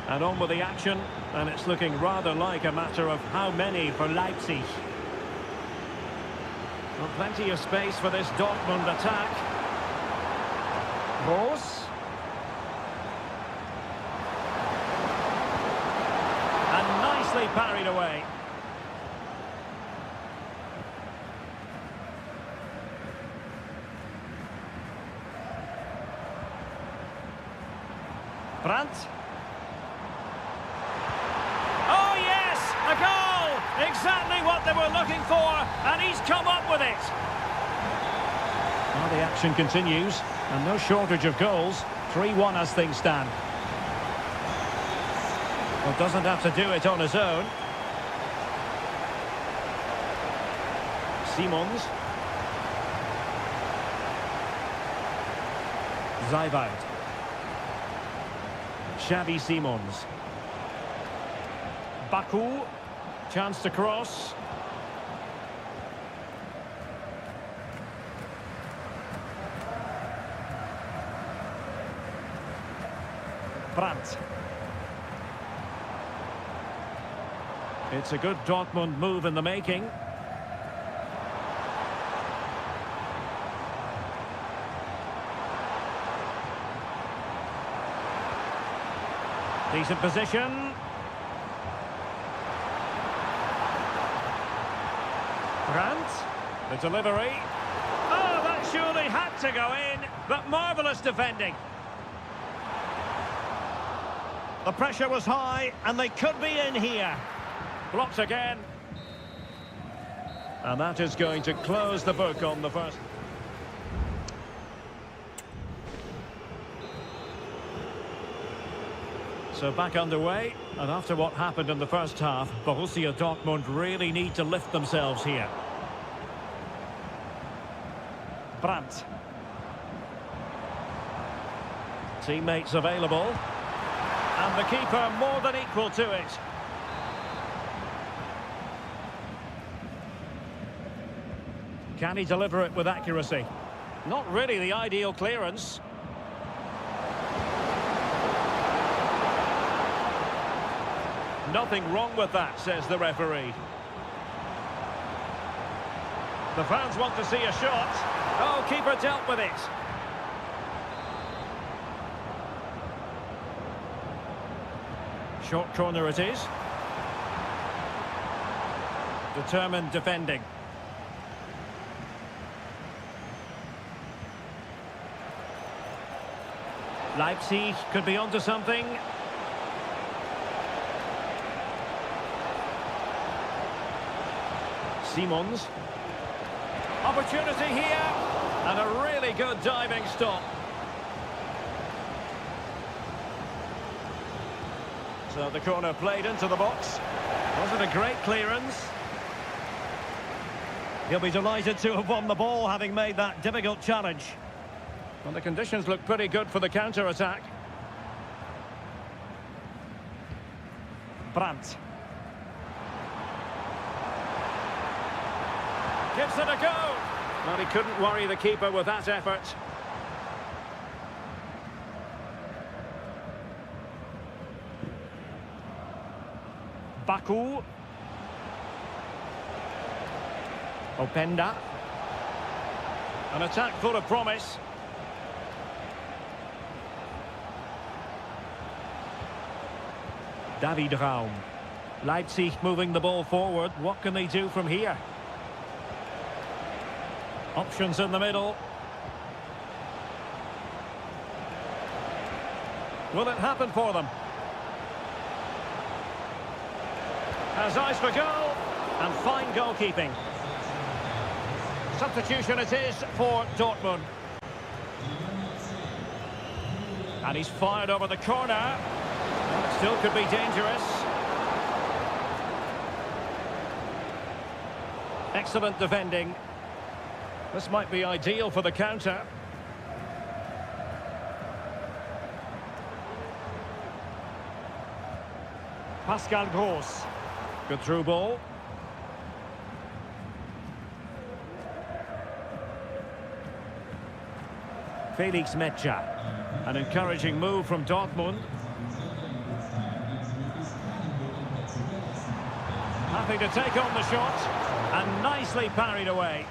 Speaker 1: And on with the action. And it's looking rather like a matter of how many for Leipzig. Well, plenty of space for this Dortmund attack. Gross. And nicely parried away. Brandt. Oh yes, a goal! Exactly what they were looking for, and he's come up with it. Well, the action continues, and no shortage of goals. 3-1 as things stand. Well, doesn't have to do it on his own. Simons. Seiwald. Xavi Simons. Baku. Chance to cross. Brandt. It's a good Dortmund move in the making. Decent position. Brandt. The delivery. Oh, that surely had to go in, but marvellous defending. The pressure was high, and they could be in here. Blocked again. And that is going to close the book on the first. So back underway, and after what happened in the first half, Borussia Dortmund really need to lift themselves here. Brandt. Teammates available. And the keeper more than equal to it. Can he deliver it with accuracy? Not really the ideal clearance. Nothing wrong with that, says the referee. The fans want to see a shot. Oh, keeper dealt with it. Short corner it is. Determined defending. Leipzig could be onto something. Simons. Opportunity here. And a really good diving stop. So the corner played into the box. Wasn't a great clearance. He'll be delighted to have won the ball, having made that difficult challenge. Well, the conditions look pretty good for the counter-attack. Brandt. Gives it a go. Well, he couldn't worry the keeper with that effort. Baku. Openda. An attack full of promise. David Raum. Leipzig moving the ball forward. What can they do from here? Options in the middle. Will it happen for them? Has eyes for goal. And fine goalkeeping. Substitution it is for Dortmund. And he's fired over the corner. Well, it still could be dangerous. Excellent defending. This might be ideal for the counter. Pascal Gross. Good through ball. Felix Mecha. An encouraging move from Dortmund. Happy to take on the shot. And nicely parried away.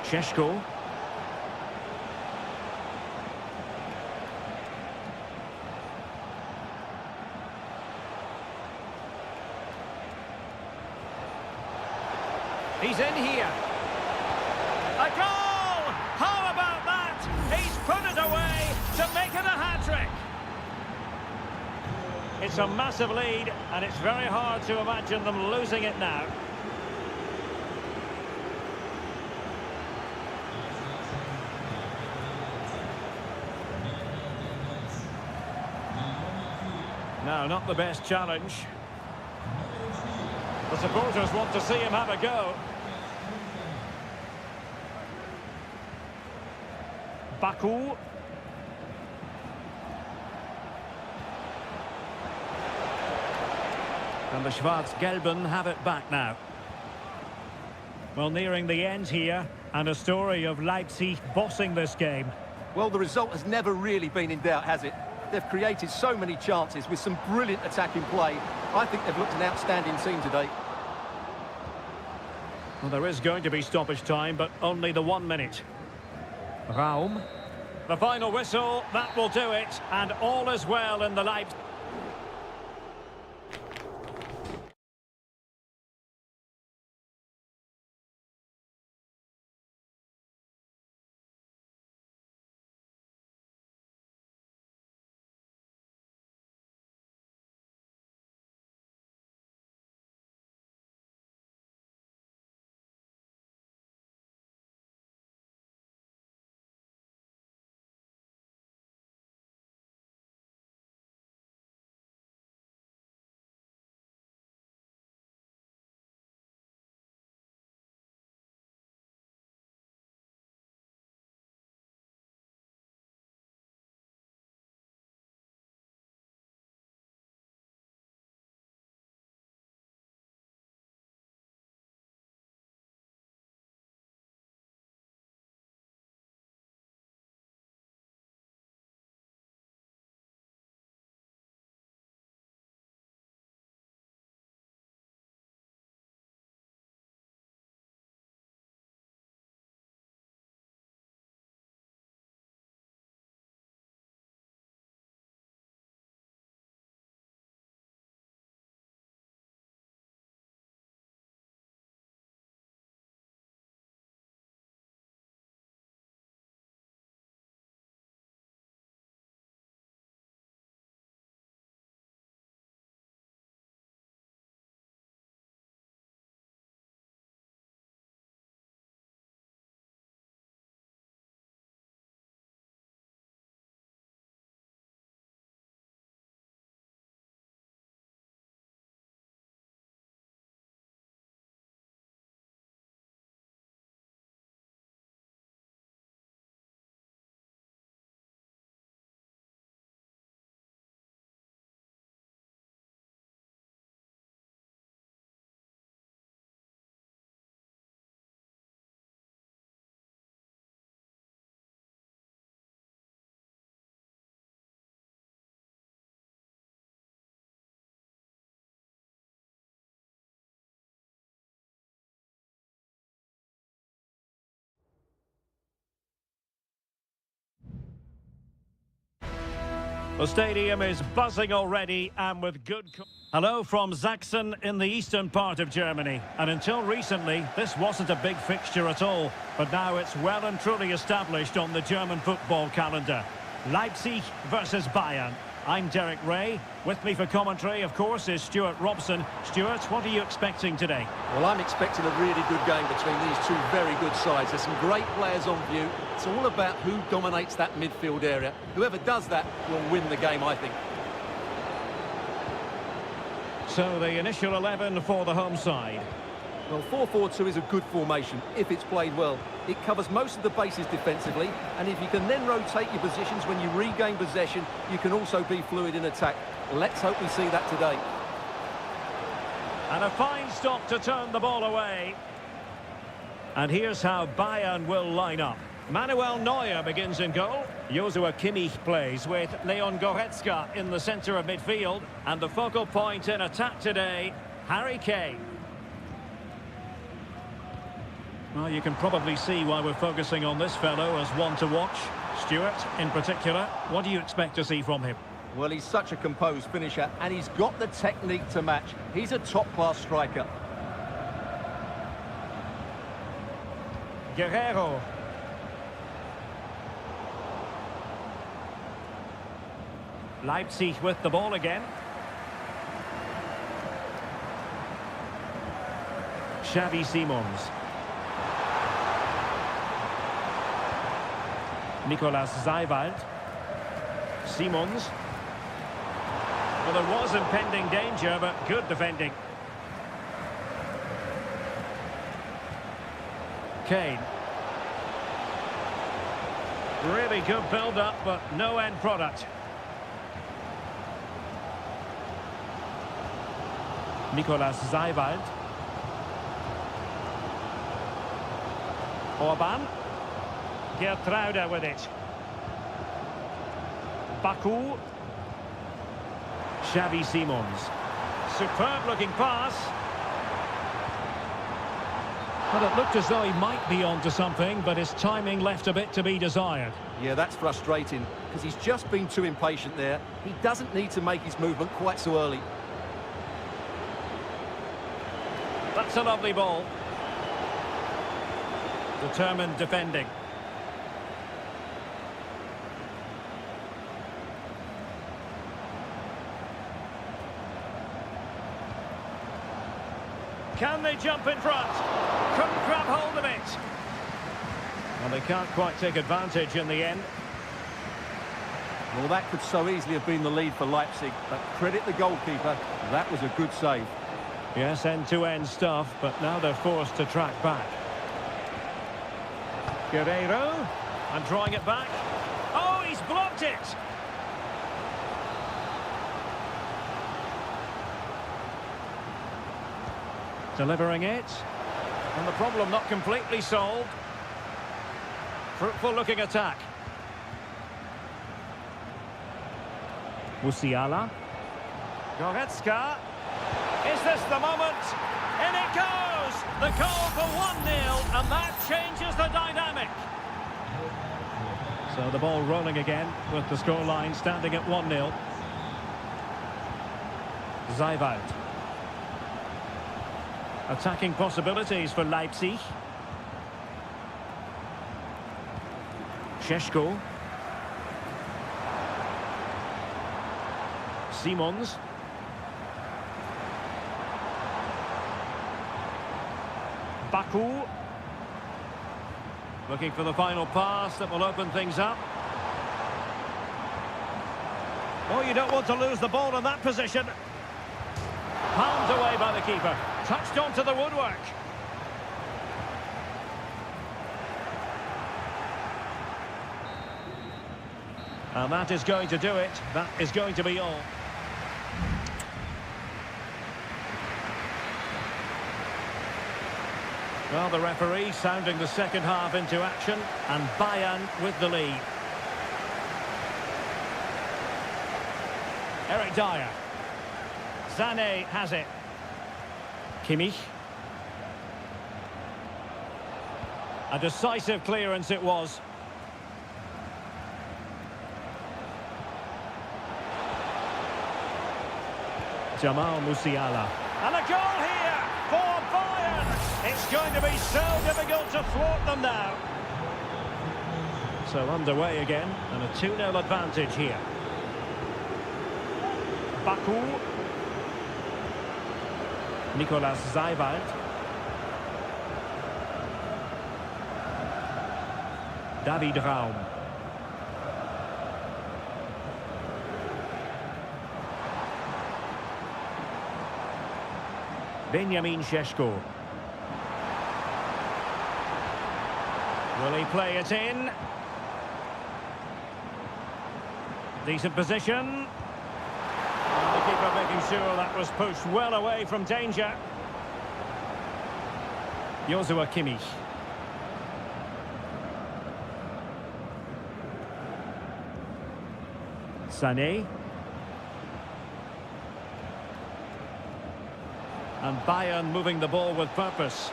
Speaker 1: Šeško. He's in here. A goal! How about that? He's put it away to make it a hat-trick. It's a massive lead, and it's very hard to imagine them losing it now. No, not the best challenge. The supporters want to see him have a go. Baku. And the Schwarz-Gelben have it back now. Well, nearing the end here, and a story of Leipzig bossing this game.
Speaker 2: Well, the result has never really been in doubt, has it? They've created so many chances with some brilliant attacking play. I think they've looked an outstanding team today.
Speaker 1: Well, there is going to be stoppage time, but only the 1 minute. Raum. The final whistle, that will do it, and all is well in the Leipzig. The stadium is buzzing already and with good... Hello from Sachsen in the eastern part of Germany. And until recently, this wasn't a big fixture at all. But now it's well and truly established on the German football calendar. Leipzig versus Bayern. I'm Derek Ray. With me for commentary, of course, is Stuart Robson. Stuart, what are you expecting today?
Speaker 2: Well, I'm expecting a really good game between these two very good sides. There's some great players on view. It's all about who dominates that midfield area. Whoever does that will win the game, I think.
Speaker 1: So the initial 11 for the home side.
Speaker 2: Well, 4-4-2 is a good formation if it's played well. It covers most of the bases defensively, and if you can then rotate your positions when you regain possession, you can also be fluid in attack. Let's hope we see that today.
Speaker 1: And a fine stop to turn the ball away. And here's how Bayern will line up. Manuel Neuer begins in goal. Joshua Kimmich plays with Leon Goretzka in the centre of midfield. And the focal point in attack today, Harry Kane. Well, you can probably see why we're focusing on this fellow as one to watch. Stuart, in particular, what do you expect to see from him?
Speaker 2: Well, he's such a composed finisher, and he's got the technique to match. He's a top-class striker.
Speaker 1: Guerrero. Leipzig with the ball again. Xavi Simons. Nicolas Zeiwald. Simons. Well, there was impending danger, but good defending. Kane. Really good build-up, but no end product. Nicolas Zeiwald. Orban. Gertruida with it. Baku. Xavi Simons. Superb looking pass. Well, it looked as though he might be onto something, but his timing left a bit to be desired.
Speaker 2: Yeah, that's frustrating, because he's just been too impatient there. He doesn't need to make his movement quite so early.
Speaker 1: That's a lovely ball. Determined defending. Can they jump in front? Couldn't grab hold of it. Well, they can't quite take advantage in the end.
Speaker 2: Well, that could so easily have been the lead for Leipzig, but credit the goalkeeper. That was a good save.
Speaker 1: Yes, end-to-end stuff, but now they're forced to track back. Guerrero, and drawing it back. Oh, he's blocked it! Delivering it. And the problem not completely solved. Fruitful looking attack. Musiala. Goretzka. Is this the moment? In it goes! The goal for 1-0, and that changes the dynamic. So the ball rolling again with the scoreline standing at 1-0. Zeiwald. Attacking possibilities for Leipzig. Šeško. Simons. Baku. Looking for the final pass that will open things up. Oh, you don't want to lose the ball in that position. Palmed away by the keeper. Touched onto the woodwork. And that is going to do it. That is going to be all. Well, the referee sounding the second half into action, and Bayern with the lead. Eric Dyer. Sané has it. Kimmich. A decisive clearance it was. Jamal Musiala. And a goal here for Bayern. It's going to be so difficult to thwart them now. So underway again, and a 2-0 advantage here. Baku. Nicolas Zaiwald. David Raum. Benjamin Šeško. Will he play it in? Decent position. And the keeper making sure that was pushed well away from danger. Joshua Kimmich. Sané. And Bayern moving the ball with purpose.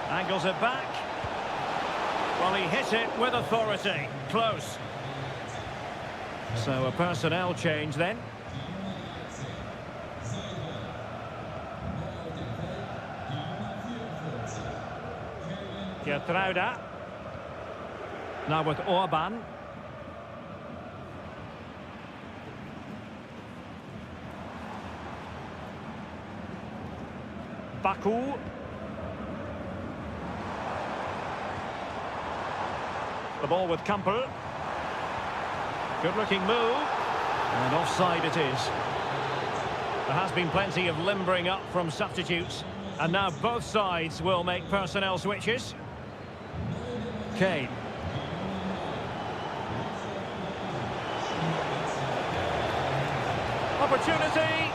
Speaker 1: Angles it back. Well, he hit it with authority. Close. So a personnel change then. Geertruida. Now with Orban. Baku. The ball with Kamper. Good-looking move. And offside it is. There has been plenty of limbering up from substitutes. And now both sides will make personnel switches. Kane. Opportunity.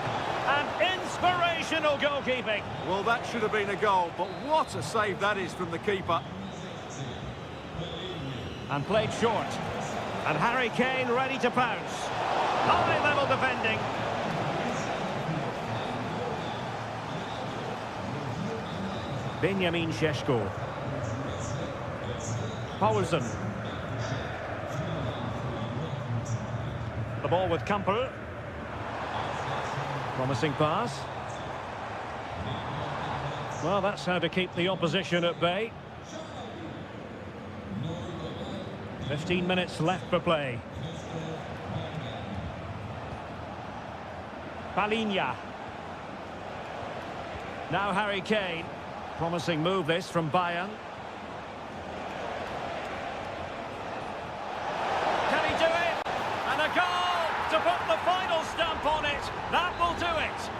Speaker 1: And inspirational goalkeeping.
Speaker 2: Well, that should have been a goal, but what a save that is from the keeper.
Speaker 1: And played short. And Harry Kane ready to pounce. High-level defending. Benjamin Šeško. Poulsen. The ball with Kamper. Promising pass. Well, that's how to keep the opposition at bay. 15 minutes left for play. Palinha. Now Harry Kane. Promising move this from Bayern. Can he do it? And a goal to put the final stamp on it. That will do it.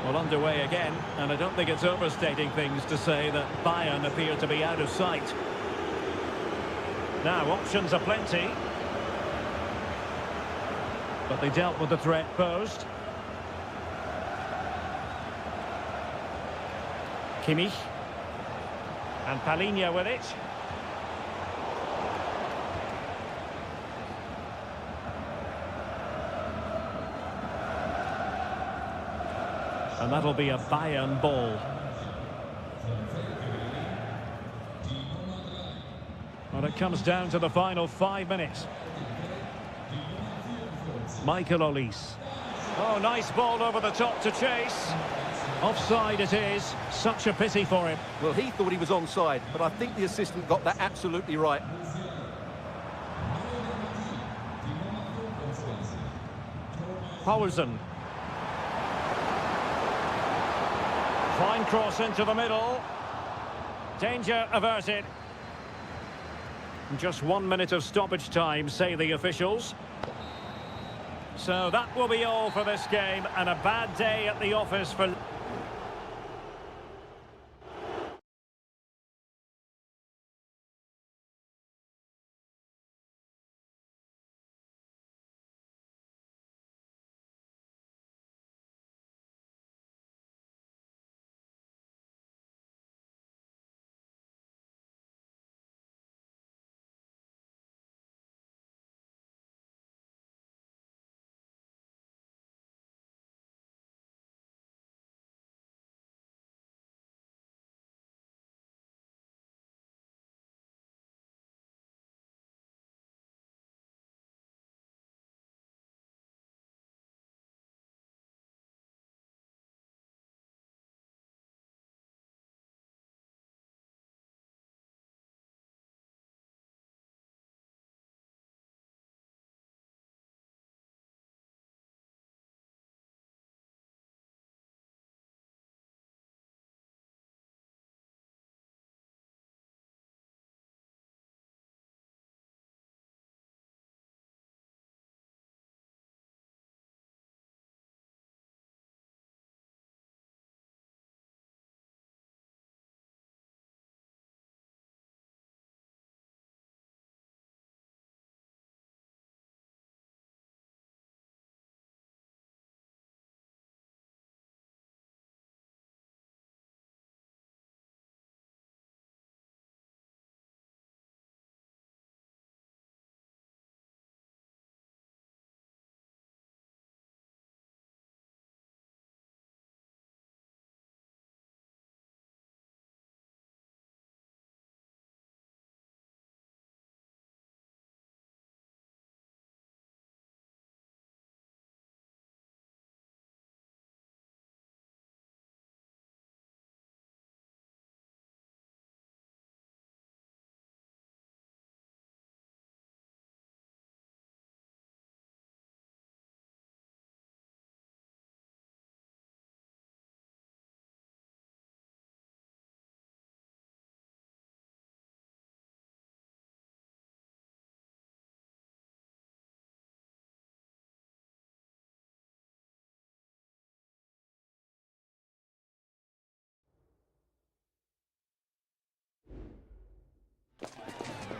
Speaker 1: Well, underway again, and I don't think it's overstating things to say that Bayern appear to be out of sight. Now, options are plenty. But they dealt with the threat posed. Kimmich. And Palinha with it. And that'll be a Bayern ball. Well, it comes down to the final 5 minutes. Michael Olise. Oh, nice ball over the top to chase. Offside it is. Such a pity for him.
Speaker 2: Well, he thought he was onside, but I think the assistant got that absolutely right.
Speaker 1: Poulsen. Fine cross into the middle. Danger averted. Just 1 minute of stoppage time, say the officials. So that will be all for this game, and a bad day at the office for...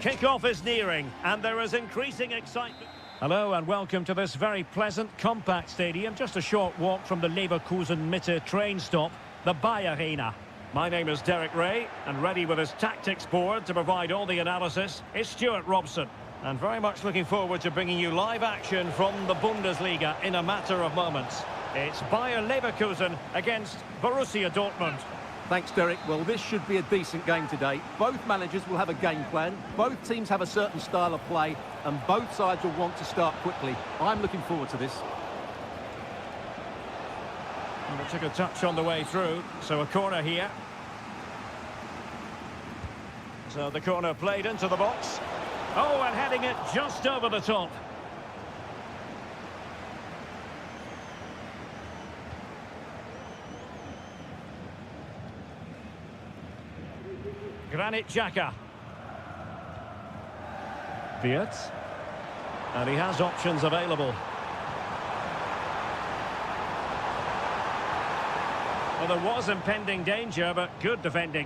Speaker 1: Kick-off is nearing, and there is increasing excitement. Hello and welcome to this very pleasant, compact stadium, just a short walk from the Leverkusen Mitte train stop, the Bayer Arena. My name is Derek Ray, and ready with his tactics board to provide all the analysis is Stuart Robson. And very much looking forward to bringing you live action from the Bundesliga in a matter of moments. It's Bayer Leverkusen against Borussia Dortmund.
Speaker 2: Thanks, Derek. Well, this should be a decent game today. Both managers will have a game plan. Both teams have a certain style of play, and both sides will want to start quickly. I'm looking forward to this.
Speaker 1: And it took a touch on the way through, so a corner here. So the corner played into the box. Oh, and heading it just over the top. Granit Xhaka. Wirtz. And he has options available. Well, there was impending danger, but good defending.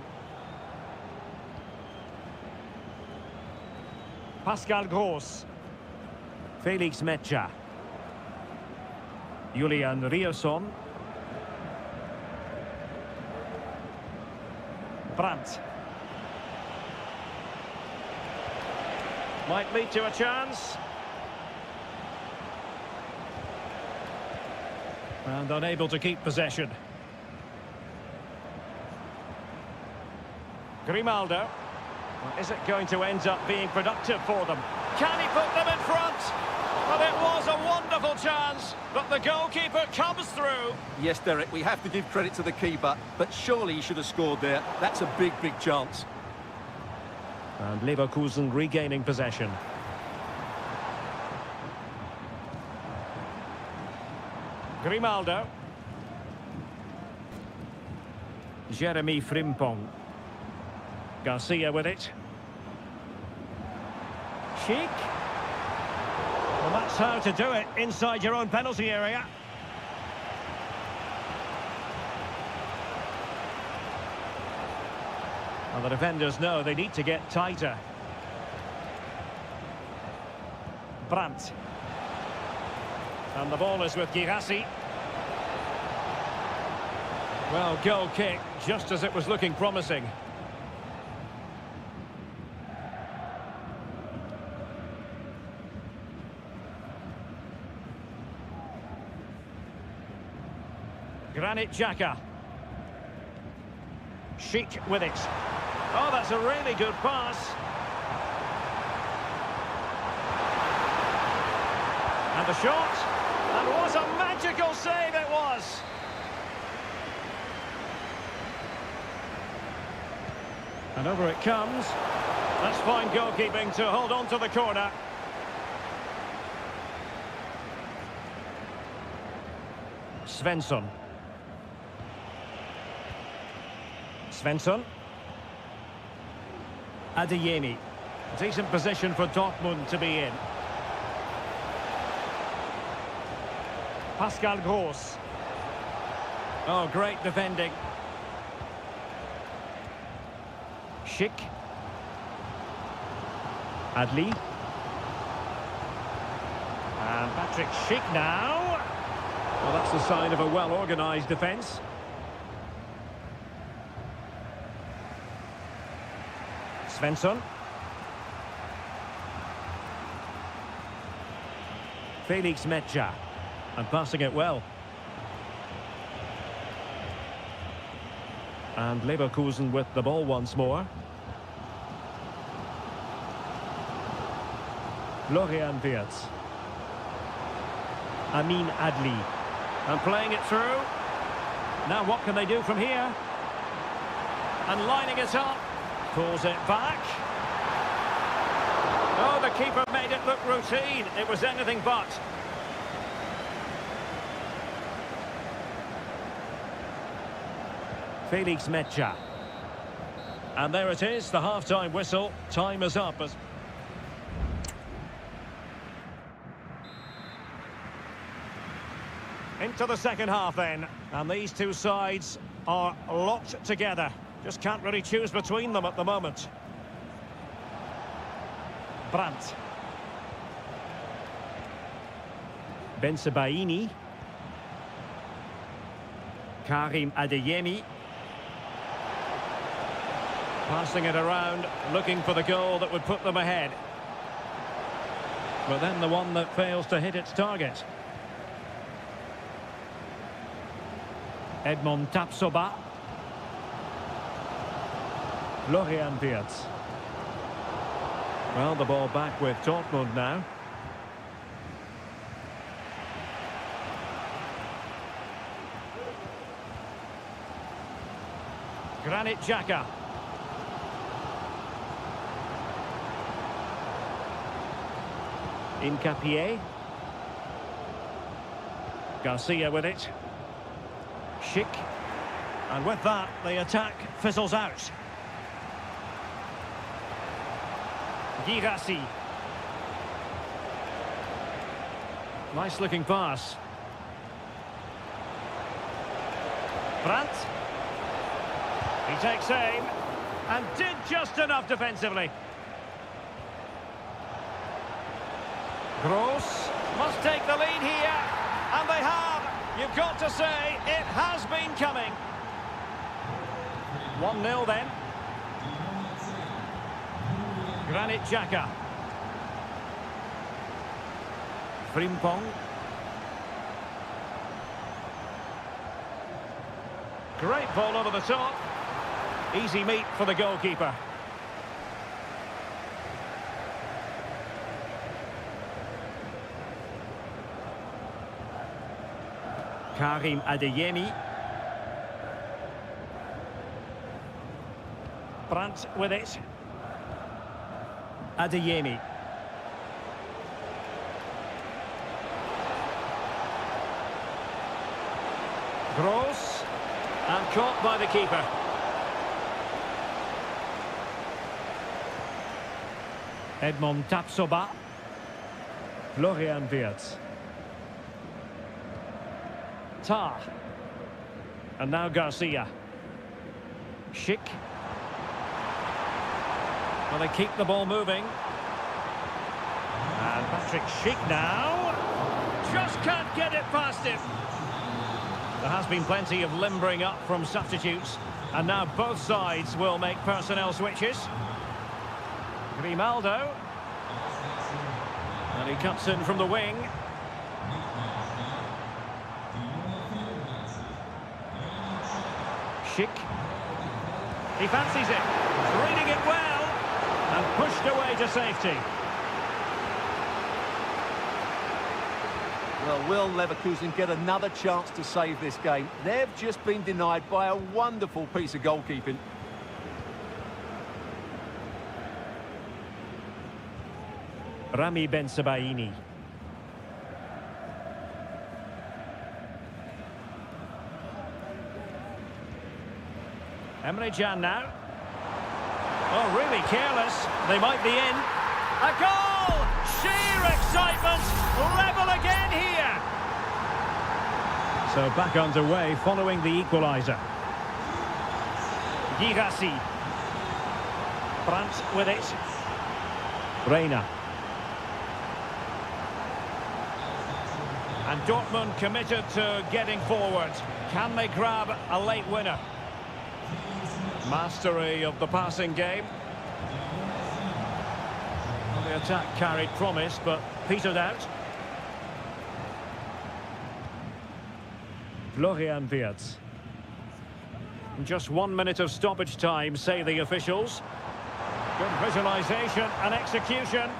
Speaker 1: Pascal Gross. Felix Metscher. Julian Rierson. Brandt. Might lead to a chance. And unable to keep possession. Grimaldo. Well, is it going to end up being productive for them? Can he put them in front? Well, it was a wonderful chance, but the goalkeeper comes through.
Speaker 2: Yes, Derek, we have to give credit to the keeper, but surely he should have scored there. That's a big, big chance.
Speaker 1: And Leverkusen regaining possession. Grimaldo. Jeremy Frimpong. Garcia with it. Sheik. Well, that's how to do it inside your own penalty area. Well, the defenders know they need to get tighter. Brandt. And the ball is with Girassi. Well, goal kick, just as it was looking promising. Granit Xhaka. Sheik with it. Oh, that's a really good pass. And the shot. And what a magical save it was. And over it comes. That's fine goalkeeping to hold on to the corner. Svensson. Svensson. Adeyemi. Decent position for Dortmund to be in. Pascal Gross. Oh, great defending. Schick. Adli. And Patrick Schick now. Well, that's the sign of a well-organised defence. Svensson. Felix Metscher. And passing it well. And Leverkusen with the ball once more. Florian Wirtz. Amin Adli. And playing it through. Now what can they do from here? And lining it up. Pulls it back. Oh, the keeper made it look routine. It was anything but. Felix Metscher. And there it is, the half-time whistle. Time is up. Into the second half then. And these two sides are locked together. Just can't really choose between them at the moment. Brandt. Bensebaini. Karim Adeyemi. Passing it around, looking for the goal that would put them ahead. But then the one that fails to hit its target. Edmond Tapsoba. Florian Wirtz. Well, the ball back with Dortmund now. Granit Xhaka. Incapié. Garcia with it. Schick. And with that, the attack fizzles out. Girassi. Nice looking pass. Brandt. He takes aim and did just enough defensively. Gross must take the lead here, and they have. You've got to say, it has been coming. 1-0 then. Granit Xhaka. Frimpong. Great ball over the top. Easy meat for the goalkeeper. Karim Adeyemi. Brandt with it. Adeyemi. Gross. And caught by the keeper. Edmond Tapsoba. Florian Wirtz. Tar. And now Garcia. Schick. Well, they keep the ball moving. And Patrick Schick now. Just can't get it past him. There has been plenty of limbering up from substitutes. And now both sides will make personnel switches. Grimaldo. And he cuts in from the wing. Schick. He fancies it. Reading it well. And pushed away to safety.
Speaker 2: Well, will Leverkusen get another chance to save this game? They've just been denied by a wonderful piece of goalkeeping.
Speaker 1: Rami Bensebaini. Emre Can now. Oh, really careless. They might be in. A goal! Sheer excitement! Level again here! So back underway following the equaliser. Girassi. Brandt with it. Reina. And Dortmund committed to getting forward. Can they grab a late winner? Mastery of the passing game. Well, the attack carried promise, but petered out. Florian Wirtz. Just 1 minute of stoppage time, say the officials. Good visualisation and execution.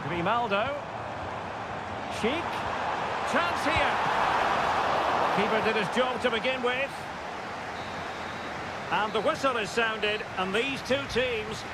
Speaker 1: Grimaldo. Schick. Chance here. Keeper did his job to begin with. And the whistle is sounded, and these two teams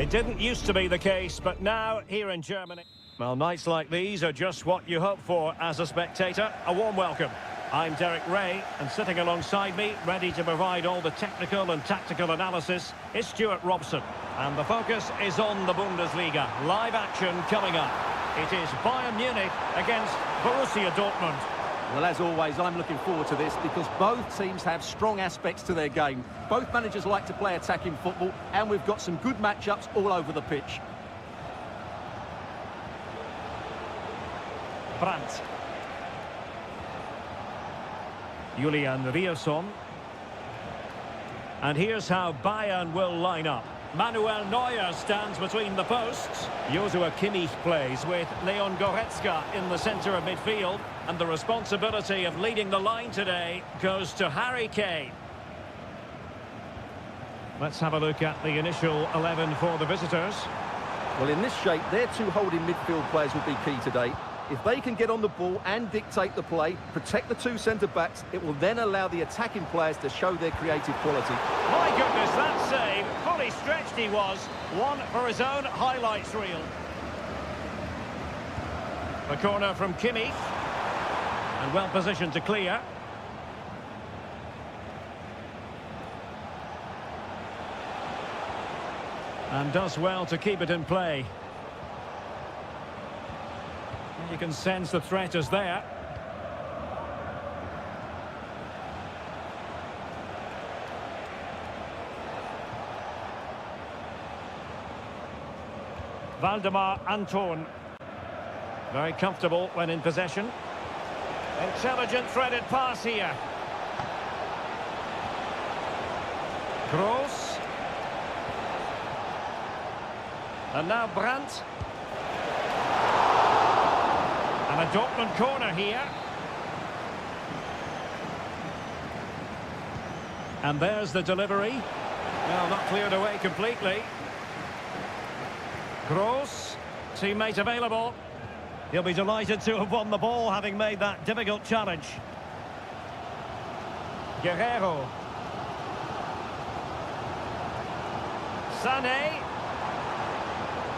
Speaker 1: It didn't used to be the case, but now here in Germany. Well, nights like these are just what you hope for as a spectator. A warm welcome. I'm Derek Ray, and sitting alongside me, ready to provide all the technical and tactical analysis, is Stuart Robson. And the focus is on the Bundesliga. Live action coming up. It is Bayern Munich against Borussia Dortmund.
Speaker 2: Well, as always, I'm looking forward to this because both teams have strong aspects to their game. Both managers like to play attacking football, and we've got some good matchups all over the pitch.
Speaker 1: Brandt. Julian Riasson. And here's how Bayern will line up. Manuel Neuer stands between the posts. Joshua Kimmich plays with Leon Goretzka in the centre of midfield. And the responsibility of leading the line today goes to Harry Kane. Let's have a look at the initial 11 for the visitors.
Speaker 2: Well, in this shape, their two holding midfield players will be key today. If they can get on the ball and dictate the play, protect the two centre-backs, it will then allow the attacking players to show their creative quality.
Speaker 1: My goodness, that save. Fully stretched he was. One for his own highlights reel. The corner from Kimmich. And well positioned to clear. And does well to keep it in play. You can sense the threat is there. Valdemar Anton. Very comfortable when in possession. Intelligent threaded pass here. Gross. And now Brandt. And a Dortmund corner here. And there's the delivery. Well, not cleared away completely. Gross, teammate available. He'll be delighted to have won the ball, having made that difficult challenge. Guerrero. Sané.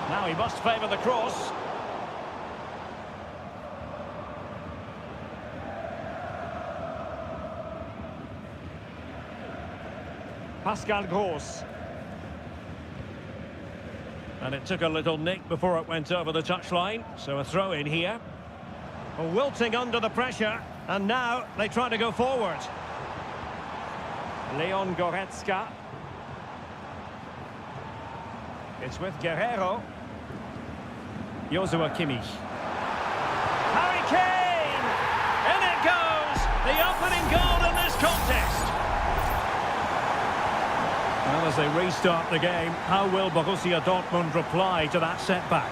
Speaker 1: Now he must favour the cross. Pascal Gross. And it took a little nick before it went over the touchline, so a throw in here. Wilting under the pressure, and now they try to go forward. Leon Goretzka. It's with Guerrero. Joshua Kimmich. Harry Kane! In it goes! The opening goal in this contest. Well, as they restart the game, how will Borussia Dortmund reply to that setback?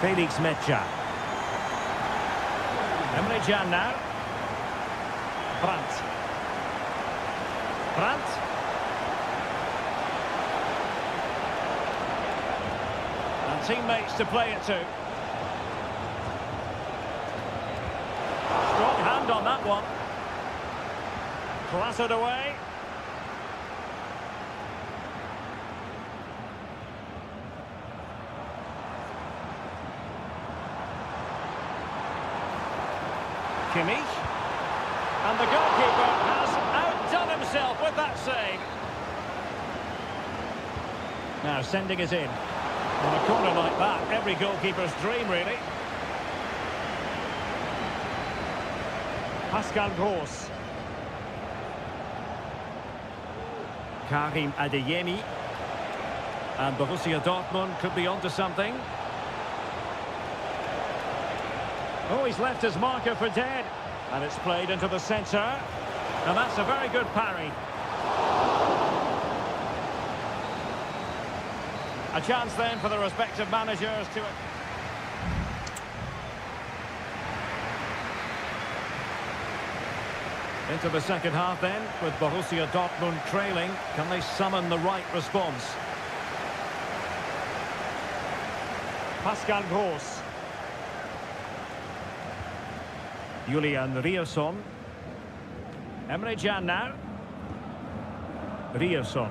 Speaker 1: Felix Metscher. Emre Can now. Brandt. Brandt. And teammates to play it to. Strong hand on that one. Clattered away. Kimmich, and the goalkeeper has outdone himself with that save. Now sending it in. On a corner like that, every goalkeeper's dream, really. Pascal Gross. Karim Adeyemi. And Borussia Dortmund could be onto something. Oh, he's left his marker for dead. And it's played into the centre. And that's a very good parry. A chance then for the respective managers to... Into the second half then, with Borussia Dortmund trailing. Can they summon the right response? Pascal Gross. Julian Riasson. Emre Can now. Riasson.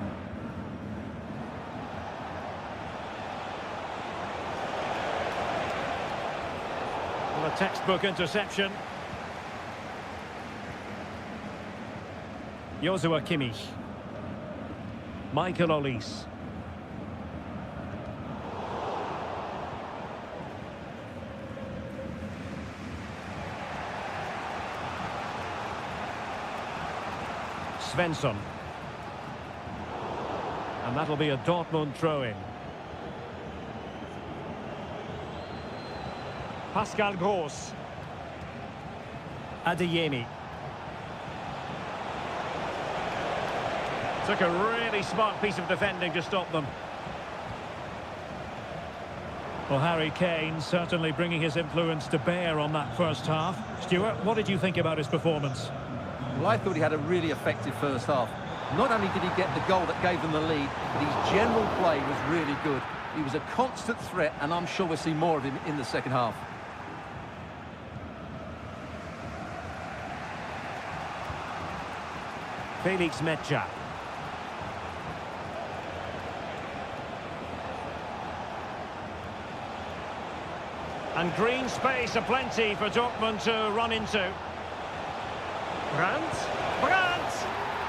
Speaker 1: Well, a textbook interception. Joshua Kimmich. Michael Olise. Svensson. And that'll be a Dortmund throw-in. Pascal Gross. Adeyemi. Took a really smart piece of defending to stop them. Well, Harry Kane certainly bringing his influence to bear on that first half. Stuart, what did you think about his performance?
Speaker 2: Well, I thought he had a really effective first half. Not only did he get the goal that gave them the lead, but his general play was really good. He was a constant threat, and I'm sure we'll see more of him in the second half.
Speaker 1: Felix Mecha. And green space aplenty for Dortmund to run into. Brandt.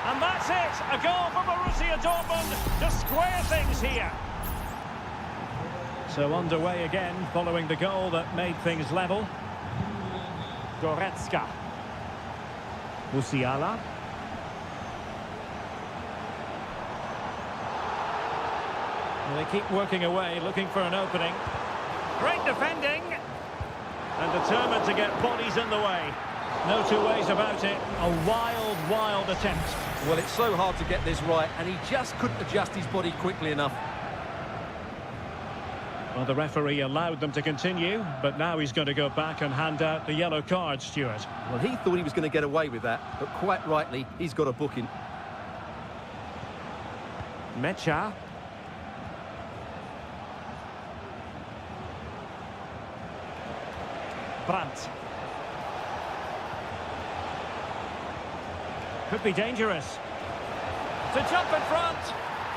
Speaker 1: And that's it! A goal for Borussia Dortmund to square things here. So underway again following the goal that made things level. Goretzka. Musiala. Well, they keep working away, looking for an opening. Great defending. And determined to get bodies in the way. No two ways about it. A wild, wild attempt.
Speaker 2: Well, it's so hard to get this right, and he just couldn't adjust his body quickly enough.
Speaker 1: Well, the referee allowed them to continue, but now he's going to go back and hand out the yellow card, Stuart.
Speaker 2: Well, he thought he was going to get away with that, but quite rightly, he's got a booking.
Speaker 1: Mecha. Brandt. Could be dangerous. To jump in front.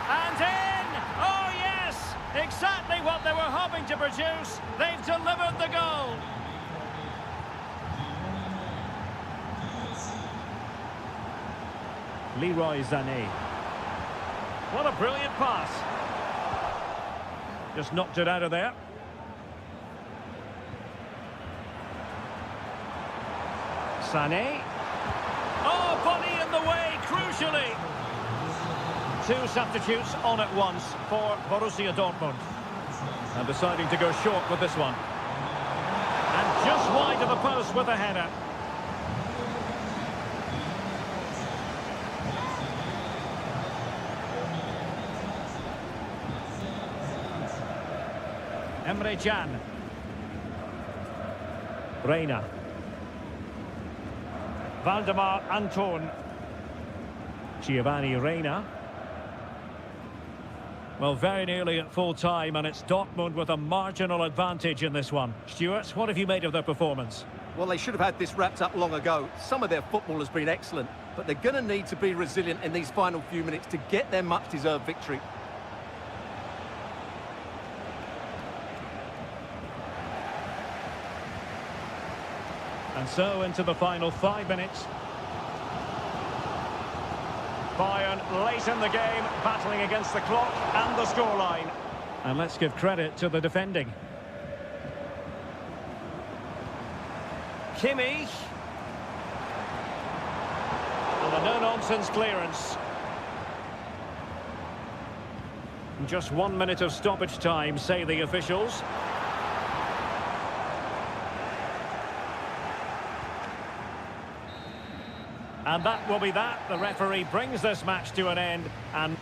Speaker 1: And in! Oh, yes! Exactly what they were hoping to produce. They've delivered the goal. Leroy Sané. What a brilliant pass. Just knocked it out of there. Sané. Oh, body in the way, crucially. Two substitutes on at once for Borussia Dortmund. And deciding to go short with this one. And just wide of the post with a header. Emre Can. Reina. Valdemar Anton. Giovanni Reina. Well, very nearly at full time, and it's Dortmund with a marginal advantage in this one. Stuart, what have you made of their performance?
Speaker 2: Well, they should have had this wrapped up long ago. Some of their football has been excellent, but they're going to need to be resilient in these final few minutes to get their much-deserved victory.
Speaker 1: And so into the final 5 minutes. Bayern late in the game, battling against the clock and the scoreline. And let's give credit to the defending. Kimmich. And a no-nonsense clearance. Just 1 minute of stoppage time, say the officials. And that will be that. The referee brings this match to an end and